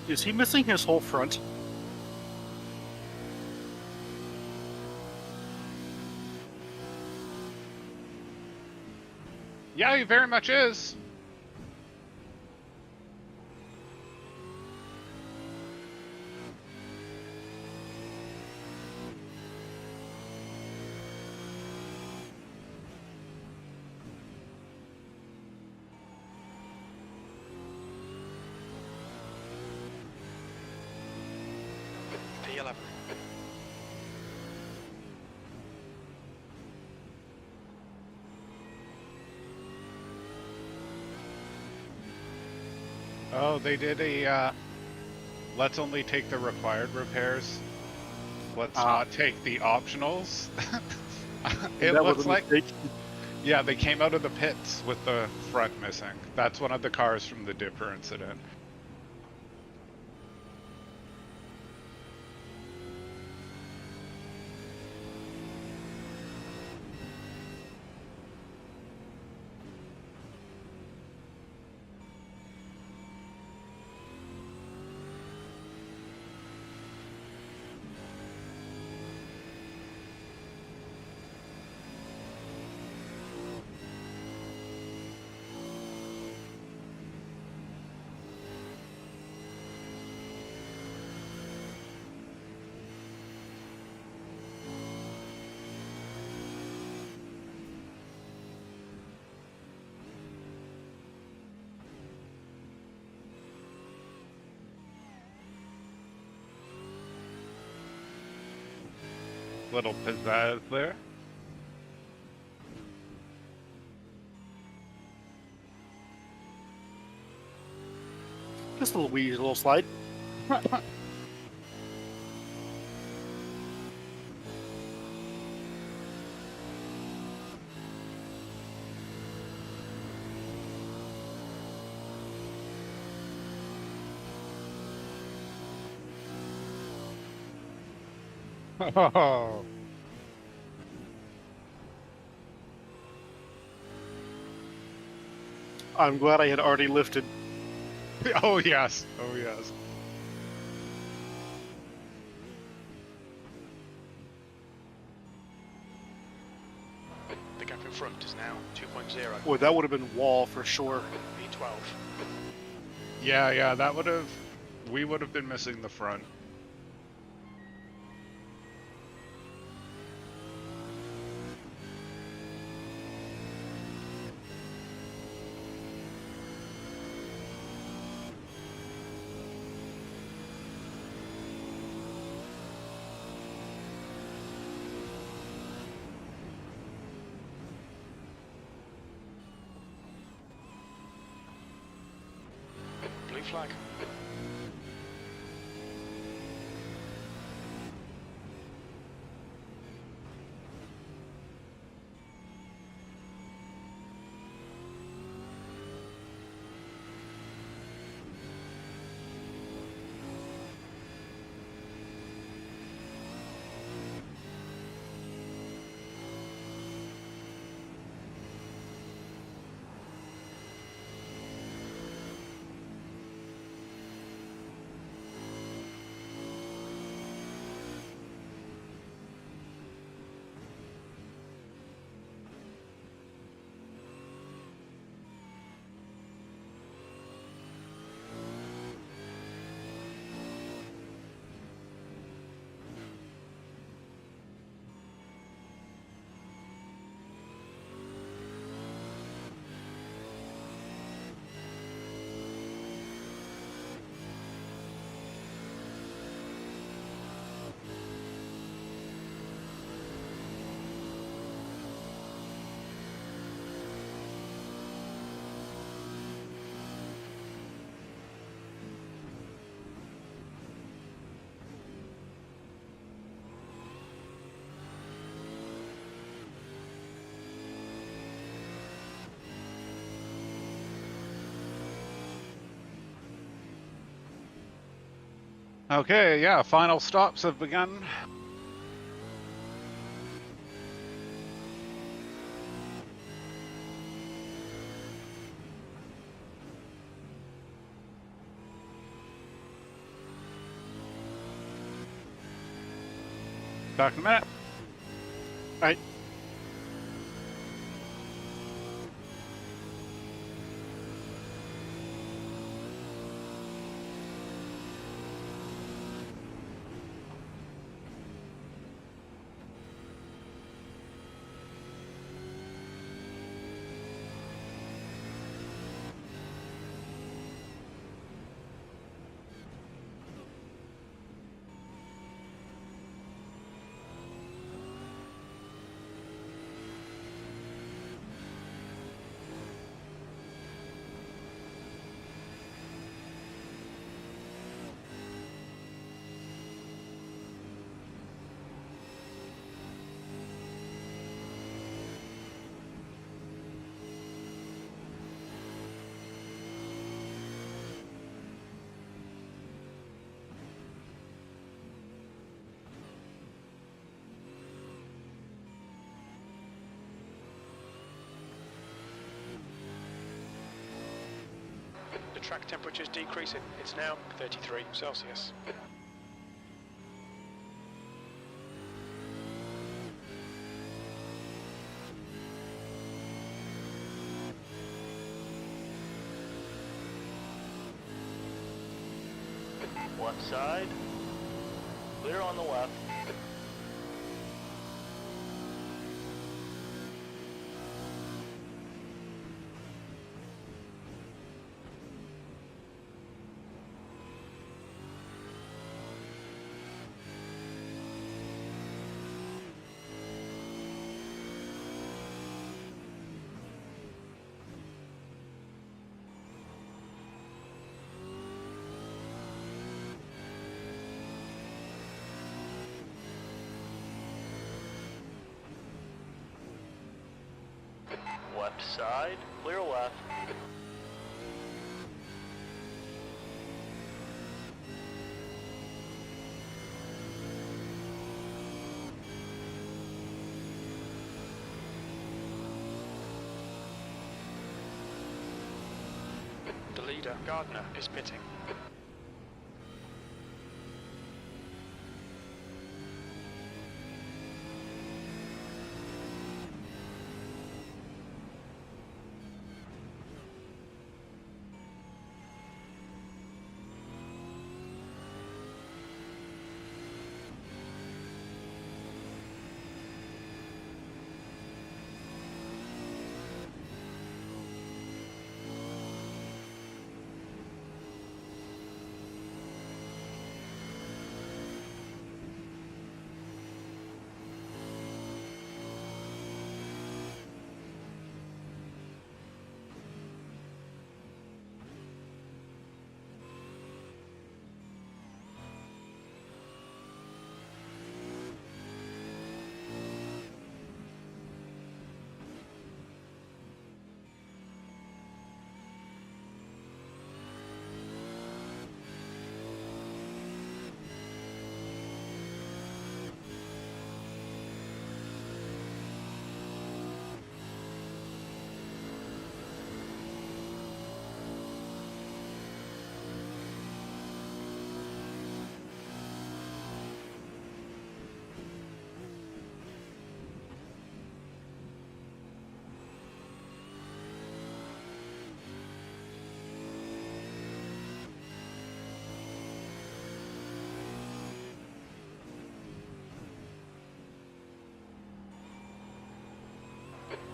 Is he missing his whole front? Yeah, he very much is. P11. Oh, they did a, let's only take the required repairs. Let's not take the optionals. It That was looks a like, mistake. yeah, they came out of the pits with the front missing. That's one of the cars from the Dipper incident. Little pizzazz there. Just a little slide. Oh. I'm glad I had already lifted. Oh yes. Oh yes. The gap in front is now 2.0. Boy, that would have been wall for sure. P12. Yeah, that would have, we would have been missing the front. Blue flag. Okay, yeah, final stops have begun. Back in a minute. Alright. The track temperature is decreasing. It's now 33 Celsius. Left side. Clear on the left. Left side. Clear left. The leader, Gardner, is pitting.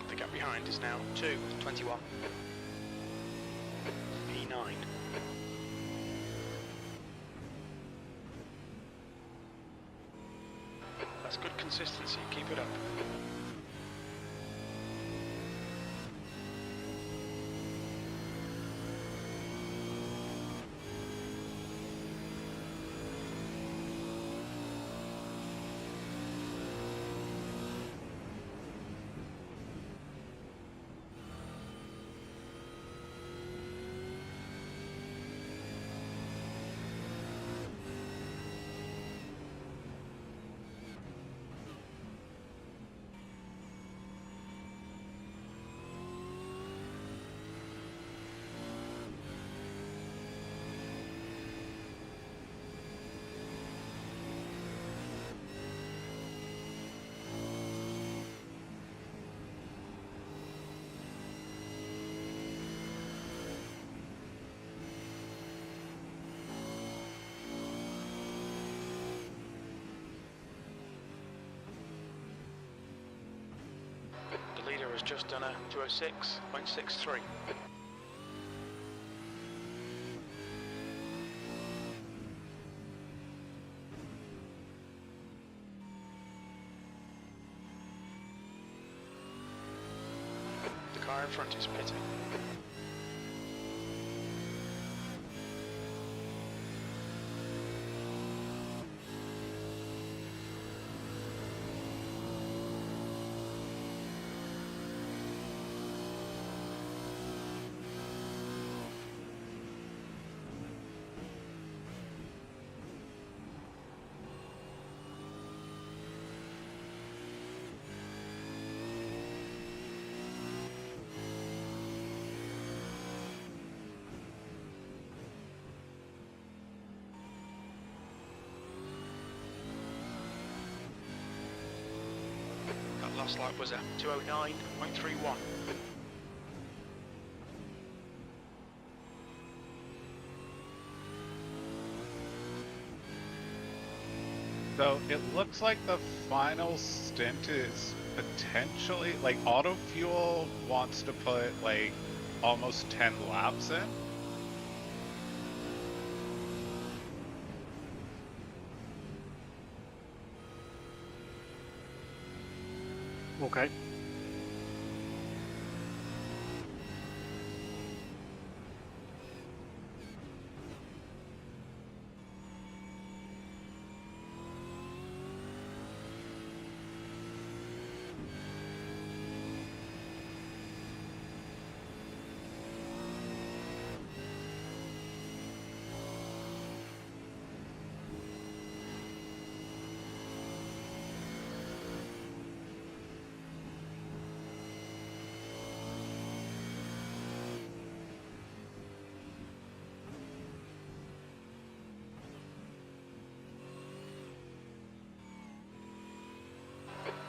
The gap behind is now 2:21. P9. That's good consistency. Keep it up. has just done a 206.63. The car in front is pitting. That last lap was a 209.31. So it looks like the final stint is potentially like Auto Fuel wants to put like almost 10 laps in. Okay.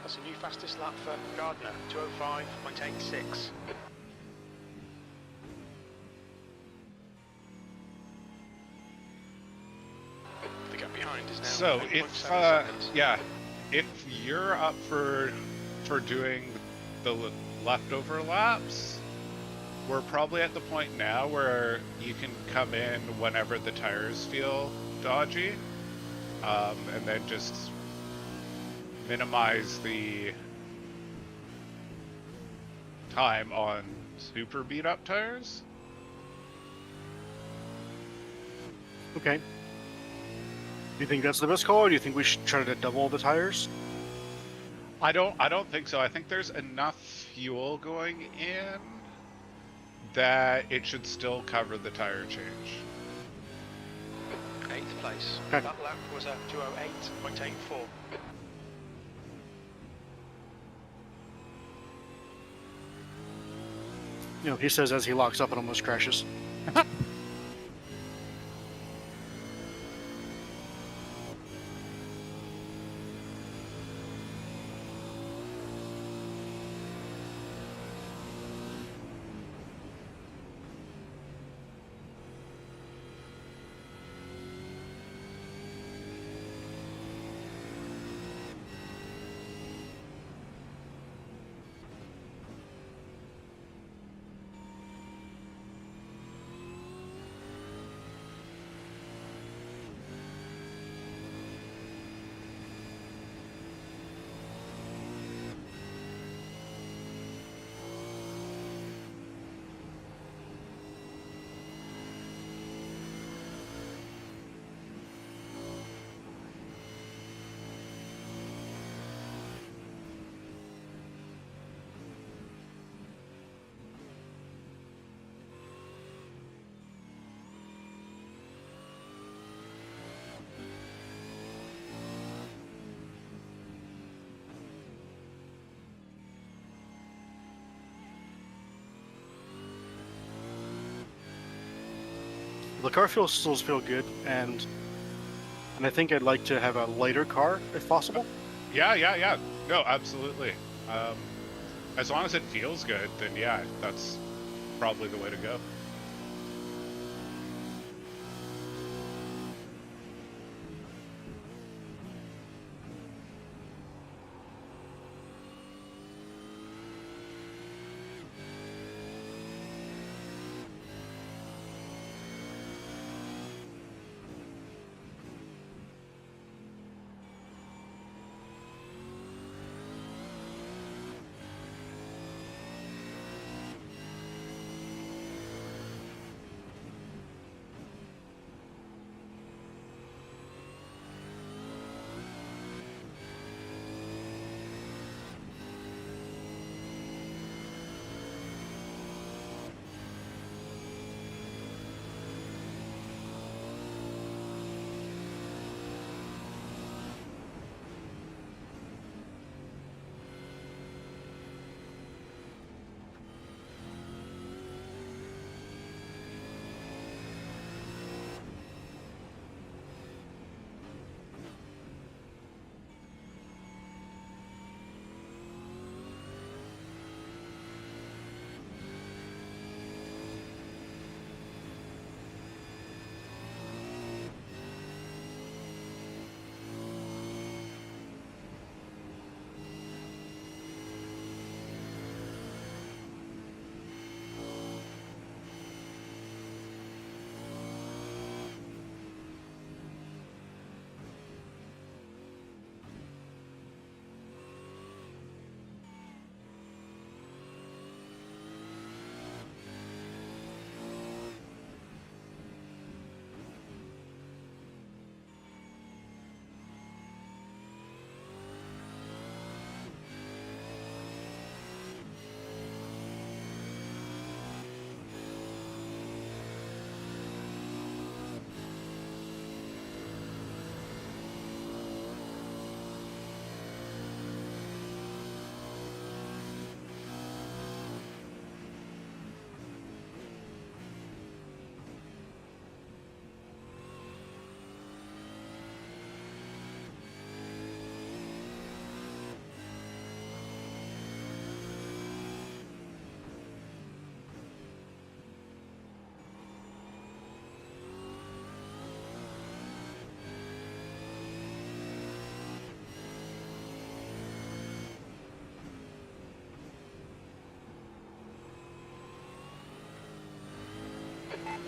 That's a new fastest lap for Gardner, 205.86. The gap behind is now So 8.7 if seconds. yeah, if you're up for doing the leftover laps, we're probably at the point now where you can come in whenever the tires feel dodgy, and then just minimize the time on super beat up tires. Okay. Do you think that's the best call, or do you think we should try to double the tires? I don't think so. I think there's enough fuel going in that it should still cover the tire change. 8th place. Okay. That lap was a 208.84. You know, he says as he locks up and almost crashes. The car still feel good, and I think I'd like to have a lighter car if possible. Yeah. No, absolutely. As long as it feels good, then yeah, that's probably the way to go.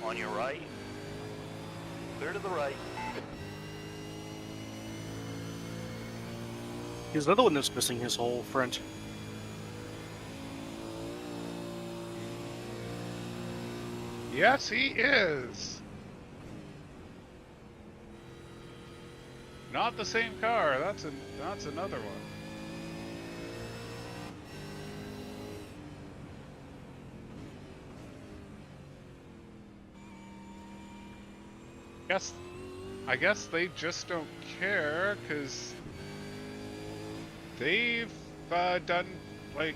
On your right. Clear to the right. Here's another one that's missing his whole front. Yes, he is. Not the same car. That's another one. I guess they just don't care because they've done like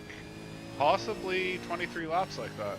possibly 23 laps like that.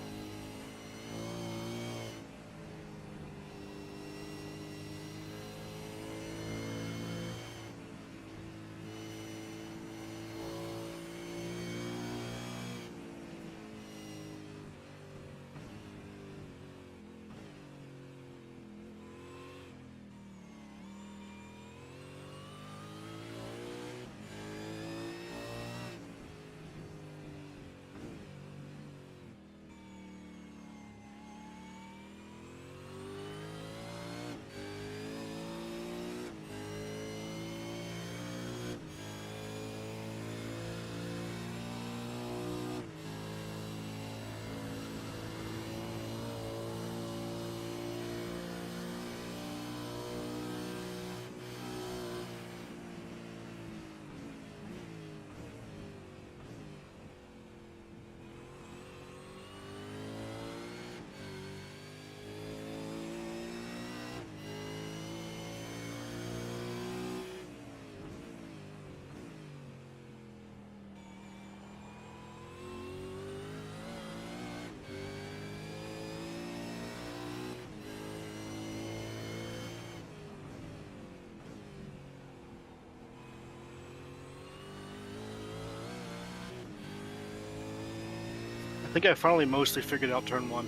I think I finally mostly figured out turn 1.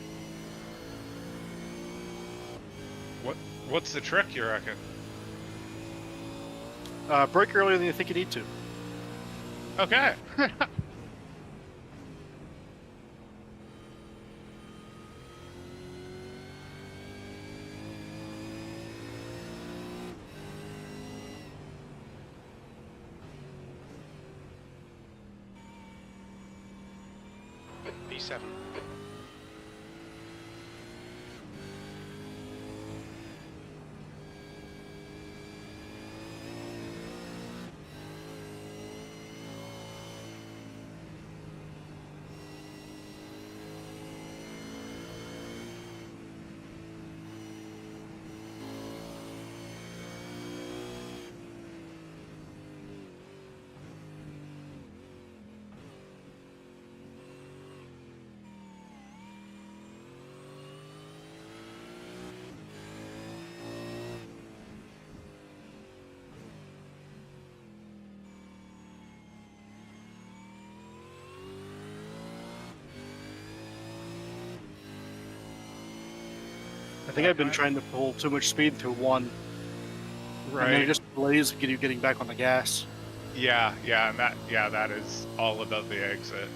What's the trick, you reckon? Brake earlier than you think you need to. Okay. P7. I think I've been trying to pull too much speed through 1. Right. And then it just delays you getting back on the gas. Yeah, and that is all about the exit.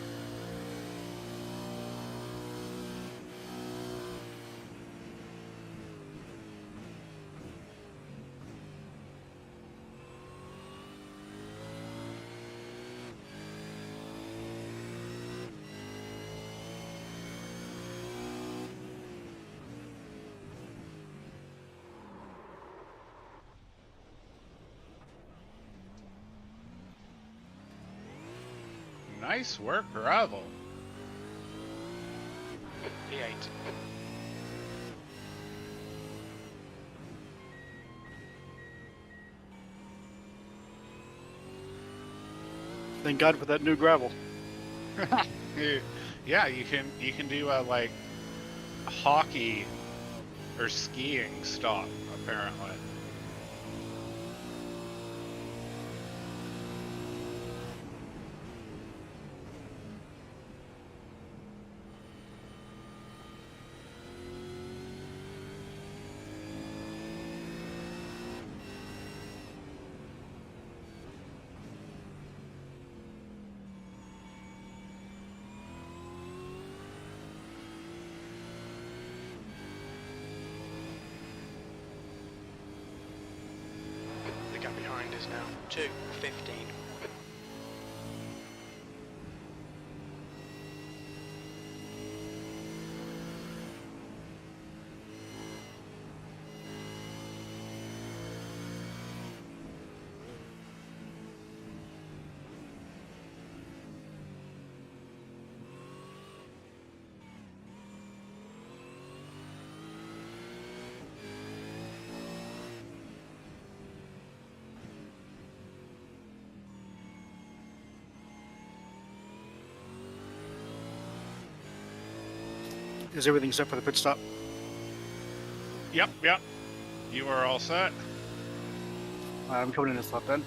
Nice work, gravel. P8. Thank God for that new gravel. Yeah, you can do a like hockey or skiing stop apparently. is now 2:15. Is everything set for the pit stop? Yep, yep. You are all set. I'm coming in this lap then.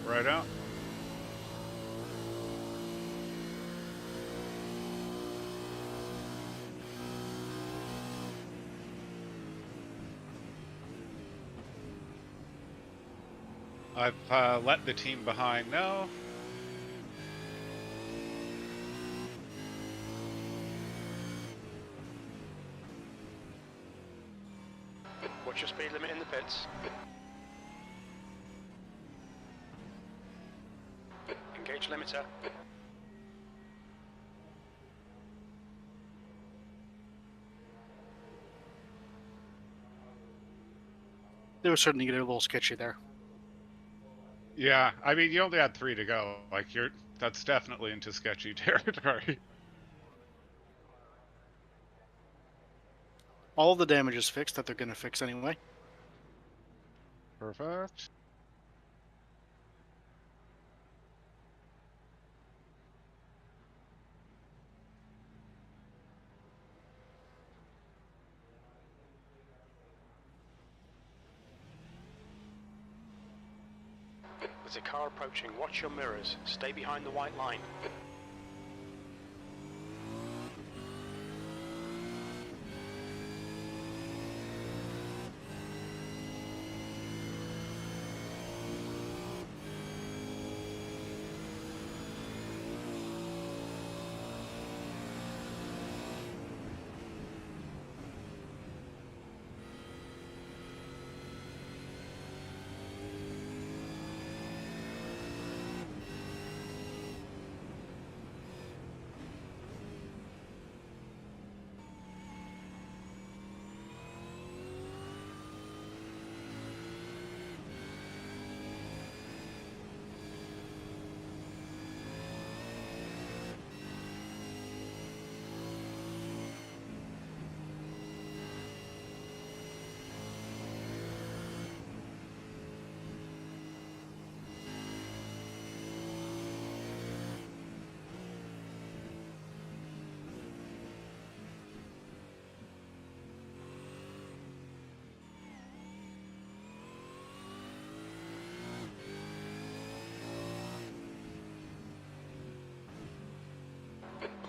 Right out. I've let the team behind know. What's your speed limit in the pits? Engage limiter. They were starting to get a little sketchy there. Yeah, I mean, you only had 3 to go. Like, that's definitely into sketchy territory. All the damage is fixed that they're going to fix anyway. Perfect. There's a car approaching. Watch your mirrors. Stay behind the white line.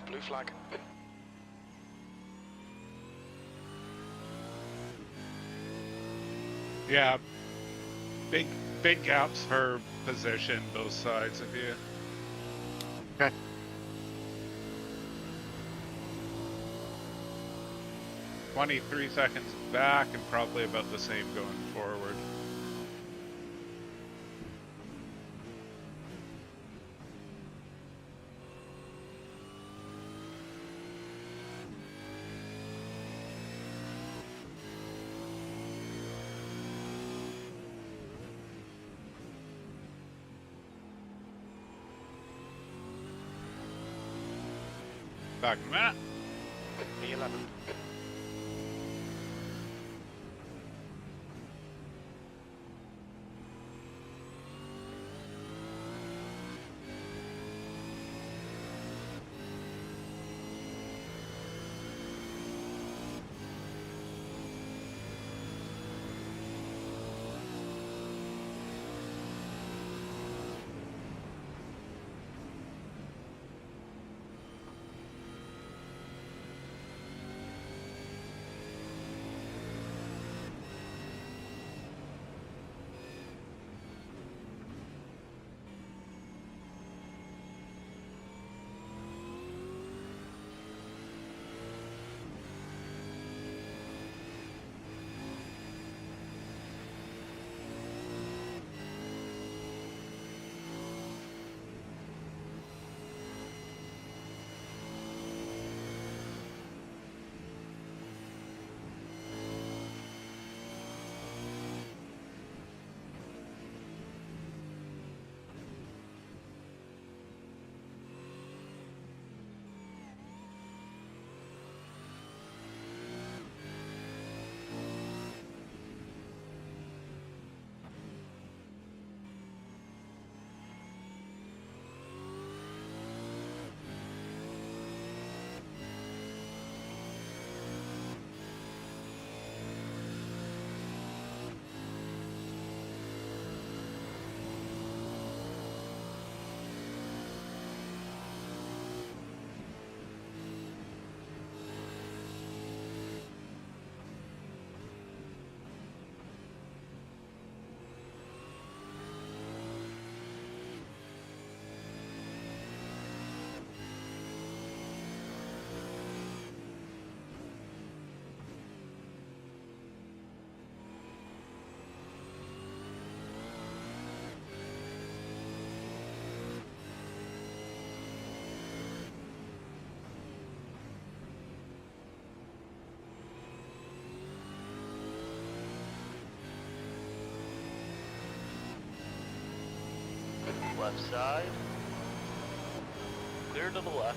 Blue flag. Yeah, big gaps for position, both sides of you. Okay. "23 seconds back and probably about the same going forward." Back in a minute. B11. left side. Clear to the left.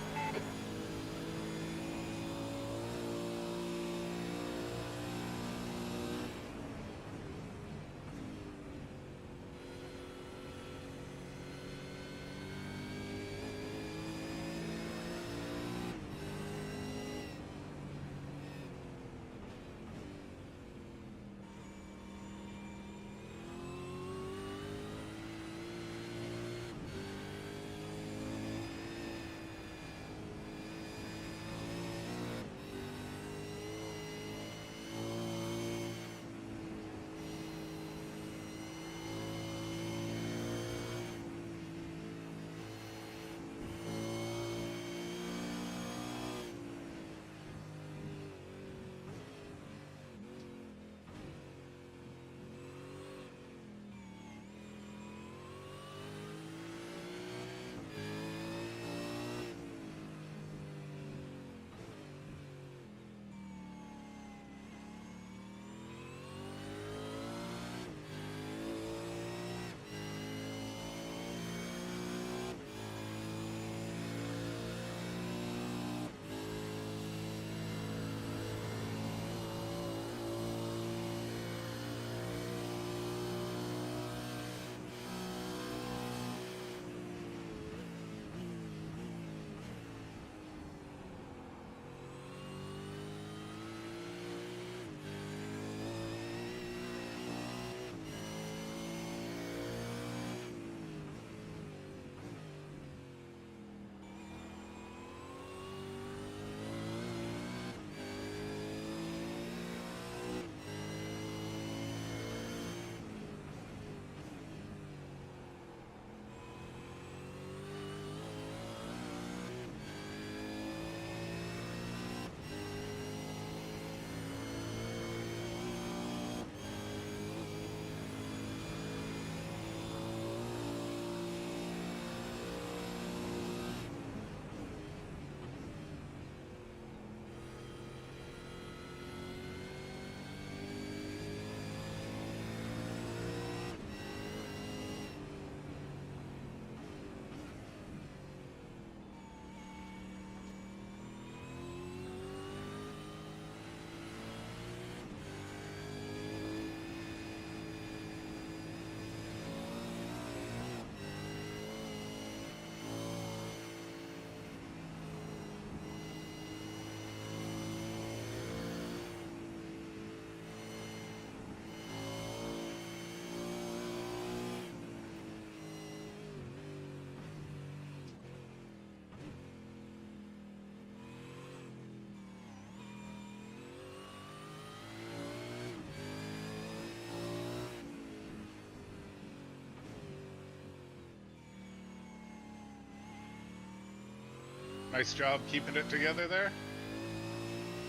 Nice job keeping it together there.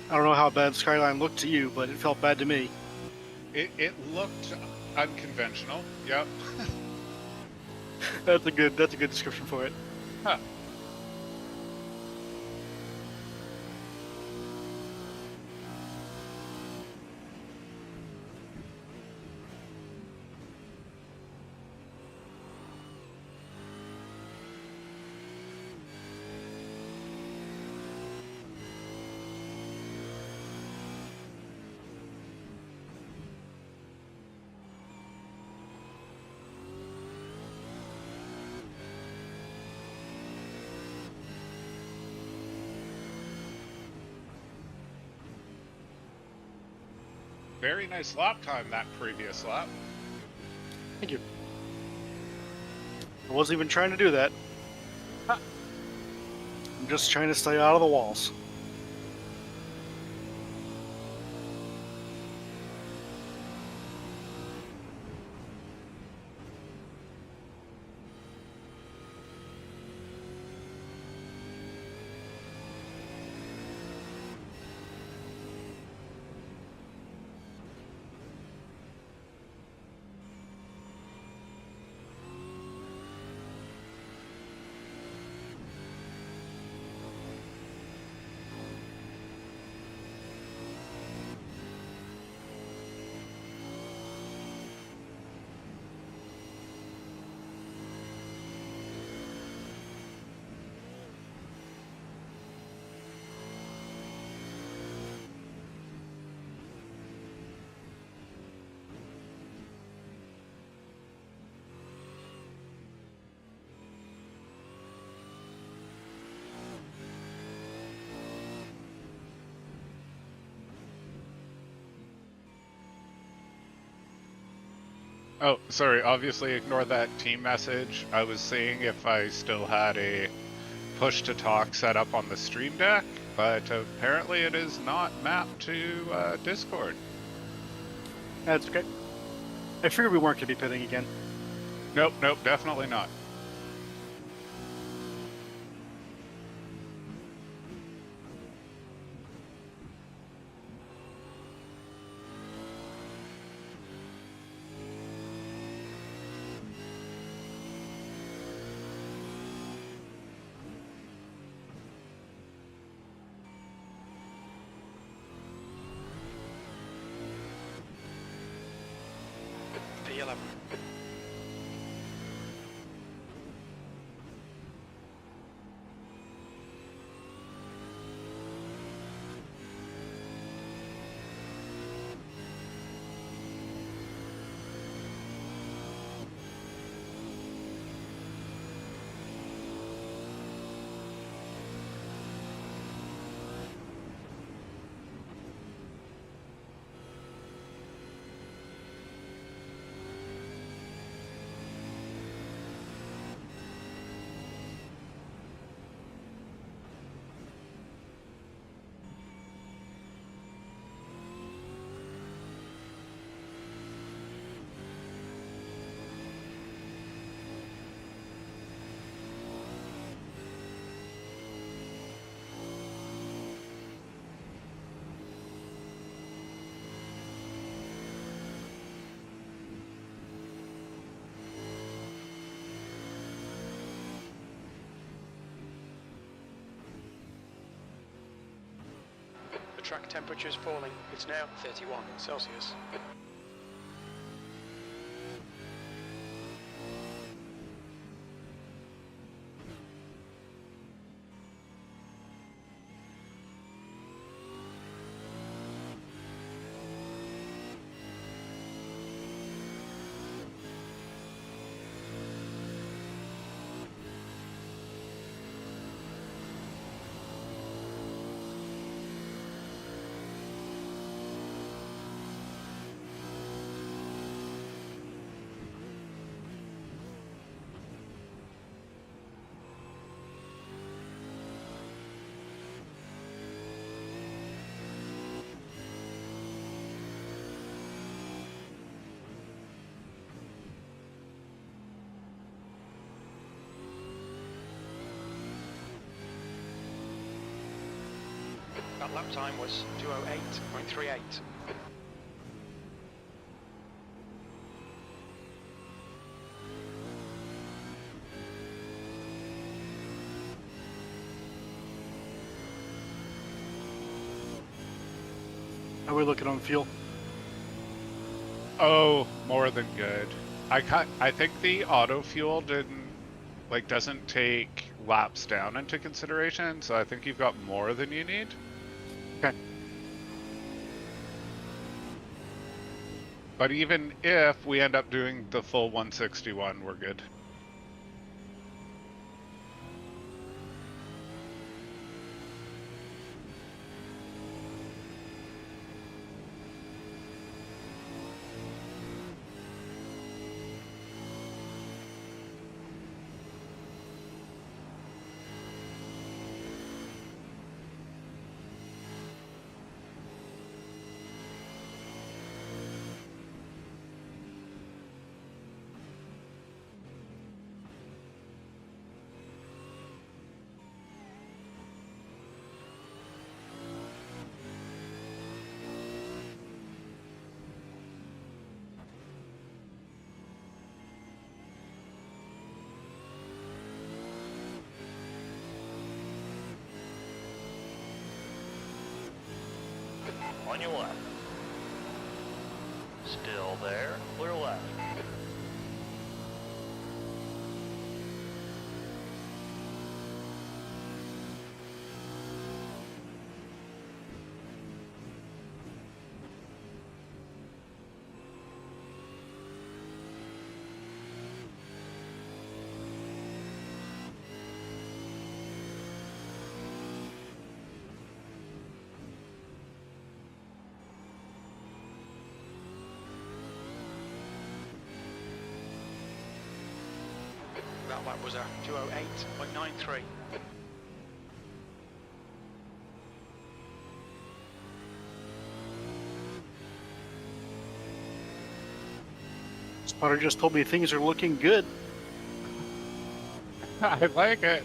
I don't know how bad Skyline looked to you, but it felt bad to me. It looked unconventional. Yep. That's a good description for it. Huh. Very nice lap time that previous lap. Thank you. I wasn't even trying to do that. Huh. I'm just trying to stay out of the walls. Oh, sorry. Obviously, ignore that team message. I was seeing if I still had a push to talk set up on the stream deck, but apparently it is not mapped to Discord. That's okay. I figured we weren't going to be pitting again. Nope, nope, definitely not. P11. The track temperature is falling. It's now 31 Celsius. That lap time was 2:08.38. How are we looking on fuel? Oh, more than good. I think the auto fuel doesn't take laps down into consideration, so I think you've got more than you need. Okay. But even if we end up doing the full 161, we're good. On your left. Still there. Clear left. That lap was a 2:08.93. Spotter just told me things are looking good. I like it.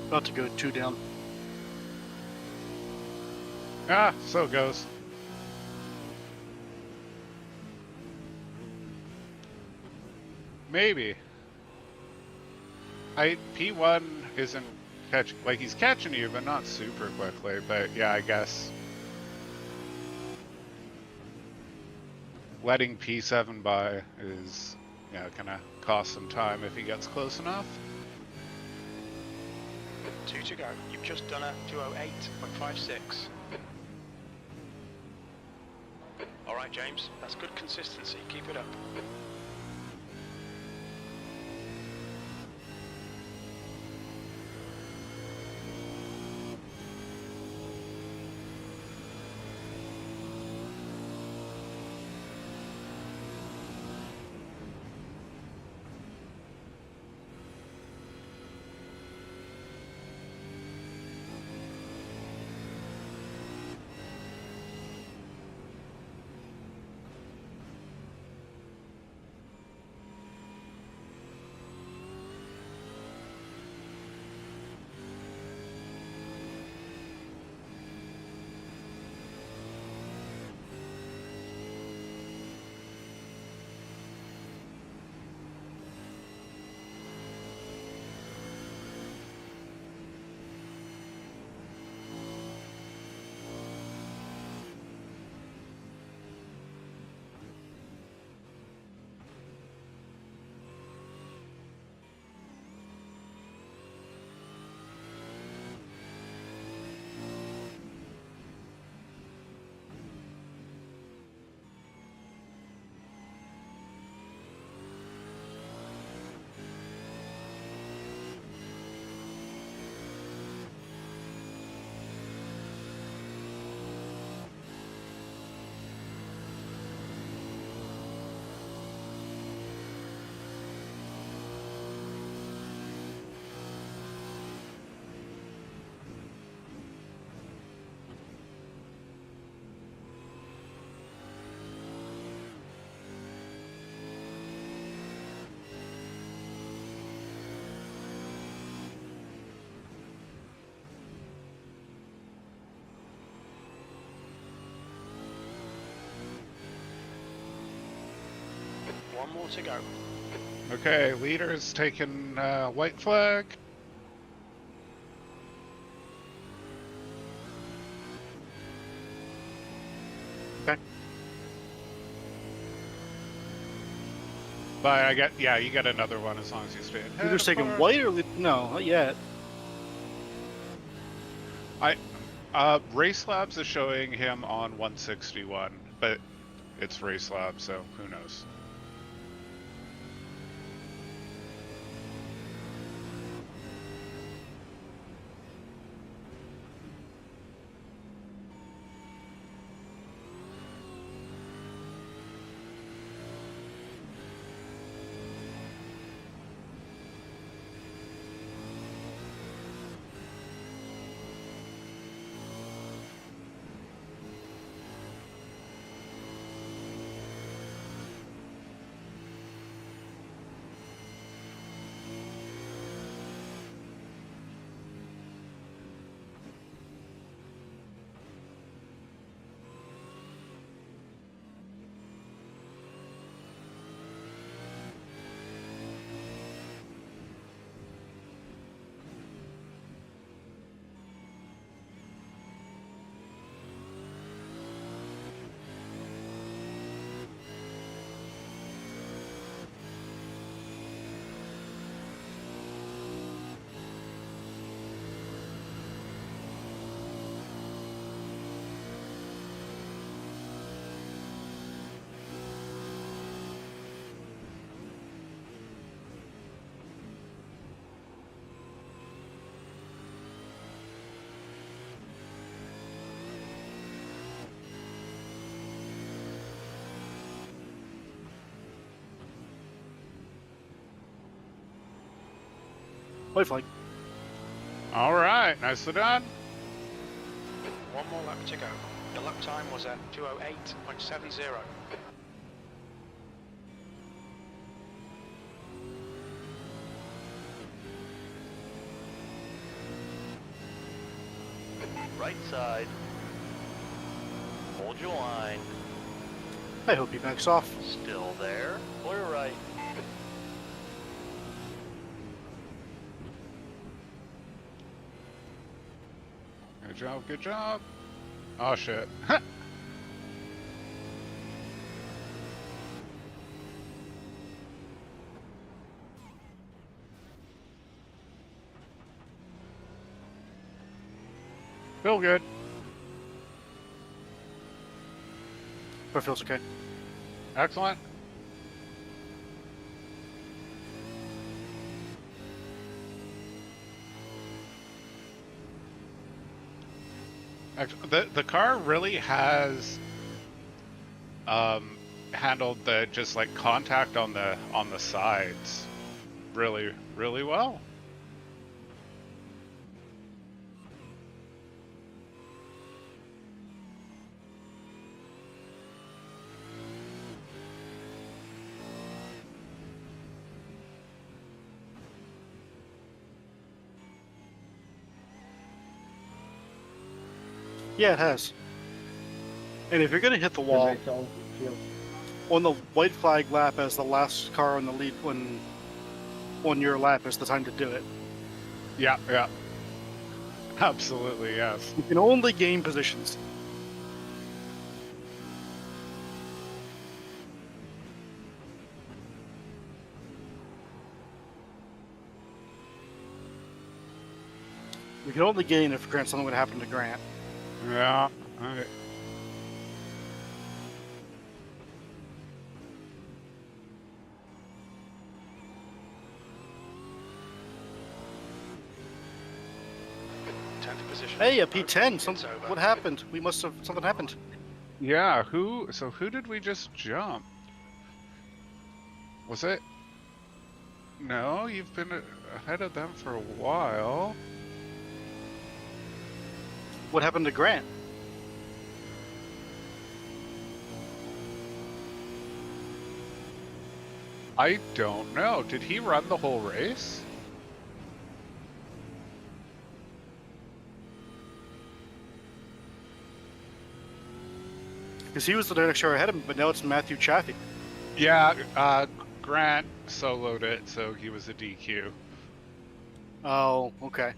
About to go 2 down. Ah, so it goes. Maybe. P1 isn't like he's catching you, but not super quickly. But yeah, I guess letting P7 by is gonna cost some time if he gets close enough. 2 to go. You've just done a 2:08.56. All right, James. That's good consistency. Keep it up. One more to go. Okay, leader's taking white flag. Okay. But you get another one as long as you stay in. Leader's taking white or no? Not yet. Race Labs is showing him on 161, but it's Race Labs, so who knows? White flag. All right, nicely done. One more lap to go. Your lap time was at 2:08.70. Right side. Hold your line. I hope he backs off. Still there. Clear right. Good job, good job. Oh shit. Feel good. But feels okay. Excellent. The car really has handled the just like contact on the sides really well. Yeah, it has. And if you're gonna hit the wall on the white flag lap as the last car on the lead when on your lap is the time to do it. Yeah, yeah. Absolutely, yes. You can only gain positions. You can only gain if Grant something would happen to Grant. Yeah. All right. Position. Hey, a P10. It's over. What happened? We must have something happened. Yeah, who did we just jump? Was it? No, you've been ahead of them for a while. What happened to Grant? I don't know. Did he run the whole race? Because he was the next car ahead of him, but now it's Matthew Chaffee. Yeah, Grant soloed it, so he was a DQ. Oh, okay.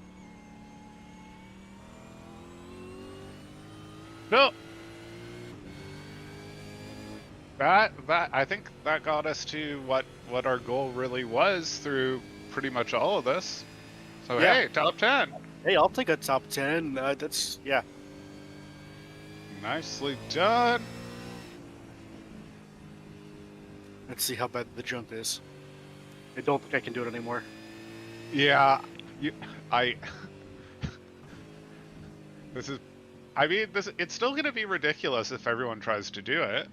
No. That I think that got us to what our goal really was through pretty much all of this. So Yeah. hey, top 10. Hey, I'll take a top 10. Yeah. Nicely done. Let's see how bad the jump is. I don't think I can do it anymore. Yeah, this is, I mean, it's still going to be ridiculous if everyone tries to do it.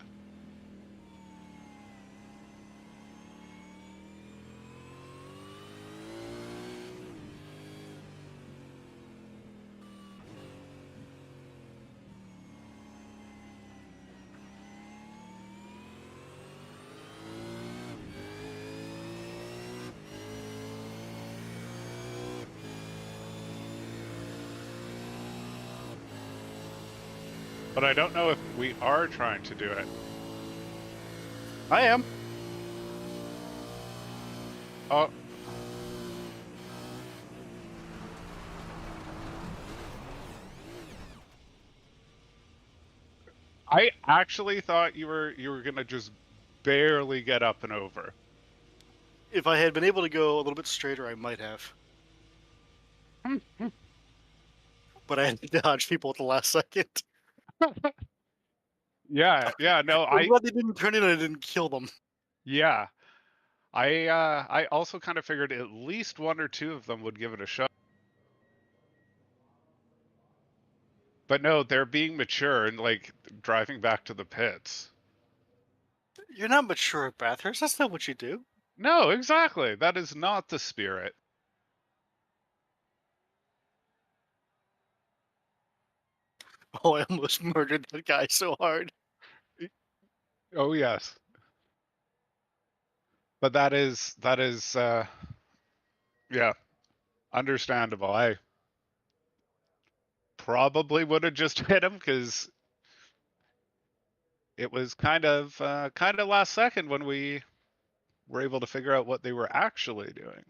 But I don't know if we are trying to do it. I am. Oh. I actually thought you were gonna just barely get up and over. If I had been able to go a little bit straighter, I might have. But I had to dodge people at the last second. Yeah, no, I'm glad they didn't turn in and I didn't kill them. yeah. I also kind of figured at least one or two of them would give it a shot. But no, they're being mature and like driving back to the pits. You're not mature at Bathurst. That's not what you do. No, exactly. That is not the spirit. Oh, I almost murdered that guy so hard. Oh yes. But that is yeah, understandable. I probably would have just hit him because it was kind of last second when we were able to figure out what they were actually doing.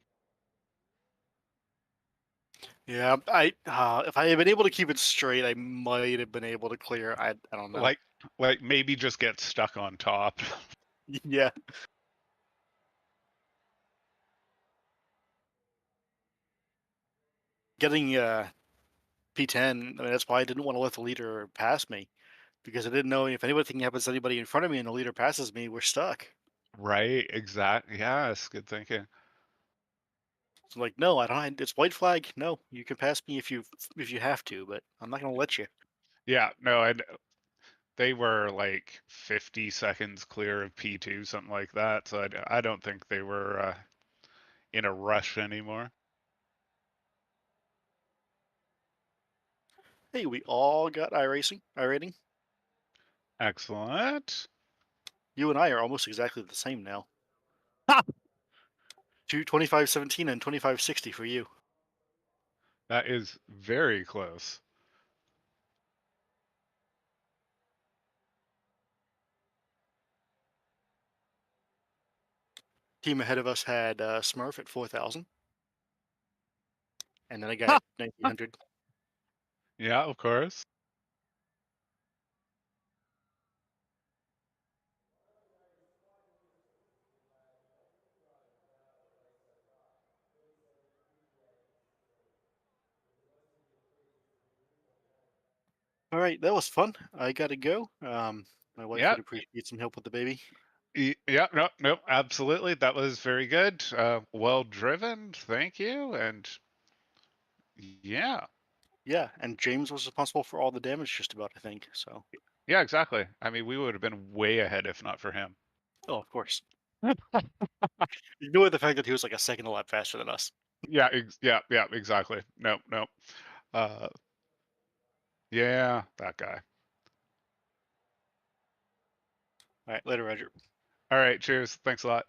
Yeah, if I had been able to keep it straight, I might have been able to clear. I don't know. Like maybe just get stuck on top. Yeah. Getting P10, I mean, that's why I didn't want to let the leader pass me, because I didn't know if anything happens to anybody in front of me and the leader passes me, we're stuck. Right, exactly. Yes, good thinking. So like, no, I don't. It's white flag. No, you can pass me if you have to, but I'm not gonna let you. Yeah, no, and they were like 50 seconds clear of P2, something like that. So I don't think they were in a rush anymore. Hey, we all got iRacing. Excellent. You and I are almost exactly the same now. 2517 and 2560 for you. That is very close. Team ahead of us had Smurf at 4000, and then I got 1900. Yeah, of course. All right, that was fun. I gotta go. My wife Yeah. would appreciate some help with the baby. Yeah, no, no, absolutely. That was very good. Well driven. Thank you. And yeah. Yeah, and James was responsible for all the damage, just about, I think. So, Yeah, exactly. I mean, we would have been way ahead if not for him. oh, of course. Ignore the fact that he was like a second a lap faster than us. Yeah, yeah, exactly. No, no. Uh, yeah, that guy. All right, later, Roger. All right, cheers. Thanks a lot.